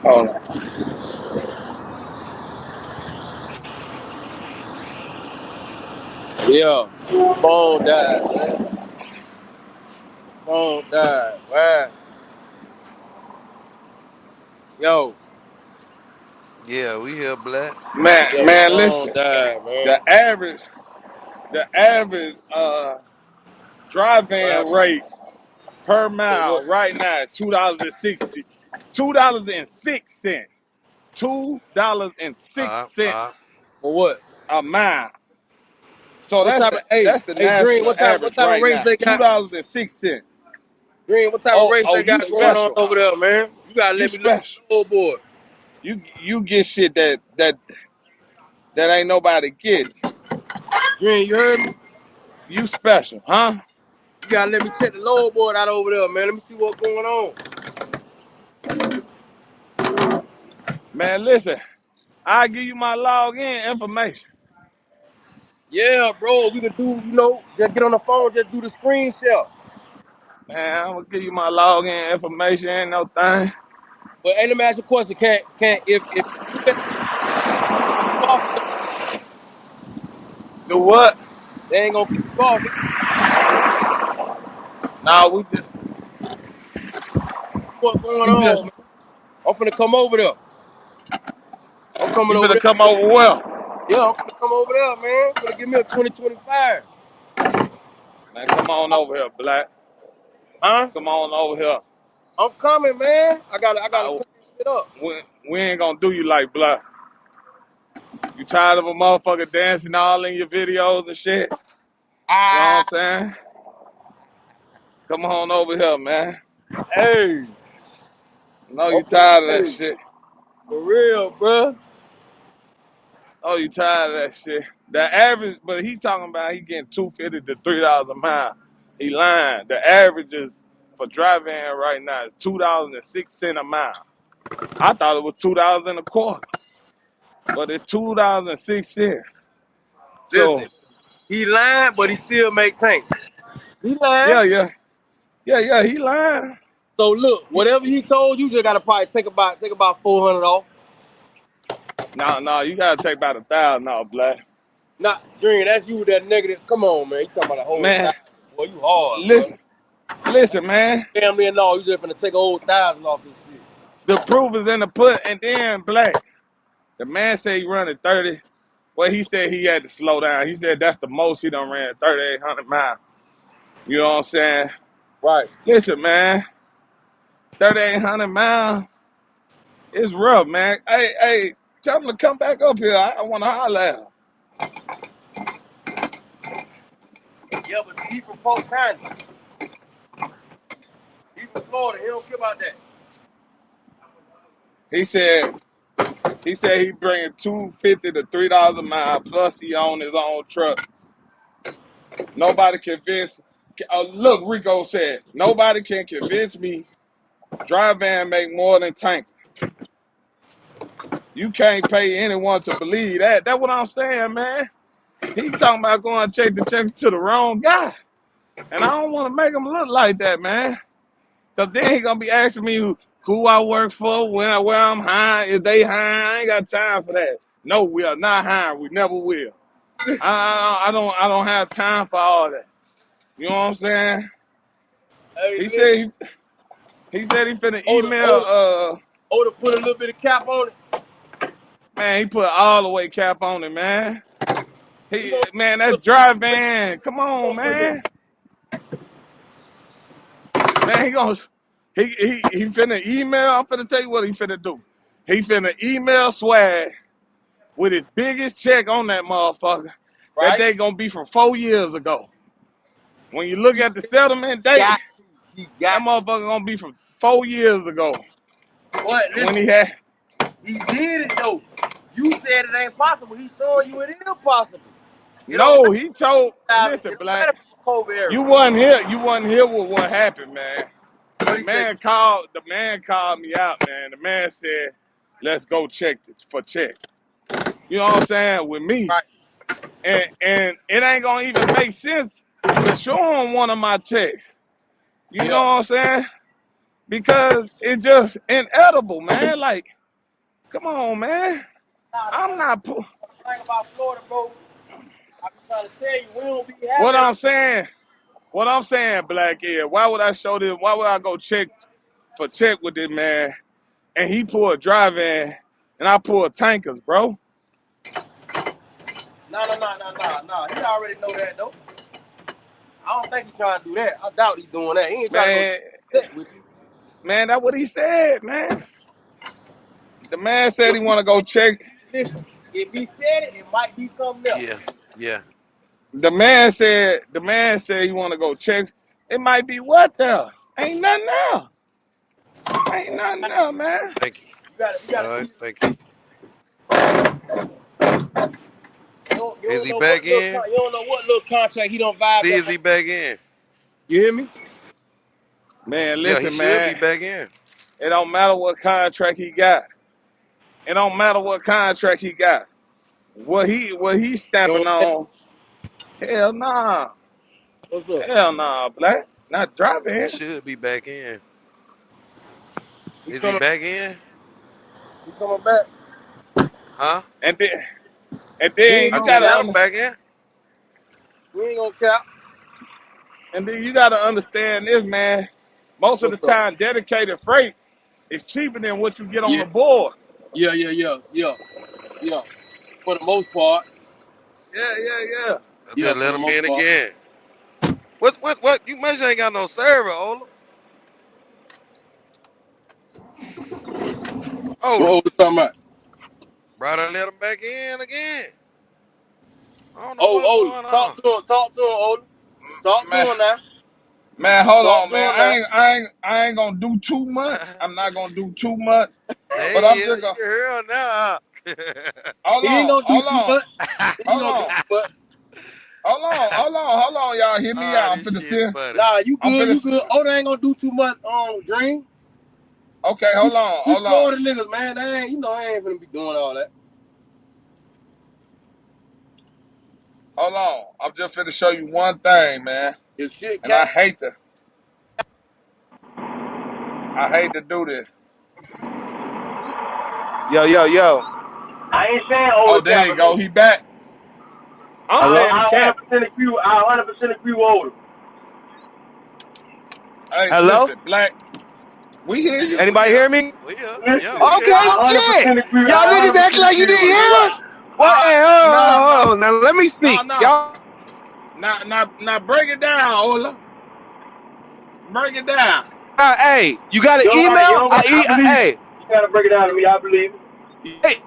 Hold on. Yeah. Phone died, man. Phone died. Man. Yo. yeah, we here, black. Yeah, my Man, phone listen. died, man. The average, the average drive What van happened? rate per For mile what? right now is $2.06. $2.06 For what? a mile. So What type of that's the hey Green, national what average type of right race now. they got? $2.06. Green, what type of Oh, race oh, they you got going on special, over huh? there, man? You gotta You let me look at special. the old board. You get shit that ain't nobody getting. Green, you heard me? You special, huh? You gotta let me check the load board out over there, man. Let me see what's going on. Man, listen, I'll give you my login information. Yeah, bro, we could do, just get on the phone, just do the screen share. Man, I'm gonna give you my login information, ain't no thing. But hey, let me ask you a question. Can't if you do that off, Do what? they ain't gonna kick you off. Nah, we just What's going you on, just man? I'm finna come over there. I'm coming you over better there. come over well. Yeah, I'm finna come over there, man. Finna give me a 2025. Man, come on over here, Black. Huh? Come on over here. I'm coming, man. I gotta I, turn this shit up. we ain't gonna do you like Black. You tired of a motherfucker dancing all in your videos and shit? You know what I'm Ah, saying? Come on over here, man. hey, No, I'm you finna, tired of that hey, shit. for real, bro. Oh, you tired of that shit. The average, but he talking about he getting $2.50 to $3 a mile. He lying. The average is for driving right now is $2.06 a mile. I thought it was $2.25, but it's $2.06. So Listen, he lying, but he still make tanks. He lying. yeah, yeah, yeah. He lying. So look, He, whatever he told you, just gotta probably take about 400 off. no, you gotta take about 1,000 off, Black. Not Dream, that's you with that negative. Come on, man. You talking about a whole Man, thousand. Boy, you hard, bro. listen, man. Family and all, you just finna take a whole thousand off this shit. The proof is in the pudding. And then Black, the man said he running 30. Well, he said he had to slow down. He said that's the most he done ran 3,800 miles. You know what I'm saying? Right. Listen, man, 3,800 miles, it's rough, man. Hey, tell him to come back up here. I want to holler at him. Yeah, but see, he from Polk County. He from Florida. He don't care about that. He said he bringing $2.50 to $3 a mile, plus he own his own truck. Nobody convinced. Look, Rico said, nobody can convince me dry van make more than tanker. You can't pay anyone to believe that. That's what I'm saying, man. He talking about going check to the wrong guy. And I don't want to make him look like that, man. Because then he going to be asking me who I work for, where I'm hiring, is they hiring. I ain't got time for that. No, we are not hiring. We never will. I don't have time for all that. You know what I'm saying? Hey, He said he finna email Oda put a little bit of cap on it. man, he put all the way cap on it, man. Man, that's dry van. Come on, man. Man, he finna email. I'm finna tell you what he finna do. He finna email Swag with his biggest check on that motherfucker. Right. That day gonna be from 4 years ago. When you look at the settlement date, that motherfucker gonna be from 4 years ago. What? When he did it though. You said it ain't possible. He's showing you it is possible. No, he told. Listen, Black. You wasn't here. You wasn't here with what happened, man. The man called me out, man. The man said, "Let's go check for check." You know what I'm saying? With me, right. and it ain't gonna even make sense to show him one of my checks. You know what I'm saying? Because it's just inedible, man. Like, come on, man. I'm not. Thing about Florida, bro. I be trying to tell you, we don't be having. What I'm saying, Black, is why would I show this? Why would I go check with this man, and he pull a dry van, and I pull tankers, bro? No. He already know that though. I don't think he trying to do that. I doubt he's doing that. He ain't trying to go with you. Man, that's what he said, man. The man said he want to go check. Listen, if he said it, it might be something else. Yeah. The man said he want to go check. It might be what there? Ain't nothing there. Ain't nothing there, man. Thank you. You All right, thank you. You Is he back in? You don't know what little contract he don't vibe. See, is he back in? You hear me? Man, Yeah, listen, he man. should be back in. It don't matter what contract he got. It don't matter what contract he got. What he stamping on? Hell nah. What's up? Hell nah, Black. Not driving. He should be back in. Is he back in? He coming back? Huh? And then I you just let him gotta back in. We ain't gonna cap. and then you gotta understand this, man. Most of the time, dedicated freight is cheaper than what you get on the board. Yeah. For the most part. Yeah. I just let him in again. What? You must ain't got no server, Ola. What we talking about? Bro, I let him back in again. I don't know what's going on. Talk to him, Ola. Talk to him now. Man, hold on, man. I ain't gonna do too much. I'm not gonna do too much. But I'm just gonna. You're now. Hold on, y'all. Hear me out. I'm finna see. Nah, you good. Oda ain't gonna do too much Dream. Okay, hold on. Florida niggas, man, they ain't finna be doing all that. Hold on. I'm just finna show you one thing, man. If shit and I hate to do this. Yo. I ain't saying Oh, there you go. He back. I'm saying he cap. I 100% agree with Oda. Hey, listen, Black. We hear you. Anybody hear me? Yeah. Okay, shit. Y'all niggas act like you didn't hear? What? Hey, hold on. Now let me speak. No. Y'all. Now break it down, Ola. Break it down. Hey, you got an You don't email? gotta- I believe Hey, you gotta break it down to me. I believe it. hey,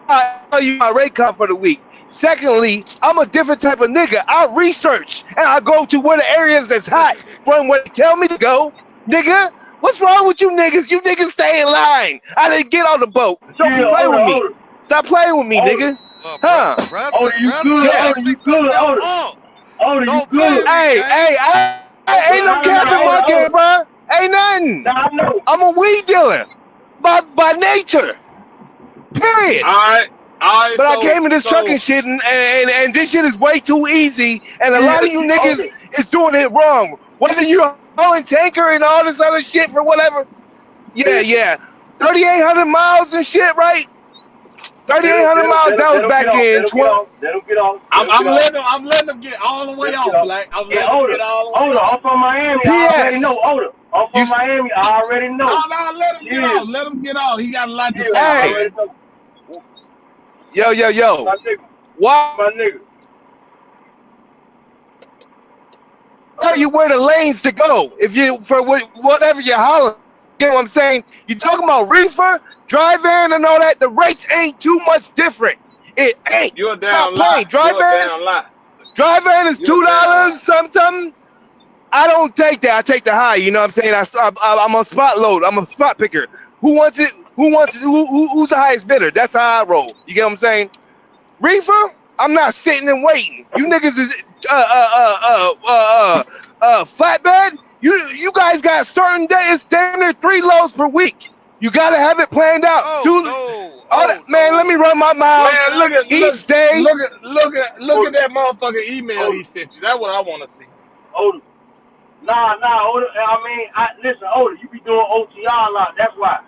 I tell you my rate card for the week. Secondly, I'm a different type of nigga. I research and I go to where the areas that's hot from where they tell me to go. Nigga, what's wrong with you niggas? You niggas stay in line. I didn't get on the boat. Don't Chill, play with me. Oda. Stop playing with me, Oda. nigga. Well, Huh? Oda, you good? Oda, you good? Oda, Oda, you Don't play with good? me, Hey, gang. hey, I ain't no capping monkey, bro. Ain't nothing. Nah, I know. I'm a weed dealer by nature. Period. All right. But I came in this trucking shit, and this shit is way too easy, and a lot of you niggas is doing it wrong. Whether you're hauling tanker and all this other shit for whatever. Yeah. 3,800 miles and shit, right? 3,800 miles. That was back in 20. Let him get off. I'm letting them get all the way off, Black. I'm letting them get all the way Oda, off. I'm from Miami. I Yes. already know. Oda, I'm from Miami. I already know. No, let him get off. Let him get off. He got a lot to say. I Hey. already know. Yo. My nigga. Why My nigga. tell you where the lanes to go if you for whatever you're hollering? You know what I'm saying? You talking about reefer, drive in, and all that? The rates ain't too much different. It ain't. You're a Stop damn playing. lie. Drive You're a in. damn lie. Drive in is You're a damn $2, something. I don't take that. I take the high. You know what I'm saying? I'm on spot load. I'm a spot picker. Who wants it? Who's the highest bidder? That's how I roll. You get what I'm saying? Reefer, I'm not sitting and waiting. You niggas is flatbed. You guys got certain days, standard 3 loads per week. You gotta have it planned out. Man, let me run my mouth. Man, look at day. Look at that motherfucking email he sent you. That's what I want to see. Oda. Nah, Oda. Listen, Oda, you be doing OTR a lot. That's why.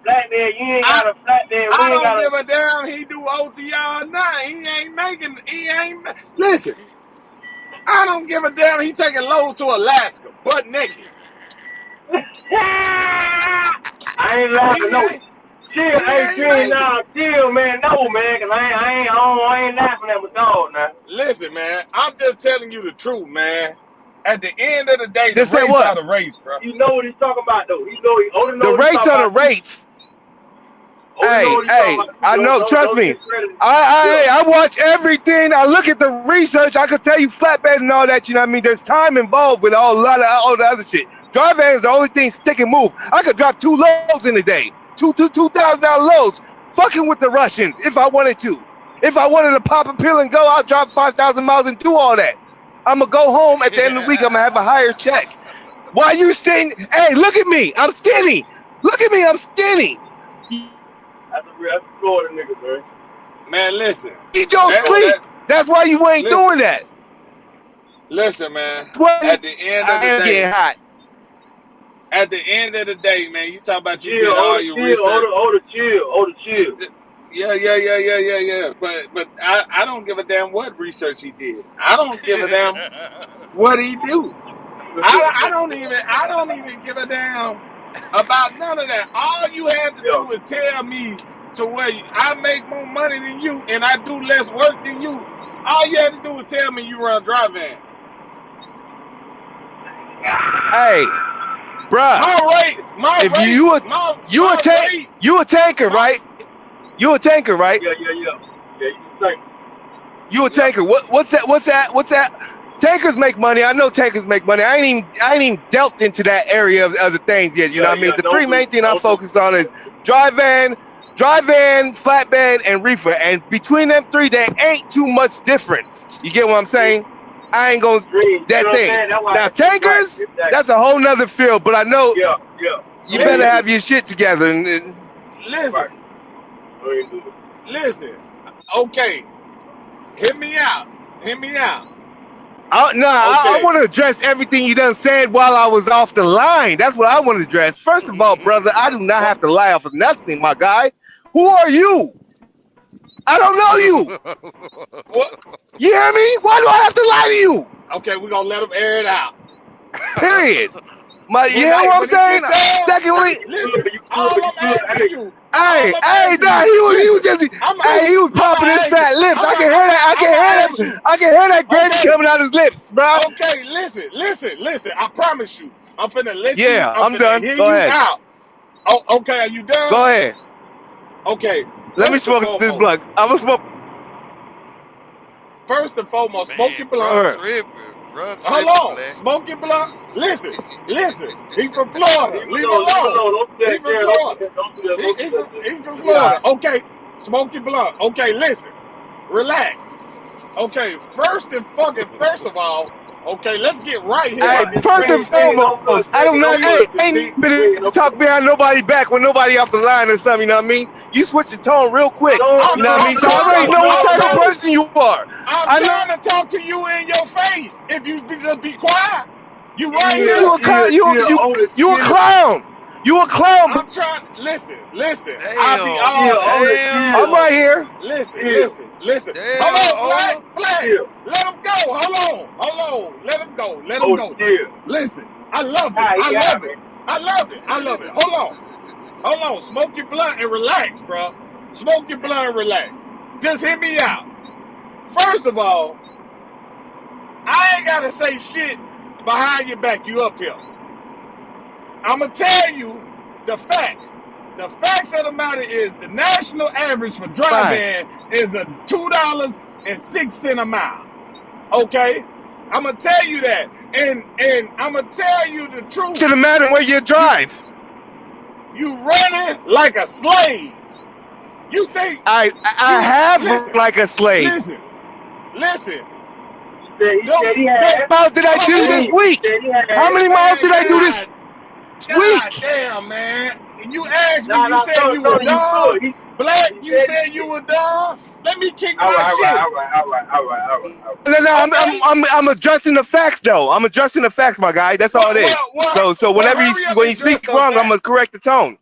Flatbed, you ain't got a flatbed. I don't give a damn. He do OTR or not. He ain't. Listen, I don't give a damn. He taking loads to Alaska, butt naked. I ain't laughing, no. Chill, man. No, man, because I ain't laughing at my dog now. Listen, man, I'm just telling you the truth, man. At the end of the day, the Just say rates what? are the rates, bro. You know what he's talking about, though. The rates are the rates. Hey, I know. Trust me. I watch everything. I look at the research. I could tell you flatbed and all that. You know what I mean? There's time involved with a lot of all the other shit. Drive van is the only thing stick and move. I could drop 2 loads in a day. $2,000 loads. Fucking with the Russians if I wanted to. If I wanted to pop a pill and go, I'll drop 5,000 miles and do all that. I'm going to go home at the end of the week. I'm going to have a higher check. Why you saying, hey, look at me. I'm skinny. Look at me. I'm skinny. That's a Florida nigga, man. Man, listen. You don't sleep. That's why you ain't doing that. Listen, man. At the end of the day, getting hot. At the end of the day, man, you talk about you get all your research. Chill. Yeah. But I don't give a damn what research he did. I don't give a damn what he do. I don't even give a damn about none of that. All you had to do is tell me to where I make more money than you and I do less work than you. All you had to do was tell me you run drive van. Hey, bruh. You a tanker, right? You a tanker, right? Yeah. You a tanker. What's that? Tankers make money. I know tankers make money. I ain't even dealt into that area of the things yet. You know what I mean? The 3 main thing I'm focused on is drive van, flatbed, and reefer. And between them 3, there ain't too much difference. You get what I'm saying? I ain't gonna that thing. Now tankers, that's a whole nother field. But I know you better have your shit together. And Listen. Okay. Hear me out. I want to address everything you done said while I was off the line. That's what I want to address. First of all, brother, I do not have to lie off of nothing, my guy. Who are you? I don't know you. What? You hear me? Why do I have to lie to you? Okay, we're going to let them air it out. Period. You hear what I'm saying? Secondly, listen, all I'm asking you. He was popping his fat lips. I can hear that. I can hear that granny coming out his lips, bro. Okay, listen. I promise you. I'm finna let you. Yeah, I'm finna done. hear Go you ahead. out. Oh, okay. Are you done? Go ahead. Okay. Let me First and smoke this foremost, blunt. I'm gonna smoke. smoke your Man, blunt. bruh Hold tripping, on. black. Smoke your blunt. Listen. He from Florida. Leave him alone. He from Florida. He from Florida. Okay. Smoke your blunt. Okay, listen. Relax. Okay, first of all, okay, let's get right here Hey, at this first and point. foremost, I don't know. Hey, See, ain't been to talk behind nobody back when nobody off the line or something. You know what I mean? You switch the tone real quick. You know what I mean? So I already know what type of person you are. I'm I know trying to talk to you in your face. If you just be quiet, you right you here. a clown. You a clown. You a clown. I'm trying. Listen. I be Damn, all I'm damn, right here. Listen. damn, Hold on, Ola. Black. Let him go. Hold on. Let him go. Listen. I love it. Hold on. Smoke your blunt and relax, bro. Smoke your blunt and relax. Just hear me out. First of all, I ain't gotta say shit behind your back. You up here. I'ma tell you the facts. The facts of the matter is the national average for dry van is a $2.06 a mile. Okay? I'ma tell you that. And I'ma tell you the truth. To the matter where you drive. You running like a slave. You think I have listen, like a slave. Listen. How many miles did I do this week? How many miles did I do this week? God damn, man. You asked me, you said you were done. Black, you said you were done. Let me kick my shit. No, I'm addressing the facts though. I'm addressing the facts, my guy. That's all it is. So whenever when you speak wrong, I'm gonna correct the tone.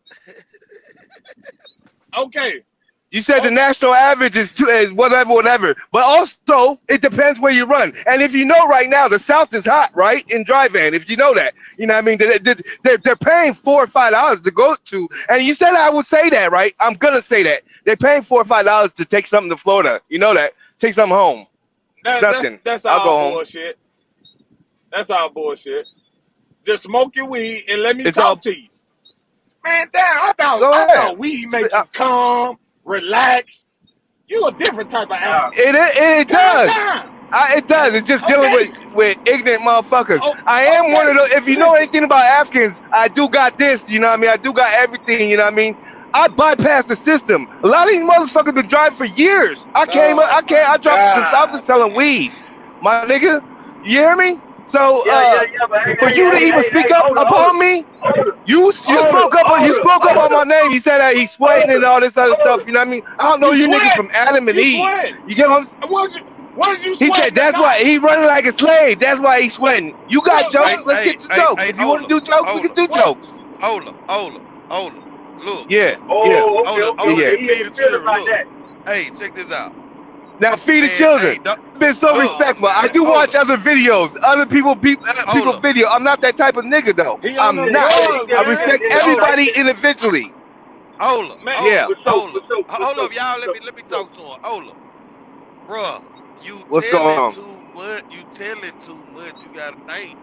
Okay. You said the national average is whatever. But also, it depends where you run. And if you know right now, the South is hot, right? In dry van, if you know that. You know what I mean? They're paying $4 or $5 to go to. And you said I would say that, right? I'm going to say that. They're paying $4 or $5 to take something to Florida. You know that. Take something home. Nothing. That's I'll go all home. bullshit. That's all bullshit. Just smoke your weed and let me talk to you. Man, damn, I thought weed make you calm, relax. You a different type of African. It does. It does. It's just dealing with ignorant motherfuckers. I am one of those. If you know anything about Africans, I do got this. You know what I mean? I do got everything. You know what I mean? I bypassed the system. A lot of these motherfuckers been driving for years. I dropped to the South and selling weed. My nigga, you hear me? So for you to even speak up upon me, you spoke up on my name. You said that he's sweating and all this other stuff. You know what I mean? I don't know you niggas from Adam and Eve. You get what I'm saying? What did you He said that's why he running like a slave. That's why he's sweating. You got jokes? Let's get to jokes. If you want to do jokes, we can do jokes. Ola, look. Yeah. Ola, feed the children. Look. Hey, check this out. Now feed the children. I've been so respectful. I do watch other videos, other people video. I'm not that type of nigga though. I'm not. I respect everybody individually. Ola, yeah. Hold up, y'all. Let me talk to him. Ola, bruh, What's going on? too much. You telling too much. You gotta think.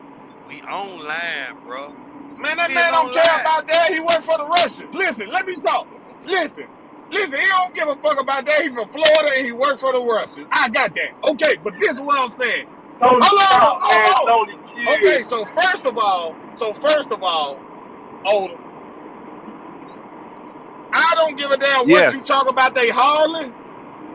We online, bro. Man, that man don't care about that. He work for the Russians. Listen, let me talk. Listen, he don't give a fuck about that. He from Florida and he work for the Russians. I got that. Okay, but this is what I'm saying. Hold on. Okay, so first of all, I don't give a damn what you talk about. They hauling.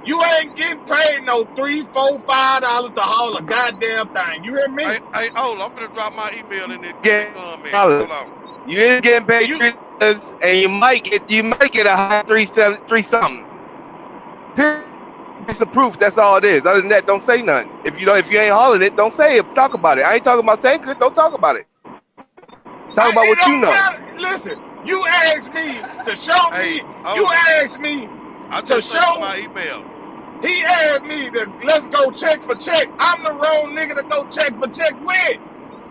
You ain't getting paid no $3, $4, $5 to haul a goddamn thing. You hear me? Hey, I'm gonna drop my email in the comment. Hold on. You ain't getting paid $3, and you might get a high three something. It's a proof. That's all it is. Other than that, don't say nothing. If you ain't hauling it, don't say it. Talk about it. I ain't talking about tankers. Don't talk about it. Talk about what you know. Listen, you asked me to show me. You asked me to show my email. He asked me to let's go check for check. I'm the wrong nigga to go check for check with.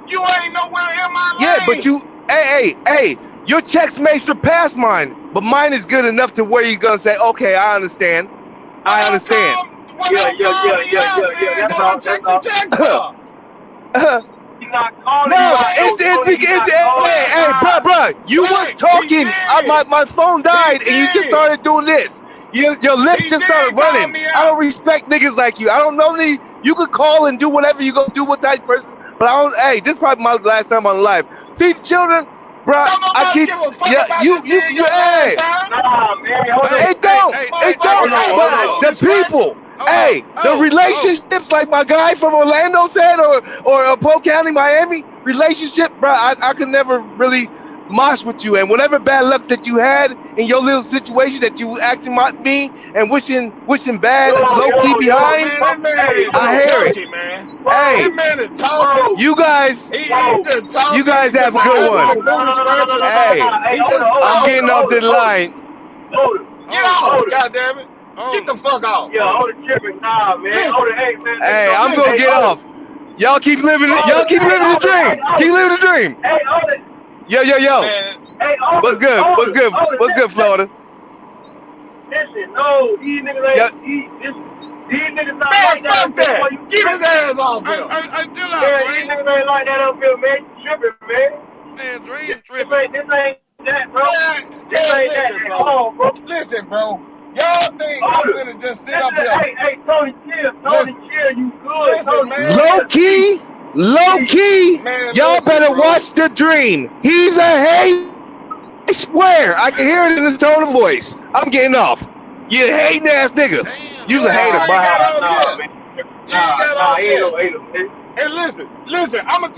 You ain't nowhere in my lane. Yeah, but hey, your checks may surpass mine, but mine is good enough to where you're gonna say, okay, I understand. I understand. No, hey, bro, you was Right, talking. My phone died, and you just did. started doing this. Your lips He just did started call running. me I don't out. respect niggas like you. I don't know any. You could call and do whatever you gonna do with that person, but I don't. Hey, this is probably my last time on live. Feed the children, bro. Don't I nobody keep. give a fuck Yeah, about this being your last hey. time. Hey, hey, hey, hey, It hey, don't. hey, But hold up. the people, Hold up. hey, the relationships, like my guy from Orlando said, or Polk County, Miami, relationship, bro. I could never really mosh with you, and whatever bad luck that you had in your little situation that you asking me and wishing bad, low key behind. Man, that man is I just hear it. talking, man. Hey, That man is talking. you guys, He just you talking. guys He have just a an good one. African booty scratcher. Hey, He just I'm getting off talking. the line. Get Hold off, it. goddammit. Get the fuck off. Hold it. Listen, Hey, I'm gonna listen. get off. Y'all keep living the dream. Keep living the dream. Yo. Man, What's good? What's good, Florida? Yo, man, fuck that. Get his ass off Hey, here. hey, hey, chill out, Dream. Man, Dream tripping. Man, listen, bro. Listen, bro. Y'all think I'm finna just sit up here? Listen, man. low key. Man, Y'all listen, better bro. watch the dream. He's a hate. I swear, I can hear it in the tone of voice. I'm getting off. You hating ass nigga. Damn. You's a Man, you hater. ain't got Bye. off yet. You ain't got off yet. And listen, I'ma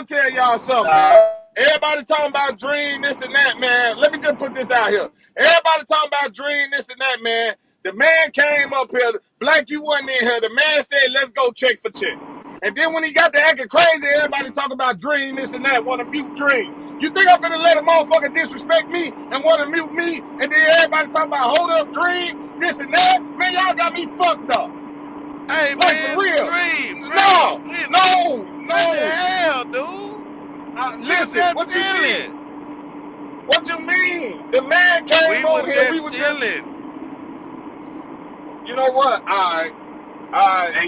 tell y'all something, man. Everybody talking about dream, this and that, man. Let me just put this out here. Everybody talking about dream, this and that, man. The man came up here, Black, you wasn't in here. The man said, let's go check for check. And then when he got to acting crazy, everybody talking about dream, this and that, want to mute dream. You think I'm gonna let a motherfucker disrespect me and want to mute me, and then everybody talking about hold up dream, this and that? Man, y'all got me fucked up. Hey, Like man, for real. Dream. No. What the hell, dude? Listen, what you mean? chilling. What you mean? The man came We was over here. We just were chilling. just. You know what? All right.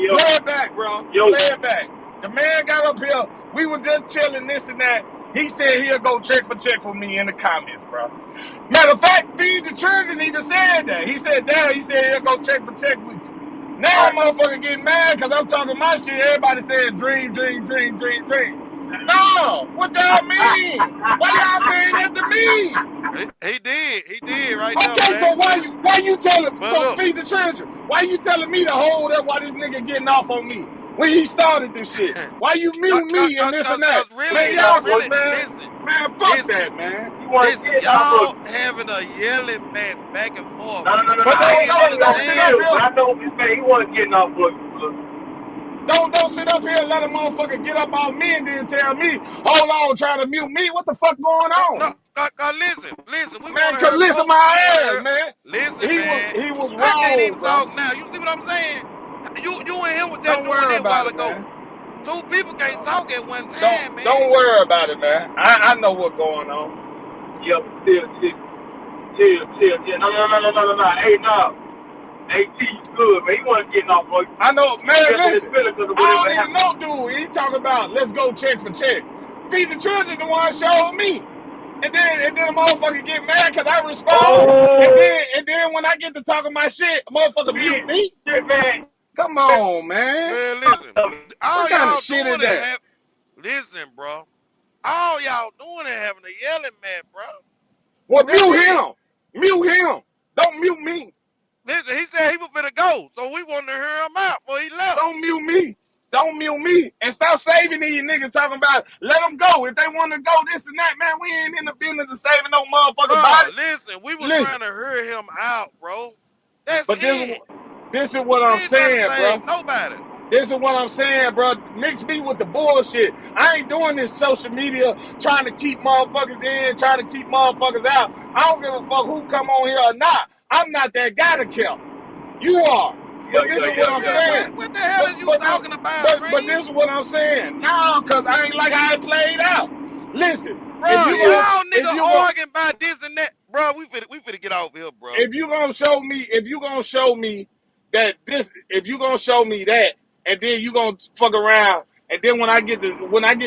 Play it back, bro. Play it back. The man got up here. We were just chilling, this and that. He said he'll go check for me in the comments, bro. Matter of fact, Feed the Children even said that. He said that. He said he'll go check with you. Now motherfucker getting mad because I'm talking my shit. Everybody says dream. No, what y'all mean? Why y'all saying that to me? He did right there, Okay, Black. so why you telling? But So look. Feed the Children. Why you telling me to hold up while this nigga getting off on me when he started this shit? Why you mute me and this and that? Really, listen, man, fuck that, man. listen, y'all having a yelling match back and forth. But I ain't don't sit up understand. here. Don't sit up here and let a motherfucker get up on me and then tell me, hold on, trying to mute me. What the fuck going on? Listen, we Man, want to cause hear listen Coach. my We want to ass, hear. man. Listen, He was I can't wrong, even bro. talk now. You see what I'm saying? You and him was just Don't doing worry it a while about it, ago. man. Two people can't talk at one time, man. Don't worry about it, man. I know what's going on. I know, man, listen. I don't even know, dude. He talking about let's go check for check. Feed the Children the one showed me. And then the motherfucker get mad because I respond. And then when I get to talking my shit, a motherfucker mute me. Come on, man. Man, listen. All What kind y'all of shit doing is that? listen, bro. All y'all doing is having a yelling match, bro. Well, That's mute it. him. Mute him. Don't mute me. Listen, he said he was finna go, so we wanted to hear him out before he left. Don't mute me. Don't mute me. And stop saving these niggas talking about let them go. If they want to go, this and that, man, we ain't in the business of saving no motherfucking body. Listen, we were trying to hear him out, bro. That's But it. this is what We I'm ain't trying to saying, bro. save nobody. This is what I'm saying, bro. Mix me with the bullshit. I ain't doing this social media trying to keep motherfuckers in, trying to keep motherfuckers out. I don't give a fuck who come on here or not. I'm not that guy to kill. You are. But this is what I'm saying. What the hell are you talking about, but this is what I'm saying. No, because I ain't like how it played out. Listen, bro, y'all nigga arguing about this and that. Bro, we finna get off here, bro. If you gonna show me that, and then you gonna fuck around and then when I get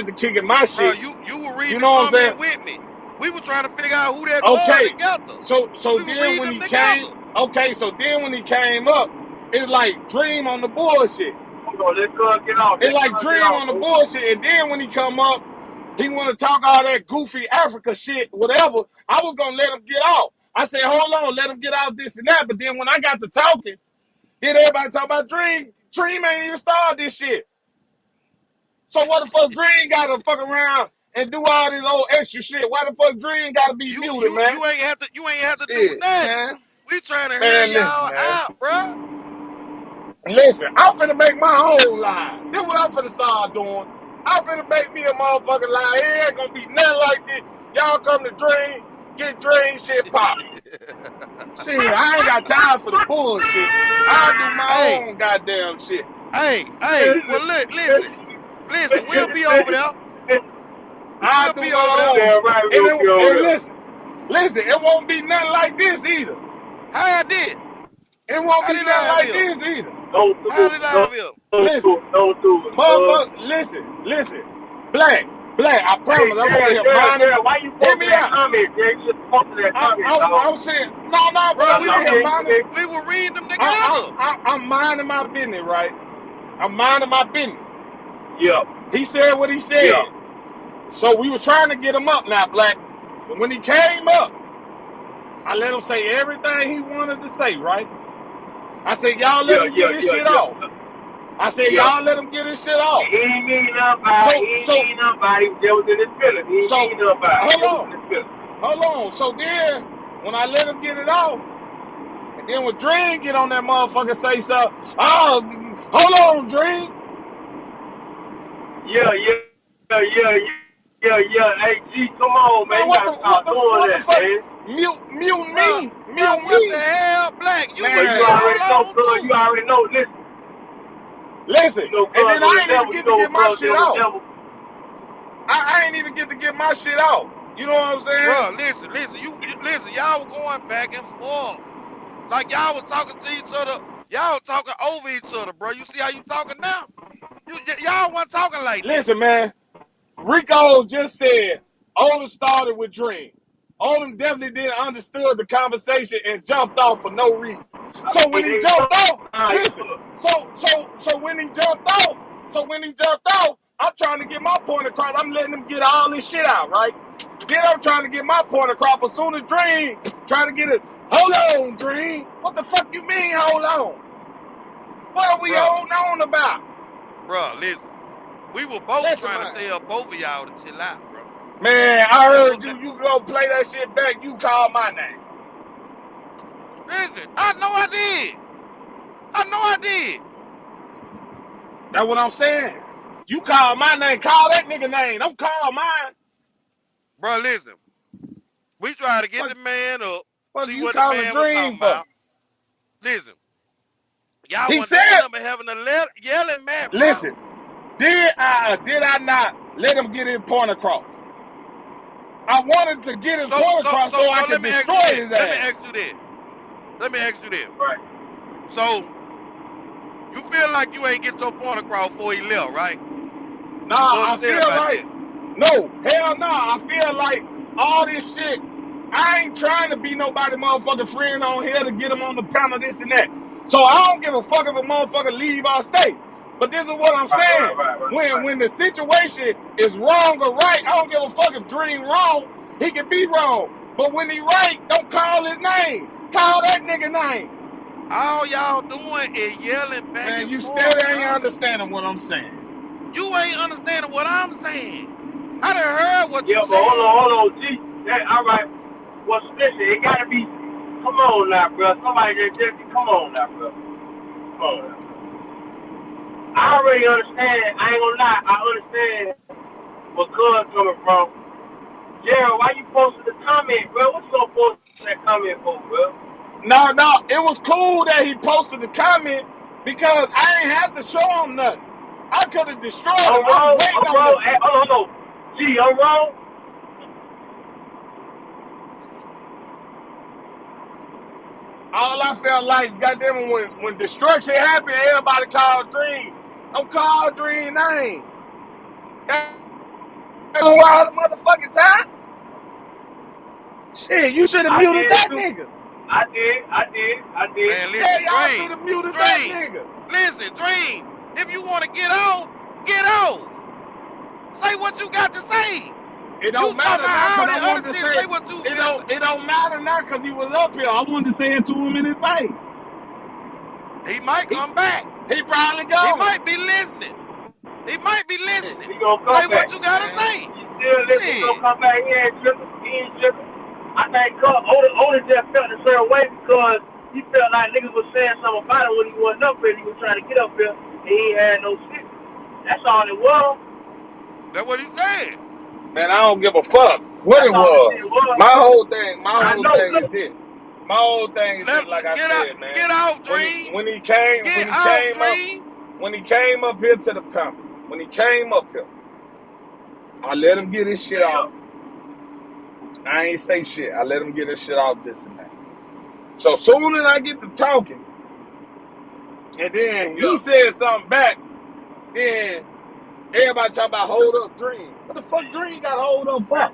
to kicking my Bro, shit, you were reading you the know what I'm saying? comment with me. We were trying to figure out who that was Okay, together. so We were then reading when them he came, together. okay, so then when he came up, it's like Dream on the bullshit. It's like Dream on the bullshit, and then when he come up, he want to talk all that goofy Africa shit, whatever. I was gonna let him get off. I said, hold on, let him get off this and that. But then when I got to talking, then everybody talk about Dream. Dream ain't even started this shit. So what the fuck Dream gotta fuck around and do all this old extra shit? Why the fuck Dream gotta be muted, man? You ain't have to do Shit, nothing. man. We trying to hear Man, listen, y'all man. out, bro. Listen, I'm finna make my own lie. This what I'm finna start doing. I'm finna make me a motherfucking lie. It ain't gonna be nothing like this. Y'all come to Dream, get Dream shit poppin'. Shit, I ain't got time for the bullshit. I do my Hey, own goddamn shit. hey, well look, listen, we'll be over there. I We'll do be over my there. own. And listen, it won't be nothing like this either. How I did? It won't How be did nothing I like feel? this either. How did I feel? Listen, motherfucker, listen. Black, I promise, I'm sitting here minding. Why you Hear posting me that out. comment, Jay? You should post that comment, dog. I'm saying, no, Bro, but I'm sitting here minding. we were reading them together. I'm minding my business, right? I'm minding my business. Yeah. He said what he said. Yeah. So we was trying to get him up now, Black. But when he came up, I let him say everything he wanted to say, right? I said, y'all let him get his shit off. I said, y'all let him get his shit off. He ain't mean nobody. He ain't mean nobody. They was in his feelings. He ain't mean nobody. Hold on. So then, when I let him get it off, and then when Dream get on that motherfucker say something, oh, hold on, Dream. Yeah. Hey, G, come on, man. You gotta stop doing that, fuck? man. Mute Bro, me. what the hell, Black? You Man. was You here already all know, along cuz. too. You already know. Listen, You know, cuz and then on I the ain't level. even You get to know, get my cuz shit on the off. level. I ain't even get to get my shit off. You know what I'm saying? Bro, listen, listen, y'all were going back and forth. Like y'all was talking to each other. Y'all was talking over each other, bro. You see how you talking now? Y'all wasn't talking like this. Listen, man. Rico just said Odom started with Dream. Odom definitely didn't understood the conversation and jumped off for no reason. So when he jumped off, listen. So when he jumped off, I'm trying to get my point across. I'm letting him get all this shit out, right? Then I'm trying to get my point across. But soon as Dream trying to get it, hold on, Dream. What the fuck you mean, hold on? What are we holding on about? Bro, listen. We were both trying to tell both of y'all to chill out, bro. Man, I heard you. You go play that shit back. You call my name. Listen, I know I did. That's what I'm saying. You call my name. Call that nigga name. Don't call mine. Bro, listen. We tried to get the man up, see you what the calling man was Dream talking for? about. Listen. Y'all He wasn't said, doing nothing but having a yelling match, bro. listen, did I not let him get his point across? I wanted to get his point across so I could destroy his ass. Let me ask you this. Right. So, you feel like you ain't get your point across before he left, right? Nah, I feel like, no, hell no. I feel like all this shit, I ain't trying to be nobody motherfucking friend on here to get him on the panel, this and that. So I don't give a fuck if a motherfucker leave our state. But this is what I'm saying. When the situation is wrong or right, I don't give a fuck if Dream wrong. He can be wrong. But when he right, don't call his name. Call that nigga name. All y'all doing is yelling back Man, and you forth, still ain't bro. understanding what I'm saying. You ain't understanding what I'm saying. I done heard what you But said. hold on, G. All right. Well, listen, it gotta be. Come on now, bro. Somebody just come on now, bro. Come on now. I already understand. I ain't gonna lie. I understand where Cuz coming from. Gerald, why you posted the comment, bro? What you gonna post that comment for, bro? No, it was cool that he posted the comment because I ain't have to show him nothing. I could have destroyed him. I'm waiting on the. Hey, hold on. Gee, I'm wrong. All I felt like, goddamn, when destruction happened, everybody called Dream. Don't call Dream name. All the motherfucking time. Shit, you should have muted that nigga. I did. Man, listen, Yeah, y'all Dream. should have muted that nigga. Listen, Dream. If you want to get off, get off. Say what you got to say. It don't matter now because I wanted to say what you it don't matter now because he was up here. I wanted to say it to him in his face. He might come back. He probably go. He might be listening. He might be listening. He gonna come Say back. what you gotta say. He still listening. He gonna come back here and tripping. He ain't tripping. I think Oda just felt the same way because he felt like niggas was saying something about it when he wasn't up here. He was trying to get up here and he ain't had no shit. That's all it was. That's what he said. Man, I don't give a fuck what it was. My whole thing is this. My whole thing is this, like I said, man. Get out, Dream. When he came up here to the panel, when he came up here, I let him get his shit off. I ain't say shit. I let him get his shit off this and that. So soon as I get to talking, and then he said something back, then everybody talking about hold up Dream. What the fuck Dream got hold up for?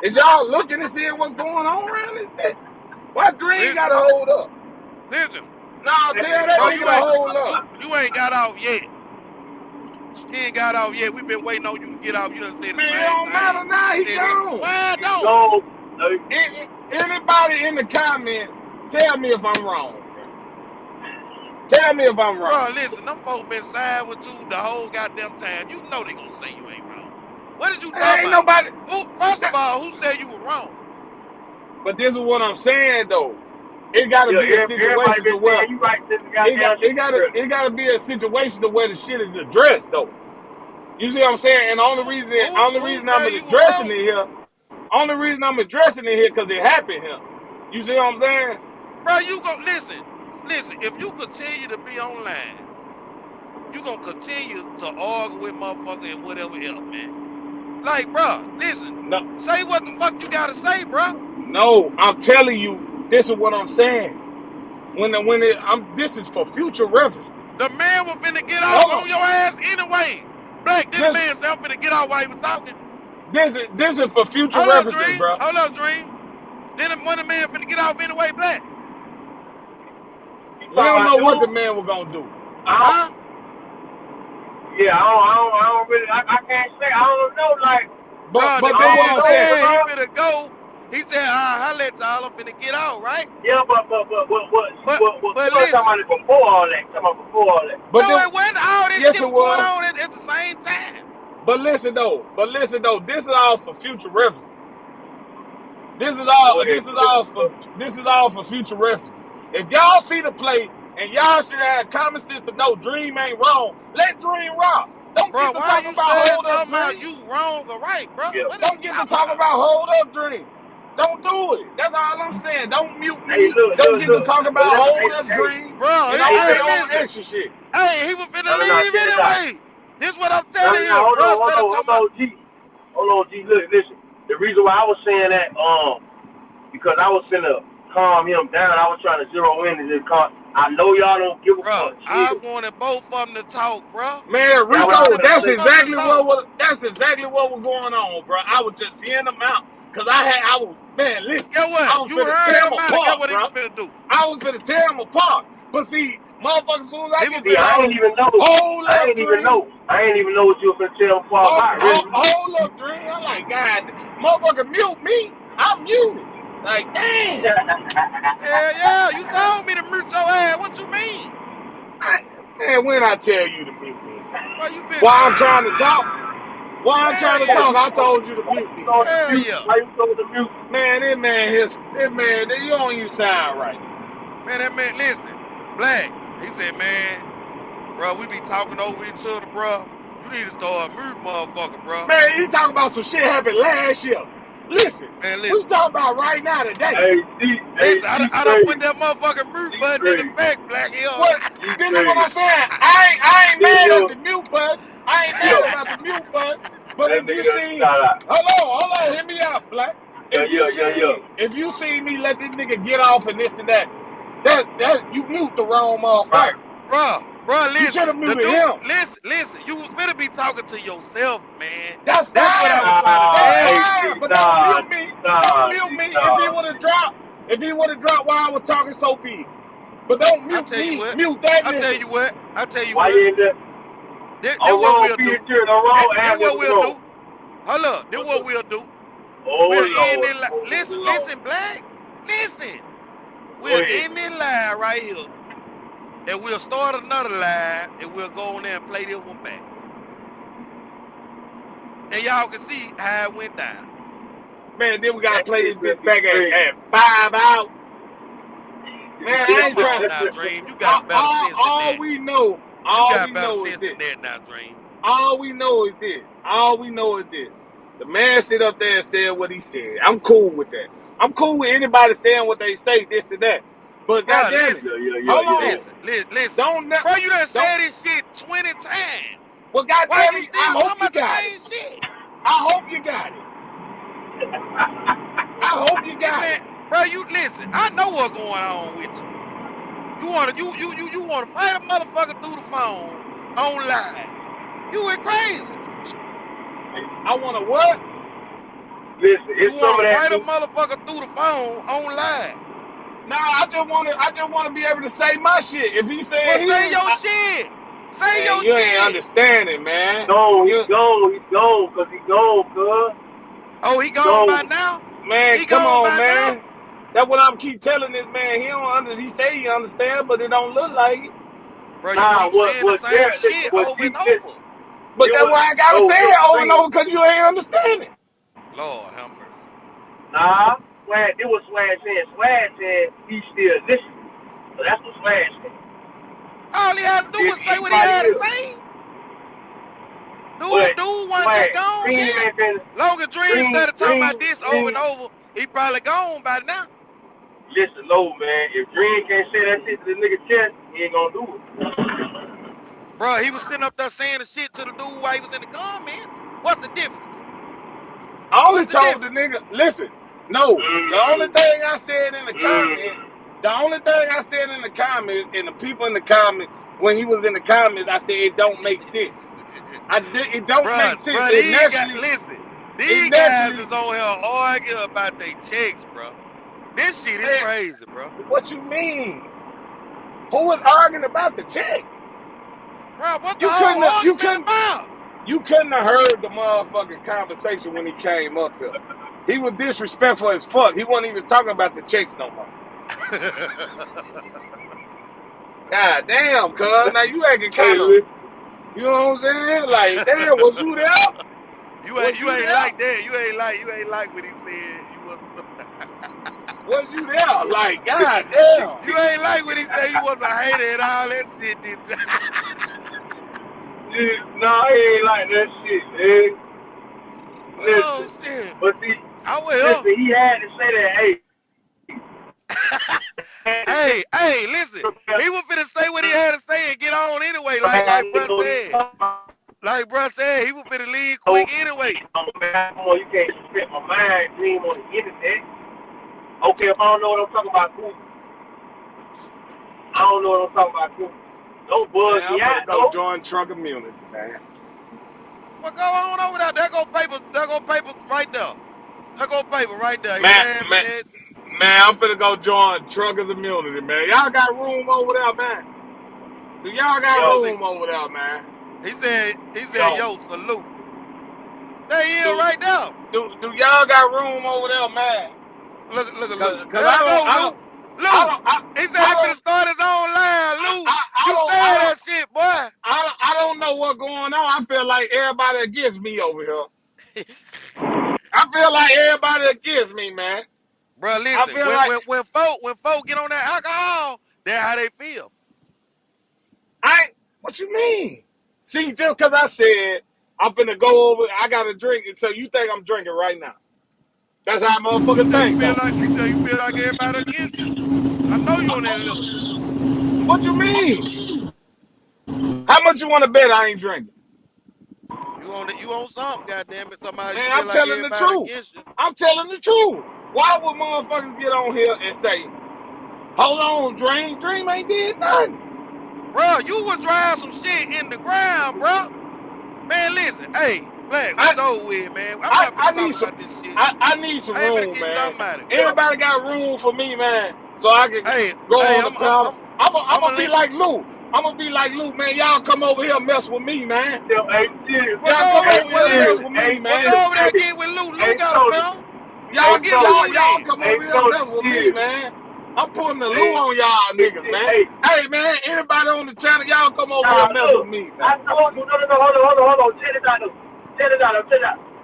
Is y'all looking to see what's going on around this bitch? Why Dream got to hold up? Listen. Nah, tell that nigga to hold up. You ain't got off yet. He ain't got off yet. We've been waiting on you to get off. You done said the Man, same it don't matter now. He gone. Why don't? Anybody in the comments, tell me if I'm wrong. Tell me if I'm wrong. Bro, listen, them folks been siding with you the whole goddamn time. You know they gonna say you ain't wrong. What did you talk Ain't about? nobody. First of all, who said you were wrong? But this is what I'm saying though. It gotta be a situation to where it gotta be a situation to where the shit is addressed though. You see what I'm saying? And the only reason I'm addressing it here because it happened here. You see what I'm saying? Bro, you go listen. If you continue to be online, you gonna continue to argue with motherfuckers and whatever else, man. Like, bro, listen. No. Say what the fuck you gotta say, bro. No, I'm telling you, this is what I'm saying. This is for future reference. The man was finna get off on your ass anyway. Black, this man said I'm finna get off while he was talking. This is for future references, bro. Hold up, Dream. Then when the man finna get off anyway, Black. We don't know what the man was gonna do. Huh? Yeah, I don't really, I can't say, I don't know, like. But the man said he finna go. He said, I'll let y'all, I'm finna get out, right? Yeah, but listen. Before all that. But no, it wasn't all this shit going on at the same time. But listen though, this is all for future reference. This is all for future reference. If y'all see the play and y'all should have common sense to know Dream ain't wrong, let Dream rock. Don't get to talking about hold up Dream. You wrong or right, bro? Yeah. Don't get to talking about hold up Dream. Don't do it. That's all I'm saying. Don't mute me. Hey, don't get to talk about hold up Dream. Bro, and all that extra shit. Hey, he was finna leave anyway. This what I'm telling you. Hold on, G. Listen. The reason why I was saying that, because I was finna calm him down. I was trying to zero in and just calm. I know y'all don't give a fuck. I wanted both of them to talk, bro. Man, Rico, that's exactly what was going on, bro. I was just hearing them out. Cause listen. Get what? I was finna tear them apart, what bro. he finna do? I was finna tear them apart. But see, motherfuckers, as soon as I get there, I ain't even know. I ain't even know what you were finna tear them apart. Hold up, Dream. I'm like, God, motherfucker, mute me. I'm muted. Like, damn. Yeah, you told me to mute your ass. What you mean? Man, when I tell you to mute me? Well, you been while I'm trying to talk? While I'm trying to talk, I told you to mute me. Hell yeah. Why you told to mute? Man, this man, you don't even sound right. Man, that man, listen, Black, he said, man, bro, we be talking over each other, bro. You need to start muting motherfucker, bro. Man, he talking about some shit happened last year. Listen, we talking about right now today. I done put that motherfucking mute button in the back, Black Hill. This is what I'm saying. I ain't mad at the mute button. I ain't mad about the mute button. But if you see, hold on, hear me out, Black. If you see me let this nigga get off and this and that you mute the wrong motherfucker. Bro, Bro, You should have listen, the muted dude, him. listen, you was better be talking to yourself, man. That's That's what I fine. was trying to That's tell you. fine. But don't mute me. Don't mute me. If he would have dropped while I was talking, so be it. But don't I mute tell you me. what. Mute that I tell nigga. you what. I tell you Why what. you ain't there? This Oh, what wrong we'll do. feature, no wrong This ad, what what's we'll wrong? do. Hold up. This what we'll do. Oh, We'll end Lord. it. Oh, Listen, Lord. listen, Black. Listen. Go We'll ahead. end it live right here. And we'll start another live and we'll go on there and play this one back. And y'all can see how it went down. Man, then we got to play this bitch back at 5 out. Man, I ain't Come trying on to. now, Dream. You got better sense than All that. we know, You got better sense than that now, Dream. All we know is this. All we know is this. The man sit up there and said what he said. I'm cool with that. I'm cool with anybody saying what they say, this and that. But Bro, goddamn listen. it, hold on. Listen. Bro, you done said this shit 20 times. Well, Why goddamn you it, still I hope talking you about the got same it. shit? I hope you got it. I hope you got it. Bro, you listen. I know what's going on with you. You wanna fight a motherfucker through the phone on live. You went crazy. I wanna what? Listen, You it's some wanna of that fight a too. motherfucker through the phone on live. Nah, I just wanna be able to say my shit. If he said Well, he say ain't, your shit. Say man, your you ain't shit. understanding, man. No, he's gone, cause he gone, cuz. Oh, he gone by now? Man, He come gone on, by now? man. That's what I'm keep telling this man. He say he understand, but it don't look like it. Bro, you Nah, keep saying the same shit over and over. But that's why I gotta say it over and over, because you ain't understanding. Lord have mercy. Nah, Swag, it was Swag saying. Swag said he still listening. So that's what Swag said. All he had to do was say what he had to say. Dude wasn't just gone yet. Long as Dream started talking about this over and over, he probably gone by now. Listen, no, man. If Dream can't say that shit to the nigga chest, he ain't gonna do it. Bro, he was sitting up there saying the shit to the dude while he was in the comments. What's the difference? I only told the nigga, listen, no, the only thing I said in the comments, and the people in the comments, when he was in the comments, I said it don't make sense. It don't make sense. Bro, these guys is on here arguing about their checks, bro. This shit is crazy, bro. What you mean? Who was arguing about the check? Bro, what the whole argument about? You couldn't have heard the motherfucking conversation when he came up here. He was disrespectful as fuck. He wasn't even talking about the checks no more. God damn, cuz. Now you acting kind of, you know what I'm saying? Like, damn, was you there? You ain't like that. You ain't like what he said. You was Was you there? Like, god damn. You ain't like what he said. You was a hater and all that shit, did you? No, he ain't like that shit, man. Listen, oh shit. But see, I will. Listen, he had to say that, hey, listen. He was finna say what he had to say and get on anyway, like bruh said. Like bruh said, he was finna leave quick anyway. You can't spit my mind, Dream on the internet. Okay, if I don't know what I'm talking about, cool. I don't know what I'm talking about, cool. Don't buzz me out, I'm gonna go join Truck Immunity, man. Well, go on over there. There go papers right there. There go paper right there. Man, I'm finna go join Truckers Immunity, man. Y'all got room over there, man? Do y'all got room over there, man? He said, yo, salute. There he is right there. Do y'all got room over there, man? Look. Cause I don't, he said he finna start his own line, Lou. You said that shit, boy. I don't know what's going on. I feel like everybody against me over here. I feel like everybody against me, man. Bro, listen, when folk get on that alcohol, that's how they feel. What you mean? See, just because I said I'm finna go over, I gotta drink it, so you think I'm drinking right now. That's how motherfuckers think. You feel like everybody against you. I know you on that level. What you mean? How much you want to bet I ain't drinking? You on something, goddamn it. Somebody Man, feel I'm like telling the everybody truth. against you. I'm telling the truth. Why would motherfuckers get on here and say, hold on, Dream ain't did nothing? bro, you would drive some shit in the ground, bro. Man, listen, hey, Black, it's over with, man. I'm not I finna talk need some about this shit. I need some I ain't finna room, keep man. talking about it. Anybody got room for me, man? So I can Hey, go hey, on the panel. I'm gonna be like Lou. I'm gonna be like Lou, man. Y'all come over here and mess with me, man. well, Y'all go come over there over with here and Lou. mess with me, Well, man. go over there again with Lou. Lou got a panel. Y'all Get Lou y'all then. come over here and mess with me, man. I'm putting the Lou on y'all niggas, man. Hey, man, anybody on the channel, y'all come over here and mess with me, man. I told you, no, hold on. Check it out.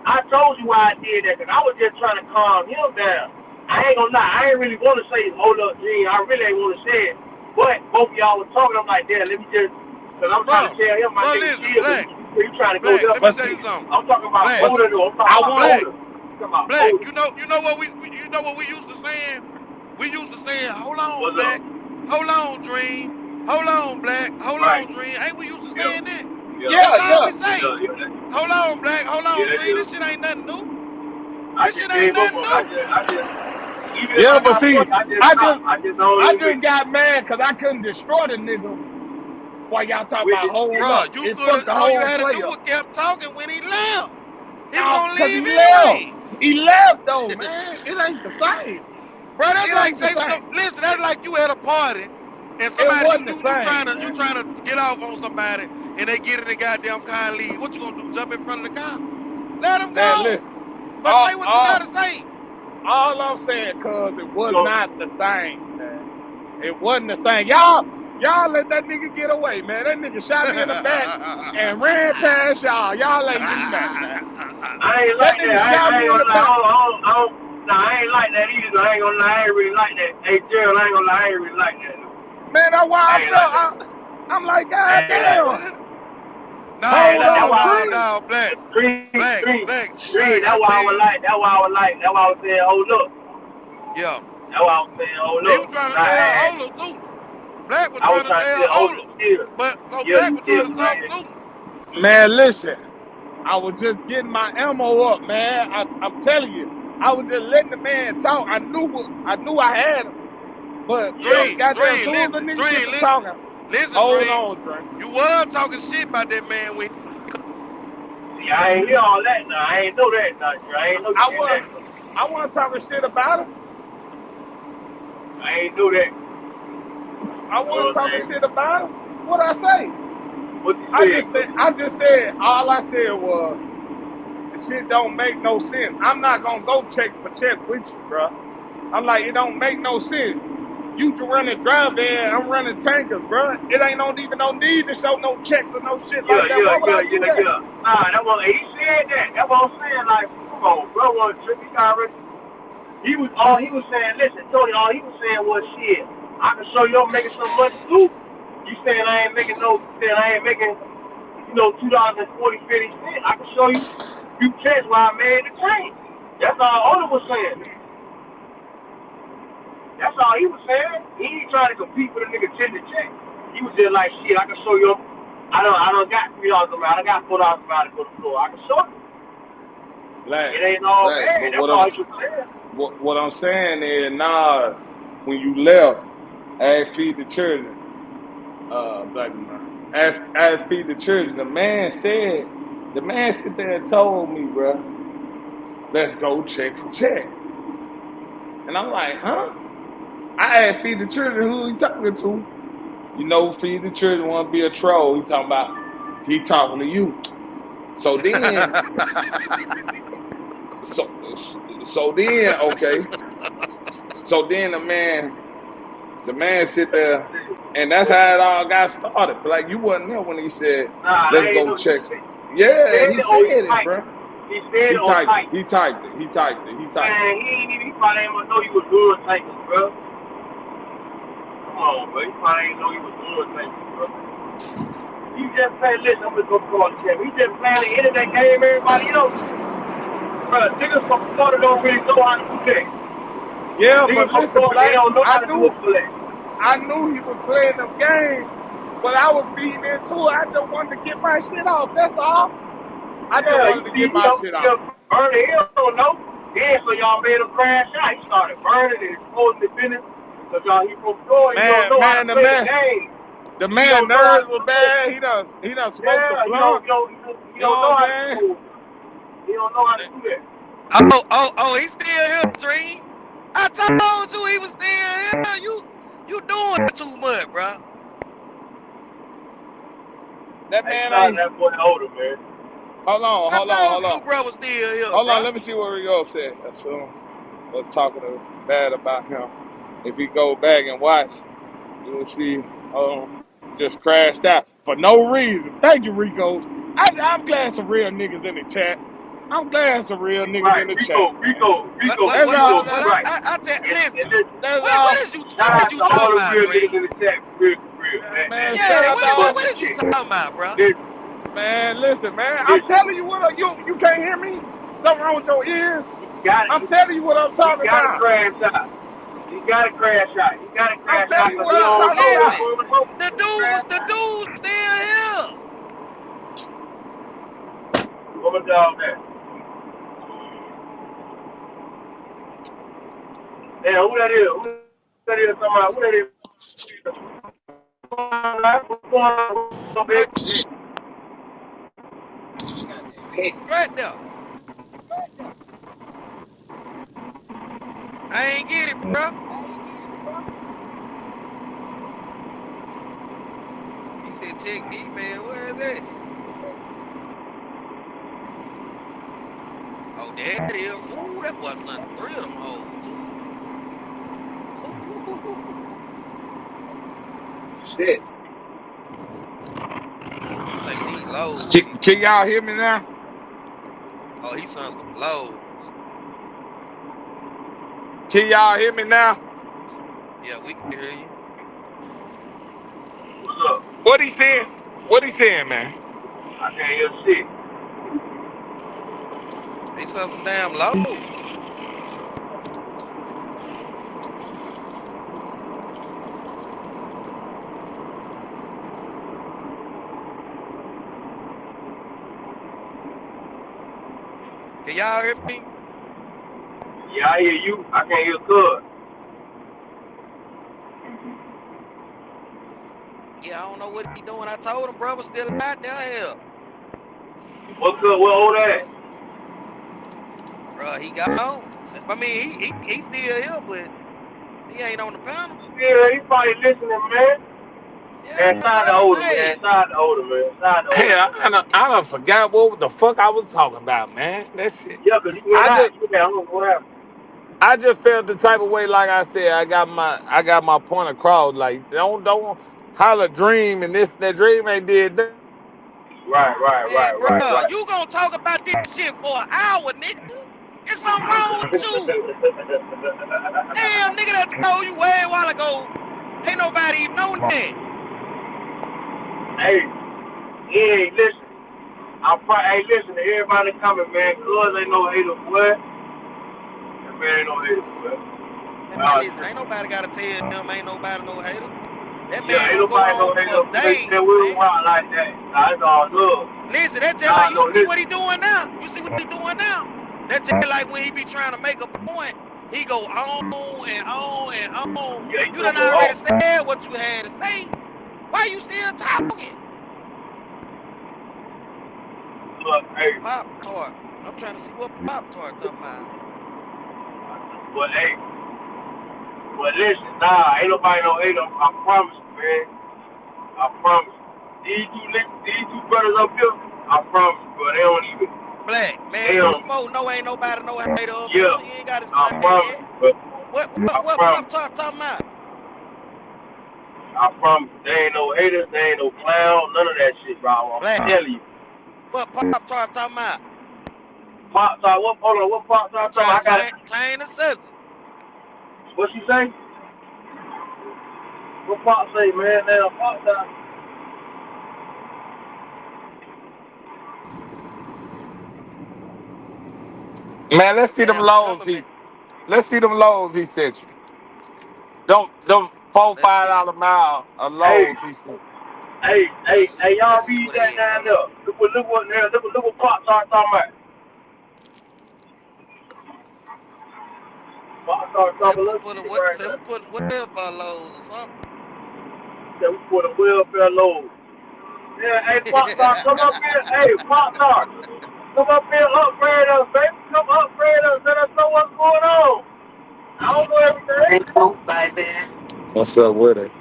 I told you why I did that, because I was just trying to calm him down. I ain't gonna lie, I ain't really want to say, hold up, Gene, I really ain't want to say it. But both of y'all were talking, I'm like, damn, let me just, because I'm trying to tell him my nigga Listen, chill, Black, but you trying to go there. let me tell you something. I'm talking about Black, older, though. I'm talking about Black, older. I'm talking about Black, older. you know what we used to saying? We used to saying, hold on, What's Black, up? hold on, Dream, hold on, Black, hold Right. on, Dream. Ain't we used to Yeah. saying that? That's all Yeah. we say. Hold on, Black, hold on, Dream. This shit ain't nothing new. I This just shit ain't gave up nothing on new. even if Yeah, I but got see, fucked, I just I stopped. I just don't even just got mad because I couldn't destroy the nigga while y'all talking with about it. hold Bruh, up. you It could fucked have, the all you whole had to do play was up. kept talking when he left. He was No, gonna because he leave left. anyway. He left though, man. It ain't the same. Bro, that's It like ain't the Jason. same. Listen, that's like you at a party and It somebody wasn't the trying same, to man. get off on somebody and they get in the goddamn car and leave. What you gonna do? Jump in front of the car? Let them Man, go. listen. But say what you All gotta say. I'm saying, cuz it was So, not the same, man. It wasn't the same. Y'all let that nigga get away, man. That nigga shot me in the back and ran past y'all. Y'all ain't do nothing, man. I ain't That like that. nigga shot I me ain't in the gonna lie. back. Nah, I ain't like that either. I ain't gonna lie. I ain't really like that. Hey, Gerald, I ain't gonna lie. I ain't really like that. Man, that's why I I ain't like that. felt. I'm like, I God ain't like damn. that. No, Hold That's no, on, why. no, Dream. no, Black, Black, Black, Black. That's I why I feel was you. like. That's why I was like. That's why I was saying, hold up. Yeah. That's why I was saying, hold He up. was trying to Nah, tell Ola too. Black was I was trying to trying to tell tell older Ola. still. But no, Yeah, Black you was trying still to talk right. too. Man, listen. I was just getting my ammo up, man. I'm telling you. I was just letting the man talk. I knew I had him. But Yeah. goddamn, as Dream, soon as the listen, nigga get Dream, to listen. talking, Listen, hold Dream. on, Dream. You was talking shit about that man when See, I ain't hear all that. Nah, I ain't know that. Nah, I ain't know you did that. I wasn't talking shit about him. I ain't know that. I You know wasn't what I'm talking saying? shit about him. What I say? What you said? I just said, all I said was, the shit don't make no sense. I'm not gonna go check for check with you, bro. I'm like, it don't make no sense. You just running drive there, I'm running tankers, bro. It ain't even no need to show no checks or no shit like that. Why would I do that? Nah, that was he said that. That's what I'm saying. Like, come on, bro, was tripping. He was saying. Listen, Tony. All he was saying was shit. I can show you I'm making some money too. You saying I ain't making no? You saying I ain't making? $2.40 50 cents. I can show you a few checks where I made the change. That's all Oda was saying. That's all he was saying. He ain't trying to compete with a nigga 10 to check. He was just like, shit, I can show you. I don't got $3 amount. I got $4 amount to go to the floor. I can show you. Black, It ain't all but bad. That's all he was saying. what I'm saying is, nah, when you left, ask feed the children, black man. Ask feed the children. The man sit there and told me, bro, let's go check for check. And I'm like, huh? I asked feed the children who he talking to. You know, feed the children want to be a troll. He talking to you. So then, so then, okay. So then the man sit there, and that's how it all got started. But like you wasn't there when he said, Nah, "Let's I ain't go know. check." He Yeah, said he it or he said it, typed bro. it. He said He it or typed it. typed He it. typed it. He typed it. He typed it. Man, he probably ain't know you was doing typing, bro. Come on, bro. He probably ain't know you was doing typing, bro. He just playing, listen, I'm just going to call the He just playing the internet game, everybody else. Bro, niggas from Florida don't really know how to do that. Yeah, but Niggas from listen, Florida, they Black. don't know how to do a play. I knew he was playing them games, but I was feeding into it. I just wanted to get my shit off. That's all. I just Yeah, you wanted to see, get my shit off. burning. He don't know. Yeah, so y'all made him crash out. He started burning and exposing the business. Because y'all, he from Florida, he don't Man, know how to man, the play the man. game. The He man don't know how nerves to were do it. bad. He done smoked the Yeah, blunt. he You know don't what know I'm how to saying? do it. He don't know how to do that. Oh, he's still here, Dream. I told you he was still here. You doing too much, bro. That Hey, man sorry ain't. that boy older, man. Hold on, I hold on, told hold you, on. bro, was still here, Hold on, bro. let me see what Rigo said. That's who was talking bad about him. If he go back and watch, you will see just crashed out for no reason. Thank you, Rico. I'm glad some real niggas in the chat. I'm glad some real niggas Right, in the chat, Rico, man. Rico, Rico, That's all. Rico, you right. I tell, And listen. listen, That's What all. is you shout out to talking all the about, real niggas Dream? in the chat, for real, man. Man, shout Yeah, out to all. what is you talking about, bro? Listen, Man, listen, man. I'm listen, telling you what. You can't hear me? Something wrong with your ears? he got I'm it. telling you what I'm He talking got to about. crash out. He got to crash out. He got to I'm crash telling out you because what he I'm Bro, don't talking know what's about. listen. going on. The dude's still here. What my dog that? Damn, who that is? Who that is? Somebody, who that is? What's going on, Oh baby? shit. Hey, Right there. I ain't get it, bro. He said check the email. Where is that? Oh, there it is. Ooh, that boy sent three of them hoes too. Ooh, shit. take these lows. Can y'all hear me now? Oh, he sent some lows. Can y'all hear me now? Yeah, we can hear you. What's up? What he saying? What he saying, man? I can't hear shit. He sent some damn lows. Can y'all hear me? Yeah, I hear you. I can't hear good. Yeah, I don't know what he doing. I told him, brother, still out there. Hell, What's up? Where old at? bro, he gone. I mean, he still here, but he ain't on the panel. Still, he probably listening, man. Yeah, Man, I shout out to told him, older, man. hey, Shout out to older, man. Shout out to older, Hell, man. I done forgot what the fuck I was talking about, man. That shit. Yeah, 'cause you went I out. just You went out. I don't know what happened. I just felt the type of way, like I said, I got my point across. Like don't holler dream and this that dream ain't did that. man, bro, Right. you gonna talk about this shit for an hour, nigga? It's something wrong with you. Damn, nigga, that told you way a while ago. Ain't nobody even know that. Hey, hey, listen. Hey, listen to everybody coming, man. Cuz ain't no hater, boy. That man ain't no hater, boy. Man, listen, ain't nobody gotta tell him ain't nobody no hater. That Yeah, man ain't gonna go nobody on no for hater. They days, say we don't man. rock like that. Nah, it's all love. Listen, that's just like Nah, you no, see listen. what he doing now. You see what he doing now. That's just like when he be trying to make a point, he go on and on and on. Yeah, he You gonna done go already off. said what you had to say. Why you still talking? Look, hey, Pop Tart. I'm trying to see what Pop Tart talking about. but hey, but listen, nah, ain't nobody no hater. I promise you, man. I promise you. These two brothers up here, I promise you, bro. They don't even, Black, man, they you don't, folks know ain't nobody no hater up here. yeah, You ain't gotta I deny promise that. you, bro. I What Pop promise. Tart talking about? I promise you. They ain't no haters, they ain't no clown, none of that shit, bro. I'm Black. telling you. What Pop Tart talking about? Pop Tart, hold on, what Pop I'm Tart talking trying about? to I got it. change the subject. What she say? What Pop say, man? Now, Pop Tart. Man, let's see them Damn, the lows. government. Let's see them lows he sent you. Don't them four Let's five see. dollar mile of Hey, lows he sent. Let's see. y'all Let's see read what that they down hold there. up. Look what Pop Tart talking about. Pop Tart Say talking a we little put a shit what? right Say we there. put welfare lows or something. said we put a welfare load. Yeah, hey, Pop Star, come up here. Hey, Pop Star, come up here, upgrade us, baby. Come upgrade us. Let us know what's going on. I don't know everything. What's up with it?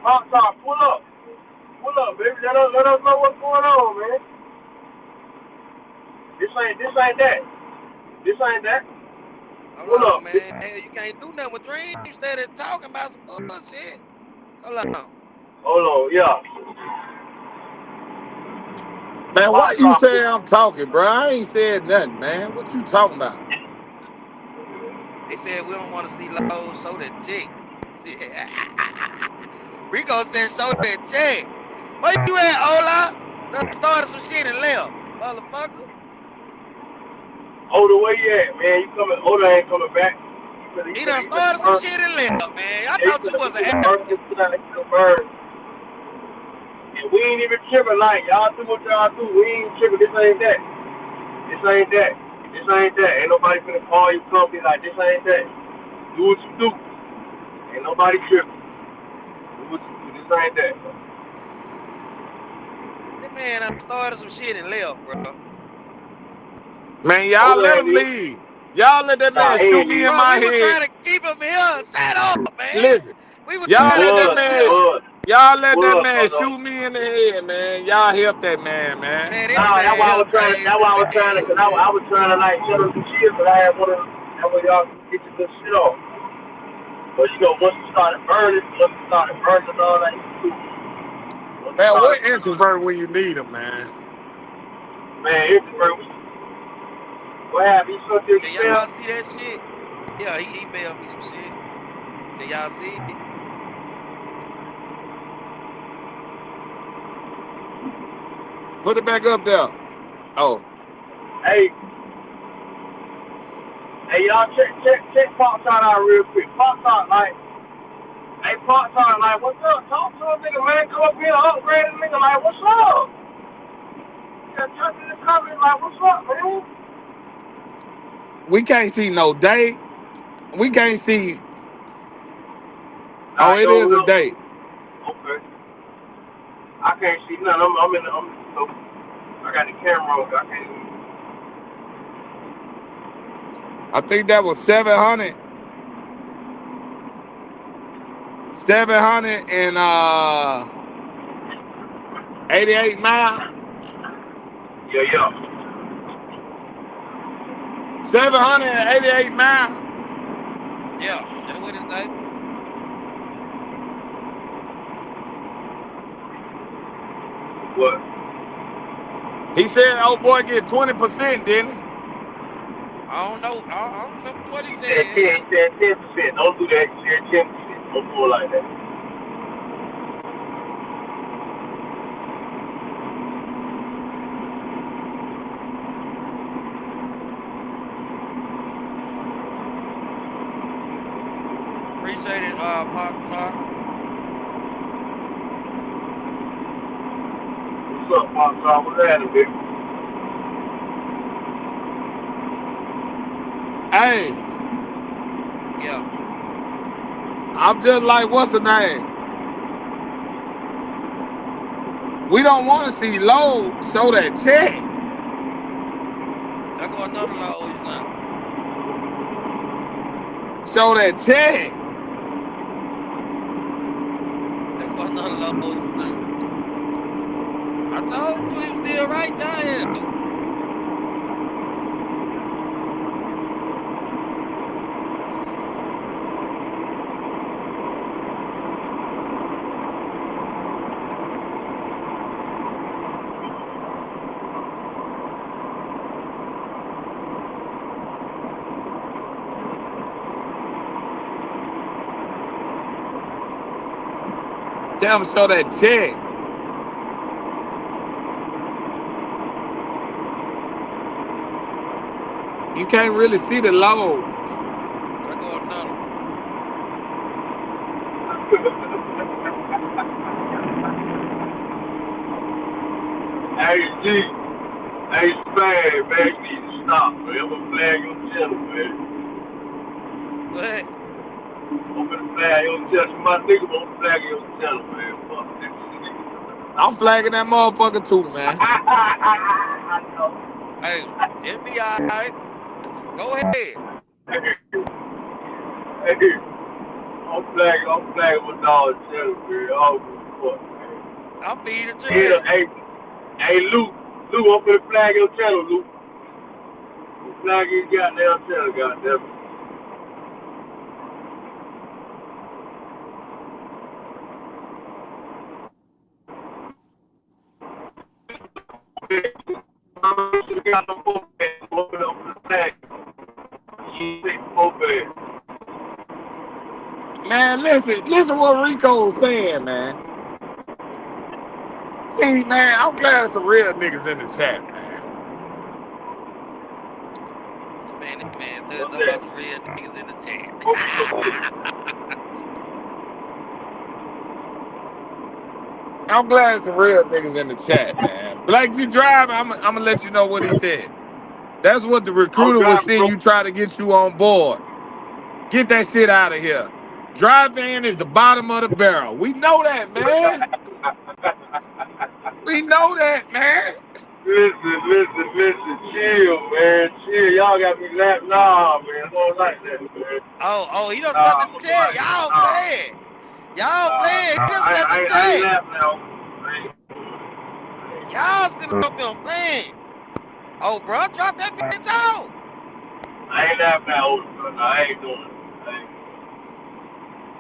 Pop Star, pull up. Pull up, baby. Let us know what's going on, man. This ain't that. This ain't that. Hold Pull on, up. man. Hell, you can't do nothing with dreams. Instead of talking about some bullshit. Hold on. Hold on, yeah. Man, why Pop you Star, say I'm talking, bro? I ain't said nothing, man. What you talking about? They said we don't want to see Lowe's show that check. Rico said show that check. Where you at, Ola? Done started some shit and left, motherfucker. Oda, where you at, man? You coming? Oda ain't coming back. He done started some shit and left, man. I thought you was an actor. And we ain't even tripping like y'all do what y'all do. We ain't tripping. This ain't that. This ain't that. This ain't that. Ain't nobody finna call you company like this ain't that. Do what you do. Ain't nobody tripping. Do what you do. This ain't that. That man done started some shit and left, bro. Man, y'all Oda let ain't him even. leave. Y'all let that Nah, man he shoot ain't me in even. Bro, my we were head. trying to keep him here. Shut up, man. Listen, We were y'all trying to let that keep Was. him man, here. Was. y'all let that Was, man brother. shoot me in the head, man. Y'all help that man, man. Man, this Nah, that's man why I here was trying to. crazy, That's why I was trying to. man. Cause I was trying to like shut up some shit, but I had one of. That way y'all can get your good shit off. But you know, once you started burning and all that, you once you Man, started what burning, introvert when you need him, man? man, it's burning. What happened? You sent your Can email? y'all see that shit? Yeah, he emailed me some shit. Can y'all see it? Put it back up there. Oh, Hey, y'all check Pop Tart out real quick. Pop Tart like, hey Pop Tart like, what's up? Talk to a nigga, man. Come up here, upgrade a nigga. Like, what's up? You got touch in the comments like, what's up, man? we can't see no date. We can't see. Nah, Oh, it yo, is a date. okay. I can't see nothing. I got the camera on. I can't. I think that was 700 and 88 miles. Yeah. 788 miles. Yeah, that's what it's like. What? He said, "Oh boy, get 20%, didn't he?" I don't know. I don't remember what he He said 10. said. He said 10%. Don't do that. He said 10%. Don't do it like that. Appreciate it, Pop Tart. What's up, Pop Star? What's happening, baby? Hey, Yeah. I'm just like, what's the name? We don't want to see Lowe show that check. There go another Lowe's now. Show that check. There go another Lowe's now. I told you he was still right there. Tell him to show that check. You can't really see the Lowe. There go another one. Hey, G. Hey, Spade, man. You need to stop, man. I'm going to flag your channel, man. What? Open the flag your channel. My nigga won't flag your channel, man. Fuck that shit. I'm flagging that motherfucker too, man. I know. Hey, it'll be all right. Go ahead. Hey, I'm flagging my dog channel, man. All good fuck, man. I'm feeding too. Hey, Luke, I'm finna flag your channel, Luke. Flag your goddamn channel, goddamn. Should have got no more fans. Open up the flag. You take more fans. Man, listen what Rico's saying, man. See, man, I'm glad some real niggas in the chat, man. Man, there's a bunch of real niggas in the chat. I'm glad some real niggas in the chat, man. Black, you driving, I'm gonna let you know what he said. That's what the recruiter was saying. You try to get you on board. Get that shit out of here. Driving is the bottom of the barrel. We know that, man. We know that, man. Listen, chill, man. Chill. Y'all got me laughing. Nah, man. I don't like that, man. Oh, he done sent the chat. Y'all playing. Y'all playing. He done sent the I chat. ain't laughing now. Y'all sitting up here playing. Oh, bro, drop that bitch out. I ain't laughing now, old son. I ain't doing it.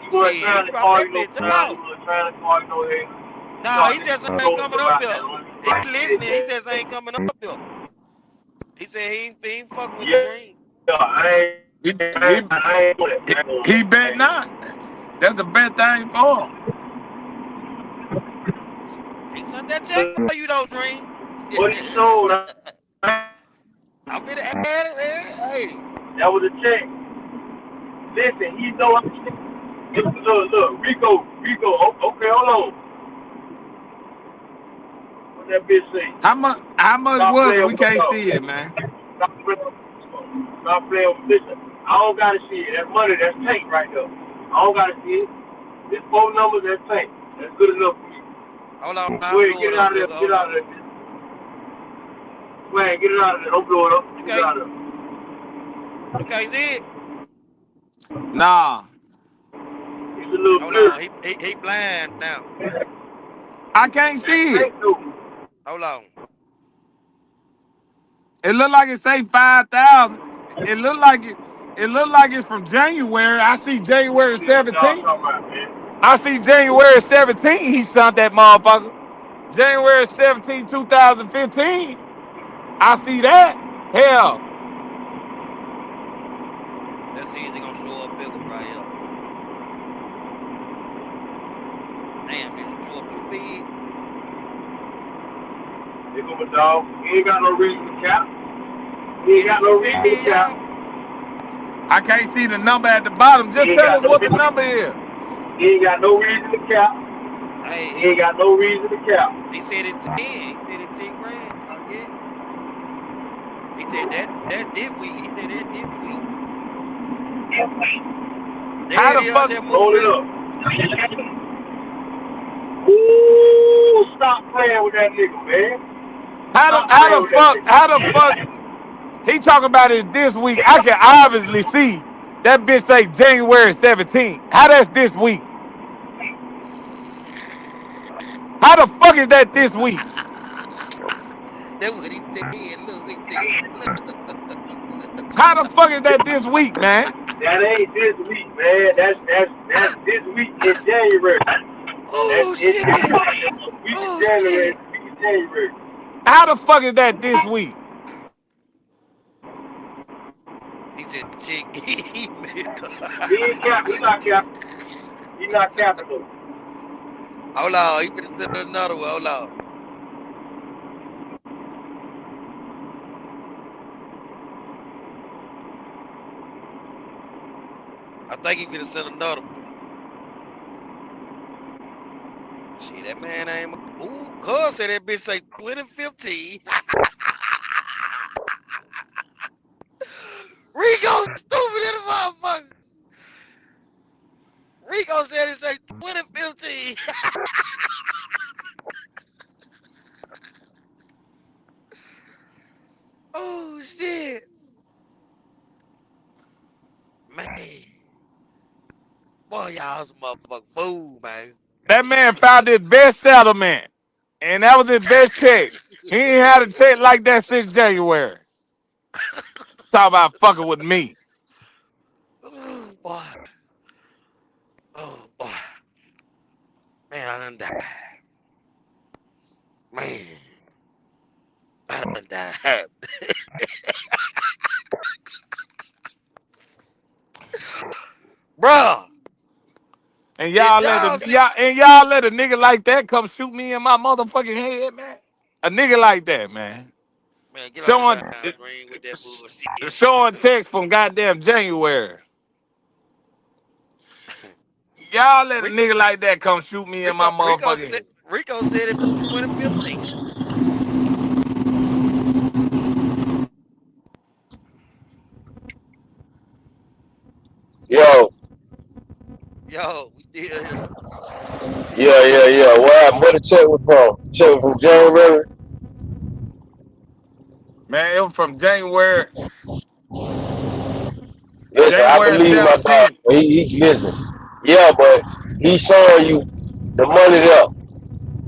You weren't trying to Drop call that you no bitch clown. out. You weren't trying to call you no hater. Nah, he just ain't coming up here. He listening. He just ain't coming up here. He said he ain't fucking with the dream. Yeah, I ain't doing it. He bet not. That's a bad thing for him. He sent that check for you though, Dream. What he sold, I'm finna add it, man. Hey. that was a check. Listen, he know I'm look, Rico, okay, hold on. What that bitch say? How much Stop was it? playing We with can't dog. see it, man. Stop playing with listen. I don't gotta see it. That money, that's tank right there. I don't gotta see it. There's 4 numbers, that's tank. That's good enough for me. Hold on, Go I'll ahead, blow get it it up, out of there. nigga. Get out of there. Go ahead, get it out of there. Don't blow it up. You Get it out of there. You can't see it? Nah. It's a little Hold blur. on, he blind now. I can't see it. Hold on. It look like it say 5,000. It look like it's from January. I see January 17th. I see January 17th. He sent that motherfucker. January 17th, 2015. I see that. Hell. Let's see if it's gonna show up bigger right here. Damn, it show up too big. They go with dog. He ain't got no reason to cap. He ain't got no reason to cap. I can't see the number at the bottom. Just tell us what the number is. He ain't got no reason to cap. Hey, he ain't got no reason to cap. He said it's 10. He said it's 10 grand. I get it. He said that's this week. He said that this week. How the fuck? Hold it up. Ooh, stop playing with that nigga, man. How the fuck? He talking about it this week. I can obviously see that bitch say January 17th. How that's this week? How the fuck is that this week? That's what he said. Look, he said, look. How the fuck is that this week, man? That ain't this week, man. That's this week in January. Oh shit. Oh January. Shit. Week in January. How the fuck is that this week? He said the chick. He ain't cap. He not capping. He not capping though. Hold on. He finna send another one. Hold on. I think he finna send another one. Shit, that man ain't. Ooh, cuz said that bitch say 2015. Rico stupid in the motherfucker. Rico said it's like 2015. Oh shit, man. Boy, y'all some motherfucking fool, man. That man found his best settlement, and that was his best check. He ain't had a check like that since January. Talk about fucking with me. Oh boy. Oh boy. Man, I done died. Man, I done died. Bruh, And did y'all let y'all a see? y'all let a nigga like that come shoot me in my motherfucking head, man. A nigga like that, man. Man, get off the Showing damn screen with that bullshit. showing text from goddamn January. Y'all let a Rico, nigga like that come shoot me in my motherfucking head. Rico said it 2015. Yo, Yo, we still here. yeah. What happened? Where the check was from? Check was from January. Man, it was from January Listen, I January believe my dog. 17th. He listen. Yeah, but he's showing you the money there.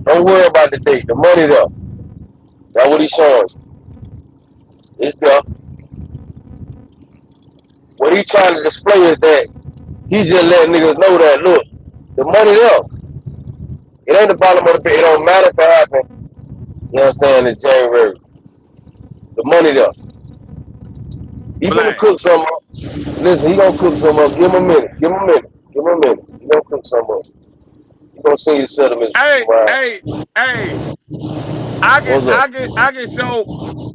Don't worry about the date. The money there. That's what he's showing you. It's there. What he's trying to display is that he's just letting niggas know that look, the money there. It ain't the bottom of the pit. It don't matter if it happened. You understand? In January, the money there. He gonna Black. cook some up. Listen, he gonna cook some up. Give him a minute. Give him a minute. Give him a minute. He gonna cook some up. He gonna send you settlements Hey, around. hey, hey. What's up?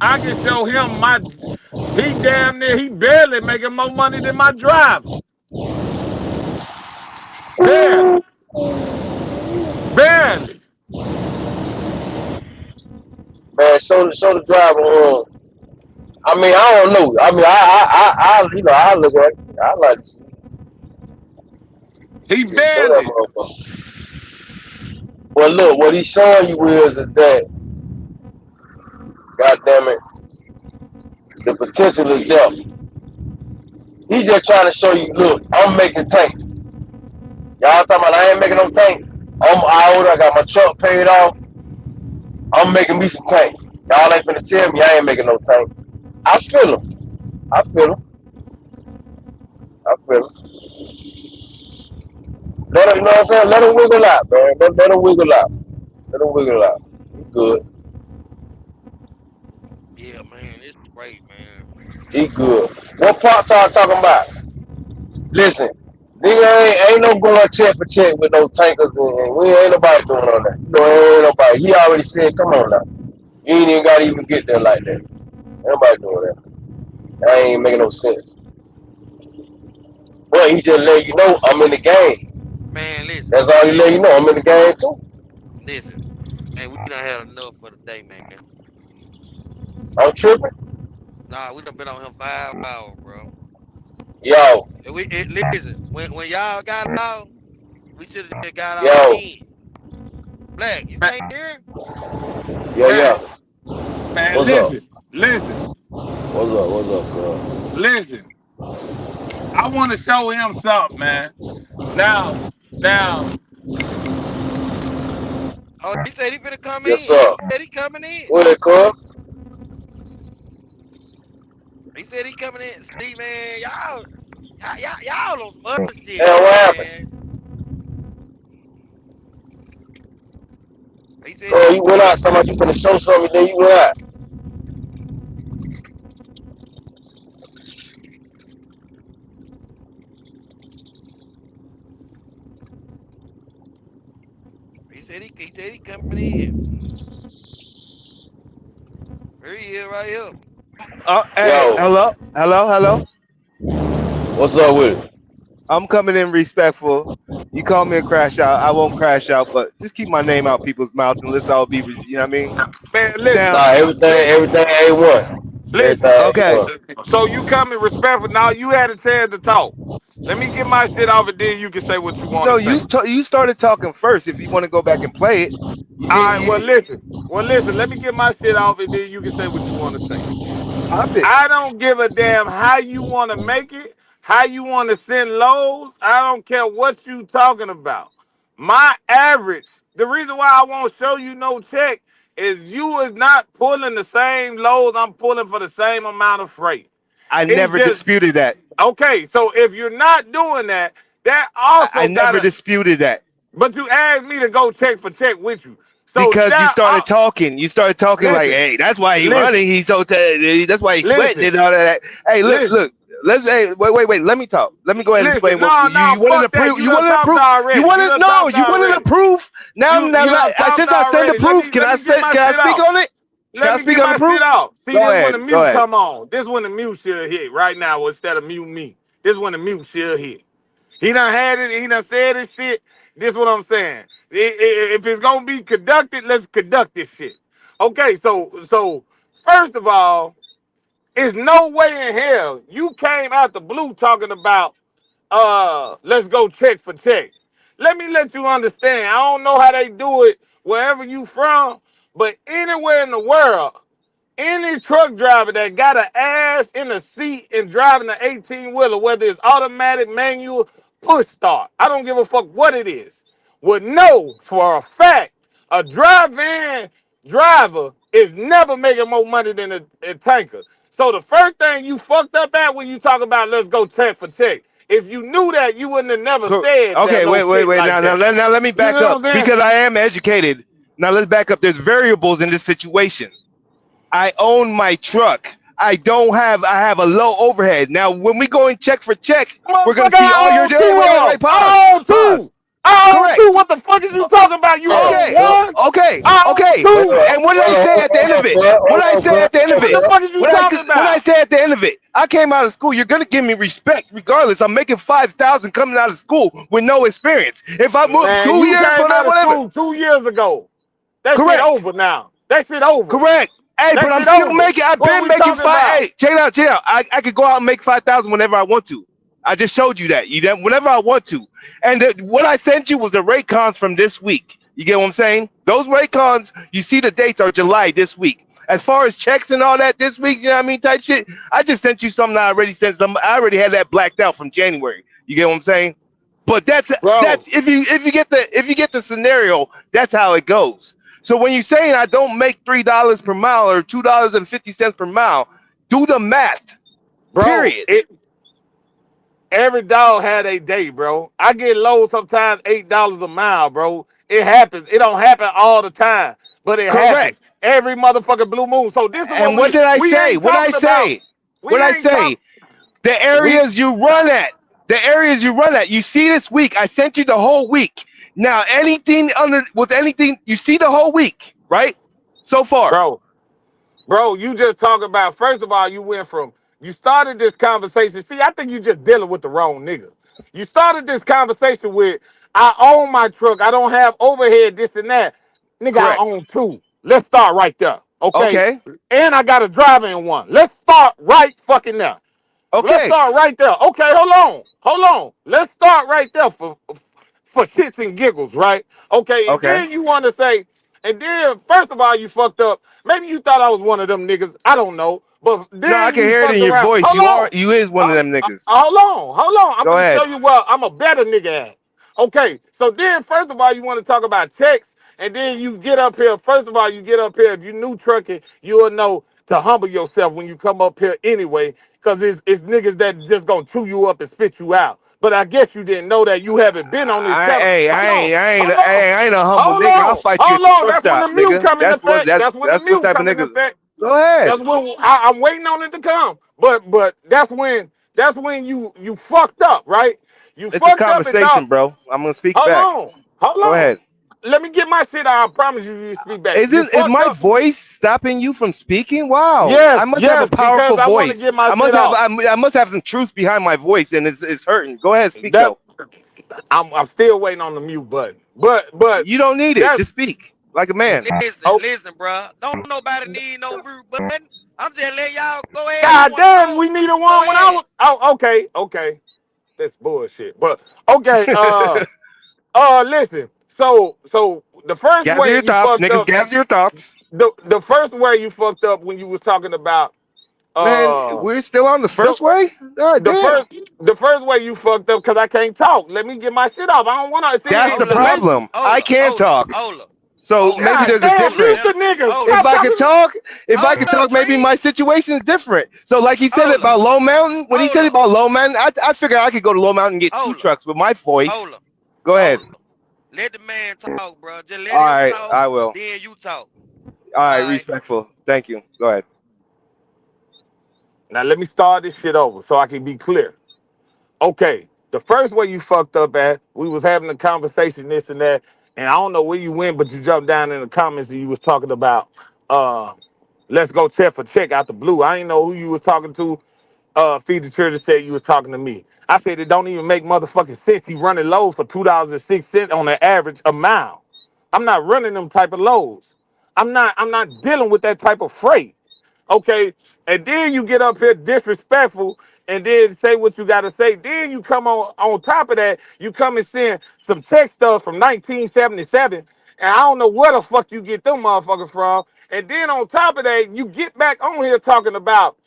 I can show him my he damn near he barely making more money than my driver. Barely. Barely. Man, show the driver. I mean, I don't know. I mean, I look at it. I like to see He it. Show that barely. motherfucker. But look, what he's showing you is that, God damn it, the potential is there. He's just trying to show you, look, I'm making tank. Y'all talking about I ain't making no tank. I'm out. I got my truck paid off. I'm making me some tank. Y'all ain't finna tell me I ain't making no tank. I feel him. I feel him. I feel him. Let him, you know what I'm saying? Let him wiggle out, man. Let him wiggle out. Let him wiggle out. He good. Yeah, man, it's great, man. He good. What part y'all talking about? Listen, nigga ain't no going check for check with no tankers and we ain't nobody doing all that. You know, ain't nobody. He already said, come on now. You ain't even gotta even get there like that. Ain't nobody doing that. That ain't making no sense. But he just let you know I'm in the game. Man, listen, That's all he let listen, you know. I'm in the game too. listen. Man, we done had enough for the day, man. I'm tripping. Nah, we done been on him 5 hours, bro. Yo, Listen, when y'all got out, we should have just got out yo, again. Black, you Man, can't hear? man, yeah. man, What's up? listen, What's up, bro? listen. I want to show him something, man. Now, now, Oh, he said he finna come Yes, in. He sir. said he coming in. What it called? He said he coming in. See, man, y'all on some other shit, Hell, what happened? man. He said Oh, you went out talking about you finna show something, then you went out. he coming in. Here he is right here. Hey, Yo, hello. what's up with it? I'm coming in respectful. You call me a crash out, I won't crash out, but just keep my name out people's mouth and let's all be, you know what I mean? man, Now, Nah, everything A1. listen. Everything okay, A1. So you coming respectful. Now you had a chance to talk. Let me get my shit off, and then you can say what you want No, to say. you started talking first. If you want to go back and play it, All right. Well, you listen. Well, listen. Let me get my shit off, and then you can say what you want to say. pop it. I don't give a damn how you want to make it, how you want to send loads. I don't care what you talking about. My average, the reason why I won't show you no check is you is not pulling the same loads I'm pulling for the same amount of freight. I It's never just, disputed that. okay, so if you're not doing that, that I also never gotta, disputed that. but you asked me to go check for check with you. So Because you that, started talking. You started talking like, listen, hey, that's why he listen, running. He's so that's why he's sweating listen, and all of that. Hey, listen. look. Let's wait. Let me talk. Let me go ahead and explain Listen, what no, no, you wanted to fuck that. prove. You You done wanted to talked prove. You already. You wanted done no. talked You wanted to already. prove. Now, You done talked since I said the already. Let proof, me let me get my can I shit speak off. on it? Can Let I me speak get on the my proof? shit off. See, Go this when ahead. the Go mute ahead. come on. This when the mute should hit right now instead of mute me. This when the mute should hit. He done had it. He done said his shit. This what I'm saying. If it's gonna be conducted, let's conduct this shit. Okay, so first of all, it's no way in hell you came out the blue talking about let's go check for check. Let me let you understand. I don't know how they do it wherever you from, but anywhere in the world, any truck driver that got an ass in a seat and driving an 18-wheeler, whether it's automatic, manual, push start, I don't give a fuck what it is, would know for a fact a drive-in driver is never making more money than a tanker. So the first thing you fucked up at when you talk about let's go check for check, if you knew that, you wouldn't have never said that Okay, no shit wait. like that. Now let me You back know what up I'm saying? because I am educated. Now let's back up. There's variables in this situation. I own my truck. I have a low overhead. Now, when we go and check for check, we're going Motherfucker, to see all your, I own two of them. pause, I own pause. two. I own Correct. two. What the fuck is you talking about? You own Okay, one? I own okay. two. And what did I say at the end of it? What did I say at the end of What it? the fuck is you talking What did I about? say at the end of it? I came out of school. You're gonna give me respect regardless. I'm making 5,000 coming out of school with no experience. If I move Man, 2 you years, came out of whatever. school 2 years ago. That shit Correct. over now. That shit over. Correct. Hey, but That I'm shit still over. making. I've What are been we making talking five. about? Hey, check it out. Check it out. I could go out and make 5,000 whenever I want to. I just showed you that. Whenever I want to. And what I sent you was the rate cons from this week. You get what I'm saying? Those rate cons, you see the dates are July this week. As far as checks and all that this week, you know what I mean, type shit. I just sent you something I already sent some. I already had that blacked out from January. You get what I'm saying? But that's Bro, if you get the scenario, that's how it goes. So when you're saying I don't make $3 per mile or $2.50 per mile, do the math. bro, Period. every dog had a day, bro. I get low sometimes $8 a mile, bro. It happens. It don't happen all the time, but it happens Correct. every motherfucking blue moon. So this is what And what did I we say? ain't What I talking about. say? We What I ain't talk. say? The We, areas you run at. The areas you run at. You see this week. I sent you the whole week. Now anything with anything you see the whole week, right? So far. bro. Bro, you just talking about, first of all, you went from, you started this conversation. See, I think you just dealing with the wrong nigga. You started this conversation with, I own my truck. I don't have overhead, this and that. Nigga, I Correct. own two. Let's start right there. Okay? Okay. And I got a driver in one. Let's start right fucking there. Let's Okay. start right there. Okay, hold on. Hold on. Let's start right there for shits and giggles, right? Okay, and Okay. then you want to say, and then first of all, you fucked up. Maybe you thought I was one of them niggas. I don't know. But No, I then can you hear it fucked in your around. voice. Hold on. You is one of them niggas. Hold on. I'm Go gonna show ahead. you where I'm a better nigga at. Okay, so then first of all, you want to talk about checks, and then you get up here. First of all, you get up here. If you new trucking, you'll know to humble yourself when you come up here anyway, because it's niggas that just gonna chew you up and spit you out. But I guess you didn't know that you haven't been on this channel. Hold on, hold on, I ain't a humble hold nigga. I'll on, fight you at hold the on. truck That's when stop, the mute nigga. come in effect. That's when the That's what mute type of come in niggas. effect. Go ahead. That's when I'm waiting on it to come. But that's when you fucked up, right? You It's a fucked up and thought, conversation, bro. I'm gonna speak hold back. on, hold Go on. ahead. Let me get my shit out. I promise you speak back. You Is fucked my up. voice stopping you from speaking? Wow, Yes, I must have a yes, because powerful I want to voice. get my shit off. I must have some truth behind my voice, and it's hurting. Go ahead, speak That though. I'm still waiting on the mute button. But You don't need it. that's Just speak like a man. oh Listen, bro. Don't nobody need no root button. I'm just letting y'all go ahead. You god want to damn, talk? we needed Go one when I ahead. was okay. That's bullshit. But okay, listen. So the first Gather way your you thoughts, fucked niggas. up, Gather your thoughts. the first way you fucked up when you was talking about Man, uh we're still on the the first way? God the damn. first way you fucked up because I can't talk. Let me get my shit off. I don't want to That's see the Hold the up, matrix. problem. I hold up, can't hold up, talk. hold up, So hold up. maybe God there's a damn, mute Let the difference. him, niggas. hold If up, Stop I could talking. talk, if I hold could up, talk, maybe Dream. my situation is different. So like he said Hold up, about Low Mountain, when he hold said up, about Low Mountain, I figured I could go to Low Mountain and get two hold up, trucks with my hold voice. up, Go ahead. hold up. Let the man talk, bro. Just let All him right, talk, I will. then you talk. All right, All right. respectful. Thank you. Go ahead. Now let me start this shit over so I can be clear. Okay, the first way you fucked up at, we was having a conversation, this and that, and I don't know where you went, but you jumped down in the comments and you was talking about uh let's go check for check out the blue. I didn't know who you was talking to. Feed the Children said you was talking to me. I said it don't even make motherfucking sense. He running loads for $2.06 on the average a mile. I'm not running them type of loads. I'm not dealing with that type of freight. Okay. And then you get up here disrespectful and then say what you gotta say. Then you come on top of that, you come and send some check stuff from 1977. And I don't know where the fuck you get them motherfuckers from. And then on top of that, you get back on here talking about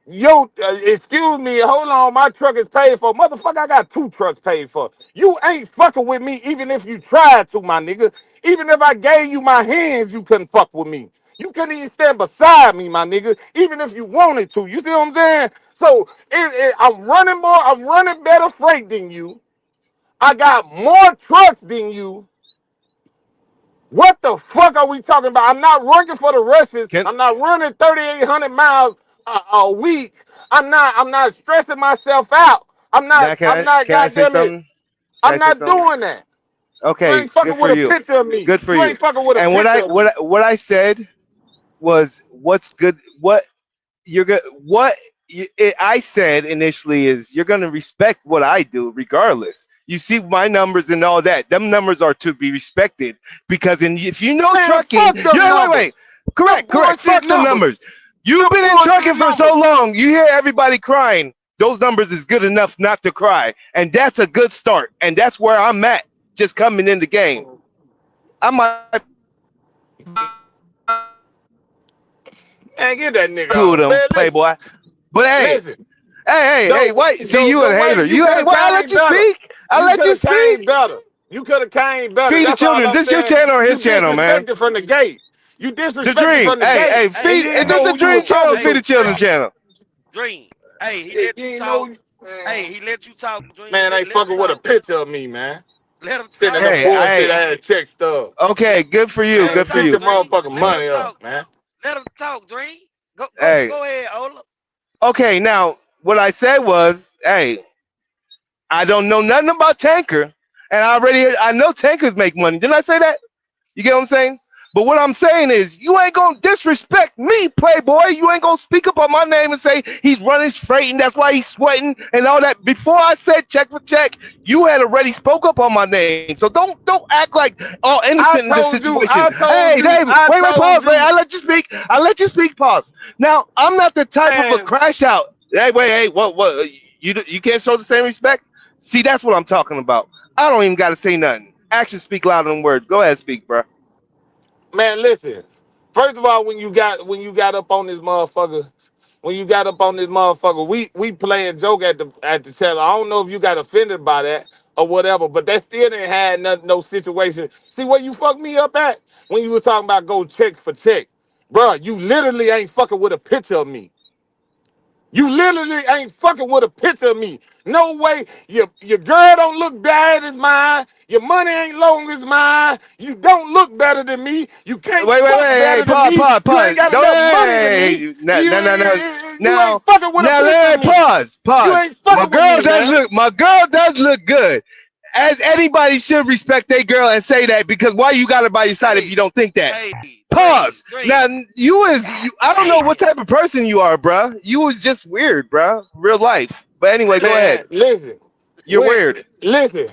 yo, excuse me, hold on, my truck is paid for. Motherfucker, I got two trucks paid for. You ain't fucking with me even if you tried to, my nigga. Even if I gave you my hands, you couldn't fuck with me. You couldn't even stand beside me, my nigga, even if you wanted to. You see what I'm saying? So I'm running better freight than you. I got more trucks than you. What the fuck are we talking about? I'm not working for the Russians. Can I'm not running 3,800 miles a week. I'm not stressing myself out. I'm not now I'm not can I say goddamn it. something? Can I I'm say not something? doing that. You Okay, ain't good fucking for with a you. picture of me. Good for You you. ain't fucking with a And picture of me. what I said was what's good. What you're good. I said initially is you're gonna respect what I do regardless. You see my numbers and all that. Them numbers are to be respected because if you know Man, trucking, fuck them numbers. wait. Them Correct. bullshit Fuck them numbers. numbers. You've Them been in bullshit trucking for numbers. so long. You hear everybody crying. Those numbers is good enough not to cry, and that's a good start. And that's where I'm at. Just coming in the game. I might Man, get that nigga two of off. them, Man, listen. Playboy. But hey, hey, wait. See, you The a way hater. you could have Wait, I let came you better. speak. I You let could you have came speak. better. You could have came better. Feed the That's all children. I'm This your saying. channel or You his channel, man? disrespected from the gate. You The disrespected Dream. from the gate, Hey, and Feed. you Is didn't this know the who you Dream was channel or talking Feed the to. Children channel? Dream. Hey, he Shit, let you you ain't talk. know. Hey, Man, he let you talk, Dream. man ain't Let him fucking with a talk. picture of me, man. Let him Sending talk. them Hey, bullshit ass check stuff. okay, good for you. Let him Man, Good for get talk, your you. Dream. motherfucking Let him money up, talk. man. Let him talk, Dream. Hey, Go ahead, Ola. okay. Now, what I said was, hey, I don't know nothing about Tanker, and I know tankers make money. Didn't I say that? You get what I'm saying? But what I'm saying is, you ain't gonna disrespect me, Playboy. You ain't gonna speak up on my name and say he's running straight and that's why he's sweating and all that. Before I said check for check, you had already spoke up on my name. So don't act like all innocent in this situation. Hey, David, wait, I pause. told Wait, you, I let you speak. I let you speak. Pause. Now, I'm not the type of a man. crash out. Hey, wait, hey, what? You can't show the same respect. See, that's what I'm talking about. I don't even got to say nothing. Actions speak louder than words. Go ahead, speak, bro. Man, listen. First of all, when you got up on this motherfucker, we playing joke at the channel. I don't know if you got offended by that or whatever, but that still didn't have no situation. See where you fucked me up at when you was talking about go checks for check, bruh. You literally ain't fucking with a picture of me. You literally ain't fucking with a picture of me. No way. Your girl don't look bad as mine. Your money ain't long as mine. You don't look better than me. You can't Wait, fuck hey, better than pause, me. You ain't got Don't, enough money than me. hey, You, no. you ain't Now, fucking with a picture hey, of me. You pause. ain't fucking with me, man. My girl does look good. As anybody should respect their girl and say that because why you got her by your side if you Hey, don't think that? hey, Pause. Dream. Now, I don't know Damn. what type of person you are, bruh. You was just weird, bruh. Real life. But anyway, go ahead. Man, listen. You're When weird. listen,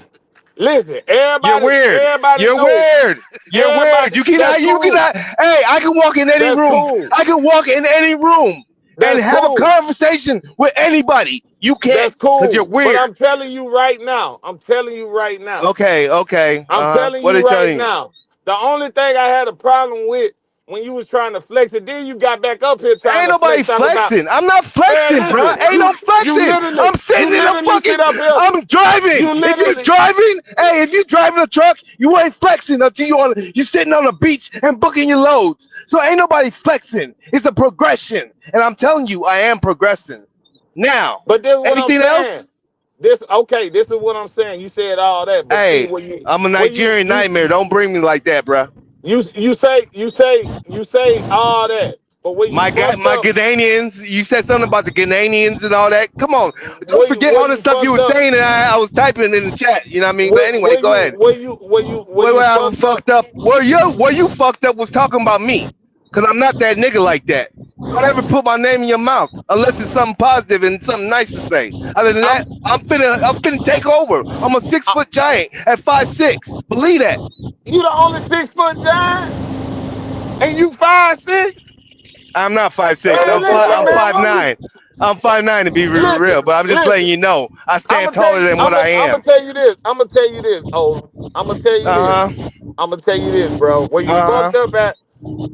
listen. You're weird. Everybody You're know. weird. You're weird. Everybody. That's You cool. cannot. Hey, I can walk in any That's room. cool. I can walk in any room. and That's have a cool. conversation with anybody. You can't That's because you're cool. But weird. I'm telling you right now. I'm telling you right now. Okay. I'm telling What are you they right telling you? now. The only thing I had a problem with when you was trying to flex it, then you got back up here trying Ain't to nobody flex, talking about, flexing. I'm not man, flexing, bro. listen, Ain't no flexing. I'm sitting you in a literally fucking. sit up here. I'm driving. You If you're literally, driving, hey, if you're driving a truck, you ain't flexing until you're sitting on the beach and booking your loads. So ain't nobody flexing. It's a progression, and I'm telling you, I am progressing. Now, but this is what I'm anything saying. else? This is what I'm saying. You said all that, but see Hey, what you I'm a what you Nigerian you nightmare. Don't bring me like that, bro. you say all that, but where you fucked My up, Ghanaians, you said something about the Ghanaians and all that. Come on, don't forget where all the you stuff you fucked were up, saying, and I was typing in the chat. You know what I mean? But where anyway, where go you ahead. where you where Where you I fucked up. fucked up? Where you fucked up was talking about me, cause I'm not that nigga like that. Don't ever put my name in your mouth unless it's something positive and something nice to say. Other than that, I'm finna take over. I'm a 6 foot giant at 5'6". Believe that. You the only 6 foot giant, and you 5'6". I'm not 5'6". Man, listen, I'm man, 5'9". I'm 5'9" to be real, but I'm just letting listen. you know I I'm stand gonna tell taller you. than what I I'm gonna am. tell you this. I'm gonna tell you this. Oh, I'm gonna tell you this. Uh huh. I'm gonna tell you this, bro. Where you Uh fucked huh. up at?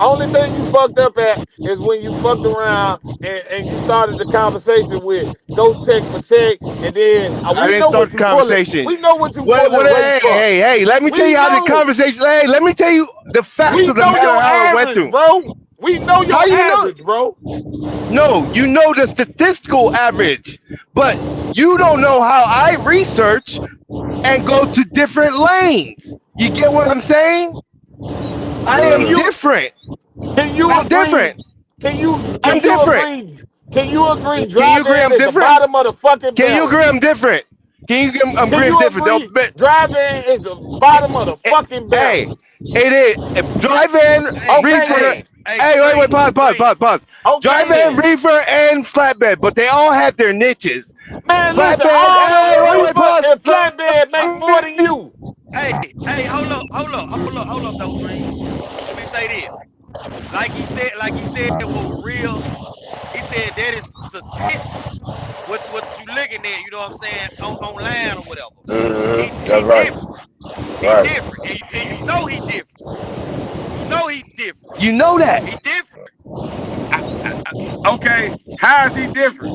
Only thing you fucked up at is when you fucked around and you started the conversation with go check for check, and then I we didn't know start what the you pulling. conversation. We know what you What? pulling race Hey, for. hey, hey! Let me tell We you how the know. conversation. Hey, let me tell you the facts We of the know matter your how it went average, through. bro. We know How your you know? average, bro. No, you know the statistical average, but you don't know how I research and go to different lanes. You get what I'm saying? I Can am you different. can you I'm agree? different. Can you I'm can you different. agree? Can you agree? Can you agree Driving I'm is the different? bottom of the fucking Can you barrel. agree I'm different? Can you Can agree I'm you different? agree? Don't bet. Driving is the bottom of the fucking Hey, barrel. it is drive-in, Hey, Okay reefer. hey, then. hey, Hey, wait, Green, Green. pause. Okay Drive-in, then. reefer, and flatbed, but they all have their niches. Man, listen, Flatbed. all Hey, them wait, reefer pause. and flatbed make more than you. Hey, hold up, though, Dream. Let me say this. Like he said, what was real. He said that is statistics. What you looking at? You know what I'm saying? Online or whatever. He That's right. different. He Right. different, and you know he different. You know he different. You know that. He different. Okay, how is he different?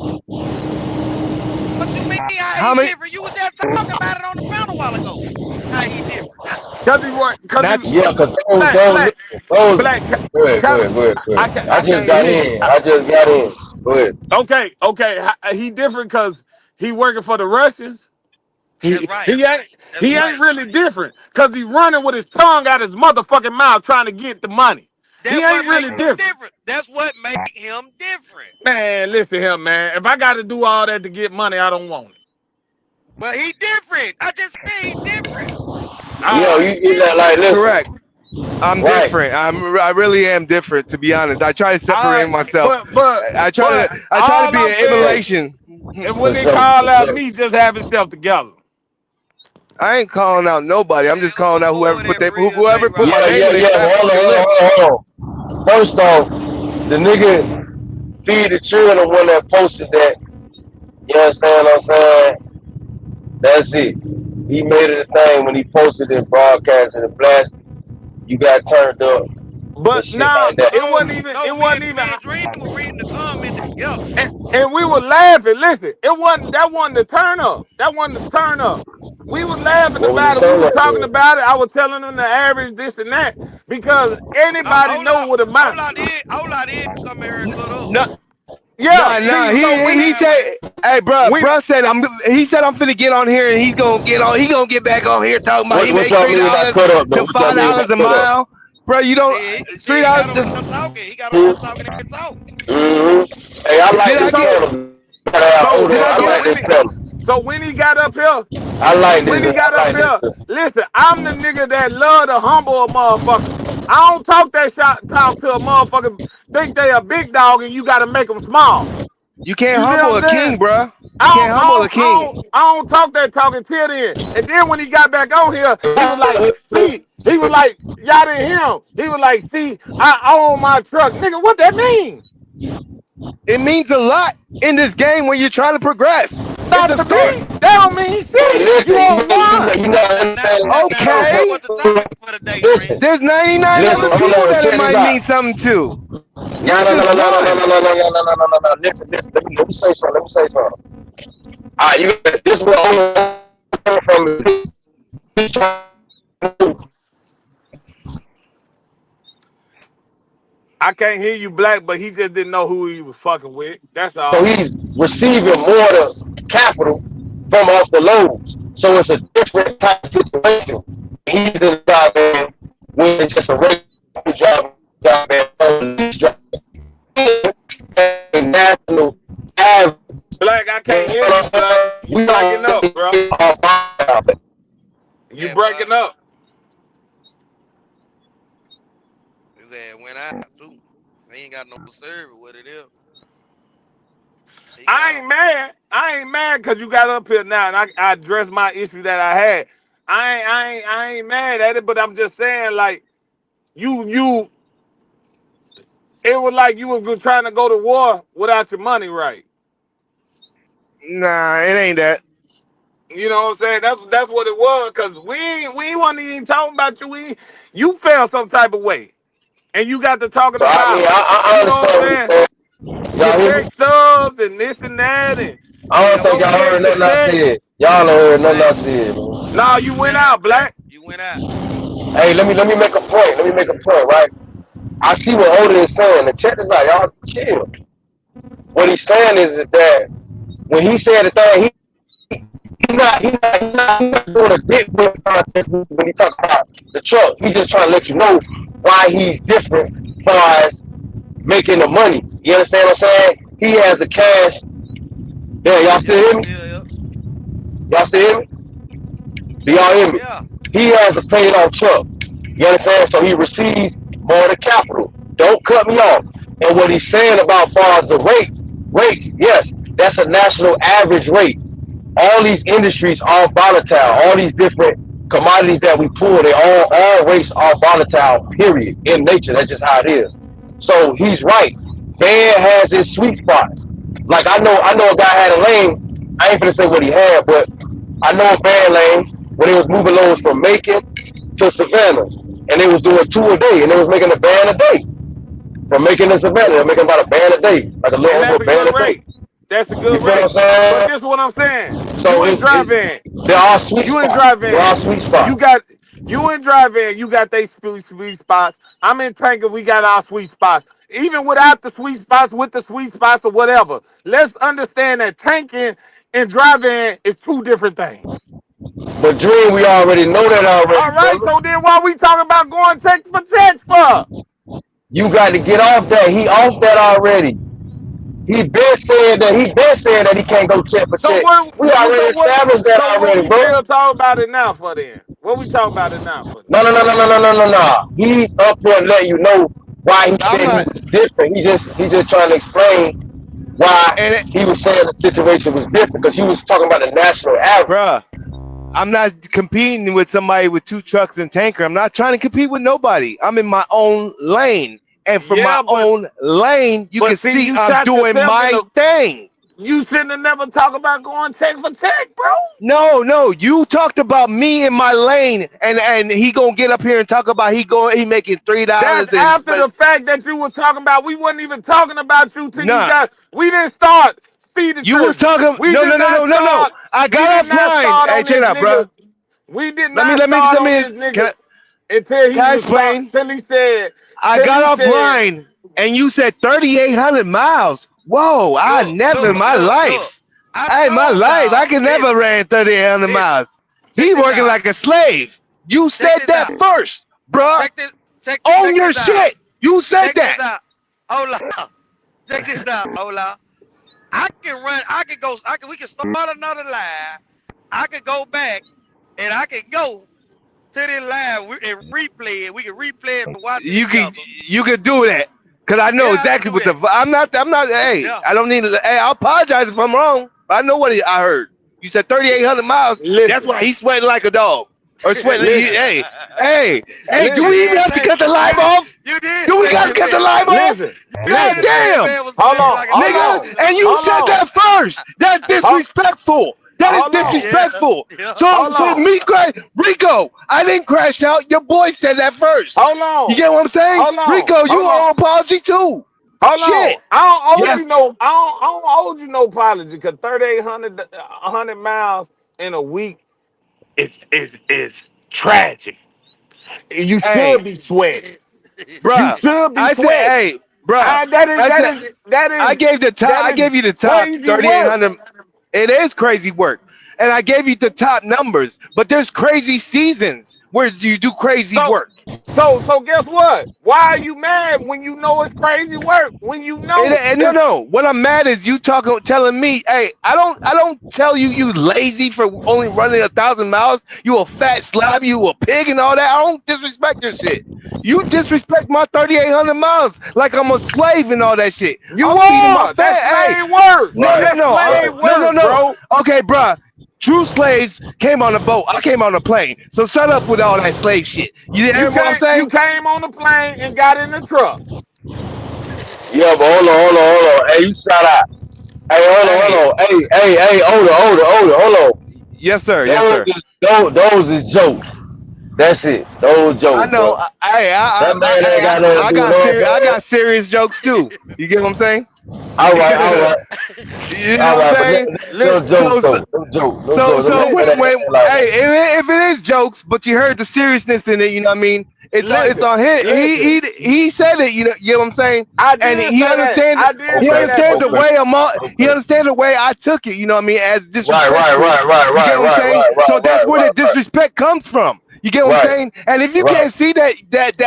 What you mean? How he How many? different? You was just talking about it on the panel a while ago. How he different? Cause he work. Cause he Not Yeah, because black, black, those. black. Go ahead, go Kind of. ahead, go ahead, go ahead. I I just can't got hear you. in. I just got in. Go ahead. Okay. He different because he working for the Russians. That's He right. he ain't That's he ain't right. really different because he running with his tongue out his motherfucking mouth trying to get the money. He That ain't what make really him different. different. That's what make him different. Man, listen here, man. If I got to do all that to get money, I don't want it. But he different. I just said he different. Yeah, All right. you get that like listen. correct. I'm Right. different. I really am different, to be honest. I try to All separate right. myself. But I try to all be I'm an saying, emulation. and when For they sure. call For out sure. me, just have himself together. I ain't calling out nobody. I'm Man, just calling out who that real whoever name put right my Yeah, there? name yeah, in their yeah. fat But fucking lips. hold on. First off, the nigga feed the children one that posted that. You understand what I'm saying? That's it. He made it a thing when he posted it, broadcasting and blasted. You got turned up and But shit now like that. it No, wasn't even. no, It wasn't even. me and Dream were reading the comment together. And we were laughing. Listen, it wasn't that wasn't the turn up. That wasn't the turn up. We was laughing What was the about it. We turn were up talking then? about it. I was telling them the average, this and that, because anybody know what amount. Hold out in, come here and cut up. No, Yeah, nah. Lee. So when He he said, "Hey, when bruh said He said I'm finna get on here and he's gonna get on. He gonna get back on here talking about he What made y'all three mean by dollars, cut up though? them What y'all mean by $5 a cut up? mile, bro. You don't See, three he got dollars. on here talking. He got on here Hmm? talking and talk. Hey, I like Did I this get? so pedal. Hold Did on, I I so get? like when this he pedal. so when he got up here, I like when this. he got I up like this. here, listen, I'm the nigga that love to humble a motherfucker. I don't talk to a motherfucker think they a big dog and you got to make them small. You can't You see what humble I'm a saying? king, bruh. I You can't don't, I humble a don't, I king. don't, I don't talk that talk until then. And then when he got back on here, he was like, see, he was like, y'all didn't hear him. He was like, see, I own my truck. Nigga, what that mean? It means a lot in this game when you're trying to progress. Not It's a to start. me. That don't mean shit. You on one. You know, That Okay. was the topic for the day, listen, friend. There's 99 listen, other hold people on, that it check this might out. mean something to. No, You're no, no, just no, no, no, no, one. no, no, no, no, no, no, no, no. Listen, let me say something. Let me say something. All right, this is what I'm from. He's trying to I can't hear you, Black, but he just didn't know who he was fucking with. That's so all. he's receiving more the capital from off the loads. So it's a different type of situation. He's in the job man when it's just a regular job man, lease job. A national average. Black, I can't You hear know you, what I'm Black. saying? You We breaking all up, bro. are You Yeah, boy. breaking up. His ass went out too. He ain't got no service. What it is? He I gone. ain't mad. I ain't mad because you got up here now and I addressed my issue that I had. I ain't mad at it, but I'm just saying, like, you it was like you was trying to go to war without your money right. Nah, it ain't that. You know what I'm saying? That's what it was, cause we wasn't even talking about you. You felt some type of way. And you got to talking so I mean, about, I you know what I'm understand what saying? you're saying. Your Y'all hear me? pay stubs and this and that I and don't think your y'all check heard to nothing I check. said. Y'all don't heard nothing Black. I said, man. Nah, Nah, you you went went out, out, Black. Black. You went out. Hey, let me make a point. Let me make a point, right? I see what Odin is saying. And check this out, y'all chill. What he's saying is that when he said the thing, he's not doing a dick with contest when he talks about the truck. He's just trying to let you know why he's different as far as making the money. You understand what I'm saying? He has a cash. Yeah, y'all Yeah, still I'm hear me? still here. Y'all still hear me? Do y'all hear me? Yeah. He has a paid off truck. You understand? So he receives more of the capital. Don't cut me off. And what he's saying about far as the rates, yes, that's a national average rate. All these industries are volatile. All these different commodities that we pull, all rates are volatile, period. In nature, that's just how it is. So he's right. Van has his sweet spots. Like I know a guy had a lane. I ain't gonna say what he had, but I know a van lane when they was moving loads from Macon to Savannah, and they was doing two a day, and they was making a van a day from Macon to Savannah. They're making about a van a day, like a little And over that's a a van good a day. rate. That's a You good feel what rate. But I'm this is what I'm saying. saying? So You ain't driving. there are sweet You ain't spots. There driving. are sweet You spots. got you ain't driving. You got they sweet spots. I'm in Tanker. We got our sweet spots. Even without the sweet spots, with the sweet spots or whatever. Let's understand that tanking and driving is two different things. But Dream, we already know that already, All right. brother. So then, why we talking about going check for check for? You got to get off that. He off that already. He been saying that he can't go check for So check. what? We already So what? established that So what? already, We bro. still talking about it now for then? What we talking about it now for then? No, no, no, no, no, no, no, no, no. He's up here letting you know why he I'm said he not, was different. He just trying to explain why and he was saying the situation was different because he was talking about the national average. bruh, I'm not competing with somebody with two trucks and tanker. I'm not trying to compete with nobody. I'm in my own lane. And from my Yeah, own lane, you can see, see you I'm shot doing yourself in my the. thing. You shouldn't have never talked about going check for check, bro. No, you talked about me in my lane, and he gonna get up here and talk about he making That's $3 and after the fact that you was talking about. We wasn't even talking about you till you nah. got. We didn't start feed the You was children. talking We no did no no not no no no. start. I We got did not offline. start Hey, on check it this out, bro. nigga. We did Let me not let me start let on me this can nigga I, until he can I was talking. explain? Till I he got said, offline and you said 3,800 miles. Whoa, I Look, never in look, my look, look. life. I In my told life, I y'all, can never listen, ran 3,800 listen, miles. check He this working out. like a slave. You Check said this that out. first, bruh. Check this, check On check your this out. shit. You said Check this that. out. Hold on. Check this out. Hold on. I can run, I can go, we can start another live. I can go back and I can go to this live and replay it. We can replay it and watch it You can together. you can do that. Cause I know Yeah, I can exactly do what the that. I'm not hey, Yeah. I don't need to hey, I apologize if I'm wrong. But I know what I heard. You said 3,800 miles. That's "Listen, why he's sweating like a dog. Or sweat. Listen, Hey, do listen, we even have to cut the live you, off? you did Do we say gotta that cut the man. live off? listen, God listen. That damn, man was Hold sweating on, like a hold nigga. on, motherfucker. And you hold said on, that first. That's hold, disrespectful. That is hold on, Yeah, disrespectful. yeah. So hold so on, me crash Rico, I didn't crash out. Your boy said that first. hold You on, get what I'm saying? hold on, Rico, you hold on. owe apology too. Hold Shit. on. I don't owe you Yes. no. I don't owe you no apology because 3,800 100 miles in a week is tragic. You Hey, should be sweating. You bruh. should be I said, sweating. hey, bruh. That is I that said is that I is gave the top. that I is gave you the top crazy work. 3,800. It is crazy work, and I gave you the top numbers. But there's crazy seasons where you do crazy So work. so guess what? Why are you mad when you know it's crazy work? When you know No, it's no. What I'm mad is you talking, telling me, hey, I don't tell you you lazy for only running 1,000 miles. You a fat slob, you a pig, and all that. I don't disrespect your shit. You disrespect my 3,800 miles like I'm a slave and all that shit. you I'm feeding my are. That's fat. Hey, slave work. no, Right, no, That's no, right. slave no, no, work, no. bro. Okay, bruh. True slaves came on a boat. I came on a plane. So shut up with all that slave shit. You hear what I'm You saying? came on the plane and got in the truck. Yeah, but hold on. Hey, you shout out. Hey, Hey, hold on. Hey, hold on. yes, sir. Yes, Those sir. is those is jokes. That's it. Those I jokes, know. bro. That man ain't got nothing to do with no I man. got serious jokes too. You get what I'm saying? All right, You know all what I'm right. But saying? no Listen, jokes So, so, though. No jokes. No so, jokes. Don't so say listen, that like hey, that. if it is jokes, but you heard the seriousness in it, you know what I mean? It's listen, on him. listen. He said it. You know what I'm saying? I And did say that. I did he say Okay, that, understand but the you okay, way he okay. understand the way I took it. You know what I mean? As Right, right, disrespectful. right, right, You right, get what I'm right, saying? right, So right, that's right, where the right, right, disrespect comes from. You get what I'm right, saying? And if you right. can't see that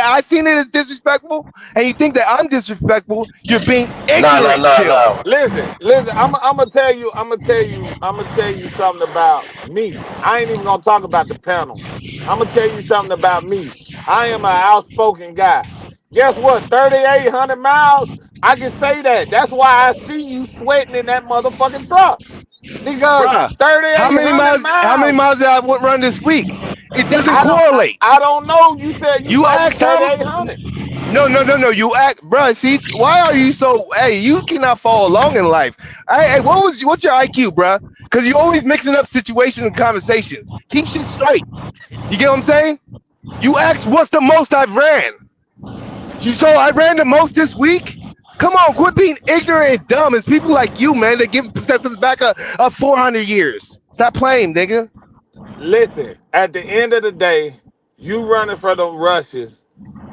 I seen it as disrespectful, and you think that I'm disrespectful, you're being Nah, nah, ignorant nah, still. nah. listen. I'm gonna tell you. I'm gonna tell you something about me. I ain't even gonna talk about the panel. I'm gonna tell you something about me. I am an outspoken guy. Guess what? 3,800 miles. I can say that. That's why I see you sweating in that motherfucking truck because Bruh, how many 3,800 miles? How many miles. miles did I run this week? It doesn't correlate. I don't know. You said you You told me asked how? 3,800. No, no, no, no. You act, bruh. See, why are you so? Hey, you cannot follow along in life. Hey, what's your IQ, bruh? Because you're always mixing up situations and conversations. Keep shit straight. You get what I'm saying? You asked what's the most I've ran. So I ran the most this week. Come on, quit being ignorant and dumb. It's people like you, man, that give sets us back a 400 years. Stop playing, nigga. Listen, at the end of the day, you running for them rushes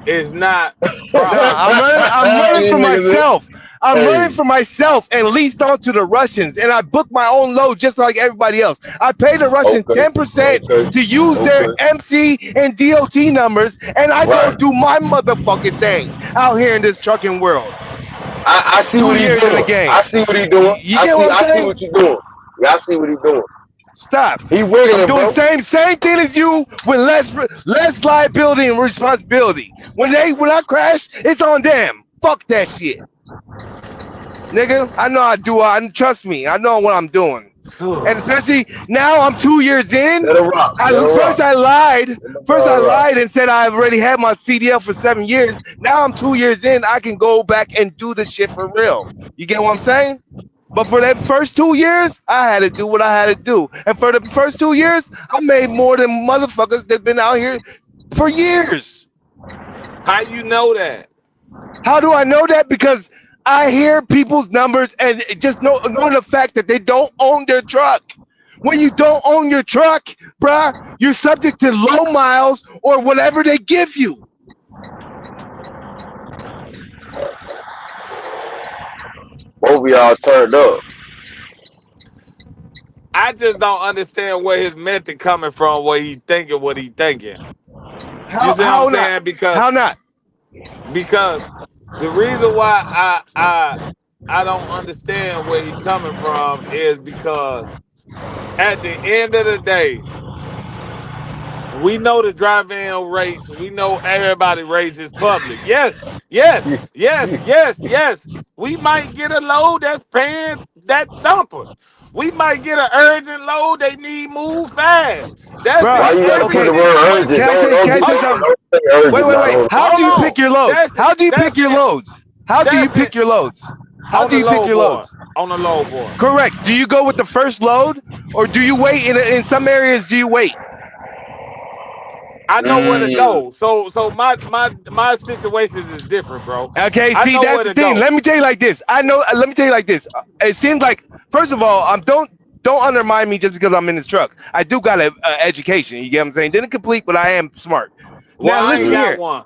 is not Nah, profitable. I'm running You for niggas, myself. I'm running hey, for myself and leased onto the Russians, and I booked my own load just like everybody else. I paid the Russians okay, 10% okay, to use their okay. MC and DOT numbers, and I go Right. do my motherfucking thing out here in this trucking world. I see Two what he's years in the doing. game. I see what he's doing. You get what I'm I see saying? what you're doing. Yeah, I see what he's doing. Stop. He I'm wiggling, doing bro. same thing as you with less liability and responsibility. When I crash, it's on them. Fuck that shit. Nigga, I know I do. I trust me. I know what I'm doing. And especially now, I'm 2 years in. Let him rock. Let I him first rock. I lied. Let him First I rock. lied and said I've already had my CDL for 7 years. Now I'm 2 years in. I can go back and do the shit for real. You get what I'm saying? But for that first 2 years, I had to do what I had to do. And for the first 2 years, I made more than motherfuckers that's been out here for years. How you know that? How do I know that? Because I hear people's numbers and just knowing the fact that they don't own their truck. When you don't own your truck, bruh, you're subject to low miles or whatever they give you. Both of y'all turned up. I just don't understand where his method coming from, where he thinking what he thinking. You How see what I'm how not? saying? How not? Because the reason why I don't understand where he coming from is because at the end of the day, we know the drive-in rates. We know everybody rates is public. Yes. We might get a load that's paying that thumper. We might get an urgent load. They need move fast. That's Why Bruh, in you gotta every put okay. the word urgent? Can I situation. say, Don't Hold on. something? say Wait, urgent wait, now. wait. Hold How Hold do you on. pick your loads? How do you pick That's your in loads? How do you that's in pick your loads? How on do the you pick low your board. loads? On the low board. Correct. Do you go with the first load, or do you wait? In some areas, do you wait? I know where to Mm. go. So my situations is different, bro. Okay. I See, know that's where the to thing. go. Let me tell you like this. I know. Let me tell you like this. It seems like, first of all, don't undermine me just because I'm in this truck. I do got a education. You get what I'm saying? Didn't complete, but I am smart. Well, Now I ain't listen got here. one.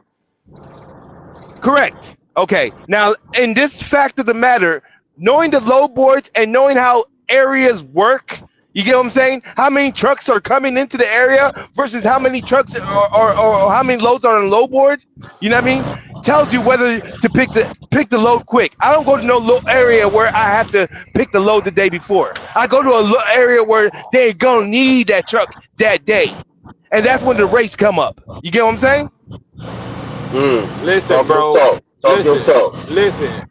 Correct. Okay. Now, in this fact of the matter, knowing the load boards and knowing how areas work, you get what I'm saying? How many trucks are coming into the area versus how many trucks or how many loads are on the load board? You know what I mean? Tells you whether to pick the load quick. I don't go to no area where I have to pick the load the day before. I go to a area where they gonna need that truck that day, and that's when the rates come up. You get what I'm saying? Listen, Talk your bro. talk. Talk your Listen. talk. Listen.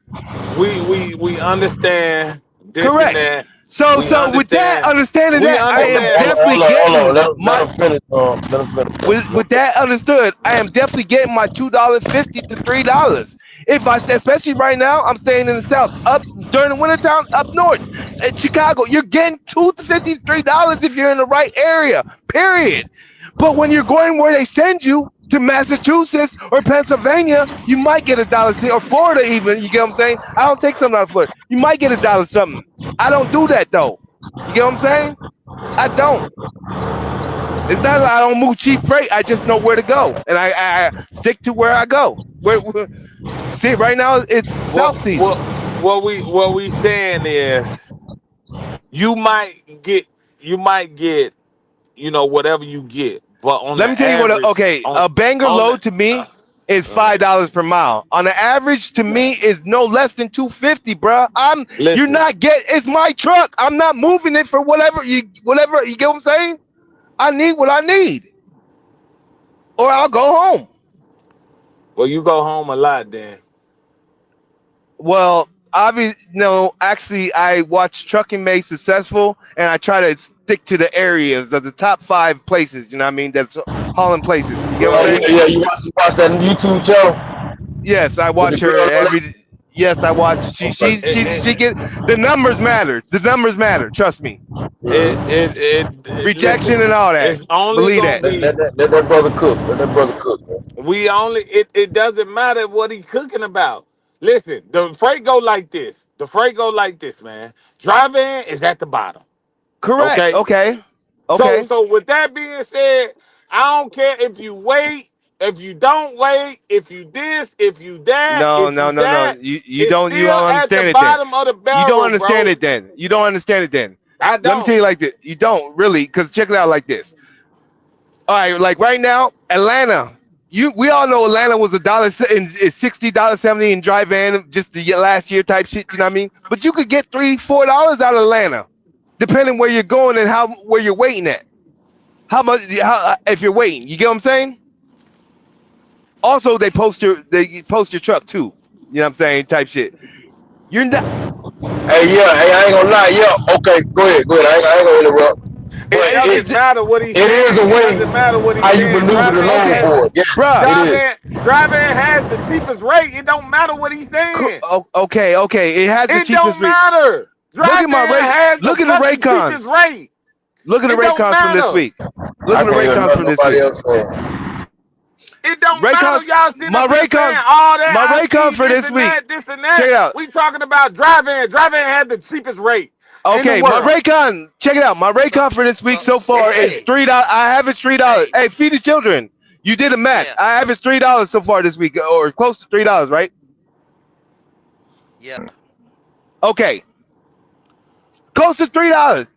We understand this and Correct. that. So We with that, understand. understanding We that, I Hold am on, hold understand. on, definitely hold on, hold getting on. Let my him finish. Let him finish. with that understood, I am definitely getting my $2.50 to $3. If I especially right now, I'm staying in the south. Up during the wintertime, up north. In Chicago, you're getting $2.50 to $3 if you're in the right area. Period. But when you're going where they send you to Massachusetts or Pennsylvania, you might get $1 or Florida even. You get what I'm saying? I don't take something out of Florida. You might get $1 something. I don't do that though. You get what I'm saying? I don't. It's not that I don't move cheap freight. I just know where to go, and I stick to where I go. See, right now it's South What season. we saying is you might get you might get whatever you get, but on Let me the tell you what. average Okay, on a banger on the load to me is uh, $5 per mile. On the average, to me, is no less than 250, bro. You're listen. not get. It's my truck. I'm not moving it for whatever. You get what I'm saying? I need what I need, or I'll go home. Well, you go home a lot then. Well, obviously, no. Actually, I watch Trucking Made Successful, and I try to stick to the areas of the top 5 places. You know what I mean? That's hauling places. You get what I'm Oh Well, yeah, saying? yeah. You watch that YouTube show Yes, I with the watch her girl on every. Yes, I watch. it? Okay. She get the numbers matter. The numbers matter. Trust me. Rejection listen. and all that. It's only Believe gonna that. be. Let that brother cook. Let that brother cook. Man. It doesn't matter what he cooking about. Listen, the freight go like this. The freight go like this, man. Drive in is at the bottom. Correct. Okay. Okay. So Okay. so with that being said, I don't care if you wait, if you don't wait, if you this, if you that, No, if no, you no, no. that, You it's don't still at the understand it then. bottom of the You don't barrel, understand bro. it then. You don't understand it then. I Let me tell you don't. like this. You don't really, because check it out like this. All right, like right now, Atlanta. We all know Atlanta was $60.70 in dry van just the last year type shit. You know what I mean? But you could get $3-4 out of Atlanta, depending where you're going and where you're waiting at. How much? How if you're waiting? You get what I'm saying? Also, they post your truck too. You know what I'm saying? Type shit. You're not. Hey, yeah. Hey, I ain't gonna lie. Yeah. Okay. Go ahead. Go ahead. I ain't gonna interrupt. It But doesn't It's matter what he's it is a saying. It way doesn't matter what he's how you saying. maneuver the load okay, board. Yes, bruh. it is. Drive in has the cheapest rate. It don't matter what he's saying. Okay, okay. It has the It cheapest don't rate. matter. Look at Drive in my rate. has the Look at the rate fucking cheapest cons. rate. Look at the It rate don't cons from this matter. week. Look I at the can't rate hear cons nothing from this nobody week. else saying. It don't Rate matter. cons. Y'all sitting My up here rate saying cons. all My that. I rate see cons for this this and week. that, this and Check that. it out. We talking about drive-in. Drive-in had the cheapest rate in the Okay, my world. Raycon. Check it out. My So Raycon for this week so far is hey, $3. I have it $3. hey, Hey, feed the children. You did a math. yeah, I have it $3 so far this week, or close to $3, right? yeah. Okay, close to $3.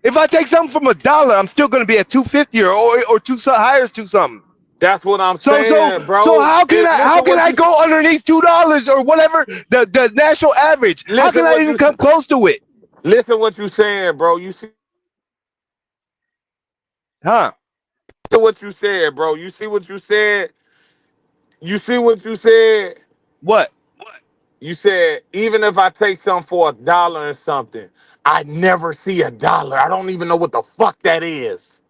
If I take something from $1, I'm still going to be at 250 or two higher to something. That's what I'm So so saying, so bro. how can Listen what I you go underneath $2 or whatever the national average? How can listen I what even you come close to it? listen what you saying, bro. You see Huh? what you said, bro. You see what you said. You see what you said. What? You said even if I take something for $1 and something, I never see $1. I don't even know what the fuck that is.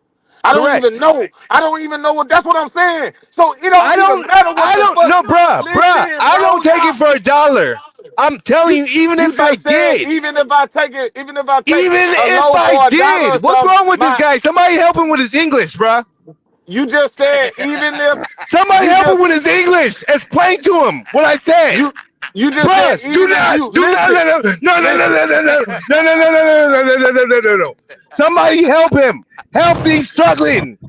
I don't even Correct. know. I don't even know what. That's what I'm saying. So it don't even matter what I the don't fuck. no, bruh. Listen, I bro. don't take it for $1. I'm telling You you, even you if I just said did, even if I take it, even if I take even a if load I for $1 or did, what's something, wrong with this guy? Somebody help him with his English, bruh. you just said even if Somebody you help him just with his English. Explain to him what I said. you you just said Bruh, even if you do not, listen, no, no, no, no, listen. no, no, no, no, no, no, no, no, no, no, no, no, no, no. Somebody help him. Help he's struggling.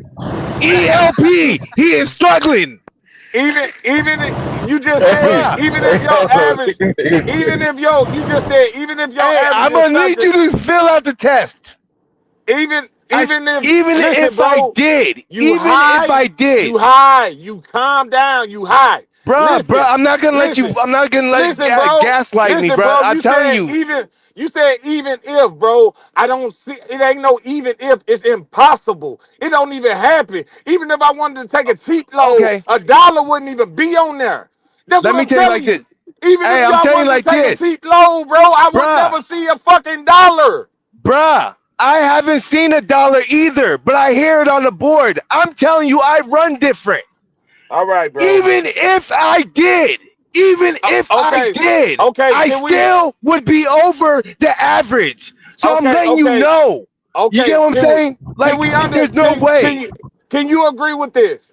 ELP, he is struggling. You just said Bruh. even if your average, even if you just said even if your Hey, average I'm is gonna need something, you to fill out the test. even if Even listen, if I bro, did, you high, did, you calm down, you high. bruh, Listen, I'm not gonna let you. listen, I'm not gonna let listen, bro, gaslight me, listen, bruh. bro. I'm telling you, You said even if, bro. I don't see it ain't no even if. It's impossible. It don't even happen. Even if I wanted to take a cheap load, okay. $1 wouldn't even be on there. That's Let what me I'm tell you like telling this. you. Even if Hey, I'm y'all telling you wanted like to take a this, cheap load, bro, I would bruh, never see a fucking dollar. bruh. I haven't seen $1 either, but I hear it on the board. I'm telling you, I run different. All right, bro. Even if I did, Okay, okay. I still would be over the average. So I'm Okay, letting you okay, know. You get okay. what I'm saying? Can Like, we under there's no can way. you agree with this?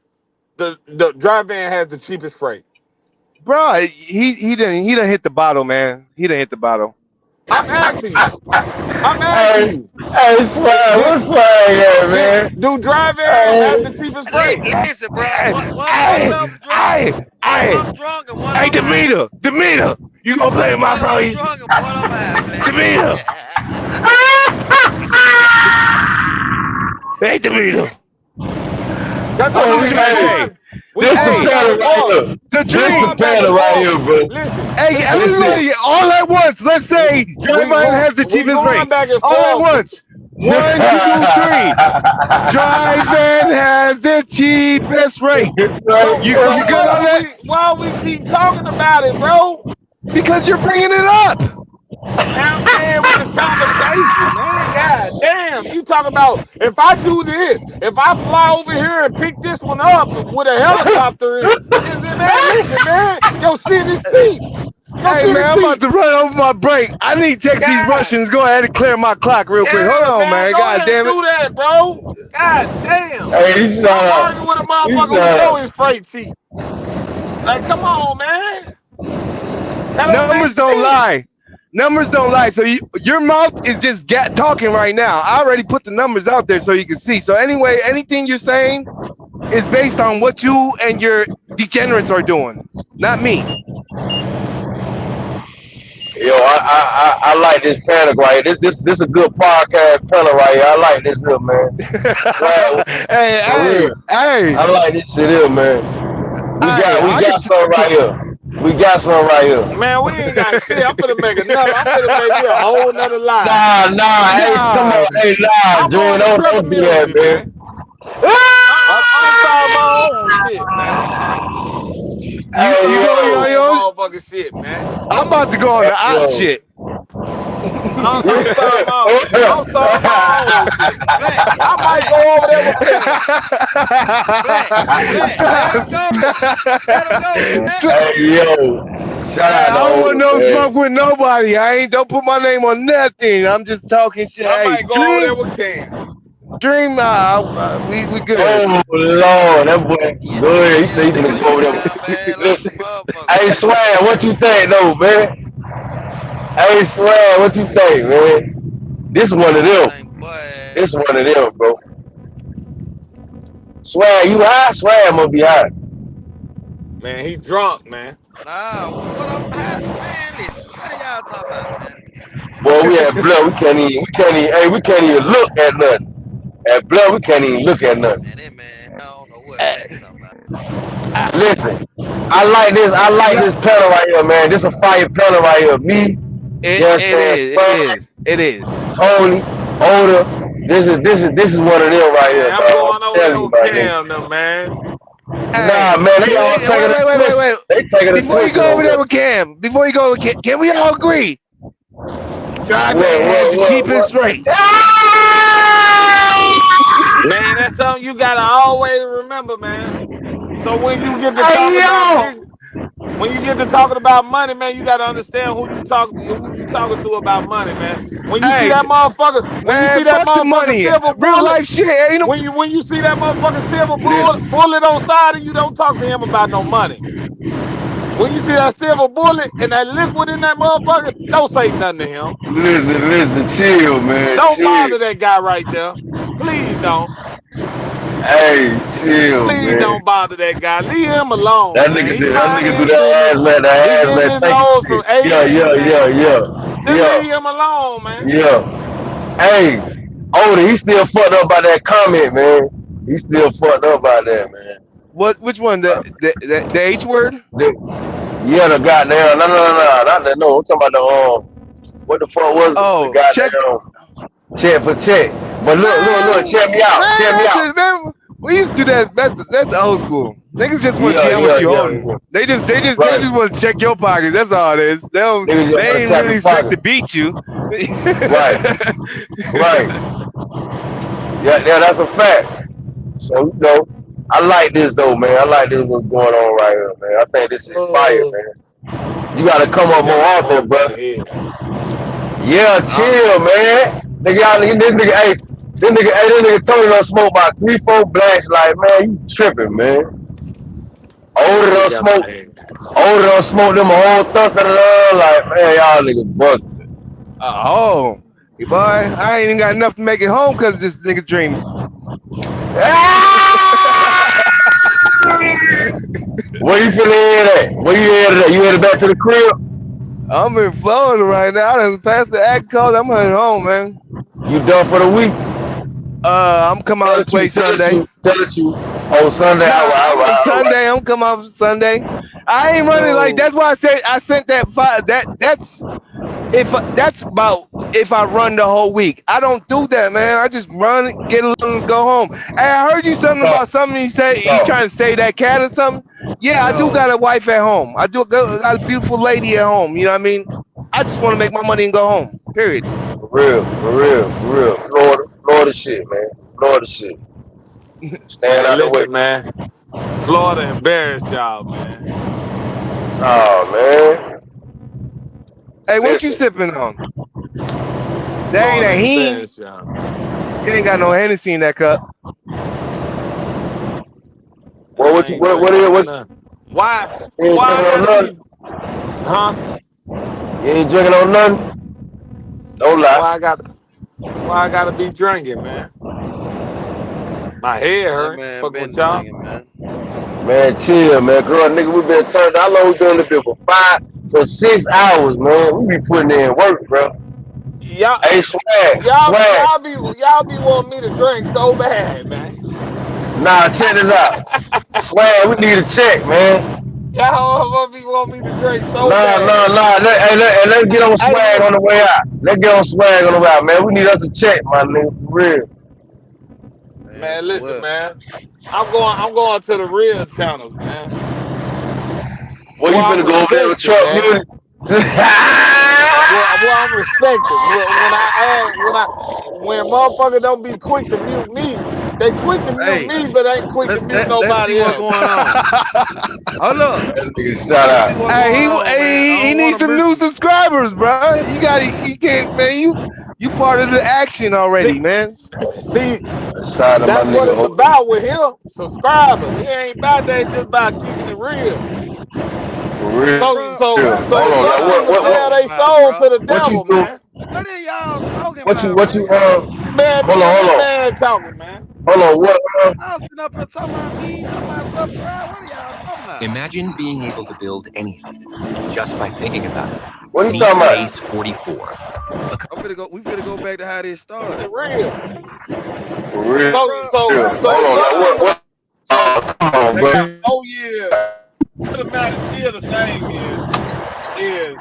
The dry van has the cheapest freight. Bro, he didn't hit the bottle, man. He didn't hit the bottle. I'm asking you. I'm asking Hey, you. hey, swag, Did, what's swag at, man? do dry vans have Hey, the cheapest freight? Listen, bro. Hey, One of hey, them drunk. hey, One of hey, them drunk and one hey, of them high. Demeter, you gonna play my One of them phone? drunk and one of them high, man. Demeter, hey, Demeter. Cause What oh, you trying to hey, say? we this the going Hey, back panel and right forth. here. the We This the going dream. back and panel right forth. here, bro. Hey, Listen. everybody, all at once. Let's say Dryvine has the We cheapest going rate. back and All at forth. once. One, two, three. Dryvine has the cheapest rate. You good on that? Why we keep talking about it, bro? Because you're bringing it up. Man, I'm staying with the conversation, man. God damn. You talk about if I do this, if I fly over here and pick this one up with a helicopter, is it, man? Listen, man, your shit is cheap. Your Hey shit man, is I'm about cheap. to run over my break. I need to text these God, Russians. Go ahead and clear my clock real quick. Hold yeah, on, man. man. Go God ahead and damn it. do that, bro. God damn. Hey, you I'm shut arguing with a You motherfucker who know shut his freight cheap. Like, come on, man. That don't make Numbers don't sense. lie. Numbers don't lie. So your mouth is just talking right now. I already put the numbers out there so you can see. So anyway, anything you're saying is based on what you and your degenerates are doing, not me. Yo, I like this panel right here. This a good podcast panel right here. I like this here, man. Swag, for hey, real. hey, I like this shit here, man. hey, We I got could. some right here. We got some right here. Man, we ain't got shit. I'm finna make me a whole nother lie. Hey, come Nah, on, hey, nah, I'm Dream, on the don't do that, credibility, man. I'm starting my own shit, man. you Hey, Start go my on yo, own your. motherfucking shit, man. I'm about to go on hey, the op yo. shit. I'm starting my own shit, man. Black, I might black, go over there with Cam. black. Let Stop. him go. Let him go, black. Hey, yo. Shout Hey, out I to don't want old no man. smoke with nobody. Don't put my name on nothing. I'm just talking shit. I Hey, might go over there with Cam. dream. We good. Oh Lord, that boy Yeah, good. He yeah, said he nigga, finna you go over down there. bad like a Listen, motherfucker. hey Swag, what you think though, man? Hey Swag, what you think, man? This one of I them. think, boy, This one of them, bro. Swag, you high? Swag must be high. Man, he drunk, man. nah, what I'm, man, listen, what are y'all talking about, man? Boy, we had blood. We can't even look at nothing. At blood, we can't even look at nothing. Man, that man, I don't know what black talking about. Listen, I like this panel right here, man. This a fire panel right here. Me, you know what I'm saying? Swag, It is. Tony, Oda. This is one of them right here, Man, I'm dog. I'm going over telling there you, with my nigga. Cam, them, man. Hey, Nah, man, they all wait, taking a wait, wait, switch. wait, wait. They taking a Before you switch go over over there there. with Cam, before you go with Cam, can we all agree? John Man has the cheapest rate. Man, that's something you gotta always remember, man. So when you get to Hey, talking about yo! big, when you get to talking about money, man, you gotta understand who you talking to about money, man. When you see Hey, that motherfucker, when you man, see that fuck the motherfucking money. silver Real bullet, life shit. Ain't no. when you see that motherfucking silver Listen, bullet on side and you don't talk to him about no money. When you see that silver bullet and that liquid in that motherfucker, don't say nothing to him. listen, chill, man, Don't chill. bother that guy right there. Please don't. Hey, chill, Please man. don't bother that guy. Leave him alone, That man. nigga He do that minding nigga do his business. the He getting hazmat his taking nose from shit. A to Yeah, B, yeah, yeah, man. yeah, Just leave yeah, him alone, man. yeah. Hey, Odie, he still fucked up by that comment, man. He still fucked up by that, man. What? Which one? The H word? Yeah, the goddamn, no, not that, no. I'm talking about what the fuck was it? The Oh, check. goddamn check for check. But look, Man, check me out, check me out. man. We used to do that. That's old school. Niggas just want to see Yeah, how much yeah, you yeah, holding. yeah. They just Right. want to check your pockets. That's all it is. They don't. Niggas just They want to ain't tap really your expect to pocket. beat you. Right, right. Yeah, that's a fact. So, I like this though, man. I like this what's going on right here, man. I think this is fire, Oh, man. You gotta come nigga up more got a often, bro. motherfucking headset. Yeah, chill, man. Nigga, this nigga, this nigga Tony done smoke about 3-4 blacks. Like, man, you tripping, man. Older Nigga done got smoke, my head. them a whole stuff, like, man, y'all niggas bugging. Oh, hey boy, I ain't even got enough to make it home because this nigga dream. Where you finna head at? Where you headed at? You headed back to the crib? I'm in Florida right now. I done passed the act call. I'm heading home, man. You done for the week? I'm coming out to play Sunday. Tell it you. Oh, Sunday, Nah, all right. Sunday. I'm coming out Sunday. I ain't running like So, that's why I said I sent that file. That's about if I run the whole week. I don't do that, man. I just run, get a little, and go home. Hey, I heard you something about something. You say you trying to save that cat or something. Yeah, I do got a wife at home. I do got a beautiful lady at home. You know what I mean? I just want to make my money and go home. Period. For real. Florida shit, man. Florida shit. Stand man, out the way. listen, man. Florida embarrassed y'all, man. Oh, man. Hey, what you Listen. sipping on? That ain't Florida a heen. embarrassed y'all. You ain't got no Hennessy in that cup. Well, I ain't drinking on nothing. Why? you ain't Why drinking I on gotta nothing? be? Huh? You ain't drinking on nothing? Don't lie. Why I gotta be drinking, man? My head That hurt. man Fuck with been y'all. drinking, man. Man, chill, man. Girl, nigga, we been turned. How long we doing this bit for 6 hours, man? We be putting in work, bro. Y'all, Hey, swag. y'all be wanting me to drink so bad, man. Nah, check this out. Swag, we need a check, man. Y'all be wanting me to drink so Nah. bad. Let's get on Hey, swag on listen, the way out. Let's get on swag on the way out, man. We need us a check, my nigga, for real. Man, man, for listen, what? man. I'm going to the real channels, man. Well, Well, you I'm finna go over there with respected, Trump man. Music? Well, I'm respected. When motherfucker don't be quick to mute me, they quick to mute Hey, me, but ain't quick to mute let's see nobody what's else. going on. Hold up. That nigga shout Let's see out. what's going Hey, on, man. I he don't needs want to some miss new it. subscribers, bro. You can't, man. You part of the action See, already, man. see, Shout out to my that's what nigga it's Odie. about with him. Subscribers. It ain't about that. It's just about keeping it real. For real. So, Bro, so, what so Hold on, are some now y'all people sell talking their about, soul to bro? the what you devil, do? man. What are y'all talking What you, about, what man? you, Y'all tripping. Man, hold me and on, this man talking, man. hold on, what, I was sitting up here talking about me, talking about subscribe. What are y'all talking about? Imagine being able to build anything just by thinking about it. what are you Meet talking about? Base 44. We finna go back to how this Keeping started. it real. For real, So, Bro, so, bro, so hold on, some now, people, So come on, they got bro. 4 years. The matter still the same is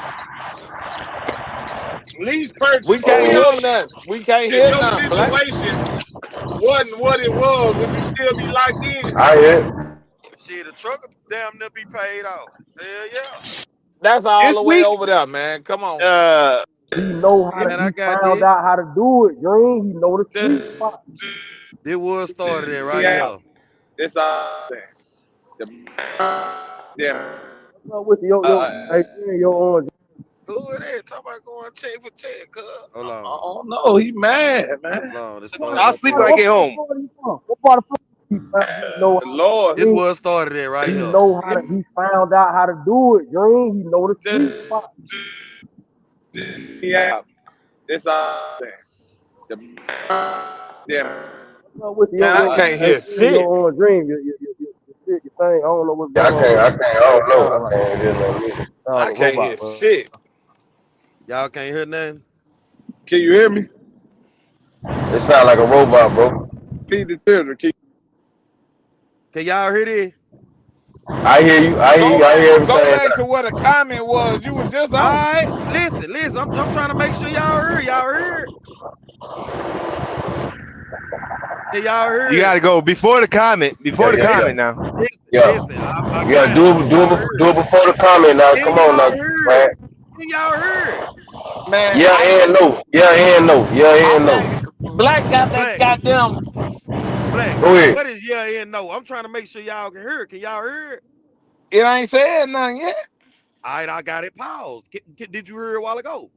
lease purchase. we can't If hear Oh, nothing. We can't if hear your nothing, Black. situation wasn't what it was, would you still be locked in? I hear. Shit, the truck will damn near be paid off. Hell yeah. That's all This the way week, over there, man. Come on. uh, He know how yeah, to. Man, I He got found this. out how to do it, Green. He know the sweet Just, spot. This was started at right yeah, here. it's all the yeah. What's up with your I hey, Green, your orange? Who it is? Talk about going check for check, cuz. Hold on. don't know. He mad, man. Hold on. It What started I'll up sleep here. when I what get part of home. Florida you from? What part of Florida he found? He know how to Lord, This Green. was started at right He here. know how to. He found out how to do it, Green. He know the sweet just, spot. yeah. It's all the yeah. What's up with Man, I your can't hey, hear Green, shit. your orange dream? Your thing. I don't know what's Yeah, going on with I it. can't, I don't know. Sound I like can't hear nothing. I a can't robot, hear bro. shit. Y'all can't hear nothing? Can you hear me? It sound like a robot, bro. Feed the children. Can y'all hear this? I hear you. I hear Go you. I back, hear go everything. back to what the comment was. You were just All on. right. Listen. I'm trying to make sure y'all hear. Y'all hear? Can y'all You hear? gotta go before the comment. Yeah, Before the yeah, yeah. comment now. Yeah. Listen. I You gotta got it. Can y'all hear? do it before the comment now. Can Come on now, y'all hear man. it? Can y'all hear it? Man, Yeah and no. Yeah and no. Yeah I and no. can't. Black got that Black. goddamn. Black. Go ahead. What is yeah and no? I'm trying to make sure y'all can hear it. Can y'all hear it? It ain't said nothing yet. All right, I got it paused. Did you hear it a while ago?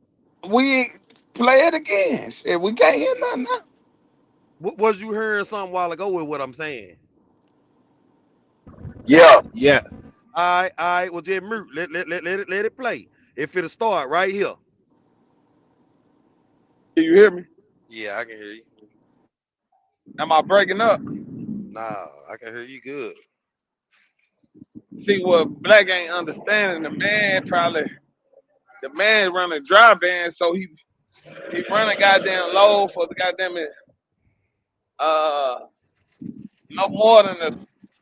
We play it again. Shit, we can't hear nothing now. Was you hearing something a while ago with what I'm saying? Yeah. Yes. All right. Well, just mute. Let it play. If it'll start right here. Can you hear me? Yeah, I can hear you. Am I breaking up? Nah, I can hear you good. See what Black ain't understanding. The man running dry van, so he running goddamn low for the goddamn uh no more than the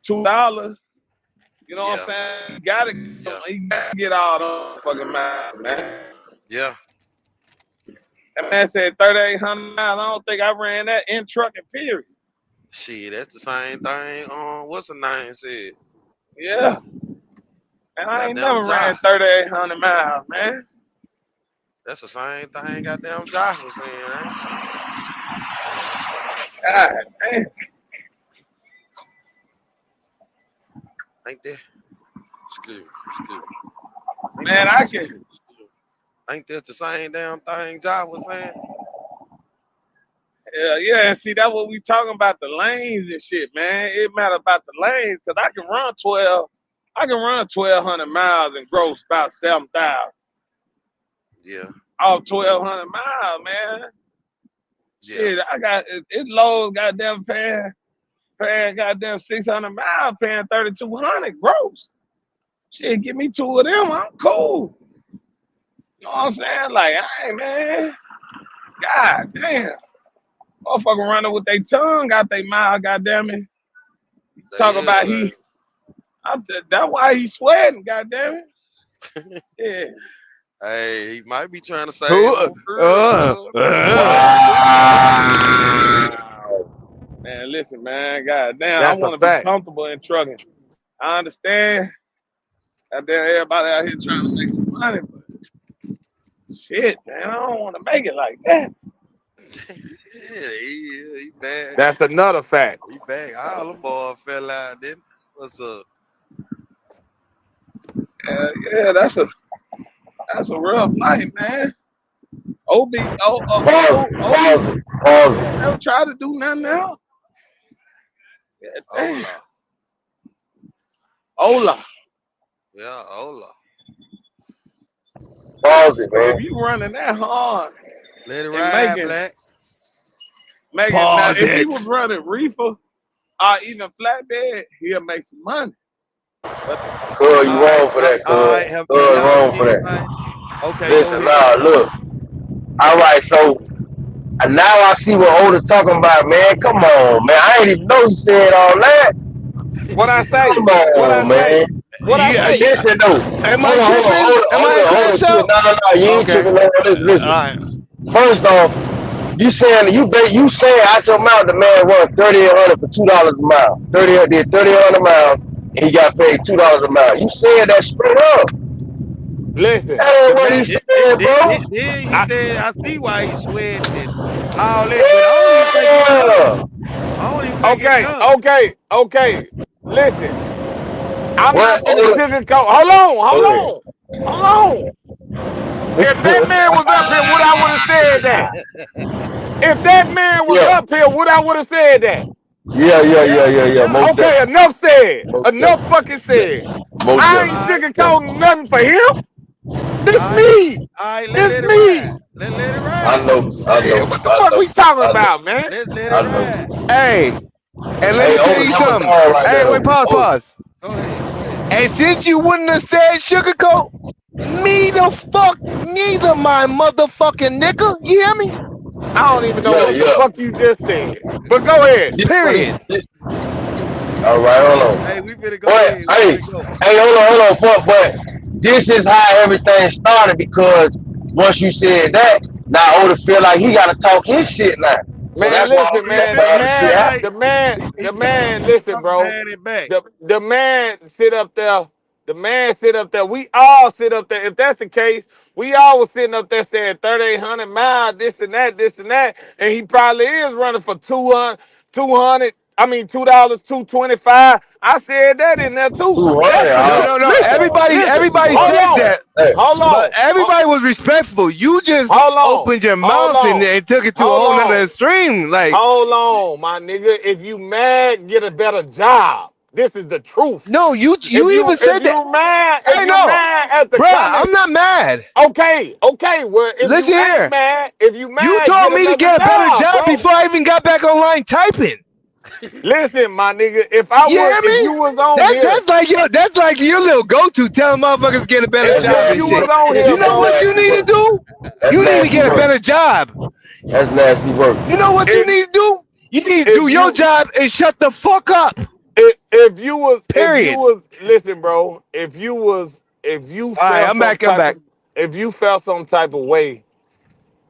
$2. You know what I'm Yeah, saying? yeah, He gotta get all the fucking miles, man. yeah. That man said 3,800 miles. I don't think I ran that in trucking period. Shit, that's the same thing. What's the name said? Yeah. And I ain't Goddamn never ran Josh. 3,800 miles, man. That's the same thing. Goddamn Josh was saying, eh? God damn. Ain't that? Excuse me. Man, I can. Ain't that the same damn thing Josh was saying? Yeah, and see, that's what we talking about, the lanes and shit, man. It matter about the lanes, because I can run 1,200 miles and gross about 7,000 Yeah, off 1,200 miles, man. yeah, Shit, I got it low, goddamn paying goddamn 600 miles, paying 3,200 gross. Shit, give me two of them, I'm cool. You know what I'm saying? Like, hey, man, god damn. Motherfucker running with their tongue out their mouth, goddamn it. they Talk about is. that's why he sweating, goddamn it. Yeah. Hey, he might be trying to save Who? on fuel, cuz. Wow. Man, listen, man, goddamn, I That's a want to be fact. comfortable in trucking. I understand. Goddamn, everybody out here trying to make some money, but shit, man, I don't want to make it like that. Yeah, he bad. That's another fact. He bad. All them boys fell out, didn't they? What's up? Yeah, that's a real fight, man. Pause it. OB, Pause it. Pause it. never try to do nothing else. Yeah, damn. Hola. Ola, Yeah, hola. Pause it, man. if you running that hard Let it and ride, Black. making now, Pause if he it. was running reefer or even flatbed, he'll make some money. But Cuz, you All right, wrong for that, all cuz. right. Have Cuz, y'all wrong seen for that. anything? Okay, go Listen, ahead. now, look. All right, so now I see what Oda talking about, man. Come on, man. I ain't even know you said all that. What I Come say? What I on, man. say? What I say? Listen, though. Am I Hold on, tripping? Am I hold on. crash out? No, you ain't Okay. tripping, man. All Listen. right. First off, you saying out your mouth the man run 3,800 for $2 a mile. 3,800 miles and he got paid $2 a mile. You said that straight up. Listen, That the ain't what man. he said, bro. Then he I, said, I see why he's sweating and all that, but I don't even think it's done. Yeah. I don't even think it's okay, done. okay. Listen, I'm What? not finna sugarcoat. Hold on. If that man was up here, would I would have said that? If that man was Yeah. up here, would I would have said that? Yeah. Yeah. Most Okay, definitely. enough said. Most Enough definitely. fucking Yeah. said. Most I ain't All definitely. right, Yeah. sugarcoating nothing for him. This all right, me. all right. Let's This let it ride. me. Let it I ride. know. I Yeah, know. what the I fuck know. we talking I know. about, man? Let's let it I know. ride. Hey, and let Hey, me tell Oda, you that was something. all right Hey, there, wait, though. pause, Oda. pause. Go ahead. And since you wouldn't have said sugarcoat, me the fuck neither, my motherfucking nigga. You hear me? I don't even know what the Yeah. fuck you just said. But go ahead. This what he Period. did. All right, hold on. Hey, we finna go But ahead. We hey, finna go. hold on, but this is how everything started because once you said that, now Oda feel like he gotta talk his shit now. So Man, that's why listen, all He that man. feel, The he other shit feel man, like happened. he the feel like man, listen, I'm bro. tying it back. The man sit up there. The man sit up there. We all sit up there. If that's the case, we all was sitting up there saying 3,800 miles, this and that. And he probably is running for 200, I mean, $2, 225. I said that in there too. That's 200, the No, truth. oh, no, no. Listen, oh, listen. Everybody Hold 200. said on. that, Hey, Hold but on. everybody was respectful. You just Hold on. opened your Hold mouth on. and took it to a Hold whole nother on. extreme. Like, Hold on, my nigga. If you mad, get a better job. This is the truth. no, you If even said that. I you know, mad at the bruh. comment, I'm not mad. okay. Well, if Listen you ain't here. mad, You get told me to another get a better job, job bro. before I even got back online typing. Listen, my nigga. You hear If me? you was on here, That's like your little go-to telling motherfuckers get a better that's job if and you nasty was shit. work. on here, You know That's what bro. you nasty need to work. do? That's You need to nasty get a work. better job. That's nasty work. You know what you If need to do? You need to do if your you job and shut the fuck up. if you Period. was listen, bro. If you All right, felt I'm some back. I'm type back. of if you felt some type of way,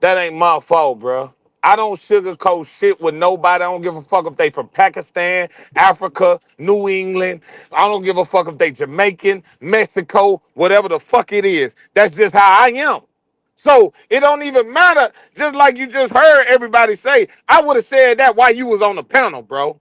that ain't my fault, bro. I don't sugarcoat shit with nobody. I don't give a fuck if they from Pakistan, Africa, New England. I don't give a fuck if they Jamaican, Mexico, whatever the fuck it is. That's just how I am. So it don't even matter. Just like you just heard everybody say, I would have said that while you was on the panel, bro.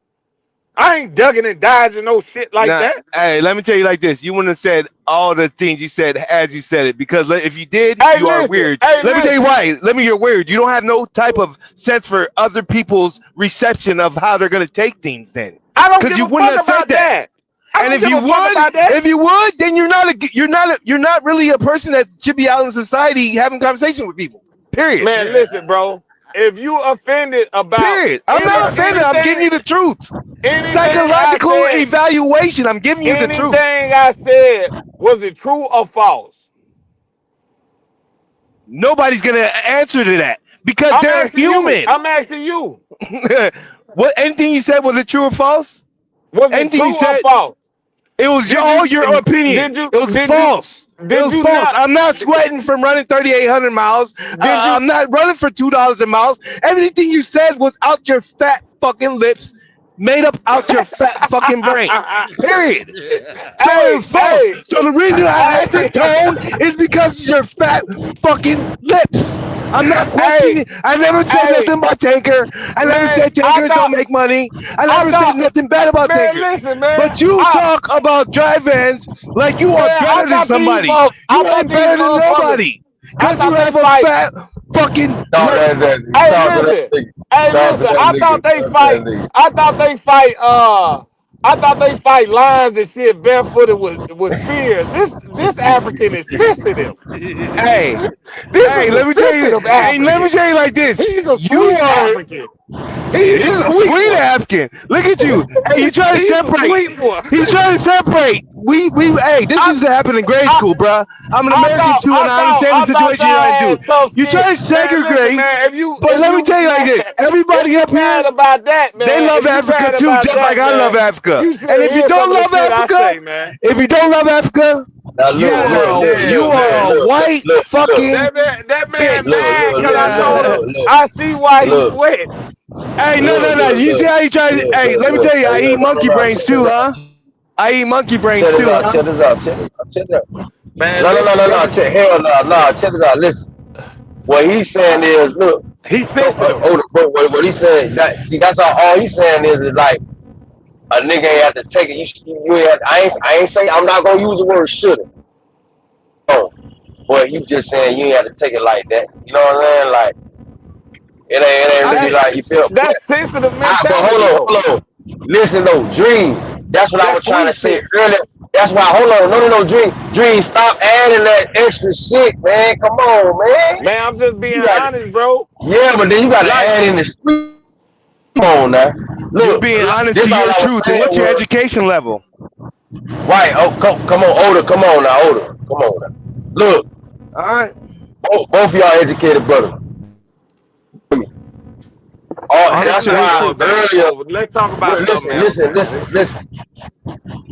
I ain't ducking and dodging no shit like Now, that. hey, let me tell you like this. You wouldn't have said all the things you said as you said it because if you did, Hey, you are listen. weird. Hey, Let me tell you listen. why. Let me. You're weird. You don't have no type of sense for other people's reception of how they're gonna take things. Then, I don't because give you a wouldn't fuck have said about that. that. I And don't give a fuck about that. if you would, then you're not really a person that should be out in society having conversation with people. Period. Man, listen, bro. If you offended about Period. I'm not offended. I'm giving you the truth. Psychological evaluation. I'm giving you the truth. anything I said, was it true or false? Nobody's gonna answer to that because I'm they're asking you. human. I'm asking you. What anything you said, was it true or false? Was it Anything you true or said, false? it was Did all you your opinion. did you It was did you false. It did was you false. not I'm not sweating from running 3,800 miles. did you I'm not running for $2 a mile. Everything you said was out your fat fucking lips, made up out your fat fucking brain. Period. So it hey, was false. hey, So the reason I had to hey, tone is because of your fat fucking lips. I'm not hey, questioning. I never said hey, nothing about Tanker. I never man, said tankers don't make money. I I never said thought nothing bad about man, tankers. listen, man. But you talk about drive-ins like you are I better than thought somebody. I You thought ain't these better than motherfuckers, nobody. I Because you thought they have a fight. fat fucking Talk lip. that nigga. Hey, Talk to that listen. nigga. Hey, Talk to listen. that nigga. Talk to that nigga. I thought they fight. I thought they fight lions and shit barefooted with spears. This African is sensitive. Hey, This hey, is a let me tell you. sensitive Hey, let me African. tell you like this. He's a You sweet are. African. He's This a is a sweet sweet one. African. Look at you. Hey, you trying to He's a separate. sweet one. He's trying to separate. Hey, this I, used to happen in grade I, school, bruh. I'm an American too, and I understand the I thought situation you're y'all trying to do. had tough You skin. try to Man, listen, segregate, man. but let me tell you like this. If Everybody you up mad here, about that, they man, love if you Africa mad too, about just like that, I love man, Africa. you should And if you hear some don't of the love shit I Africa, say, man. if you don't love Africa, Now you look, are look, a, look, you Damn, look, look, are man. a look, look, white look, look, fucking That man bitch. look, mad look, because look, I look, told him Yeah. look, look, I see why he look, sweat. Hey, no, look, no, no. look, You see look, how you try to? look, Hey, look, let me look. tell you, Hey, I eat look, no, no, monkey no. brains Check this too, out. huh? I eat monkey brains Check this too, out. huh? Check this out. Check this out. Check this out. Man, No, no, no, listen, no, no. brother. Check hell no, no. Check this out. Listen. What he's saying is, look, He's sensitive. what he said, that's all he's saying is like a nigga ain't have to take it. You ain't have, I ain't saying I'm not gonna use the word shoulda. No, but he just saying you ain't have to take it like that. You know what I'm saying? Like it ain't I really get. like you feel. That's sensitive But mentality, though. hold on. Listen though, Dream. That's what I That's was trying weak to say shit. earlier. That's why. Hold on. No, Dream. Stop adding that extra shit, man. Come on, man. Man, I'm just being You got honest, bro. yeah, but then you got to Like, add in the street. Come on now. You're Look, being honest this to all your I was truth and saying what's your was education level. right. Oh, come on, older. Come on now, older. Come on now. Look, All right. both of y'all educated brothers. I'm That's not why going back and earlier. forth. Let's talk about something Listen, else, listen, man. listen, This shit. listen.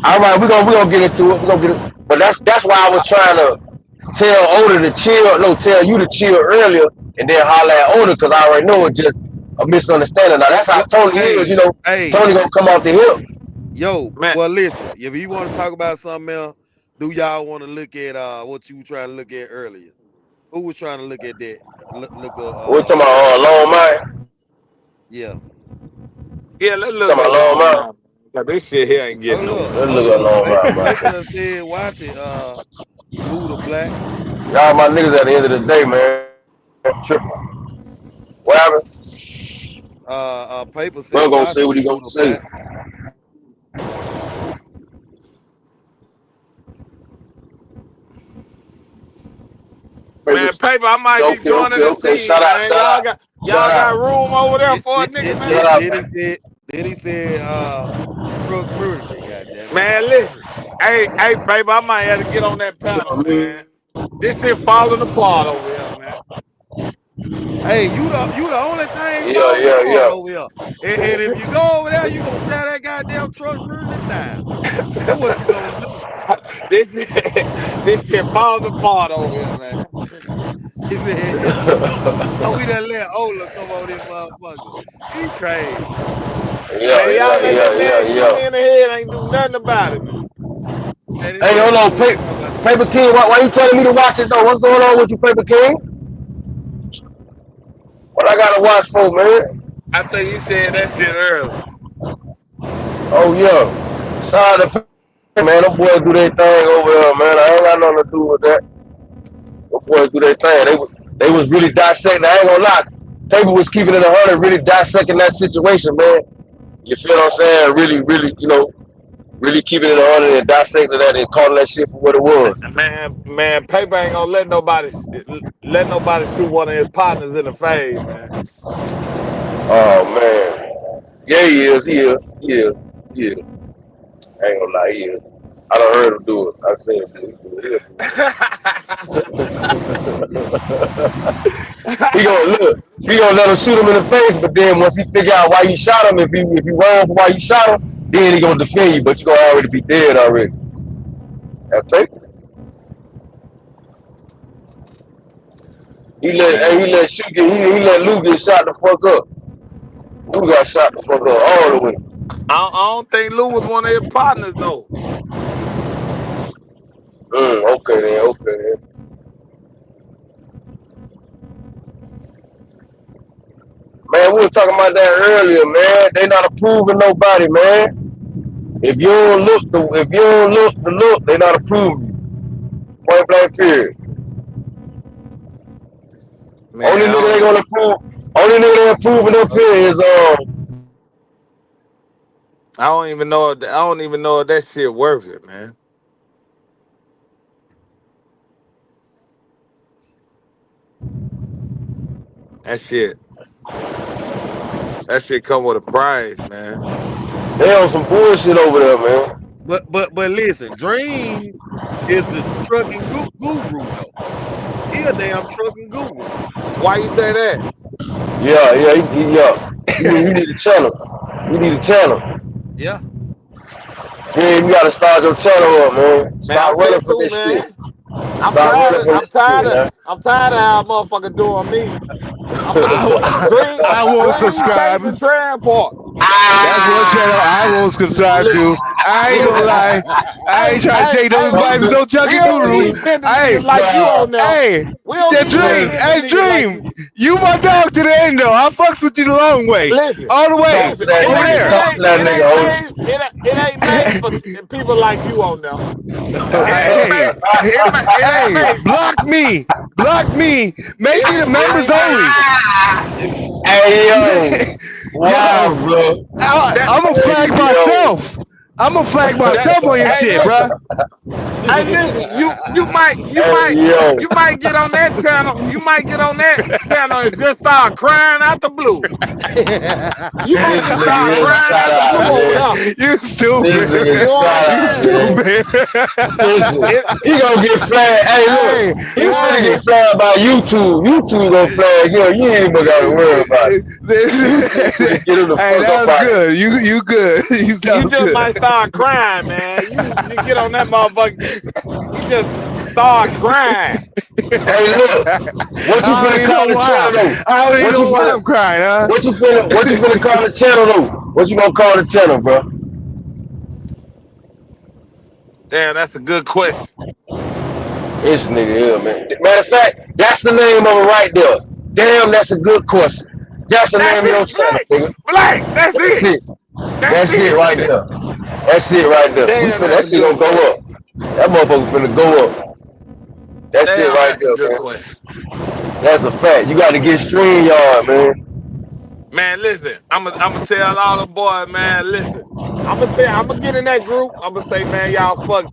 All right, we gonna get into it. We gonna get it. But that's why I was trying to tell Oda to chill. No, tell you to chill earlier, and then holler at Oda because I already know it's just a misunderstanding. Now that's how Well, Tony is. You hey, know, hey, Tony gonna come off the hip. yo. Man, Well, listen. If you want to talk about something else, do y'all want to look at what you were trying to look at earlier? Who was trying to look at that? Look We're talking about long man. yeah. yeah, let's look Talking at about long long man. man. Cause this shit here ain't getting nowhere. Let's look Hold at up. long man, Paper man. done said, watch it. Buddha Black. Y'all my niggas at the end of the day, man. Tripping. What happened? Paper said, Bro gonna watch say what it. he gonna Buddha say. Black. Baby, Man, paper, I might be joining the okay. team, man. Shout Y'all got out, room over there for a nigga, man. shout out. Then he said, truck murder. God damn it. Man, listen. Hey, paper, I might have to get on that You know panel, what I mean? man. This shit falling apart over here, man. Hey, you the only thing Yeah, falling yeah, apart yeah. over here. And if you go over there, you gonna tear that goddamn truck murder down. That's what you gonna do. this shit falling apart over here, man. Man, we done let Ola come on this motherfucker. He crazy. Man, y'all let that man shoot Yeah. me in the head. Ain't do nothing about it, man. And this Hey, man hold on, said, talk about Paper King. Why you telling me to watch it though? What's going on with you, Paper King? What I gotta watch for, man? I think you said that shit earlier. Oh yeah. Shout out to man. Them boys do their thing over there, man. I ain't got nothing to do with that. Them boys do their thing. They was really dissecting. I ain't gonna lie. Paper was keeping it 100, really dissecting that situation, man. You feel what I'm saying? Really, really keeping it 100 and dissecting that and calling that shit for what it was. Man, paper ain't gonna let nobody shoot one of his partners in the face, man. Oh man. Yeah, he is. I ain't gonna lie, he is. I done heard him do it. I seen him do it. He gonna look. He gonna let him shoot him in the face, but then once he figure out why you shot him, if you wrong for why you shot him, then he gonna defend you, but you gonna already be dead already. That's it. He Man, let he let Lou get shot the fuck up. Lou got shot the fuck up all the way. I don't think Lou was one of his partners though. Okay then. Man, we were talking about that earlier, man. They not approving nobody, man. If you don't look, they not approving you. Point blank period. Man, Only nigga they approving up here is I don't even know. I don't even know if that shit worth it, man. That shit. That shit come with a price, man. they on some bullshit over there, man. but listen, Dream is the trucking guru though. He a damn trucking guru. Why you say that? Yeah. You need a channel. You need a channel. Yeah. Dream, you gotta start your channel up, man. Man, I'm Stop running fit from too, this shit. man. I'm Stop tired running of from I'm this shit, tired of man. I'm tired of how motherfucker doing me. I'm finna I dream won't dream subscribe. chasing transport. That's one channel I won't subscribe to. I ain't gonna lie. I ain't trying to take no advice from no Chucky We don't Guru. need bending Hey, niggas like you on there. hey, We don't that need no Dream. bending Hey, niggas like Dream. you. You my dog to the end though. I fucks with you the long way. Listen, All the way. Talk to that Over nigga. there. Talk to that nigga, Odie. it ain't made for people like you on there. Hey, It ain't hey, made. block me. Block me. Make it a members ain't made. only. Hey, yo. Wow, Yo, bro. I'm gonna flag Hey, yo. myself. I'm gonna flag myself on your shit, Listen. bruh. Hey, listen, you might Hey, yo. get on that channel. You might get on that channel and just start crying out the blue. You might This just nigga start is crying shut out the out, blue on man. there. You This stupid. nigga You is know what shut You I'm out, saying? man. stupid. Listen, It, he gonna get flagged. Hey, look. Hey, He you know what finna I'm hey. get saying? flagged by YouTube. YouTube gonna flag him. You ain't even gotta worry about it. YouTube finna get him the Hey, fuck that up was out of good. You good. That You was just good. might start crying, man. You get on that motherfucker. You just start crying. Hey, look. What you I don't finna even call know the why. channel though? I don't even What you know why finna I'm crying, huh? what you finna call the channel though? What you gonna call the channel, bro? Damn, that's a good question. This nigga here, man. Matter of fact, that's the name of it right there. Damn, that's a good question. That's the That's name of your it, channel, Blake. nigga. Blake, that's That's it. it. That's That's it it. right there. That's it right there. Damn, that's That a shit good gonna go question. up. That motherfucker finna go up. That's it Damn, right that's a there, good man. question. That's a fact. You gotta get StreamYard, man. Man, listen, I'm gonna tell all the boys, man, listen. I'm gonna get in that group. I'm gonna say, man, y'all fuck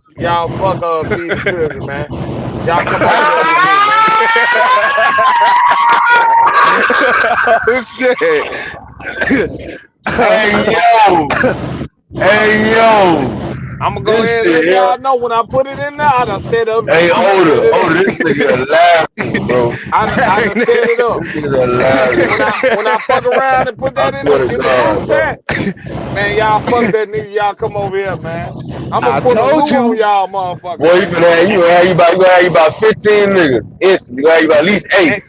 me the children, man. Y'all come over there with me, man. Oh shit. Hey yo. Hey yo. I'm gonna go This ahead and shit let here. y'all know when I put it in there. I done set Hey, it up. older, this nigga laughing, bro. I done set it up. This nigga laughing. When I fuck around and put I that swear to in the group God, bro. chat, man, y'all fuck that nigga. Y'all come over here, man. I'm gonna I put a told loo on you. y'all, motherfuckers, Boy, you man. gonna have you gonna have you about 15 niggas. Instantly. You gonna have you about at least 8. And,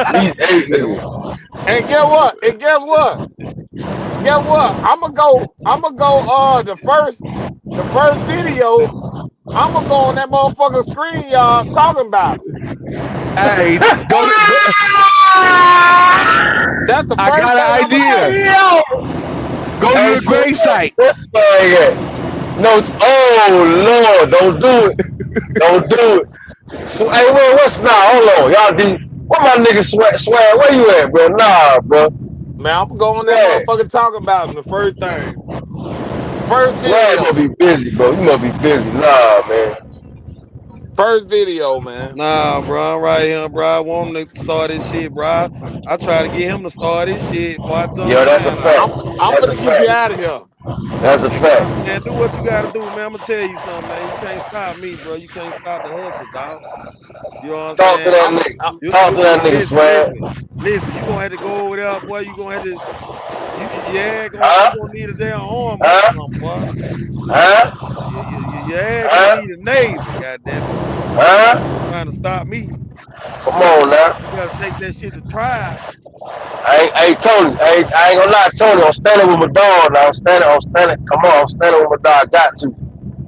At least 8 niggas. and get what? And guess what? Guess what? I'm gonna go. The first video. I'm gonna go on that motherfucker screen, y'all, talking about him. Hey, go. That's the I first got thing an I'm gonna idea. do. Hey, yo! Go to Hey, the so gray site. this fag at? No, oh, Lord, don't do it. Don't do it. So, hey, what's now? Hold on. Y'all, where my nigga swag? Where you at, bro? Nah, bro. Man, I'm gonna go on that Swag. motherfucker talking about him. The first thing. First Swag must video. be busy, bro. You must be busy. Nah, man. First video, man. Nah, bro, I'm right here, bro. I want him to start this shit, bro. I try to get him to start this shit before I turn Yo, that's a mine off. fact. I'm That's a finna get you fact. out of here. That's a Man, fact. man, do what you gotta do, man. I'm gonna tell you something, man. You can't stop me, bro. You can't stop the hustle, dog. You know what I'm Talk to saying? that I'm nigga. I, Talk to that nigga, Listen, swag. listen. You gonna have to go over there, boy. You gonna have to, you Huh? gonna need a damn arm or Huh? something, boy. Huh? Your ass gonna Huh? need a neighbor, goddamn it. Huh? Trying to stop me. Come on now. You gotta take that shit to trial. Tony. I ain't gonna lie, Tony. I'm standing with my dog now. I'm standing. Come on, I'm standing with my dog. I got to.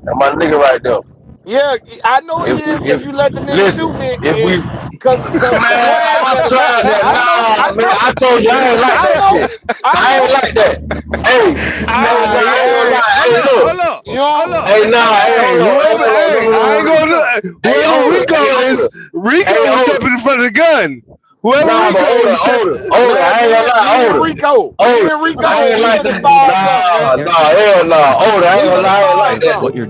That's my nigga right there. yeah, I know he is because If you let the nigga listen, shoot me if and we cause man, swag I'm let him trying shoot. that. Nah, man. I told you I ain't like I that know, shit. I I ain't know, like that. Hey, hey, Nah, nah, I ain't gonna hey, lie. Hold Hey, up, look. hold up, you know. hold up. Hey, nah, hey, hey, hold on. Hey, whoever, hold on. No, hey, no, no, I no, ain't no. gonna do. Hey, Whoever Rico is, older. Hey, Rico is older. stepping in front of the gun. Whoever Nah, but Rico is stepping. older. Man, I ain't gonna lie, older. Me Older. and I Rico, ain't we like finna that. start something, Nah, man. hell nah. Older. I We ain't gonna finna lie, I ain't start like that. something.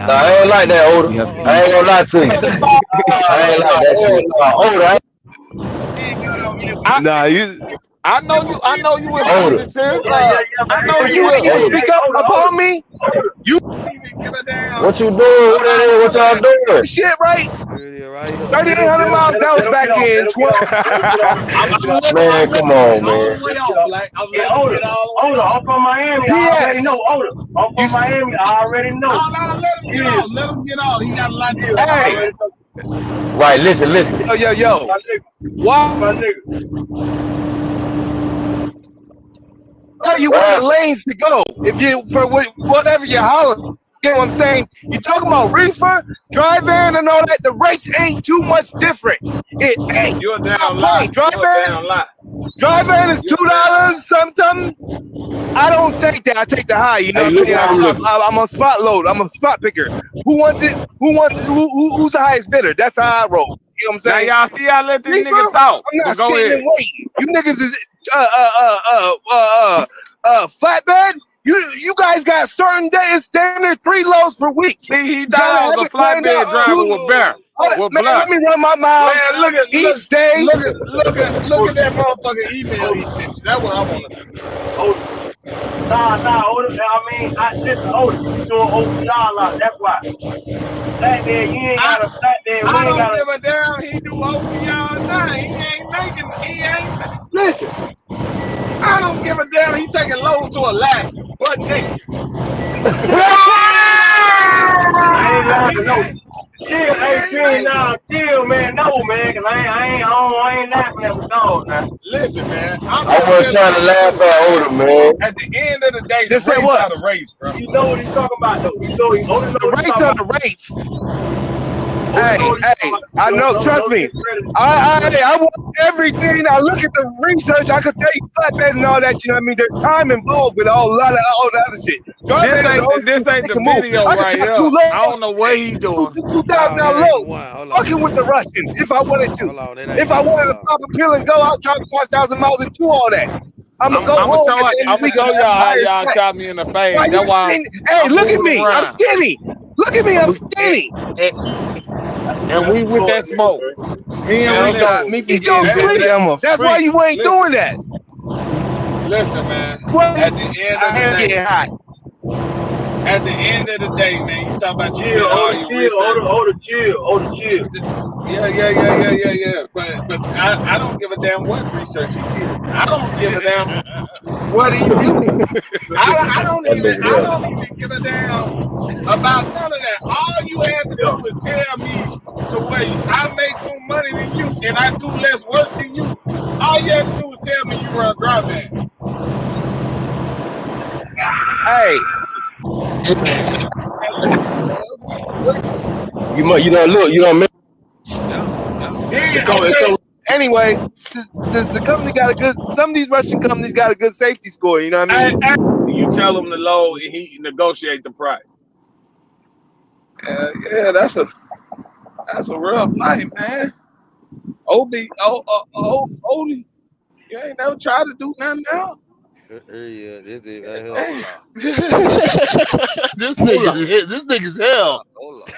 Nah, I ain't like that, older. I ain't gonna lie to We you. finna start something. I ain't like that shit. Nah, older. I Nah, you. I know you will see Older. the church. I know But you you didn't will. even speak up upon me. You What you doing? What that is? What y'all doing? shit right. Yeah, right here. 3,800 miles. That was back in 20. Man, come on, man. I'm from Miami. I already know. P.S. I'm You. from Miami. I already know. Hey, Right, listen. yo. My nigga. Why? My nigga. tell you where the lanes to go. If you for whatever you're hollering, you know what I'm saying? You talking about reefer, dry van, and all that. The rates ain't too much different. It ain't. You're a damn Stop lie. playing. Dry You're a van. damn lie. Dry van is You're a damn $2 something. I don't take that. I take the high. You know Hey, what I'm look saying? what I'm looking. I'm a spot load. I'm a spot picker. Who wants it? Who's the highest bidder? That's how I roll. You know what I'm Now saying? y'all see I let this Reefer, nigga talk. I'm But not go sitting ahead. and waiting. You niggas is flatbed. You guys got certain days. Then 3 loads per week. See, he You thought gotta I was have a it planned out. flatbed driver with bear, with Man, blood. let me run my mouth. Man, look at Each day. look at that motherfucking email he sent you. That's what I want to see. Nah, Oda. Listen, Oda, you doing OTR a lot. That's why. Flatbed, you ain't got a flatbed. We I ain't don't got a. give a damn. He do OTR now. Listen, I don't give a damn. He taking loads to Alaska, butt naked. I ain't laughing. No. Chill, He hey, ain't chill, making. nah, chill, man. No, man, cause I ain't laughing at the dog now. Listen, man, I'm I just wasn't telling trying you to the laugh truth, at man. Oda, man. At the end of the day, the Just say race what? are the race, bro. You know what he's talking about, though. Oda know The what he's rates talking are about. the rates. Oda know what he's talking Hey, about. I know. Trust Don't me. discredit. I want everything. I look at the research. I could tell you flatbed and all that. You know what I mean? There's time involved with a lot of all the other shit. Dry This van is the only ain't this place ain't they the can move. video I could right drop here. 2 I loads don't know what he doing. 2,000 No, that loads. ain't the one. Hold on. Fucking with the Russians if I wanted to. Hold on. That ain't If I it. wanted Hold to on. pop a pill and go, I'll drop 5,000 miles and do all that. I'm gonna I'm go I'm home at the end of the gonna week and show have y'all a how higher y'all check. shot me in the Why face. you That's why skinny? Hey, I'm look at moving me. I'm around. skinny. Look at me. I'm skinny. And That's we the with Florida that nigga, smoke. man. Me and Man, Don't listen, stop Rico. me from at, getting sleep. at, That's why freak. you ain't Listen, doing that. listen, man. Sweating. At the end of I the am day, getting hot. at the end of the day, man, you talk about you Chill, did all Oda, your chill, research. Oda, chill. Yeah. But I don't give a damn what research he did. I don't give a damn what he do. I don't That even nigga there. give a damn about none of that. All you had to do is tell me to where I make more money than you and I do less work than you. All you had to do was tell me you run dry van. Hey, And listen, You know, look, you know, man. Yeah. then so anyway, the company got a good. Some of these Russian companies got a good safety score. You know what I mean? you tell him to load and he negotiate the price. Yeah, that's a rough life, man. Odie, you ain't never tried to do nothing now. Yeah. This is hold Damn. on. this Hold on. nigga's hell. Hold on.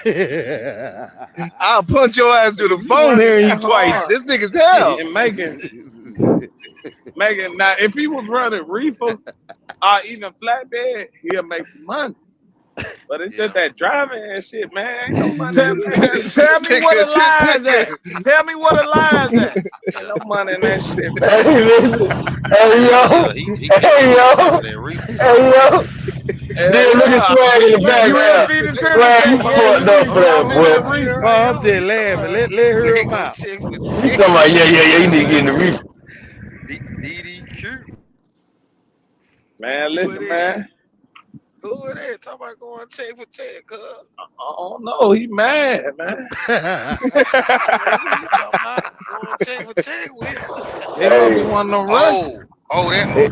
I'll punch your ass through the You phone running hearing you that twice. hard This nigga's hell. and making now if he was running reefer or even flatbed, he'll make some money. But it's just Yeah. that driving and shit, man. Ain't no money Tell, in that shit. tell me where the lies at. Tell me where the lies at. Ain't Yeah. no money in that shit, Hey, man. listen. Hey, Yeah. yo. He Hey, get some yo. of that reefer. Hey, yo. Hell Then look at yeah. Swag in the You hear Speedy background. Triple Swag, say, you yeah, he fucked need up for some that, in the boy. Well, reefer. I'm just laughing. Let her They him go out. check for He check. talking about, yeah, you need to get in the reef. DDQ. Man, Who it listen, is? man. Who it is? Talk about going check for check, cuz. I don't know. He mad, man. Man, who you talking about? Going check for check with? It must be Hey, one of them Russians. That. he,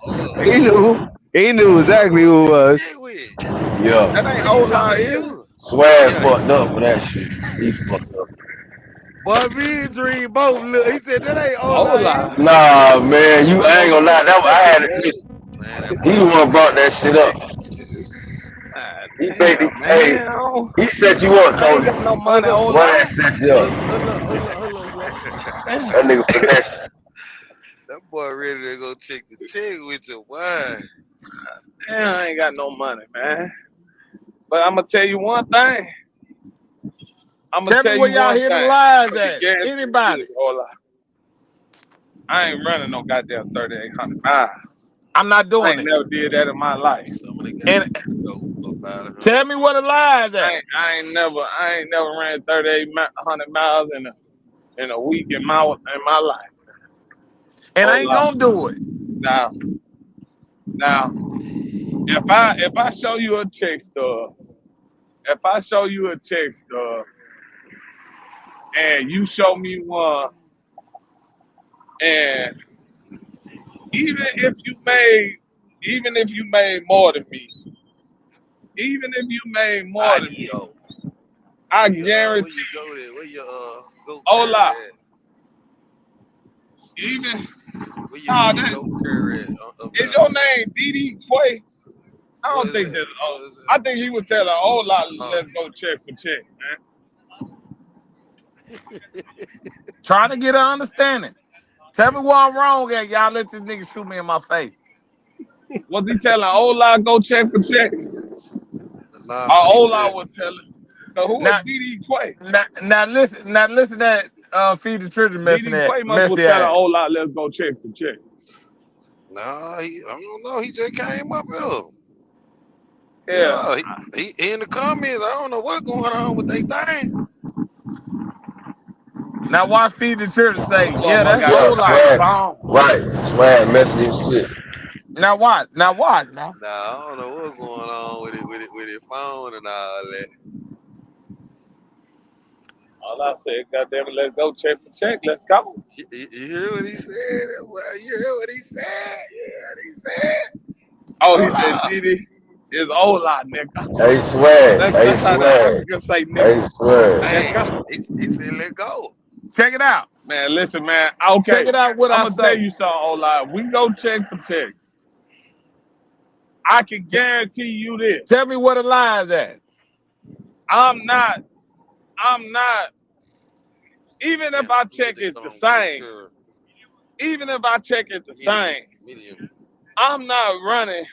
Hold he up. knew. He knew Who you exactly going who it check for was. check with? yo. That ain't What he Ola, talking is it? to? Swag Yeah, fucked up for that shit. He fucked up. Boy, me and Dream both look. He said that ain't all I is Ola. it? Nah, man, you I ain't gonna lie. That I had man, that he boy the one brought OD. that shit up. God He made damn, hey, man. he set you up, I ain't Tony. got no Hold money, up. Swag Ola. set you up. Hold up, boy. Damn. That nigga finesse. That boy ready to go check the check with your boy. Damn, I ain't got no money, man. But I'm gonna tell you one thing. I'm gonna Tell me tell where you y'all one hear the thing. I lies can at. guarantee you Anybody. this, Ola. I ain't running no goddamn 3,800 miles. I'm not I doing ain't it. never did that in my life. Some of they got And dope about 100 tell me where the lies I at. ain't, I ain't never ran 3,800 miles in a week in my life. And I ain't Ola. gonna do it. Now, Now, if I show you a check stub, and you show me one, and even if you made more than me, Audio. I Where guarantee you go there? Where your go Hola, carry at? even Where nah, your that go carry at up is there? your name DD Quay? I What don't is think that? that. What is I think he was telling a whole lot. that? Let's go check for check, Trying to get an understanding. Tell me where I'm wrong at. Y'all let this nigga shoot me in my face. man. Was he telling Ola go check for check? Or Nah, he Ola said. was telling? So who was Now, DD Quay? now listen that feed the children DD Quay must was messy telling ass. Ola let's go check for check. Nah, I don't know. He just came up here. Yeah. Yeah, he in the comments. I don't know what's going on with they thing. Now watch feed the children say, yeah, Motherfucker that's got the Yeah, Ola. same swag. phone. Right. Swag messy as shit. Now watch. Now. Nah, I don't know what's going on with his phone and all that. All I said, goddamn it, let's go check for check. Let's go. You hear what he said? Well, you hear what he said? You hear what he said? Oh, he Hold said up. DD is Ola, nigga. Hey, swag. That's Hey, how the swag. Africans say Hey, nigga. swag. Hey, Nigga. he said let go. Check it out. Man, listen, man. Check Okay, it out what I'm I gonna tell say. you something, Ola. We go check for check. I can T- guarantee you this. Tell me where the line's at. I'm not. Even if Damn, I let me get check this it's the on good same. curve. Even if I check it's the Give me the same. medium. I'm not running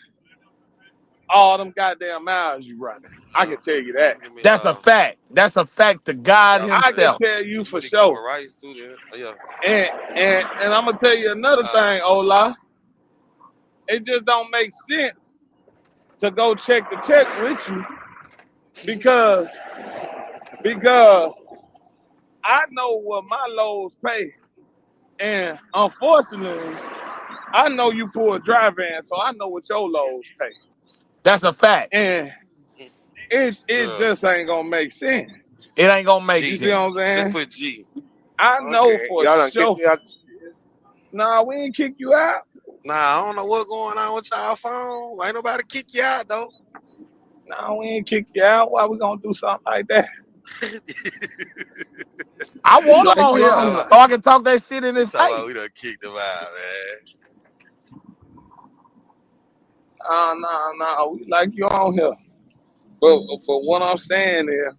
all them goddamn miles you running. I Uh, can tell you that. give me That's a fact. That's a fact to God yeah, I can himself. tell you give me for the cup of sure. rice too there. Oh, yeah. And I'm gonna tell you another thing, Ola. It just don't make sense to go check the check with you because I know what my loads pay, and unfortunately, I know you pull a dry van, so I know what your loads pay, That's a fact. and it Yeah. just ain't gonna make sense. It ain't gonna make You G. see what sense. I'm Just saying? put G. I know Okay, for y'all done kicked sure. me out. Nah, we ain't kick you out. Nah, I don't know what's going on with y'all phone. Ain't nobody kick you out though. Nah, we ain't kick you out. Why we gonna do something like that? I We want him like on you here on talking the. about, so I can talk that shit in he his talking about face. we done kicked him out, man. Nah. We like you on here. But what I'm saying is,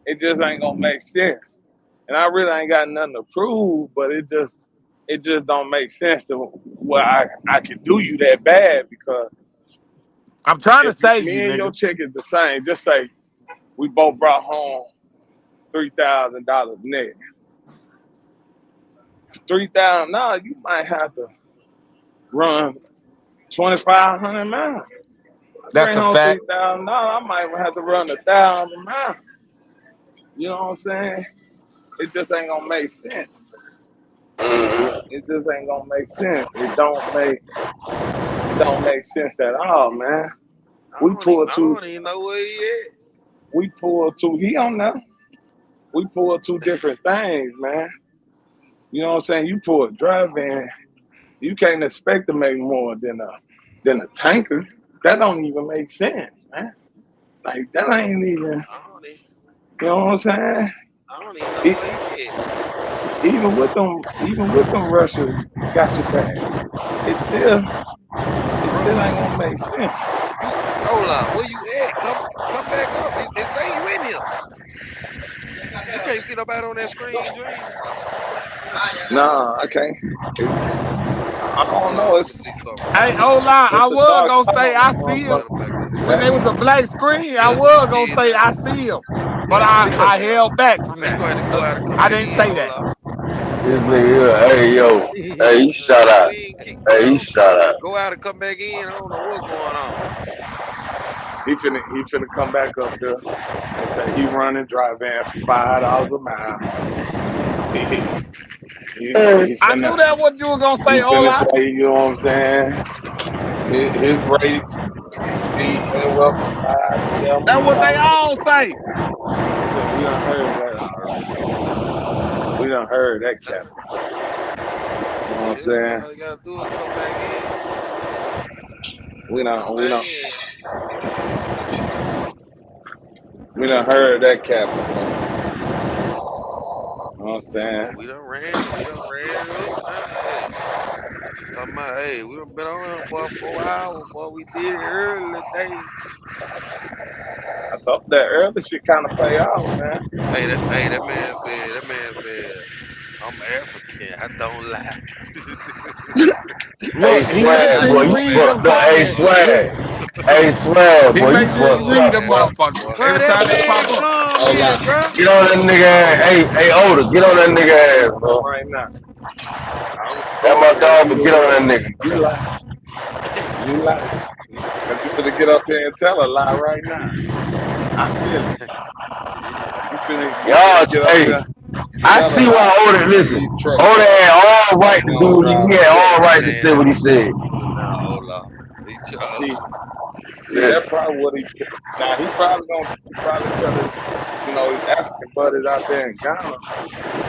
it just ain't gonna make sense. And I really ain't got nothing to prove, but it just don't make sense to where I can do you that bad because I'm trying to if save you, me and your nigga. check is the same, just say we both brought home $3,000 net. $3,000 now, you might have to run 2,500 miles. I That's bring a home fact. $3,000, I might have to run 1,000 miles. You know what I'm saying? It just ain't gonna make sense. It just ain't gonna make sense. It don't make sense at all, man. We pulled I two. don't even know where he at. We pulled two. He don't know. We pulled two different things, man. You know what I'm saying? You pull a dry van, you can't expect to make more than a tanker. That don't even make sense, man. Like that ain't even. I don't even, You know what I'm saying? I don't even know E- where he at. even with them Russians got your back. It still Bro, ain't gonna make sense. you hold on, where you at? Come back up. It say you in here. You can't see nobody on that screen, Dream. Nah, I can't. I don't Hold know. on, let me It's see something. Hey, lie, I it's a was dark gonna light say on the I see him. Let him motherfucker. back up. When there was a black screen, I Yeah, was you gonna did say now. I see him. But Yeah, you did I now. held back from Now you that. gonna have to go out and come I back didn't in, say hold that. on. This Come on nigga now. here, hey yo, hey he shot out. We ain't kick Hey he bro. shot out. Go out and come back in. I don't know what's going on. He finna come back up there and say he running dry van for $5 a mile. He Hey, I knew that what you were gonna say, finna Ola. say, you know what I'm saying? His rates be anywhere from 5 to 7 That's what they dollars. all say. So we done heard that already. We done heard that Yeah, cap. You know what I'm saying? all you gotta do is come back in. We Come done we back done in. we done heard that cap before. You know what I'm Yeah, saying? we done ran it up, man. Hey, talking about, hey, we done been on here, boy, 4 hours, boy. We did it early today. I thought that early shit kind of pay off, man. That man said, I'm African. I don't lie. Hey, Look, he make swag, sure boy, he you read fucked them up. Hey, comments. swag. Listen, Hey, swag, he boy, you make sure he fucked read up, them boy. motherfuckers Boy, Bro, every that time they man pop up. come Oh, in, like, bro. Get on that nigga ass. Hey, Oda, get on that nigga ass, bro. right now. I'm That's over my here. dog, but get on that nigga. You lie. You lie. Cause you finna get up here and tell a lie right now. I feel it. You Y'all, finna get up hey, here and I tell a see lie. why Oda, You listen, need truck Oda stop. had all right Like to you do don't what drive he a had truck. all right to say man, what he said. put it down, hold up. He See, trolling. that's Listen. probably what now he probably tell his, his African buddies out there in Ghana,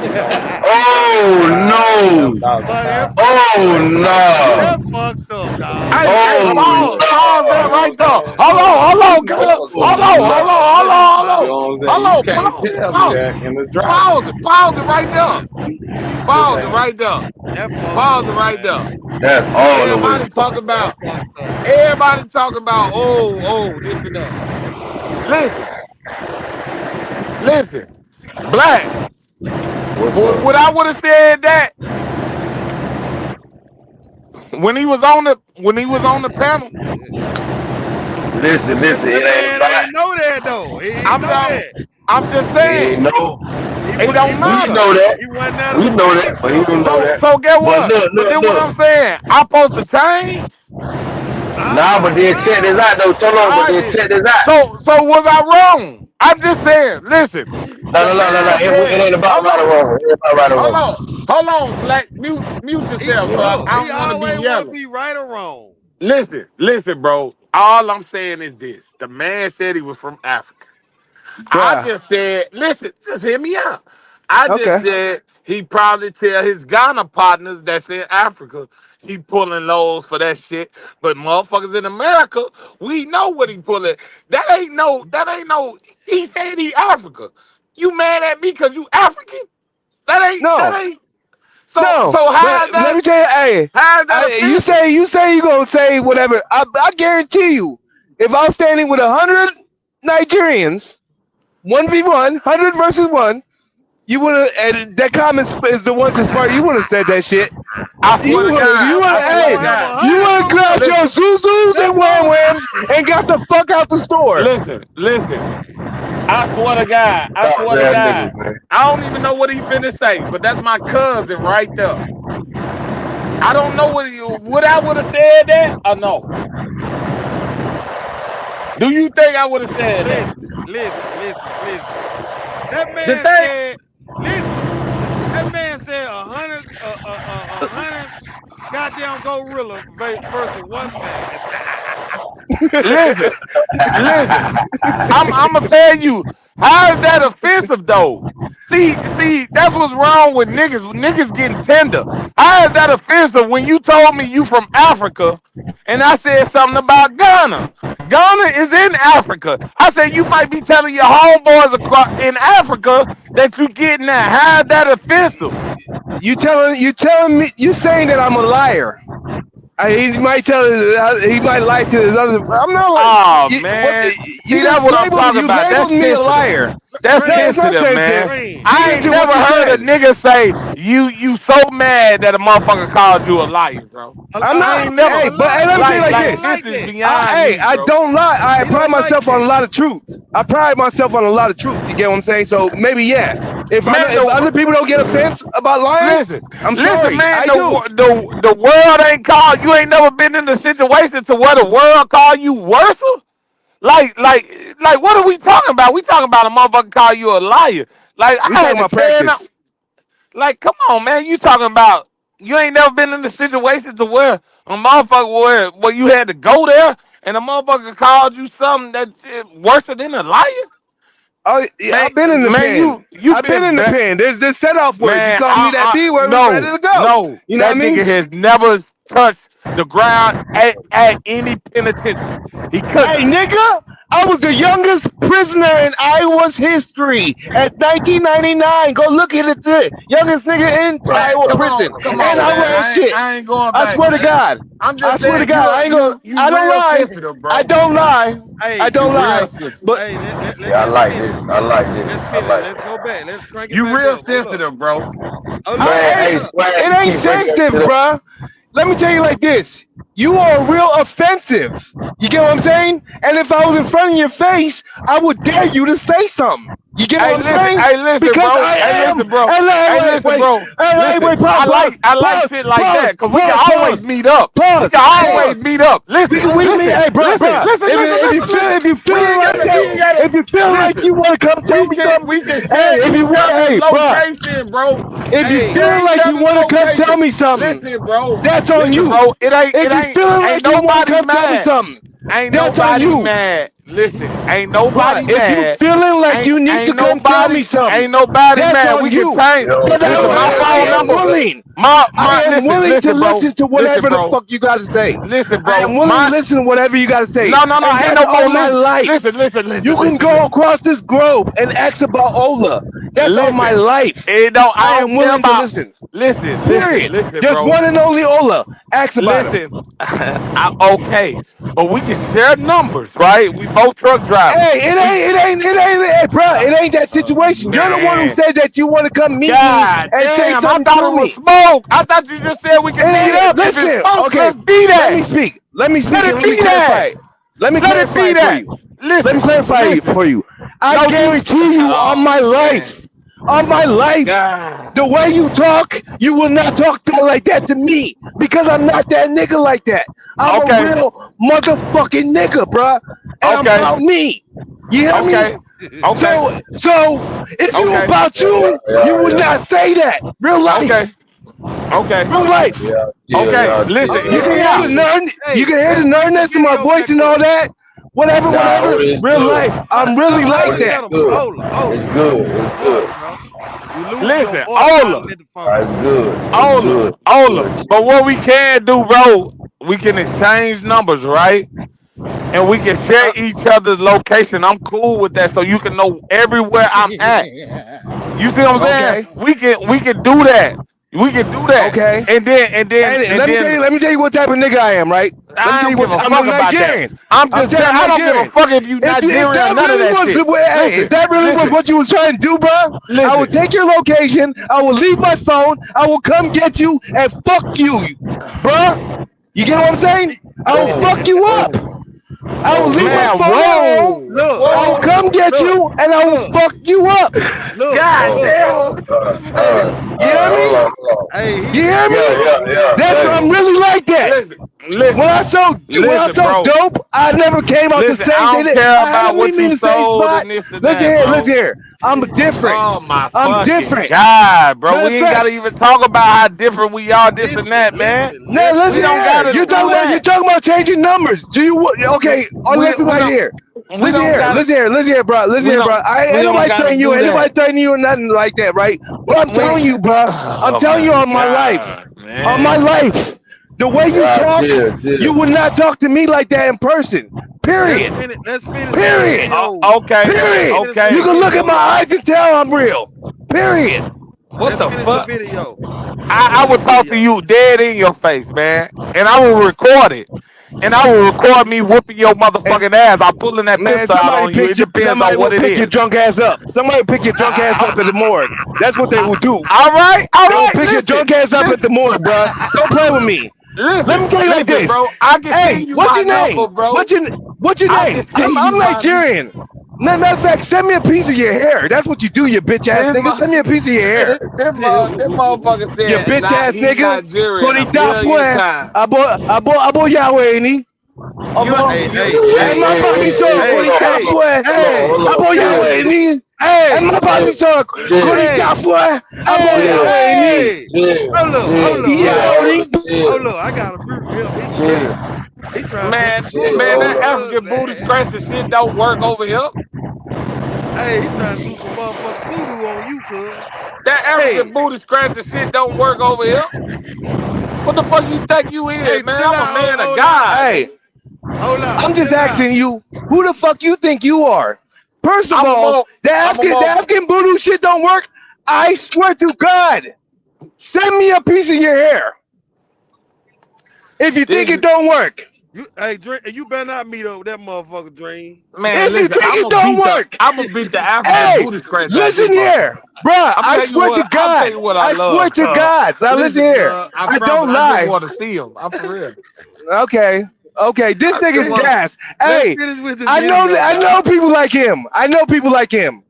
earning Oh, $5,000, no. Boy, that fucked Oh, up. no. That fucked up, dog. Hey, Oh, pause that You know no. right what I'm there. saying? Hold on, You cuz. fucked Oh, up. no. You Hold know what I'm saying? You on. can't tell me Pause it. that in the driver's seat. Pause it right there. You just Pause it ain't. right there. That fucked Pause it up, right man. there. That's all the way Everybody talk fucked up. That about, fucked up. this and that. Listen, listen. Black. What's What up? I would have said that when he was on the panel, Listen, That, it that ain't man about, ain't know that though. He ain't I'm know just, that. I'm just he ain't saying, know. it don't We matter. know that. He wasn't there to We know witness that, but he nothing. don't know that. So get But what? look, But look, then what I'm look. saying, I'm supposed to change. Nah, but then check this No. out, though. Hold on, but I then did. check this out. So was I wrong? I'm just saying. Listen, the No. man It said, ain't about "Hold right or on, wrong. It ain't about right or wrong. hold on, Black, mute He yourself, so Yeah. look, I he don't want to be always want to yelling." be right or wrong. Listen, bro. All I'm saying is this: the man said he was from Africa. I Bruh. just said, listen, just hear me out. I just Okay. said he probably tell his Ghana partners that's in Africa he pulling lows for that shit. But motherfuckers in America, we know what he pulling. That ain't no. He said he Africa. You mad at me because you African? That No. ain't. So No. But how's let that? me tell you, hey, How's that you offensive? say you gonna say whatever. I guarantee you, if I was standing with 100 Nigerians, 1v1, 100 versus one, you would have, and that comment is the one to spark. You would have said that shit. I swear to You God. would I have, swear hey, to gonna have God. 100 you would have on grabbed one. Listen, your Zuzus That and Wham listen, Whams and got the fuck out the store. listen. I swear to God. I Stop swear to that God. niggas, man. I don't even know what he finna say, but that's my cousin right there. I don't know what I would have said that or no. Do you think I would have said that? Listen. That The man thing, said, listen. That man said 100 goddamn gorilla versus one man. listen, listen. I'm gonna tell you how is that offensive though. See, that's what's wrong with niggas. Niggas getting tender. How is that offensive when you told me you from Africa, and I said something about Ghana? Ghana is in Africa. I said you might be telling your homeboys across in Africa that you getting that. How is that offensive? You telling me you saying that I'm a liar. He might he might lie to his other. I'm not like Oh what man, you see that's just what I'm labeled talking you about. labeled That's me a sensitive. liar. That's No, it's not sensitive, sensitive. man. You I meant ain't to never what you heard a said. nigga say you so mad that a motherfucker called you a liar, bro. I'm I not. ain't Hey, never but hey, let me tell you like like this. this is beyond Hey, me, I bro. don't lie. I He pride don't like myself on that. a lot of truth. I pride myself on a lot of truth. You get what I'm saying? So maybe yeah. Man, If other people don't get offense about lying, listen, I'm listen, sorry. man. I do. The world ain't called. You ain't never been in the situation to where the world call you worthless. Like, what are we talking about? We talking about a motherfucker call you a liar. Like, We I had talking to about stand up. practice. Like, come on, man. You talking about? You ain't never been in a situation to where a motherfucker where you had to go there and a motherfucker called you something that's worse than a liar. Oh, yeah, Man, I've been in the man, pen. you I've been been in the back. pen. There's set off words. You Man, call me that B word, we ready no, to go. no. You know what That I mean? nigga has never touched the ground at any penitentiary. He couldn't Hey, have. nigga, I was the youngest prisoner in Iowa's history at 1999. Go look at it. The youngest nigga in Man, Iowa prison, come and on, I man. ran shit. I ain't going I back, swear to man. God. I'm I just swear to saying God. I ain't gonna. I you don't real lie. sensitive, I bro. don't lie. I Hey, don't You real lie. sensitive. But hey, Yeah, I let's like spin this. it. I like this. Let's I spin it. like Let's this. go back. Let's crank it You back real up. Hold up. sensitive, bro. Hold up. Man, Hold I hey, up. swag, it you ain't keep bringing that sensitive, shit up. bruh. Let me tell you like this. You are real offensive. You get what I'm saying? And if I was in front of your face, I would dare you to say something. You get what I'm saying? Hey, listen, Because bro. I Hey, am. listen, bro. And Hey, wait, listen, wait, bro. wait, Listen, pause, I like pause, shit like pause, that, cause we can pause, always pause, meet up. We pause, can always pause. meet up. We Listen, can, listen, hey, listen, bruh. listen, listen, listen, listen. If you We feeling ain't like gotta, that, we ain't gotta. if you feel like Listen, you want to come tell me something, we can hey, share if you each want, other's hey, bruh, location, bro. if We you can Hey, share feeling each like you other's want to come tell location. me something, Listen, bro. that's on Listen, you. bro. If you feeling Ain't like you want to nobody come tell me mad. something, Ain't that's on nobody you. mad. Listen, ain't But nobody if you mad. feeling like you need to come tell me Ain't something, nobody that's mad. on We can you. change. Yo, But that's Listen, yo, why my yo, I phone am number. yo, yo. willing. I am willing to Listen, bro. listen to Listen, whatever the bro. fuck you got to say. Listen, I bro. am willing to listen to whatever you got to say. No. And Ain't that's no more. on my life. You can go Listen. across this globe and ask about Ola. That's on my Listen. life. It don't. I I don't am care willing to about. listen. Period. Listen, Just bro. one and only Ola. Ask about him. Listen. Okay, but we can share numbers, right? We both truck drivers. Hey, hey, bro, it ain't that situation. You're the one who Man. said that you want to come meet me God and say damn, I something thought to it was me. smoke. I thought you just said we It can meet ain't. up. If it's Listen, smoke, okay. let's be Let me that. speak. Let me Let speak, and it let me be clarify that. it. Let me Let it clarify be it for that. you. Let me clarify it Listen. for you. I No, you. guarantee you, Oh man. on my life, the God. way you talk, you will not talk like that to me because I'm not that nigga like that. I'm a Okay. real motherfucking nigga, bruh, and I'm Okay. about me. You hear me? Okay. Okay. So if you Okay. about Yeah, you, you yeah, would yeah, not say that. Real Okay. life, Okay. real life. yeah, yeah, Okay. yeah, Listen, Hold yeah, You hear can up. me hear the out. yeah. nerd. You Hey, can hear the let's put the nerdness in my video voice back and all up. that. Whatever, Nah, whatever. it's Real good. life. I'm really Hold like a that. It's gentleman. good. Hold up. Hold It's up. good. Hold up. It's Hold up, good. bro. We losing your Listen, order Ola. silent at the phone. It's good. It's Ola. good. Ola. Good. But what we can do, bro, we can exchange numbers, right? And we can share Uh, each other's location. I'm cool with that, so you can know everywhere I'm at. You see what I'm saying? okay. We can do that. We can do that. Okay. And And then let me tell you what type of nigga I am, right? Let me I tell you don't give what a I'm fuck about that. Nigerian. I'm I'm I don't give a Nigerian. fuck if you If Nigerian or that none of really that was the shit. way, hey, if Listen, that really was listen, what you was trying to do, bro, I would listen. take your location, I will leave my phone, I will come get you, and fuck you, bro. You get what I'm saying? I will Oh, fuck you up. oh, I will oh, leave my oh, Man, phone at home. whoa, Look, I will look, come whoa. get look, you, and I will look, fuck you up. look, God oh, look. oh. damn. Hey, You hear Hold me? on, hold on. hey, You he hear Yeah, me? yeah, yeah. man, That's Hey, I'm really like that. Listen, When listen, I listen, saw bro. dope, I never came out the Listen, same I day. don't care I had about to meet what me in you the same sold spot. and this and that, Listen bro. here. I'm different. Oh my I'm fucking different. God, bro. Matter We of ain't fact, gotta even talk about how different we are, this and listen, that, man. now We listen don't here. gotta do You're that. talking about changing numbers. Do you We okay? Oh, we listen we right don't here. we don't gotta Listen here, bro. Listen here, bro. I we ain't don't nobody gotta threatening you. do Ain't nobody that. threatening you or nothing like that, right? But I'm We telling you, bro. I'm oh telling you my on my life. God, On my man. life. The way you yeah, talk, chill, you chill. would not talk to me like that in person. Period. let's finish with the Period. video. Okay, Let's Period. finish with You the okay. can look at video, my y'all. eyes and tell I'm real. Period. What Let's the finish the fuck? video. Let's I finish the would talk to video. you dead in your face, man. And I will record it. And I will record me whooping your And motherfucking ass. I'm pulling that man, pistol out on you. It depends somebody on will what it pick your is. drunk ass up. Somebody will pick your drunk ass up at the morgue. That's what they will do. All They will right. pick your drunk ass up at the morgue, bruh. Don't play with me. Let me tell you like Listen, this. bro. I can Hey, send you what's my your number, name? bro. What's your I name? can send you I'm my Nigerian. Matter of fact, send me a piece of your hair. That's what you do, you bitch ass this nigga. Send me a piece of your hair. this motherfucker You said bitch not ass he nigga. Nigerian a Konita million fue. times. Abo Yahweh ni. Abo, Hey, hey, hey, hey, mapapi so hey, kulita hey, fue. hey, Abo yawe hey, ni. hey, Mapapi so kulita fue. Abo hey, yawe ni. hey. Hold up, hold up, hold Yeah, up. ni. Hold up, I gotta mute him. He tripping. He trying to put Man, some voodoo man, on that you, African booty man. scratching shit don't work over here. Hey, he trying to do some motherfucking voodoo on you, cuz. That African Hey, booty scratching shit don't work over here. What the fuck you think you is, hey, man? chill I'm a out, man of hold out, God, Hey, nigga. hold out, I'm just chill out. asking you, who the fuck you think you are? First of I'm a all, more, I'm a The more. African voodoo shit don't work. I swear to God, send me a piece of your hair if you think This it don't work. You, hey, Dream, you better not meet up with that motherfucker, Dream. man, If you listen, think it don't work, I'm gonna beat the African hey, booty scratch out this listen here, motherfucker. bruh. I'm I telling you swear to what, I'll tell God, you what I I swear love, to cuz. God. Now listen Listen, here, cuz, I I promise, don't I just lie. want to see him. I'm for real. Okay, okay, this I just nigga's want to. gas. Let's Hey, finish with the video, I know dog. people like him. I know people like him.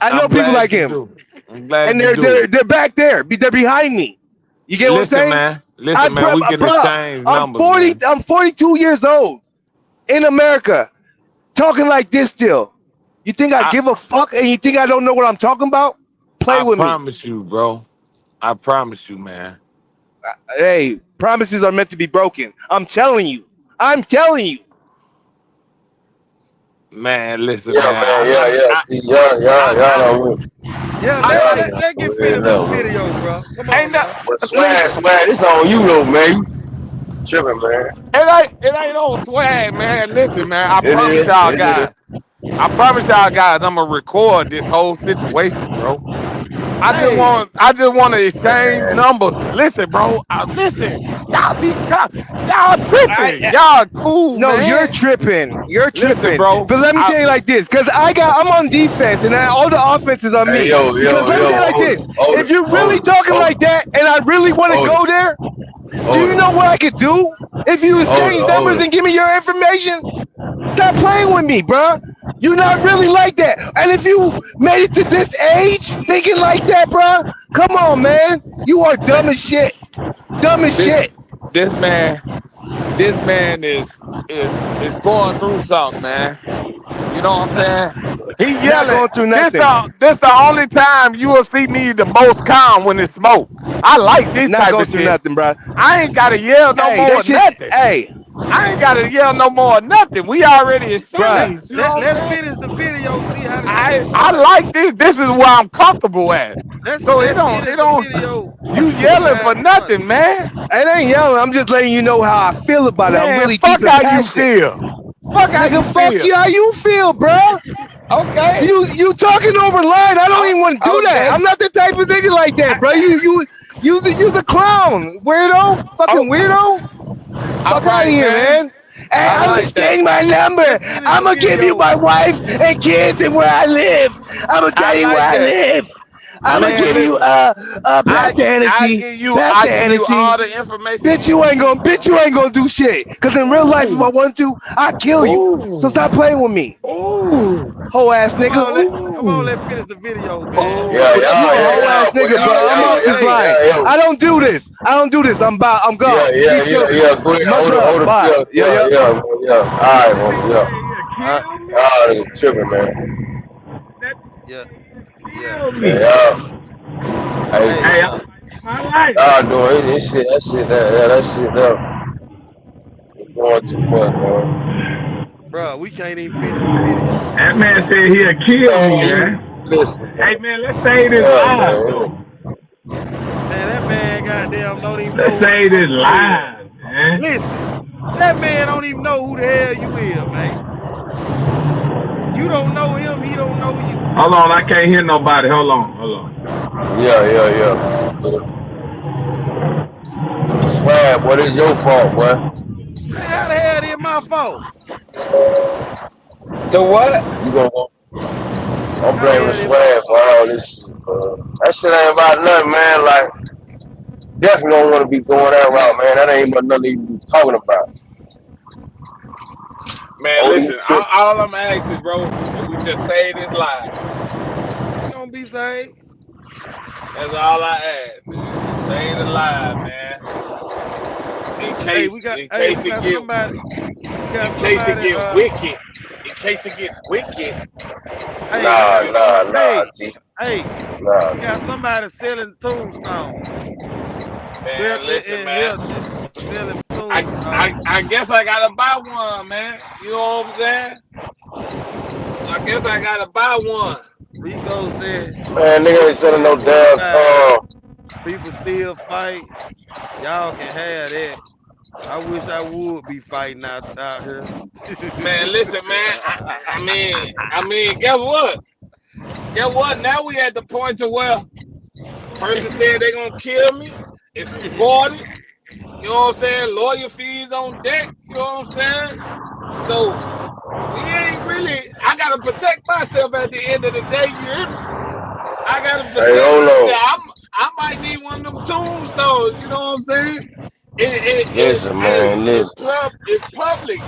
I know I'm people like glad you him, do. I'm glad and you do. they're back there. They're behind me. You get what I'm Listen, saying? man. Listen, man. We can Bruh, exchange numbers, man. I'm 42 years old in America, talking like this still. You think I I give a fuck and you think I don't know what I'm talking about? Play I with me. promise you, bro. I promise you, man. Hey, promises are meant to be broken. I'm telling you. I'm telling you. Man, listen, Yeah, man. man. Yeah, yeah. See, y'all don't. Yeah, I let Y'all like. let don't let get really finished with the know. video, bro. Come Ain't on no. now. But swag, Listen. it's on you though, man. You tripping, man. It ain't on swag, man. Listen, man. I It promise is. y'all It is. guys. I promise y'all guys. I'm gonna record this whole situation, bro. Hey, I just want to exchange Man. numbers. Listen, bro. Listen, y'all I tripping. Y'all cool, No, you're man. tripping. You're Listen, tripping. bro. But let me tell you like this, because I'm on defense and all the offense is on Hey, me. Because let me tell you like this. If you're really talking like that and I really want to hold it, go there, do hold you it, know what I could do? If you exchange hold numbers it. and give me your information, stop playing with me, bruh. You're not really like that. And if you made it to this age thinking like that, bruh, come on, man. You are dumb Man, as shit. Dumb as this shit. this man this man is going through something, man. You know what I'm saying? He Not yelling. going through This nothing. the only time you will see me the most calm when it's smoke. I like this Not type going of through shit. nothing, bruh. I ain't gotta yell no Hey, more that or shit. nothing. Hey, I ain't gotta yell no more or nothing. We already let bruh. exchanged. You let know what I'm let's saying? finish the video. See how the shit I start. like this. This is where I'm comfortable at. So Let's finish it the don't. video. You See yelling how for it start. nothing, man. It ain't yelling. I'm just letting you know how I feel about it. I'm Man, really deep fuck and how you passionate. feel. Fuck how Nigga, you fuck feel. you. How you feel, bruh? Okay. You talking over line. I don't even want to do that. Okay. I'm not the type of nigga like that, bro. You the clown, weirdo, Oh, fucking weirdo. all Fuck out of right, here, man. man. Hey, I I'm like that. exchange my number. Let's finish I'm the gonna give you video. my wife and kids and where I live. I'm gonna I tell you where like I that. live. I'm gonna Man, give you listen. Pastor Hennessy, I Pastor give you all Hennessy. the information you need, Bitch, bro. you ain't gonna do shit. Cause in real life, if I Ooh. want to, I kill you. So Ooh. stop playing with me, Ooh. hoe ass nigga. Come on, Ooh. let's finish the video, man. You Yeah, Ooh. That's you a yeah, right. hoe yeah, ass yeah, boy. nigga, bro. I'm off this Hey, line. Yeah. I don't do this. I'm Yeah, gone. yeah, Keep yeah, chilling. yeah. Go ahead, Much love. hold it, Bye. yeah, Yeah, yeah. yeah. All right, man, yeah. Uh, Y'all tripping, man. yeah, yeah. Yeah, hey, Hey, y'all doing this shit, that shit, it's going too much, man. bro, we can't even finish the video. That man said he'll kill me, Man, you man. listen, Hey, man. man, let's say this Yeah, live, man. though. Man, that man goddamn don't even Let's know who the say fuck this you is. live, man. Listen, that man don't even know who the hell you is, man. You don't know him, he don't know you. Hold on, I can't hear nobody. Hold on. Yeah. Swag, what is your fault, boy? Man, how the hell is my fault? The what? You gonna go? I'm How the blaming hell is my Swag for fault? all this shit, bro. That shit ain't about nothing, man. Like, definitely don't want to be going that route, Man, man. That ain't about nothing you be talking about. man, Oh, these listen. trips. All I'm asking, bro, is we just say this live. He gonna be saved. That's all I ask, man. Just say it live, man. Hey, we In case got it get somebody. got in case it somebody. get wicked. In case it get wicked. Hey, You know. Hey, G. hey, Nah. you got somebody selling tombstones. Man, Wealthy listen, and man. healthy. Selling tombstones. I guess I gotta buy one, man. You know what I'm saying? I guess I gotta buy one. Rico said, Man, nigga ain't selling no damn 25. People still fight. Y'all can have that. I wish I would be fighting out here. Man, listen, man. I mean, guess what? Guess what? Now we at the point to where person said they gonna kill me. It's recorded. You know what I'm saying? Lawyer fees on deck. You know what I'm saying? So we ain't really. I gotta protect myself at the end of the day. You hear me? I gotta protect Hey, hold on. myself. I might need one of them tombstones. You know what I'm saying? Listen, man, listen. It's public.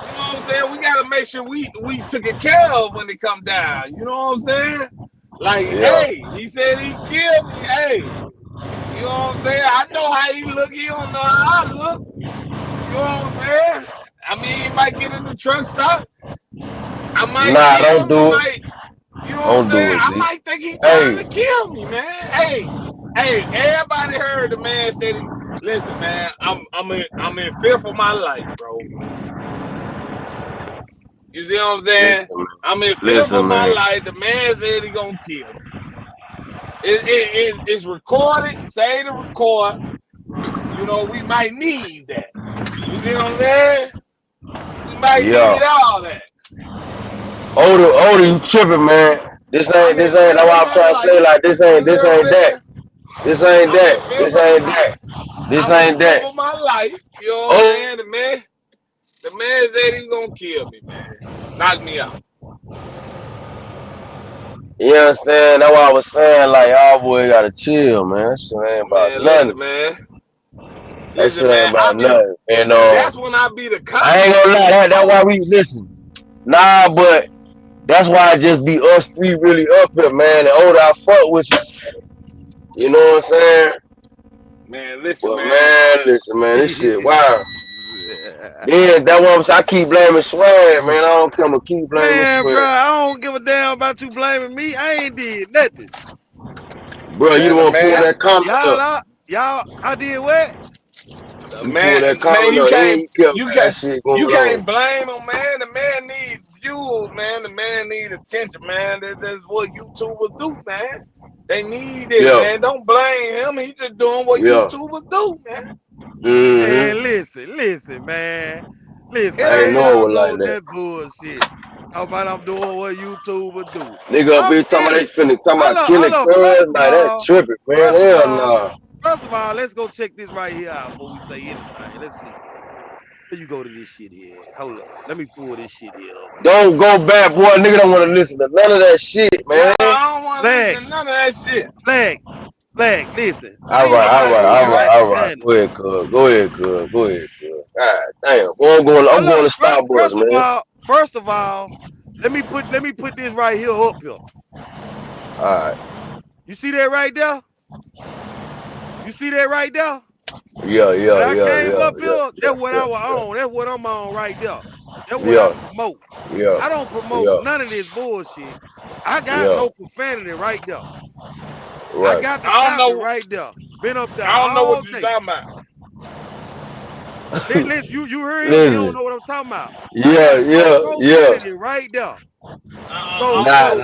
You know what I'm saying? We gotta make sure we took it care of when it come down. You know what I'm saying? Like, Yeah. hey, he said he killed me. Hey, you know what I'm saying? I know how he look. He don't know how I look. You know what I'm saying? I mean, he might get in the truck stop. I might Nah, kill don't him. do it. You know what I'm Don't saying? do it, I G. might think he trying to kill me, man. Hey, everybody heard the man said, listen, man, I'm in fear for my life, bro. You see what I'm saying? Listen, I'm in fear for my man. life. The man said he gonna kill me. It's recorded. Say to record. You know, we might need that. You see what I'm saying? We might need all that. Older, you tripping, man. This ain't. That's why I'm trying to say, like, this ain't that. This ain't that. This ain't that. This ain't that. For my life. You know what I'm saying? The man said he was gonna kill me, man. Knock me out. You understand? That's why I was saying, like, y'all boy gotta chill, man. That shit ain't about Man, nothing. listen, man. That shit ain't about nothing. And that's when I be the cop. I ain't gonna lie, that's why we listen. Nah, but that's why it just be us three really up here, man. The older I fuck with you. You know what I'm saying? Man, listen, But man. listen, man, this shit, wow. Then that one I keep blaming Swag, man. I don't come and keep blaming Man, bro, Swag. I don't give a damn about you blaming me. I ain't did nothing. Bro, you Man, don't want to pull that comment up. Y'all, I did what? You pull that Man, comment up. He ain't kept that shit going you on. can't blame him, man. The man needs views, man. The man needs attention, man. That's what YouTubers do, man. They need it, man. Don't blame him. He just doing what YouTubers do, man. Man, listen, man. Listen, I ain't man, know it y'all was go like with that. that bullshit. Talking about I'm doing what YouTubers do. Nigga up I'm here talking about in it. they finna talking about killing Hold up. cuz. Like, that tripping, man. Hell nah. First of all, let's go check this right here out before we say anything. Let's see. Where you go to this shit here? Hold up. Let me pull this shit here up. Don't go back, boy. Nigga don't want to listen to none of that shit, man. No, I don't want to listen to none of that shit. Flag, listen. All right. Go ahead, cuz. Go ahead, cuz. God damn. Boy, I'm going to Starbucks, man. First of all, let me put this right here up here. All right. You see that right there? You see that right there? Yeah. When I came up here, that's what I was on. That's what I'm on right there. That's what I promote. Yeah. I don't promote none of this bullshit. I got no profanity right there. I Right. got the I don't topic know. right there. Been up there I don't know all what you're day. talking about. Listen, you heard him. He don't know what I'm talking about. I Yeah. got no profanity right there. So Nah.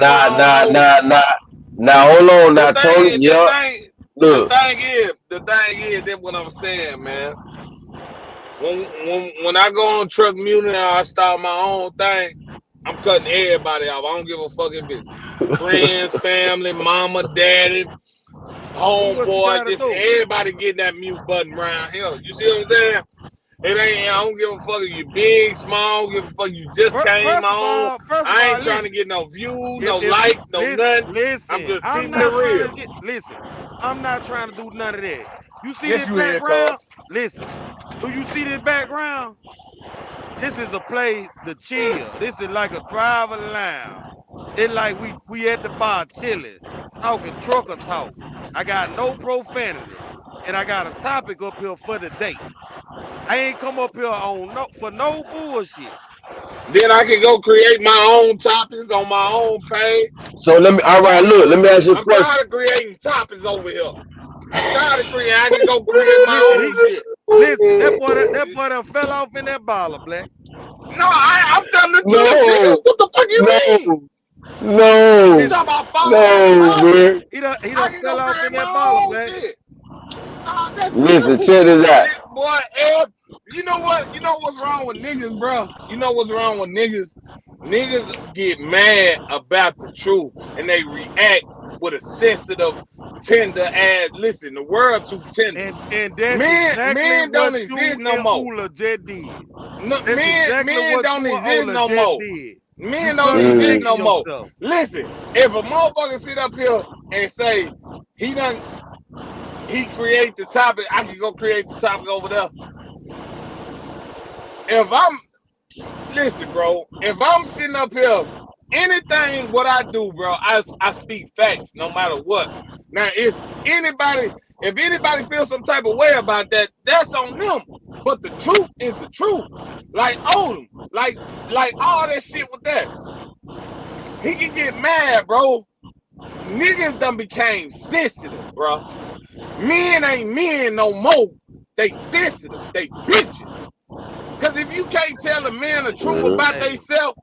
Now hold on, now Tony. Yeah. Look. The thing is, that's what I'm saying, man. When I go on Truck Mutiny, I start my own thing. I'm cutting everybody off. I don't give a fuck if it's friends, family, mama, daddy, homeboy. Just everybody getting that mute button around here. You see what I'm saying? It ain't. I don't give a fuck if you big, small. I don't give a fuck. You just came on. I ain't trying to get no views, no likes, no nothing. I'm just keeping it real. Listen, I'm not trying to do none of that. You see Yes, this you is, cuz. background? Listen. Do you see this background? This is a place to chill. This is like a private lounge. It's like we at the bar chilling, talking trucker talk. I got no profanity. And I got a topic up here for the day. I ain't come up here on no bullshit. Then I can go create my own topics on my own page. So let me. All right, look. Let me ask you a I'm question. tired of creating topics over here. I'm tired of creating. I can go create my Listen, own shit. listen. That boy done fell off in that baller, Black. No, I'm telling the truth, nigga. No, What the fuck you mean? no, no, You talking about falling off the no, bottle? man. He I done can fell go off in create that my baller, own Black. shit. Nah, that's the Listen, truth. check this out. Boy, Ed, you know what? You know what's wrong with niggas, bro? You know what's wrong with niggas? Niggas get mad about the truth and they react with a sensitive, tender ass. Listen, the world too tender. And that's exactly Men don't what you exist no and more. Ula just did. No, That's exactly men what don't you and exist Ola no just more. did. You Men don't exist contradicting no more. yourself. Listen, if a motherfucker sit up here and say he create the topic, I can go create the topic over there. Listen, bro, if I'm sitting up here, anything what I do, bro, I speak facts no matter what. Now, if anybody feels some type of way about that, that's on them. But the truth is the truth. Like Odom, like all that shit with that. He can get mad, bro. Niggas done became sensitive, bro. Men ain't men no more. They sensitive. They bitches. Because if you can't tell a man the truth about themselves,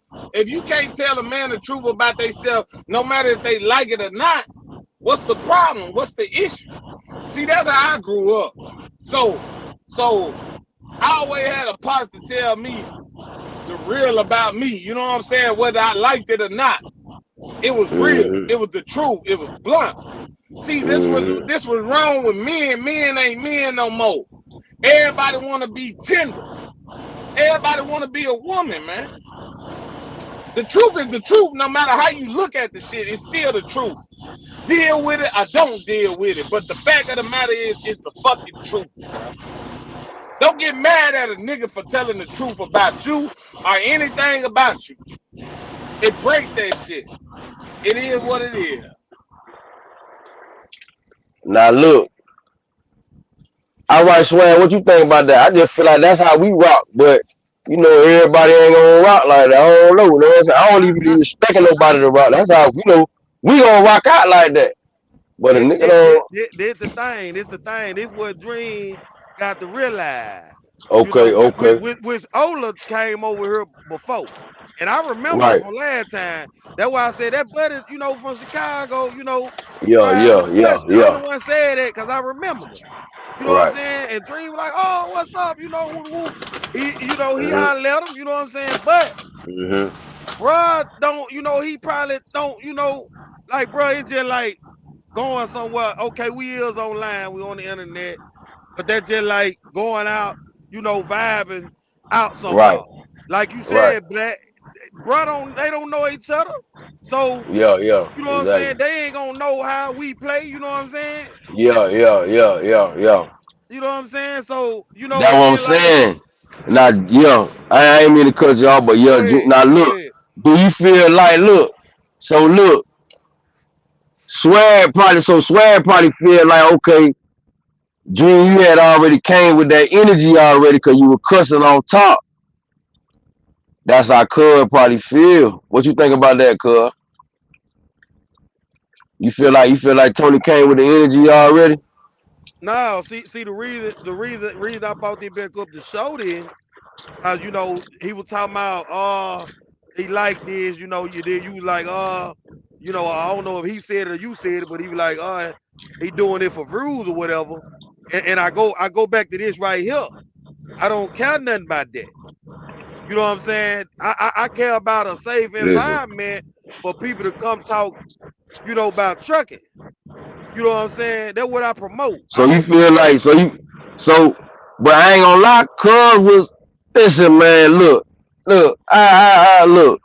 no matter if they like it or not, what's the problem? What's the issue? See, that's how I grew up. So I always had a pops to tell me the real about me. You know what I'm saying? Whether I liked it or not. It was real. It was the truth. It was blunt. See, this was wrong with men. Men ain't men no more. Everybody want to be tender. Everybody want to be a woman, man. The truth is the truth. No matter how you look at the shit, it's still the truth. Deal with it, I don't deal with it. But the fact of the matter is, it's the fucking truth, bro. Don't get mad at a nigga for telling the truth about you or anything about you. It breaks that shit. It is what it is. Now look, all right, Swan, what you think about that? I just feel like that's how we rock, but you know, everybody ain't gonna rock like that. I don't know. You know what I'm saying? I don't even be expecting nobody to rock. That's how we gonna rock out like that. But a nigga don't. This the thing. This what Dream got to realize. You know, Okay, okay, which Ola came over here before. And I remember right. from last time. That's why I said that buddy, from Chicago, Yeah, I asked yeah, him a yeah, question. I'm the yeah. one saying that because I remembered him. You know what I'm Right. saying? And Dream was like, oh, what's up? Whoop, whoop. He Mhm. hollered at him, you know what I'm saying? But Mhm. bruh don't, he probably don't, like, bruh, it's just like going somewhere. Okay, we is online, we on the internet, but that's just like going out, vibing out somewhere. Right. Like you Right. said, Black, bruh, they don't know each other. So, Yeah. Yeah. you know what I'm saying? Exactly. They ain't gonna know how we play, you know what I'm saying? Yeah. Yeah. Yeah. Yeah. Yeah. You know what I'm saying? So, That's it's what I'm just like, saying. Now, yeah, I ain't mean to cut you off, but yeah, go ahead, now go look, ahead. do you feel like so look, Swag probably feel like okay, Dream, you had already came with that energy already because you were cussing on top. That's how Cub probably feel. What you think about that, Cub? You feel like Tony came with the energy already? No, see the reason I brought this back up the show then, cause he was talking about he liked this, you was like I don't know if he said it or you said it, but he was like he doing it for views or whatever. And I go back to this right here. I don't care nothing about that. You know what I'm saying? I care about a safe Listen. environment for people to come talk, about trucking. You know what I'm saying? That's what I promote. So I you don't feel promote. like but I ain't gonna lie, Cuz was listen, man. Look, I look.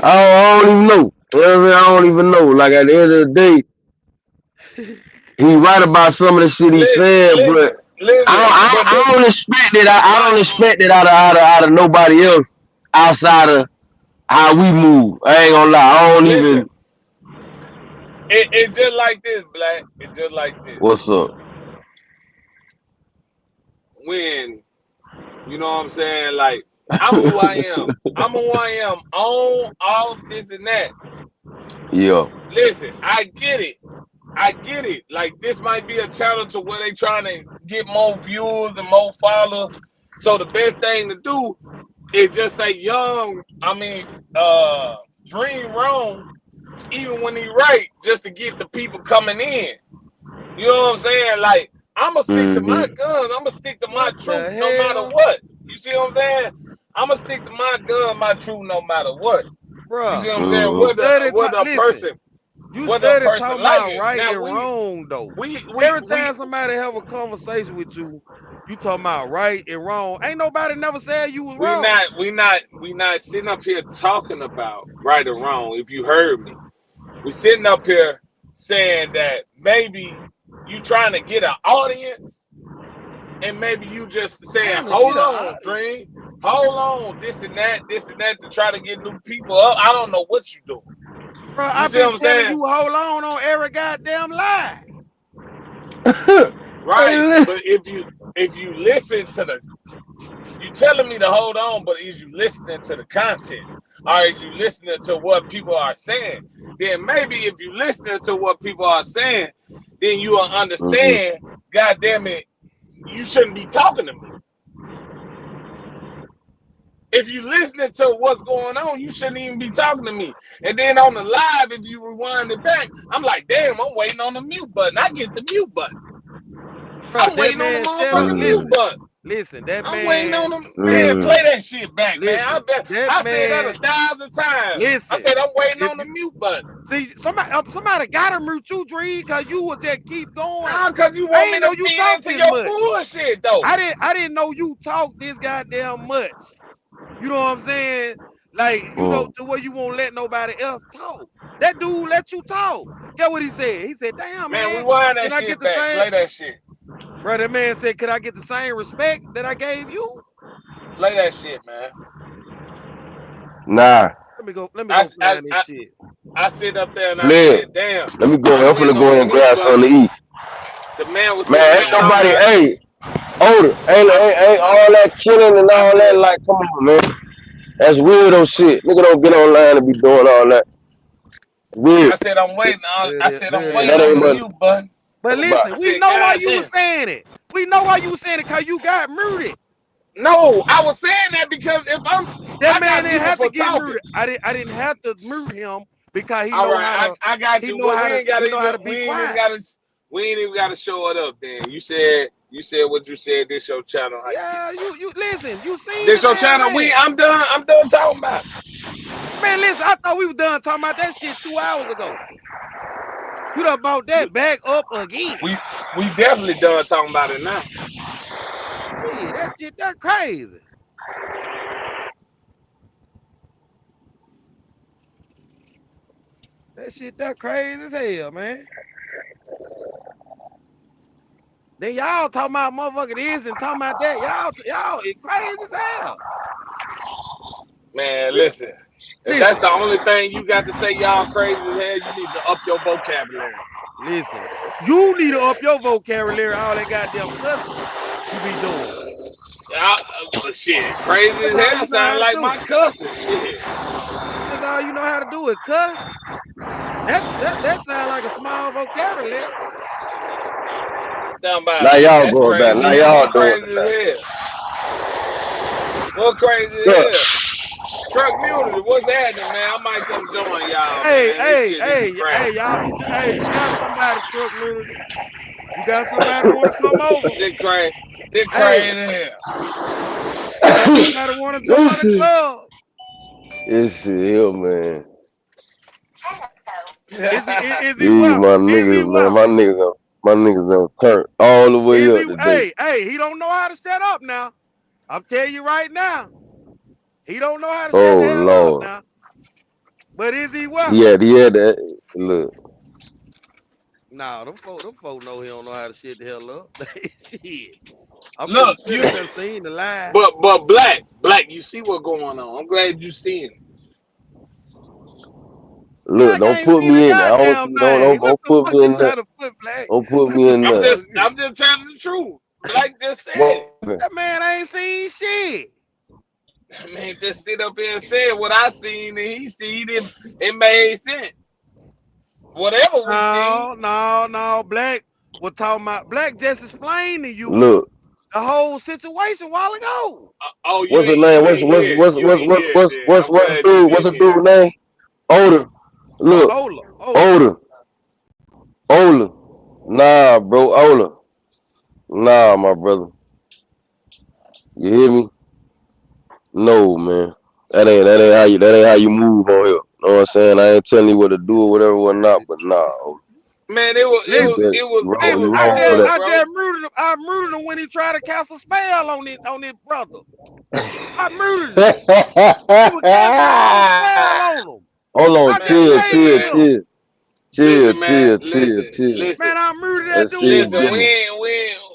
I don't even know. You know what I mean? I don't even know. Like at the end of the day, he right about some of the shit he said, but Listen. But I don't expect that. I like don't expect that out of nobody else outside of how we move. I ain't gonna lie. I don't listen, even. it's just like this, Black. It's just like this. What's up? When You know what I'm saying? Like, I'm who I am. I'm who I am. On, off, this and that. Yeah. Listen, I get it. I get it. Like, this might be a channel to where they trying to get more viewers and more followers. So the best thing to do is just say dream wrong, even when he right, just to get the people coming in. You know what I'm saying? Like, I'm going to stick to my Mm-hmm. guns. I'm going to stick to my What truth the no matter hell, what. You see what I'm saying? I'm going to stick to my gun, my truth no matter what. You see bruh? what I'm saying? You Mm-hmm. study Whether listen. You a study person talking like about it. right Now, and wrong though. we, Every we, time somebody have a conversation with you, you talking about right and wrong. Ain't nobody never said you was we wrong. not sitting up here talking about right or wrong. If you heard me, we sitting up here saying that maybe you trying to get an audience, and maybe you just saying, Trying to "Hold get a on, Dream, hold on, this and that, to try to get new people up." I don't know what you doing. bro. You I've see what been I'm telling saying? you hold on every goddamn lie. Right. But if you listen to you telling me to hold on, but is you listening to the content? Or is you listening to what people are saying? Then maybe if you listening to what people are saying, then you will Mm-hmm. understand, God damn it, you shouldn't be talking to me. If you listening to what's going on, you shouldn't even be talking to me. And then on the live, if you rewind it back, I'm like, damn, I'm waiting on the mute button. I get the mute button. Bro, I'm that waiting on the man telling motherfucking mute listen, Mm-hmm. button. listen, that I'm waiting on man, them. Man, play Mm-hmm. that shit back, man. listen, that I said that man, 1,000 times. I listen. said I'm waiting If on the you mute button. see somebody gotta mute you, Dream, cause you was just keep going. Nah, cause you I want me ain't to know you feed talk into this your much. bullshit though. I didn't know you talk this goddamn much. You know what I'm saying? Like, you know, Mm. the way you won't let nobody else talk. That dude let you talk. Get what he said? He said, damn, Man, man, rewind can that I get shit the back. same? Play that shit. Bro, that man said, could I get the same respect that I gave you? Play that shit, man. Nah. Let me I, go I, find this I, shit. I sit up there and I Flip. said, damn, Let me go. I'm I'm finna waiting go on the ahead and mute grab button. something to eat. The man was sitting Man, there ain't talking nobody, about, hey, older. Ain't all that killing and I all that. said, Like, come on, man. That's weirdo shit. Nigga don't get online and be doing all that. Weird. Look at I'm that. waiting That on ain't the what mute button. But about. listen, I we said, know why God you damn. was saying it. We know why you was saying it because you got muted. No, I was saying that because That I man got didn't muted have to for get talking. muted. I didn't have to mute him because All right, I got you. Well, he know how to be quiet. we ain't even gotta show it up. Then you said what you said. This your channel. How you get Yeah, it? you listen, you seen the This your damn channel. man. I'm done. I'm done talking about it. Man, listen, I thought we were done talking about that shit 2 hours ago. You done bought that back up again. We definitely done talking about it now. Yeah, that shit that crazy. That shit that crazy as hell, man. Then y'all talking about motherfucking this and talking about that. Y'all it crazy as hell. Man, We listen. If that's listen, the only thing you got to say, y'all crazy as hell, you need to up your vocabulary. listen. You need to up your vocabulary, all that goddamn cussing you be doing. Shit, crazy That's as all hell. you know how Sound to like do. my cousin. Shit. That's all you know how to do is cuss. That sound like a small vocabulary. Talking about Now y'all that's going back. crazy Now as hell. y'all What doing crazy it now. as hell? What crazy as Look, hell? Truck Community, what's happening, man? I might come join y'all, Hey, man. This hey, shit, it be hey, crazy. hey, y'all be hey, if you got somebody truck community, you got somebody want to come over. This crazy. This Hey, crazy as hell. you got somebody want to join the listen. club. This shit here, man. Is he These my welcome? Is he niggas, man. welcome? My niggas done turned all the way Is up he today. hey, he don't know how to shut up now. I'm telling you right now. He don't know how to shut Oh the hell up Lord. now. But is he welcome? He had that. Look, Nah, them folk know he don't know how to shut the hell up. Shit. I'm pretty Look, sure they done seen the lie. but black, you see what's going on. I'm glad you seen it. look. Black Don't ain't put seen a me in there. I don't goddamn see. thing. What Don't the put fuck me you in there. trying to put, Black? Don't put What me the in fuck? there. I'm just telling the truth. Black just said What? it. That man ain't seen shit. Man, just sit up here and say what I seen and he seen it. It made sense. Whatever we seen. No. Black was talking about. Black just explained to you Look, the whole situation a while ago. Oh, what's his you name? ain't hear it. You ain't hear it. Then I'm glad you What's didn't the hear dude it. name? Older. Oh, Look, Ola. Ola. Nah, bro, Ola. Nah, my brother. You hear me? No, man. That ain't how you move on here. Know what I'm saying? I ain't telling you what to do or whatever or not, but nah, Ola. Man, You bet you Listen, wrong for that. I just murdered him. I murdered him when he tried to cast a spell on his brother. I murdered him. He was casting the wrong spell on him. Hold on, I just chill, saved him. Listen, man. chill. Man, I murdered that Let's see him dude, Listen. get man. him.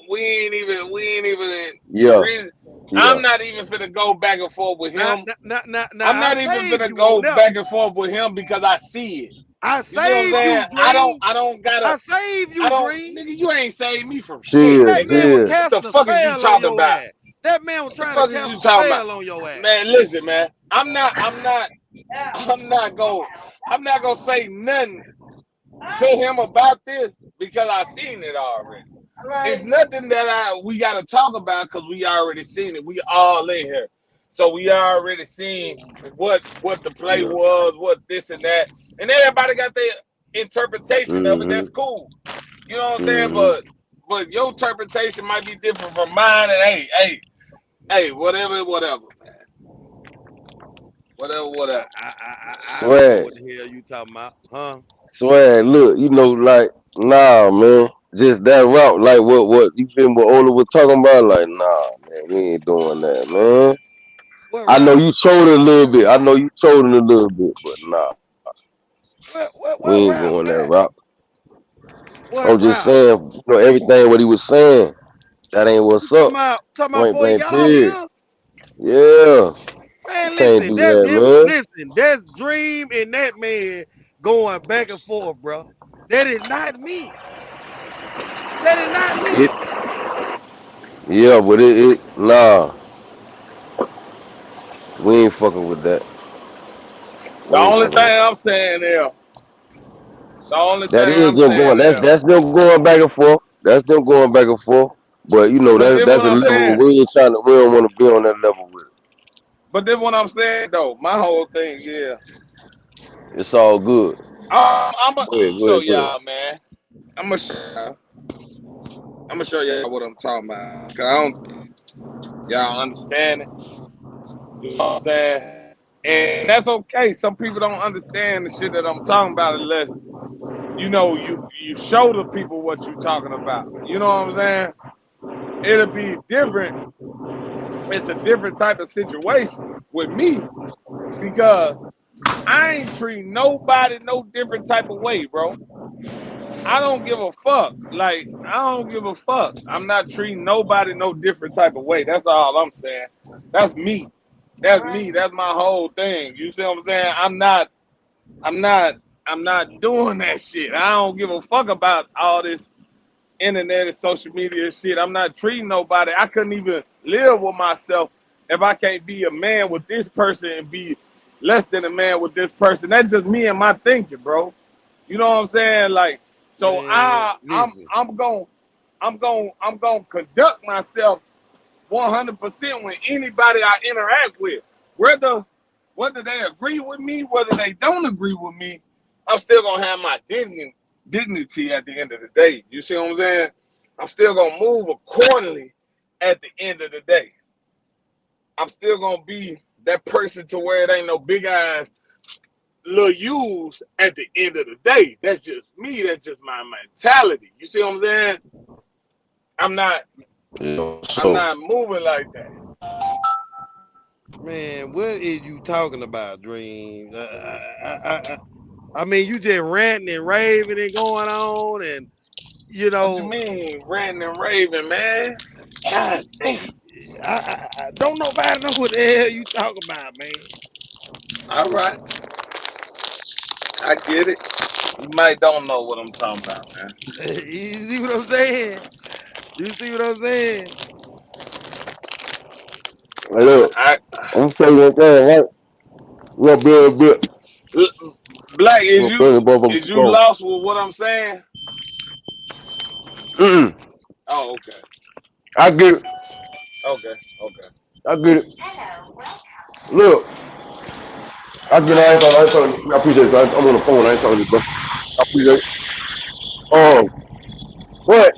We ain't even. The Yeah, reason yeah. I'm not even finna go back and forth with Now, him. now, now, now, I'm I not even saved finna you on go that back one. and forth with him because I see it. I You see what I'm saved saying? you, Dream. I don't I gotta. saved you, Dream. Nigga. You ain't saved me from shit, Chill, That nigga. man was chill. What the casting a fuck is you spell on talking your about? ass. That man was The trying to fuck is cast you a talking about? spell on your ass. Man, listen, man. I'm not gonna say nothing to him about this because I seen it already. It's nothing that we gotta talk about because we already seen it. We all in here. So we already seen what the play Yeah. was, what this and that. And everybody got their interpretation of it. Mm-hmm. That's cool. You know what I'm saying? Mm-hmm. But your interpretation might be different from mine. And hey, whatever, man. Whatever. I don't know Swag. what the hell you talking about, huh? Swag, look, like, nah, man. Just that route, like what you feel what Ola was talking about? Like, nah, man, we ain't doing that, man. What I know route? you trolling a little bit. But nah, we What ain't route going that that? route. I'm What just route? saying, everything what he was saying, that ain't You what's talking up. about Point before he blank got off period. here? Yeah. You Man, can't listen, do that's that, him. man. Listen, that's Dream and that man going back and forth, bro. That is not me. That is not It, me. yeah, but nah, we ain't fucking with that. The We ain't only fucking thing with I'm saying is, the only that. thing Is I'm them going. saying is, That's them going back and forth. That's them going back and forth. But but then that's what a I'm level saying, we ain't trying to. We don't want to be on that level with it. but then what I'm saying though, my whole thing is, It's all good. I'm gonna Go show ahead. y'all, man. I'm gonna show y'all what I'm talking about. Cause I don't think y'all understand it. You know what I'm saying? And that's okay. Some people don't understand the shit that I'm talking about unless you show the people what you're talking about. You know what I'm saying? It'll be different. It's a different type of situation with me because I ain't treating nobody no different type of way, bro. I don't give a fuck. Like, I don't give a fuck. I'm not treating nobody no different type of way. That's all I'm saying. That's me. That's me. That's my whole thing. You see what I'm saying? I'm not I'm not doing that shit. I don't give a fuck about all this internet and social media shit. I'm not treating nobody. I couldn't even live with myself if I can't be a man with this person and be less than a man with this person. That's just me and my thinking, bro. You know what I'm saying? Like, so Man, listen. I'm gonna conduct myself 100% with anybody I interact with, whether they agree with me, whether they don't agree with me. I'm still gonna have my dignity at the end of the day. You see what I'm saying? I'm still gonna move accordingly at the end of the day. I'm still gonna be that person to where it ain't no big ass little use at the end of the day. That's just me. That's just my mentality. You see what I'm saying? I'm not Yeah. I'm So not moving like that. Man, what is you talking about, Dreams? I mean, you just ranting and raving and going on, and you What you know, mean, ranting and raving, man? God damn. I don't nobody know what the hell you talking about, man. All right, I get it. You might don't know what I'm talking about, man. You see what I'm saying? You see what I'm saying? Hey, look, I, I'm saying one thing, right? We're gonna build a bit. Black, We're gonna build a motherfucking is you control. lost with what I'm saying? Mm-mm. Oh, okay. I get it. Okay. Okay. I get it. Look, I get it. I ain't talking. I appreciate it. I'm on the phone. I ain't talking to you, bro. I appreciate it. But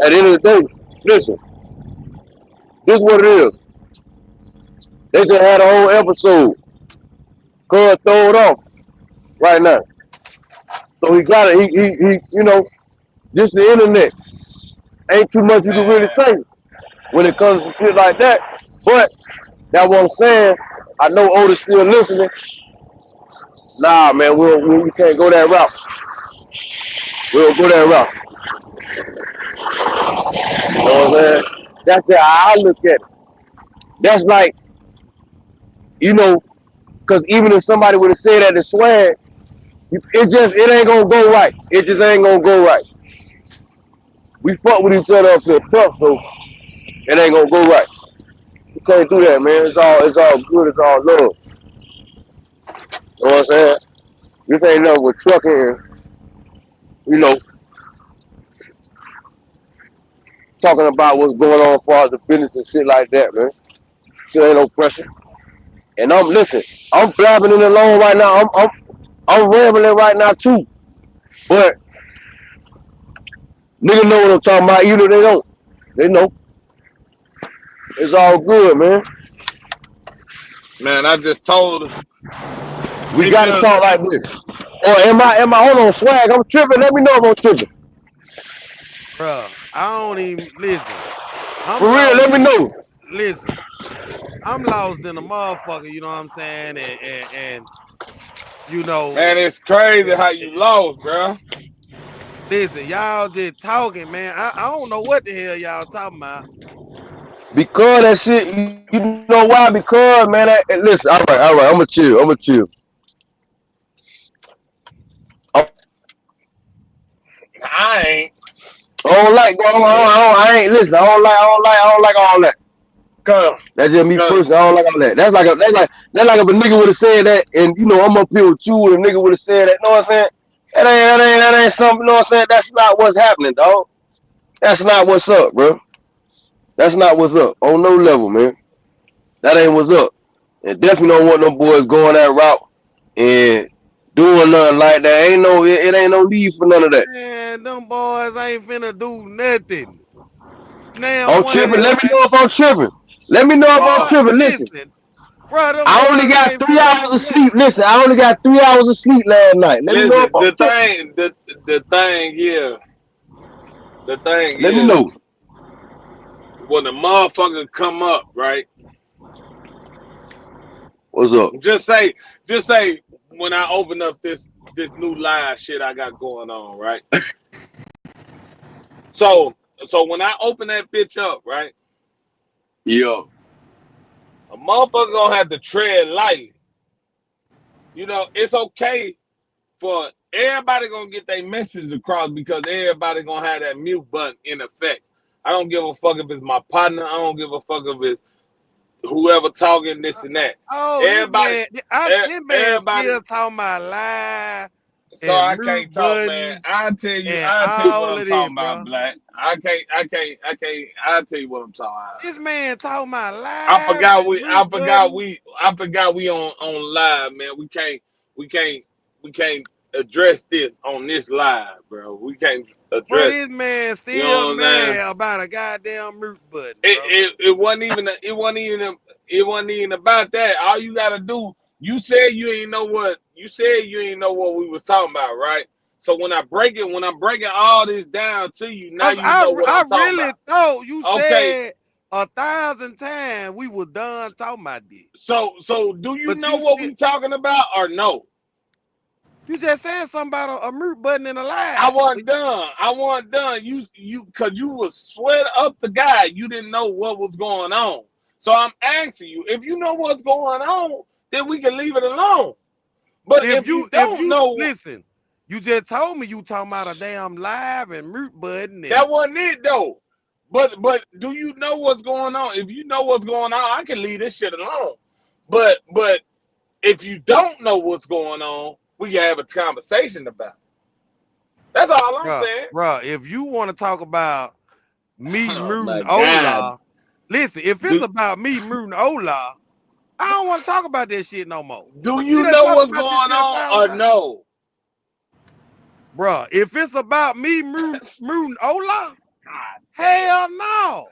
at the end of the day, listen, this is what it is. They just had a whole episode. Cuz throw it off right now. So he got it. You know, just the internet. Ain't too much you can really Man. say when it comes to shit like that. But that's what I'm saying. I know Otis still listening. Nah, man, we can't go that route. We'll go that route. You know what I'm saying? That's how I look at it. That's like, you know, because even if somebody would have said that to swag, it ain't gonna go right. It just ain't gonna go right. We fuck with each other up to the tough, so it ain't gonna go right. You can't do that, man. It's all good. It's all love. You know what I'm saying? This ain't nothing with trucking and, you know, talking about what's going on as far as the business and shit like that, man. Shit ain't no pressure. And listen, I'm blabbing it alone right now. I'm rambling right now too. But niggas know what I'm talking about, even if they don't. They know. It's all good, man. Man, I just told her. We It gotta just talk like this. Or am I hold on, swag, I'm tripping. Let me know if I'm tripping. Bruh, I don't even listen. I'm For real, lost. let me know. Listen, I'm lost in a motherfucker. You know what I'm saying? And you know, man, it's crazy how you lost, bro. listen, y'all just talking, man. I don't know what the hell y'all talking about. Because that shit, you know why? Because, man, listen, all right, I'm going to chill. I ain't. I don't like Shit. I ain't listen. I don't like all that. Cause, That's just me cause, personally. I don't like all that. That's like if a nigga would have said that, and you know I'm up here with you, and a nigga would have said that. You know what I'm saying? That ain't something. You know what I'm saying? That's not what's happening, dog. That's not what's up, bro. That's not what's up on no level, man. That ain't what's up. And definitely don't want them boys going that route and doing nothing like that. It ain't no need for none of that. Man, them boys ain't finna do nothing. Now I'm one tripping. listen, Let me time, know if I'm tripping. Let me know if I'm boy, tripping. Listen. listen, bro, them I only boys got ain't 3 hours finna of do nothing. sleep. Listen, I only got 3 hours of sleep last night. Let me know if listen. I'm tripping. The thing Let me is, know. when the motherfucker come up, right? What's up? Just say, just say, when I open up this new live shit I got going on, right? So, so when I open that bitch up, right? Yeah. A motherfucker gonna have to tread lightly. You know, it's okay for everybody gonna get their message across because everybody gonna have that mute button in effect. I don't give a fuck if it's my partner. I don't give a fuck if it's whoever talking this and that. Oh, Everybody, this man everybody. still talking about live So and I mute can't talk, man. buttons and I tell you what all I'm of that, talking about, bro. Black. I tell you what I'm talking about. This man talking about live and mute buttons. I forgot we on live, man. We can't, we can't address this on this live, bro. We can't But address. this man You still know what I'm saying? mad about a goddamn mute button, bro. It wasn't even about that. All you gotta do, you said you ain't know what we was talking about, right? So when I'm breaking all this down to you, now Cause you know what I I'm talking really about. thought you Okay, said 1,000 times we were done talking about this. so do you But know what we talking about or no? you just said something about a mute button in a I live. wasn't done. I wasn't done. Cause you was sweat up the guy. You didn't know what was going on. So I'm asking you, if you know what's going on, then we can leave it alone. But But if you if don't you know, listen, you just told me you talking about a damn live and mute button and that wasn't it though. But do you know what's going on? If you know what's going on, I can leave this shit alone. But if you don't know what's going on, we can have a conversation about it. That's all I'm saying. Bruh, if you want to talk about me Oh my rooting God. Ola, listen, if it's about me rooting Ola, I don't want to talk about that shit no more. Do you know what's going on or no? Bruh, if it's about me rooting Ola, hell no.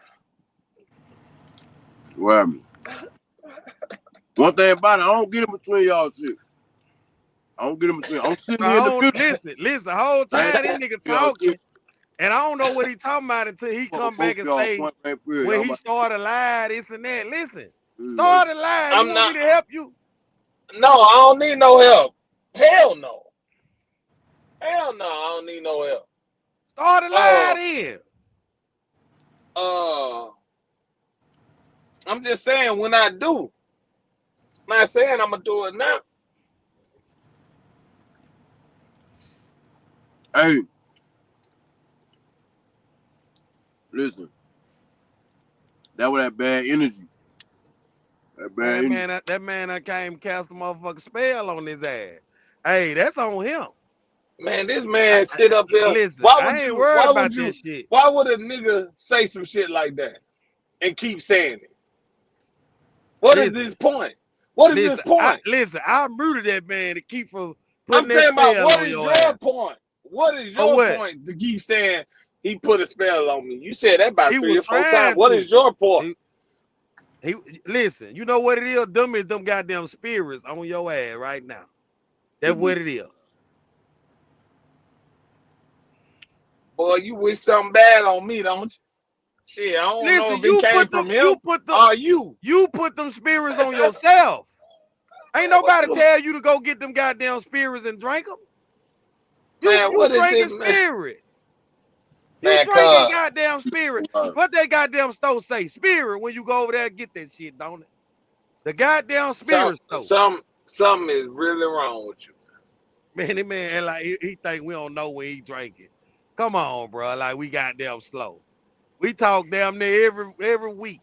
Well, one thing about it, I don't get in between y'all shit. I don't get in between. I'm sitting here in the middle. Listen, whole time this nigga talking, and I don't know what he talking about until he come back and say when he started live, this and that. Listen, started live. You want me to help you? No, I don't need no help. Hell no. Hell no, I don't need no help. Started live in. I'm just saying when I do. I'm not saying I'm gonna do it now. Hey, listen. That was that bad energy. That man I came cast a motherfucking spell on his ass. Hey, that's on him. Man, this man sit up here. Listen, Why I would ain't you? worried Why about would you? this shit. Why would a nigga say some shit like that and keep saying it? What is this point? What is this point? Listen, I rooted that man to keep from I'm putting that talking about spell what on is your your ass. point? What is your point to keep saying he put a spell on me? You said that about 3 or 4 times. What is your point? He listen, you know what it is? Them is them goddamn spirits on your ass right now. That's what it is. Boy, you wish something bad on me, don't you? Shit, I don't know if it came from him or you. You put them spirits on yourself. Ain't nobody tell you to go get them goddamn spirits and drink them. You drinking spirit. You drinking goddamn spirit. What that goddamn store say? Spirit when you go over there and get that shit, don't it? The goddamn spirit store. Something is really wrong with you. Man, like he think we don't know when he drinking. Come on, bro. Like we goddamn slow. We talk damn near every week,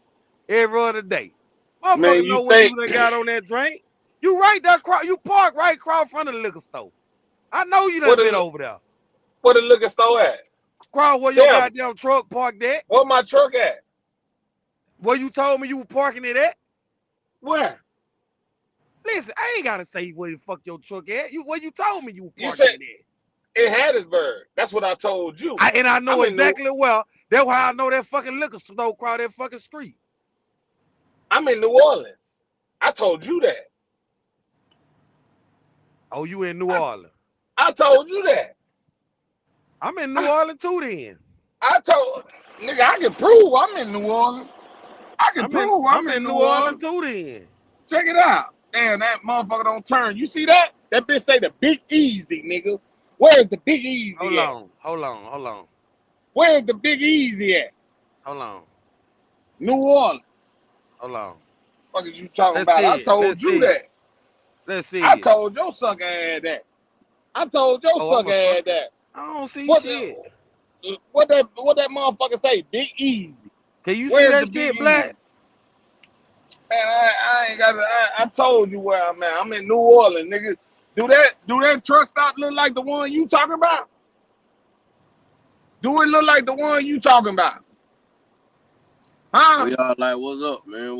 every other day. Motherfucker know when you done got on that drink. You right there, you park right across front of the liquor store. I know you done been over there. Where the liquor store at? Cross where your goddamn truck parked at. Where my truck at? Where you told me you were parking it at? Where? Listen, I ain't gotta say where the fuck your truck at. Where you told me you were parking it at. In Hattiesburg. That's what I told you. And I know exactly well. That's why I know that fucking liquor store across that fucking street. I'm in New Orleans. I told you that. Oh, you in New Orleans? I told you that. I'm in New Orleans too then. I told nigga, I can prove I'm in New Orleans. I'm in New Orleans too then. Check it out. Damn, that motherfucker don't turn. You see that? That bitch say the Big Easy, nigga. Where's the Big Easy at? Hold on. Where's the Big Easy at? Hold on. New Orleans. Hold on. What is you talking about? I told you that. Let's see. I told your sucker ass that. I told your sucker ass that. I don't see shit. What that motherfucker say? Big Easy. Can you see that shit, Black? Man, I ain't got. I told you where I'm at. I'm in New Orleans, nigga. Do that truck stop look like the one you talking about? Do it look like the one you talking about? Huh? We all like, what's up, man?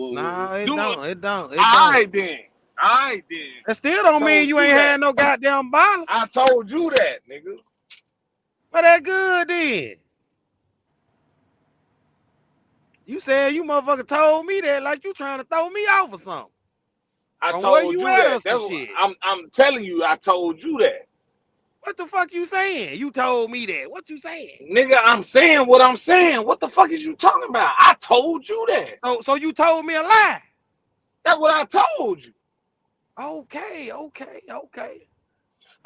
It don't. All right then. That still don't mean you ain't had no goddamn bottle. I told you that, nigga. But that good then. You said you motherfucker told me that like you trying to throw me off or something. I told you that. I'm telling you, I told you that. What the fuck you saying? You told me that. What you saying? Nigga, I'm saying what I'm saying. What the fuck is you talking about? I told you that. So you told me a lie. That's what I told you. Okay.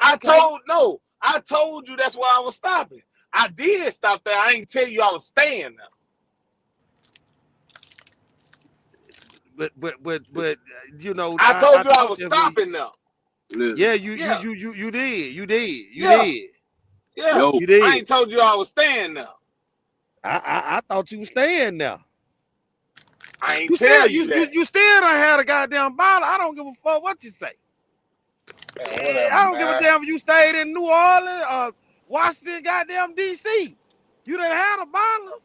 I told you that's why I was stopping. I did stop there. I ain't tell you I was staying there. But you know, I told you I was stopping now. Yeah, you did. Yeah. I ain't told you I was staying now. I thought you was staying there. I ain't You still tell you that. you still done had a goddamn bottle. I don't give a fuck what you say. Man, whatever, I don't give a man. damn if you stayed in New Orleans or Washington, goddamn DC. You done had a bottle.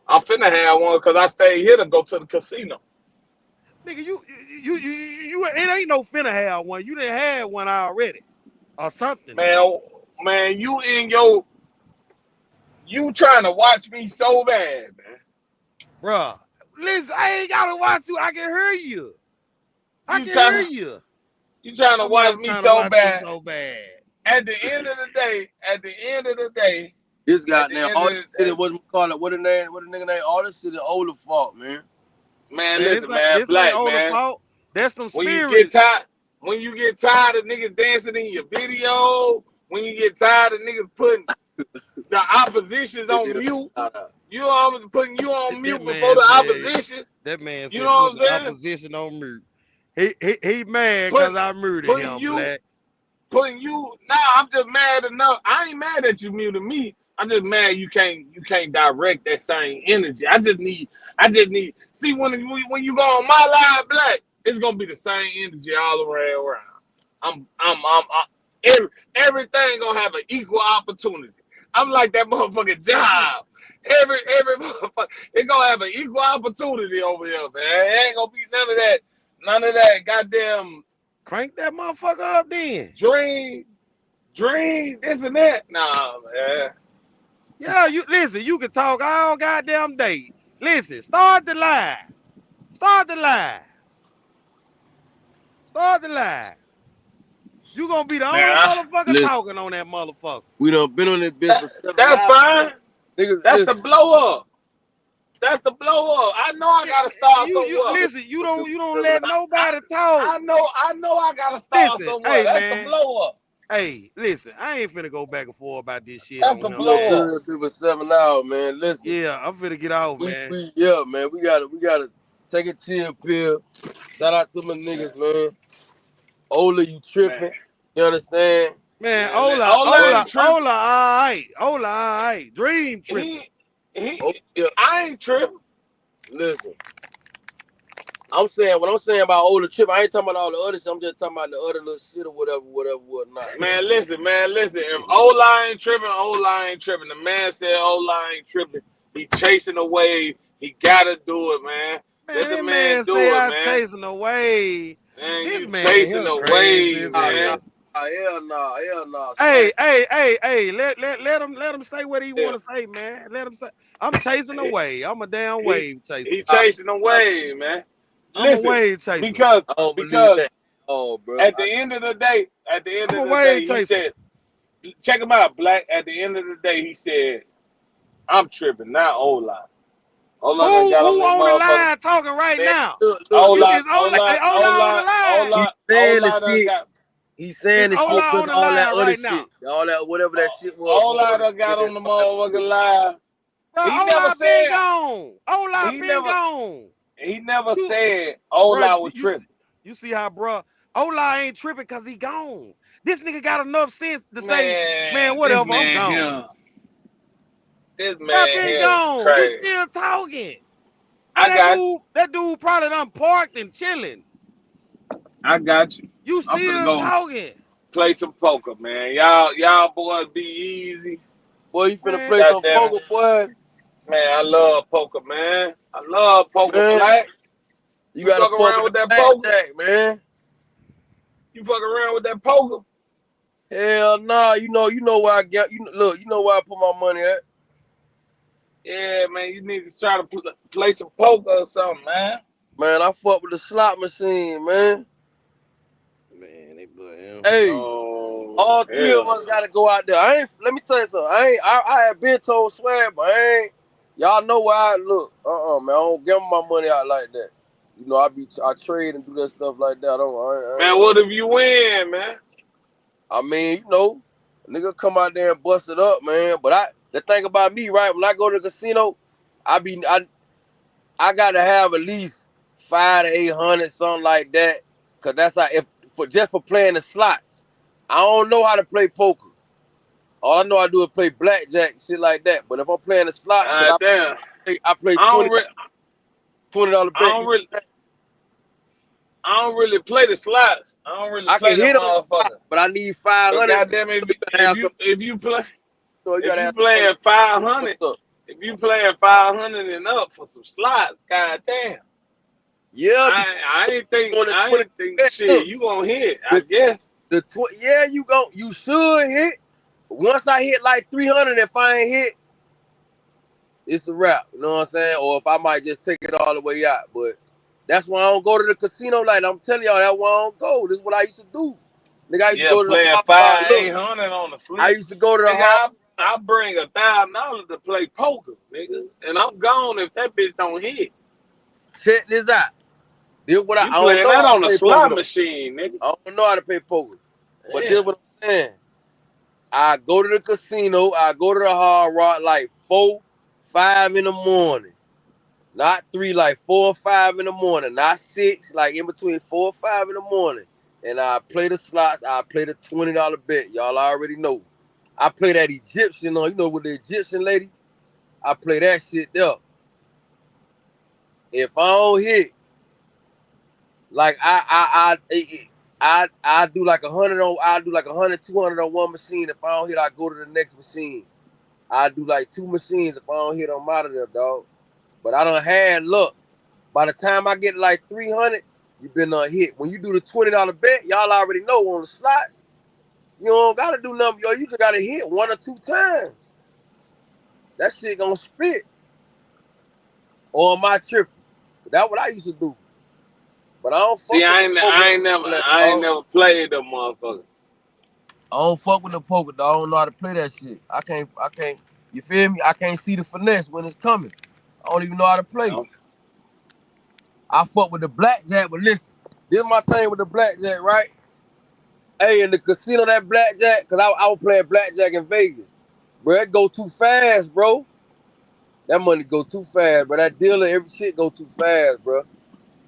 I'm finna have one because I stayed here to go to the casino. Nigga, it ain't no finna have one. You done had one already. Or something. Man, you trying to watch me so bad, man. Bruh. Listen, I ain't gotta watch you. I can hear you. I You can hear trying you. to watch Somebody me trying to so watch you bad. so bad. At the end of the day, this goddamn Artist City, what the nigga name? Artist City, older fault, man. Man, Man, listen, man, this ain't Black, all the man. fault. That's some When you get spirits. tired of niggas dancing in your video, when you get tired of niggas putting the oppositions on mute, you know I'm putting you on mute before the opposition. That man You said know put what the I'm saying? opposition on mute. He mad because I muted him, Black. I'm just mad enough. I ain't mad that you muted me. I'm just mad you can't direct that same energy. I just need see when you go on my live, Black, it's gonna be the same energy all around. Everything gonna have an equal opportunity. I'm like that motherfucking job. Every motherfucker, it gonna have an equal opportunity over here, man. It ain't gonna be none of that goddamn Crank that motherfucker up then. dream, this and that. Nah, man. Yeah, you listen, you can talk all goddamn day. Listen, start the lie. Start the lie. Start the lie. You gonna be the only motherfucker talking on that motherfucker. We done been on this bitch for 7 That's hours. fine. Niggas, That's the blow up. That's the blow up. I know I gotta start somewhere. Listen, you don't let nobody talk. I know I gotta start somewhere. That's Man. the blow up. Hey, listen, I ain't finna go back and forth about this shit. That's the blow up. For 7 hours, man. Listen. Yeah, I'm finna get off, man. Man. We gotta take a chill pill. Shout out to my niggas, man. Ola, you tripping? Man. You understand? Man, Ola, all right. Dream tripping. I ain't tripping. Listen. What I'm saying about Ola trip, I ain't talking about all the other shit. I'm just talking about the other little shit or whatnot. Man, listen. If Ola ain't tripping. The man said Ola ain't tripping. He chasing a wave. He gotta do it, man. Let the man do it, man. Chasing a wave. Man, this you man chasing a wave, man. Hell no. Hey, let him say what he want to say, man. Let him say. I'm chasing a wave. I'm a damn wave chaser. He chasing a wave, man. Listen, I'm a wave chaser. Because bro. At the end of the day, he said, check him out, Black. At the end of the day, he said, I'm tripping, not Ola. Who on the line talking right now? Ola on the line. He's saying the shit because all that other shit. All that, whatever that shit was. Ola done got on the motherfucking line. He never said, Ola been gone. He never said Ola was tripping. You see how, bro? Ola ain't tripping because he gone. This nigga got enough sense to say, man, whatever, I'm gone. This man been here gone. is crazy. You still talking. That dude probably done parked and chilling. I got you. You still talking. Play some poker, man. Y'all boys be easy. Boy, you finna play some poker, boy. Man, I love poker, man. I love poker, man. Black. You gotta fuck around with that poker, man. You fuck around with that poker? Hell nah. You know where I get. You know where I put my money at. Yeah, man. You need to try to play some poker or something, man. Man, I fuck with the slot machine, man. Man, they put him. Hey, all three of us gotta go out there. Let me tell you something. I had been told swear, but y'all know where I look. Man, I don't give my money out like that. You know, I trade and do that stuff like that. Man, what if you win, man? I mean, a nigga come out there and bust it up, man. But the thing about me, right? When I go to the casino, I gotta have at least 500 to 800, something like that. Cause that's how just for playing the slots. I don't know how to play poker. All I know I do is play blackjack, shit like that. But if I'm playing the slots, cause Damn. I play I don't, $20 I bet. don't really, I don't really play the slots. I don't really I play can them hit on the motherfuckers. spot, but I need But 500. goddamn, You gotta have some. if you play, You if gotta you have playing 500, some. if you playing 500 and up for some slots, goddamn. Yeah, I ain't think bet, shit. look, You gonna hit? I guess. Yeah, you should hit. Once I hit like 300, if I ain't hit, it's a wrap. You know what I'm saying? Or if I might just take it all the way out. But that's why I don't go to the casino. Like I'm telling y'all, that's why I don't go. This is what I used to do. Nigga, I used to go to the Playing hard rock. 800 on the sleep. I used to go to the nigga, hard. I bring $1,000 to play poker, nigga, and I'm gone if that bitch don't hit. Check this out. This what You I don't playing know that how on to a play slot poker. machine, nigga. I don't know how to play poker. But Yeah. this what I'm saying. I go to the casino. I go to the hard rock like 4, 5 in the morning. Not 3, like 4 or 5 in the morning. Not 6, like in between 4 or 5 in the morning. And I play the slots. I play the $20 bet. Y'all already know. I play that Egyptian on, with the Egyptian lady. I play that shit there. If I don't hit, like I do like 100 on, I do like 100, 200 on one machine. If I don't hit, I go to the next machine. I do like 2 machines. If I don't hit, I'm out of there, dog. But I done had luck. By the time I get like 300, you been hit. When you do the $20 bet, y'all already know on the slots, you don't gotta do nothing. Yo, you just gotta hit 1 or 2 times. That shit gonna spit. Or am I tripping? That's what I used to do. But I don't fuck See, with I the ain't never played them motherfuckers. I don't fuck with the poker, dog. I don't know how to play that shit. I can't. You feel me? I can't see the finesse when it's coming. I don't even know how to play. No. I fuck with the blackjack, but listen, this is my thing with the blackjack, right? Hey, in the casino, that blackjack, because I was playing blackjack in Vegas. Bro, it go too fast, bro. That money go too fast, bro. That dealer, every shit go too fast, bro.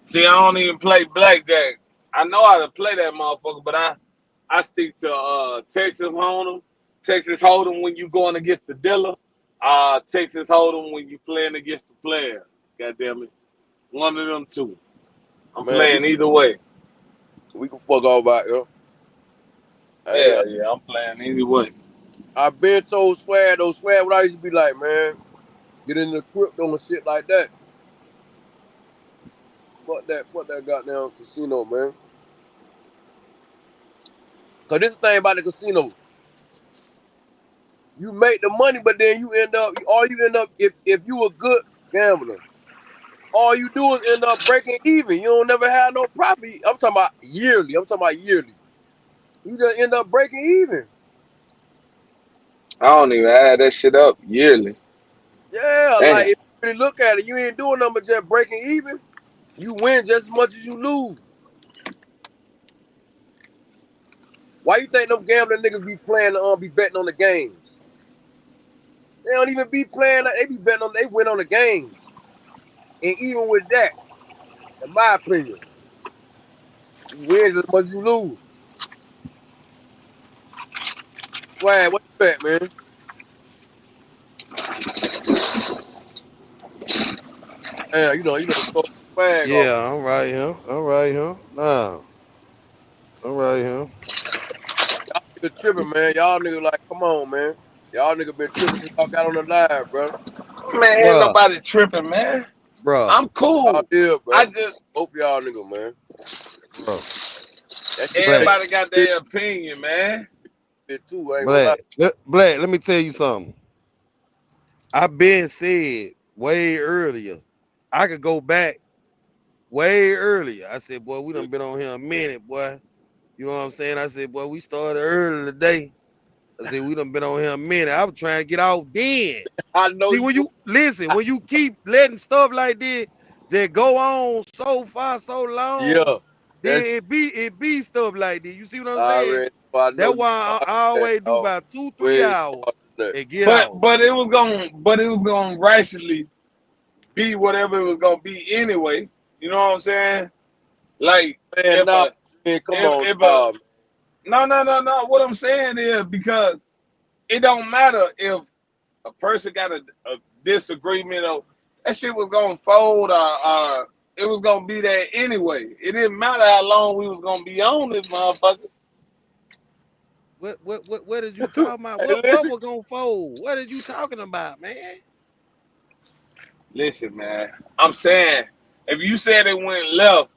See, I don't even play blackjack. I know how to play that motherfucker, but I stick to Texas Hold'em. Texas Hold'em when you going against the dealer. Texas Hold'em when you playing against the player. God damn it. One of them two. I'm playing either way. We can fuck all about, yo. Yeah, I'm playing either way. I've been told Swag what I used to be like, man, get into crypto and shit like that. Fuck that goddamn casino, man. Cause this thing about the casino, you make the money, but then you end up, if you a good gambler, all you do is end up breaking even. You don't never have no profit. I'm talking about yearly. You just end up breaking even. I don't even add that shit up yearly. Yeah, Damn. like if you really look at it, you ain't doing nothing but just breaking even. You win just as much as you lose. Why you think them gambling niggas be playing be betting on the games? They don't even be playing. They be betting on. They win on the games. And even with that, in my opinion, you win as much as you lose. Swag, what you bet, man? Yeah, so swag off. Yeah, I'm right here. Nah, I'm right here. Y'all niggas tripping, man. Y'all niggas like, come on, man. Y'all niggas been tripping since y'all got on the live, bro. Man, ain't Bruh, nobody tripping, man. bruh, I'm cool. Y'all did, bro. I just Hope y'all niggas, man. bruh. That shit Black, everybody got their opinion, man. too. I ain't gonna lie. Black, let me tell you something. I've been said way earlier. I could go back way earlier. I said, boy, we done been on here a minute, boy. You know what I'm saying? I said, boy, we started early today. I said, we done been on here a minute. I was trying to get off then. I know See, when you listen, when you keep letting stuff like this just go on so far, so long, then it be stuff like this. You see what I'm saying? That's why I always do about 2-3 hours and get out. But it was gonna rationally be whatever it was gonna be anyway. You know what I'm saying? Like man, come on, no. What I'm saying is because it don't matter if a person got a disagreement or that shit was gonna fold or it was gonna be there anyway. It didn't matter how long we was gonna be on this motherfucker. What did you talking about? What was gonna fold? What are you talking about, man? Listen, man, I'm saying if you said it went left,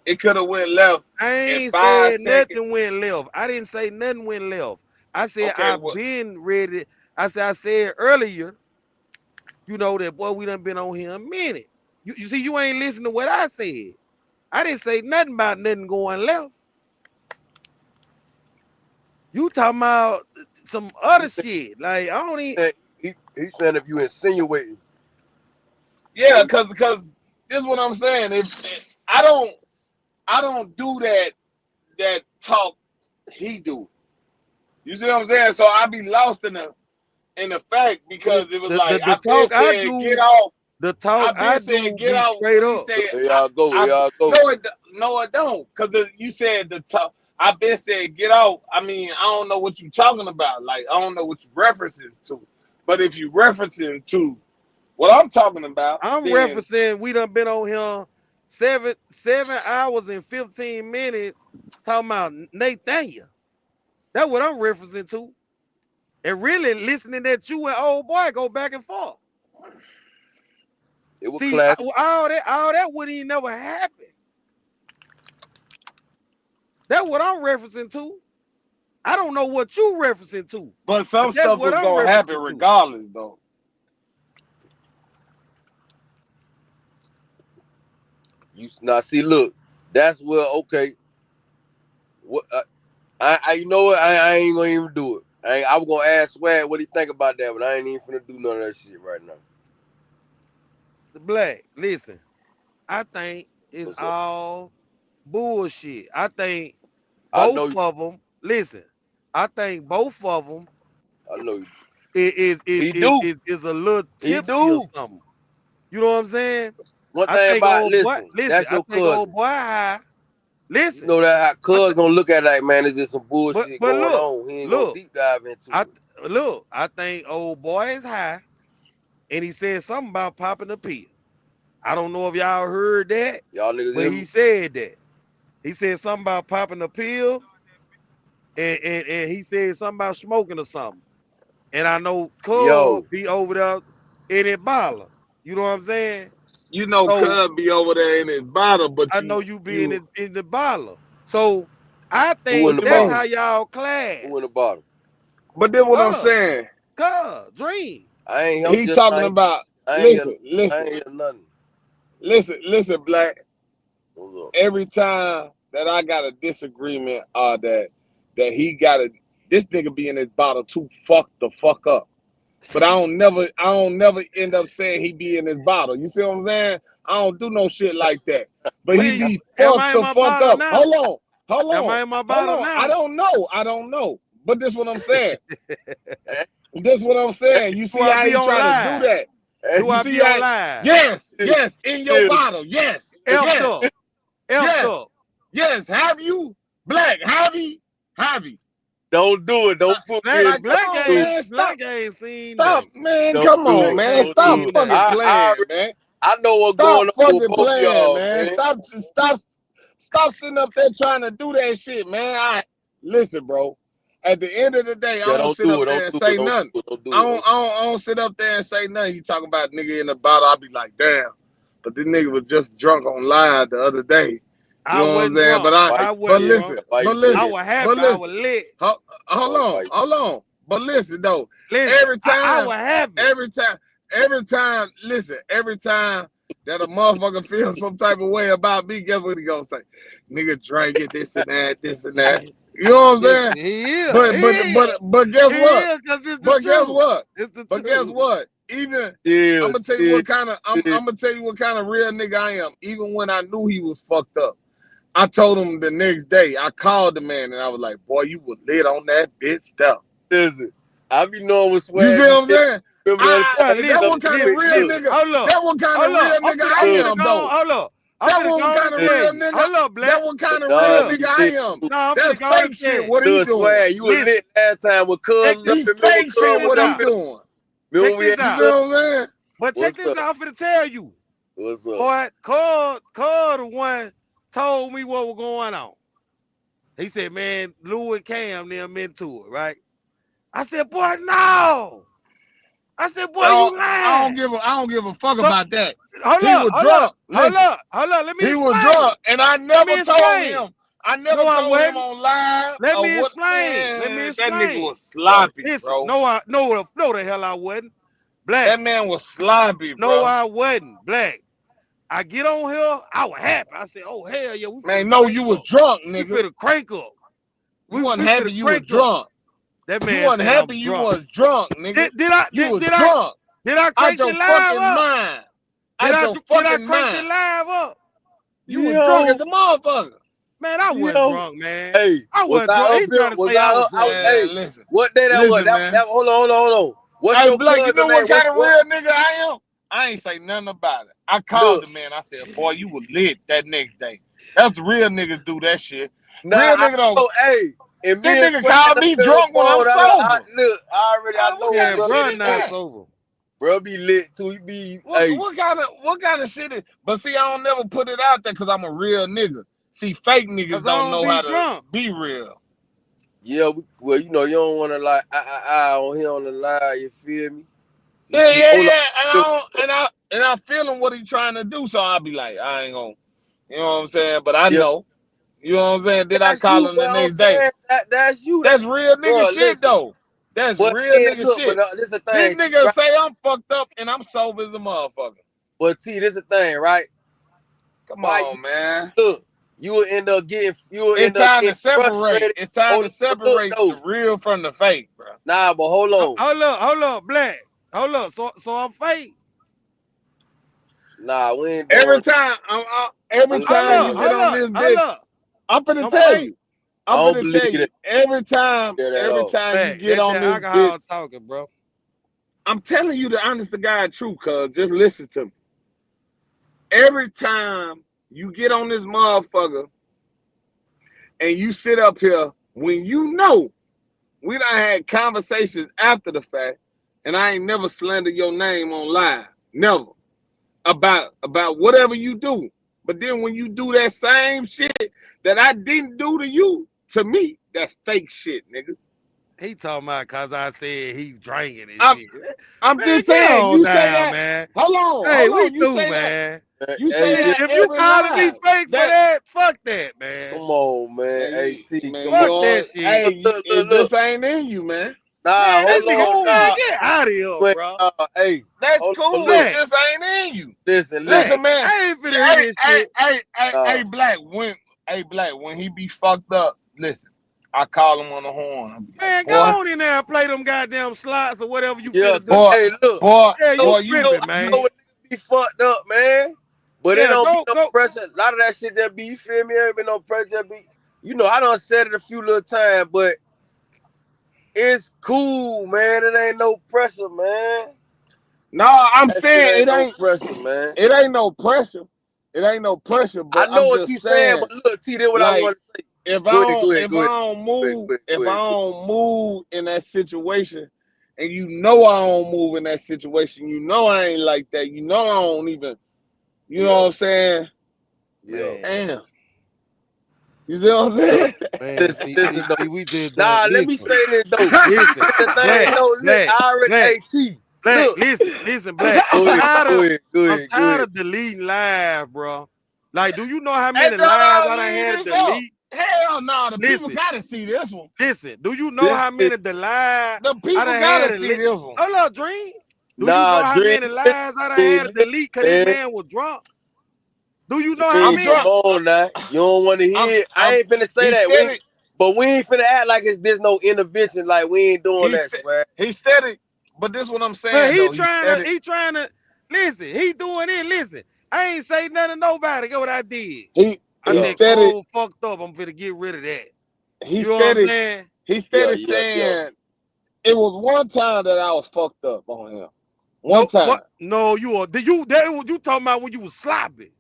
it could have went left I in ain't 5 said seconds. nothing went left. I didn't say nothing went left. I said Okay, I've been ready. I said earlier, you know that boy, we done been on here a minute. You see, you ain't listening to what I said. I didn't say nothing about nothing going left. You talking about some other shit. Like I don't even. He saying if you insinuating. Yeah, cause this is what I'm saying. If I don't do that talk he do. You see what I'm saying? So I be lost in the fact because it was like the I been talk I saying do, get off. the talk I I been saying do get be off. straight When he up. said Here y'all go. Here y'all go. No, it don't. Cause you said the talk. I been saying get off. I mean, I don't know what you talking about. Like I don't know what you referencing to. But if you referencing to what I'm talking about, I'm then referencing we done been on here 7 hours and 15 minutes talking about Nathaniel. That's what I'm referencing to. And really listening that you and old boy go back and forth. It was See, classic. all that wouldn't even never happen. That's what I'm referencing to. I don't know what you referencing to. but some But that's stuff what was I'm gonna happen referencing to. regardless, though. You now see, look, that's where okay. What I you know what? I ain't gonna even do it. I was gonna ask Swag what he think about that, but I ain't even finna do none of that shit right now. The Black, listen, I think it's What's up? all bullshit. I think I both know. of them, listen, I think both of them I know. is He do. a little He tipsy or do. something. You know what I'm saying? One I thing think about old boy, listen, listen, that's I your think old cousin. boy high. You Listen, know that how I cuz th- gonna look at it like, man, there's just some bullshit but going look, on. He ain't gonna look, deep dive into it. I think old boy is high, and he said something about popping a pill. I don't know if y'all heard that, Y'all niggas but hear he me? said that. He said something about popping a pill, and he said something about smoking or something. And I know Cub Yo, be over there in it baller. You know what I'm saying? You know, So Cub be over there in his bottle, but I know you be you in the baller. So I who in think the what you that's mean? how bottom? y'all class. Who in the bottom? But then what I'm Cub, saying, Dream. I'm he just talking not about. I ain't hear Listen, I listen, ain't hear nothing. listen, Black. What's up? Every time that I got a disagreement, that he got a this nigga be in his bottle too fucked the fuck up. But I don't never end up saying he be in his bottle. You see what I'm saying? I don't do no shit like that. But he When be am fucked I in the my fuck bottle up. now? Hold on, hold Am on, I in my hold bottle on. I now? don't know. But this what I'm saying. This what I'm saying. You Do see I how be he on trying to do live? that? Do You I see be on how? live? Yes, in your bottle. Yes, Effed yes, up. Effed yes, up. yes. Have you, Black? Have you? Don't do it. Don't put me in. Like, come Black on, ain't man. Stop. Black ain't seen Stop, nothing. man. Don't Come do on, Black it. man. ain't Don't Stop do seen it. fucking nothing. playing, man. I know what's Stop going on with fucking both of playing, y'all, man. man. Stop sitting up there trying to do that shit, man. Listen, bro. At the end of the day, I Yeah, don't don't sit do up it. Don't there and do it. say Don't nothing. do it. Don't do it. Don't do I don't sit up there and say nothing. You talking about nigga in the bottle, I'll be like, damn. But this nigga was just drunk on live the other day. You I know what I'm wasn't saying? drunk. Why I But wasn't you drunk. listen, did? Why but you did I listen, it? was but happy. I was listen. lit. Hold on. But listen though, Listen, every I time, was happy. every time, listen, every time that a motherfucker feels some type of way about me, guess what he gonna say? Nigga drank it, this and that, this and that. You know what I'm saying? He is. But guess He what? is because it's the But guess truth. what? It's the But guess truth. what? Even I'm gonna Cheers. tell you Cheers. what kind of I'm gonna tell you what kind of real nigga I am. Even when I knew he was fucked up, I told him the next day. I called the man and I was like, "Boy, you was lit on that bitch stuff." Listen, I be knowing what You see Swag be what I'm getting. saying? Remember that Well, time he That told listen, what me, kind of listen, quick, real listen. look, nigga. Hold up. That what kind of Hold up. real nigga I I'm look, finna am go on. though. Hold up. I'm That finna what go on kind and of tell real you. nigga. Hold up, Black. That what kind of Nah, real Look, nigga be I lit. am. no, I'm finna That's go on fake and tell shit. you. What he Look, doing? Swag, you were Listen, lit last time with Cuz check was this, up He in. Remember when fake check shit. Cuz this was What up he out. in? doing? Remember Check when we this had You out. feel Cuz? what I'm saying? But check What's this up? out. I'm finna tell you. What's up? Boy, Cole the one told me what was going on. He said, man, Lou and Cam, them into it, right? I said, boy, no. I said, boy, you lying. I don't give a fuck So, about that. hold He up, was hold up, drunk. hold Listen, up, hold up. Let me he was explain. drunk, and I Let never me told explain. him. I never No, I told him wasn't. on live Let or me what. explain. Let me Man, that nigga explain. was sloppy, Listen, bro. no, the hell I wasn't. Black. That man was sloppy, No, bro. I wasn't. Black. I get on here, I was happy. I said, oh, hell yeah, we finna Man, no, crank you was up. drunk, We nigga. finna crank up. You We wasn't finna happy. You was crank up. drunk. That You man wasn't saying I'm happy. You drunk. was drunk, nigga. Did I You was did drunk. I Out crank the your live fucking up? mind. Did Out I your did I fucking crank the mind. live up? You was drunk as Yo, a motherfucker. Man, I wasn't yo. drunk, man. Hey, I was wasn't drunk. I up He here? trying to Was say I I was up? drunk. Hey, Man, listen. what day that was? Listen, man. Hold on. What's Hey, your Black, you cousin know name? what kind of What? real nigga I am? I ain't say nothing about it. I called Look, the man. I said, boy, you were lit that next day. That's real niggas do that shit. nah, Real I nigga don't. know. Hey, and This me and nigga Swag called up me here on the drunk when I'm phone. sober. Look, I What know, kind Yeah, of bro. shit bro, is not that? sober. Bro, be lit too. He be, hey, What kind of shit is? But see, I don't never put it out there because I'm a real nigga. See, fake niggas Cause I don't don't know be how to drunk. be real. yeah. Well, you know, you don't want to like, on here on the line. You feel me? Hold on. Yeah. And I feel him what he trying to do. So I'll be like, I ain't gonna, you know what I'm saying? But I Yeah, know, you know what I'm saying? Then I that's call you. him the But I'm next day. saying that's you. That's real nigga Bro, shit listen. though. That's But real then nigga look, but shit. this is the This thing, nigga right? say I'm fucked up and I'm sober as a motherfucker. But T, this is the thing, right? Come Why on, man. look, you will end up It's time to getting separate. frustrated. It's time to But look separate the though, real from the fake, bro. nah, but hold on. Hold up, Black. Hold up. So I'm fake. Nah, we ain't Every doing time, every we ain't time you doing get that. on this Hold bitch, up. I'm finna I'm tell fake. you. I I'm don't finna believe tell you. that, at Every all. time you Black. get That's on that this bitch, alcohol talking, bro. I'm telling you the honest to God truth, cuz just listen to me. Every time you get on this motherfucker and you sit up here when you know we done had conversations after the fact, and I ain't never slandered your name on live. Never. About whatever you do. But then when you do that same shit that I didn't do to me, that's fake shit, nigga. He talking about cause I said he drinking and I'm shit. I'm Man, just get saying, on you say down, that. man. Hey, Hold we on. through, man. You say Hey, that If you every calling me live. fake for That that, fuck that, man. come on, man. man, Hey T, man, come you Fuck on. that on. shit. Hey, Look. it just ain't in you, man. Nah, Man, hold that That's nigga, on. man, cool. Nah, get out of here, wait, bro. hey, That's hold on. cool. It Look, Black, just ain't in you. listen. Black. Listen, man. I ain't finna hear this shit. Hey, Black, when he be fucked up, listen, I call him on the horn. I be like, Man, go on in there and play them goddamn slots or whatever you Yeah, finna cause do. hey, look, Yeah, you boy, tripping, I man. know when niggas be fucked up, man. But it Yeah, don't be go, no go. pressure. A lot of that shit that be, you feel me? Ain't been no pressure. That be, I done said it a few little times, but it's cool, man. It ain't no pressure, man. no, I'm That shit saying ain't no pressure, man. it ain't no pressure. It ain't no pressure, I but know I'm what you just saying, saying, but look, T, then what I like, want to say. if Go ahead, go ahead, if go I ahead, don't go ahead, move, go ahead, if go I ahead. don't move in that situation, and you know I don't move in that situation, you know I ain't like that, you know I don't even, you know Yeah, what I'm saying? yeah. Man, Damn. You see what I'm Look, saying? man, listen though. see, we just don't Nah, let me listen. say this though. Listen, This the thing, black, no, look, black, I already, black, hey T, black. look. Listen, black. Go ahead, go ahead, go I'm ahead, go tired ahead. of deleting live, bro. Like, do you know how Hey, many lives no, I done leave had to this up. delete? Hell no, the people Listen, gotta see this one. listen. Do you know This how shit, many the live The I people done had gotta to see delete? this one. Hold up, Dream. Do you know nah, how Dream, many lives I done had to listen, delete because this man. man was drunk? Do you know how Dream, I'm come many? drunk. on now. You don't want to I'm hear it. I I'm ain't finna say he that. steady But we ain't finna act like there's no intervention. Like we ain't doing he that, st- man. he steady. But this what I'm But saying though. He steady. he trying to, listen, he doing it, listen. I ain't say nothing to nobody. Get what I did. I He Yeah, said, steady. Cole fucked up. I'm finna get rid of that. He You know what I'm steady. saying? He yeah, steady yeah, yeah. saying it was one time that I was fucked up on him. One time. No, you are. You talking about when you was sloppy?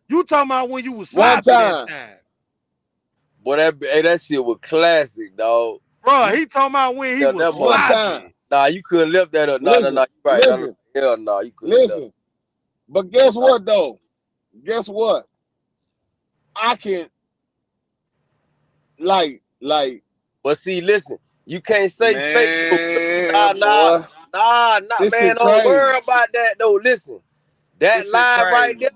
You talking about when you was One sloppy that time. time. Boy, that shit was classic, dog. Bro, he talking about when he Yeah, was that One motherfucker. sloppy. time. Nah, you couldn't lift that up. Nah, you Listen, right. listen, Hell no, you couldn't lift listen. But guess Nah. what though? Guess what? I can like. But see, listen, you can't say fake. Man, Nah, boy, this man. shit Don't crazy. worry about that though. Listen, that This shit lie right crazy. there.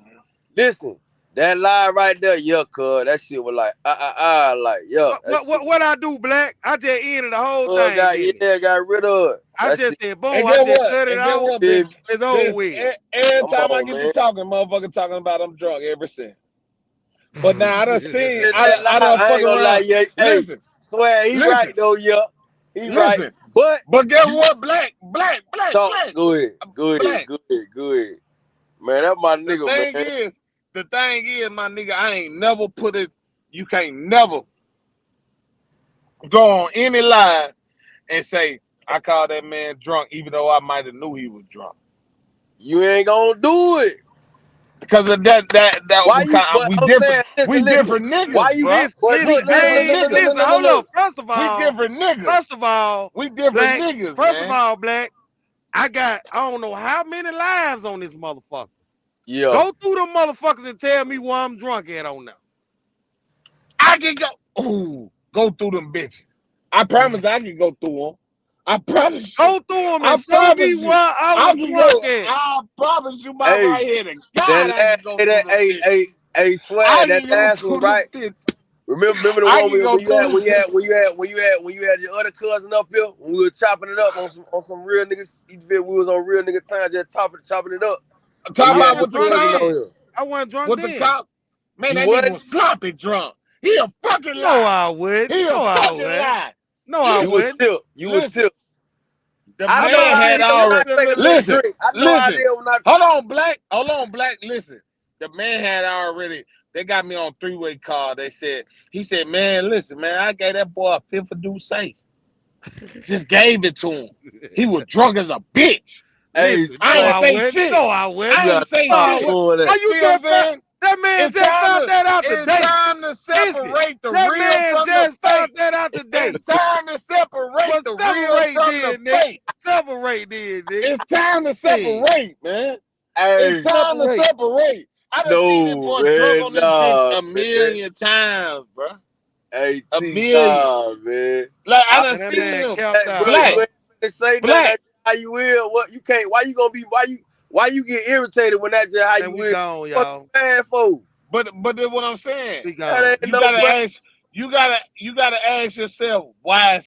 Listen, that lie right there. Yeah, cuz that shit was like like yeah. What I do, Black? I just ended the whole thing. Got rid of it. I That just shit. said, boom, And I get just what? cut it And get out. what, bitch? It's over with. Every Come time I on, get man. to talking, motherfucker talking about I'm drunk ever since. But now I done seen, That I lie, done I fuck ain't gonna lie, around. yeah. Hey, Listen, swear he listen, right though, yeah. He right. listen. But But guess you what? Black. talk. Go ahead. Black. Man, that's my The nigga, thing man. is, my nigga, I ain't never put it. You can't never go on any line and say I called that man drunk, even though I might have knew he was drunk. You ain't gonna do it. Because of that Why you? But we I'm different. saying, We listen. different Why niggas, you? bro. But Listen, look, hold up. First of We all, different niggas. We different Black. niggas, First man. of all, Black. I don't know how many lives on this motherfucker. Yeah. Go through them motherfuckers and tell me where I'm drunk at on now. I can go through them bitches. I promise I can go through them. I promise you. Go through them I and show promise me you. where I was drunk at. I promise you, my right here to God, I can go through them bitches. Hey, swear I that can go last through one, them right? bitches. Remember the I one can go when through. you had your other cousin up here when we were chopping it up on some real niggas. We was on real nigga time, just chopping it up. Talk You had about your with the cousin cop. on here. I wasn't drunk With the then. cop. Man, You that nigga wasn't? was sloppy drunk. He a fucking lie. No, I wouldn't. He a No, I fucking wouldn't. lie. No, I You would wouldn't. tip. You would Listen. tip. The I I know know man how I it had is still when I listen already. a take a little little bit. Listen. drink. I know how it is when I. Hold on, Black. Listen. The man had already. They got me on three-way call. He said, man, listen, man, I gave that boy a fifth of Douce. Just gave it to him. He was drunk as a bitch. Hey, Listen, I no, ain't I say wouldn't. shit. No, I wouldn't. you I ain't gotta say No, I stop shit. wouldn't. doing How that. you See what I'm just found saying? that man just found that out It's today? time to Listen, separate the that real man from the just found fake. that out today. It's time to separate Well, the real separate from the then, nigga. fake. Separate then, nigga. It's time to Hey, separate, man. It's Hey, time to separate. separate. I done seen this no, boy drunk man, on this bitch nah, a man. million times, bro. Hey, A T, million. nah, man. Like I done And that seen man him. capped Bro, out, Black, you bro. ain't finna say nothing. black. That's how you will. What you can't? Why you gonna be? Why you get irritated when that's just how Man, you we will? gone, What y'all. you mad for? But that's what I'm saying. We That gone. ain't You no gotta plan. ask. You gotta ask yourself why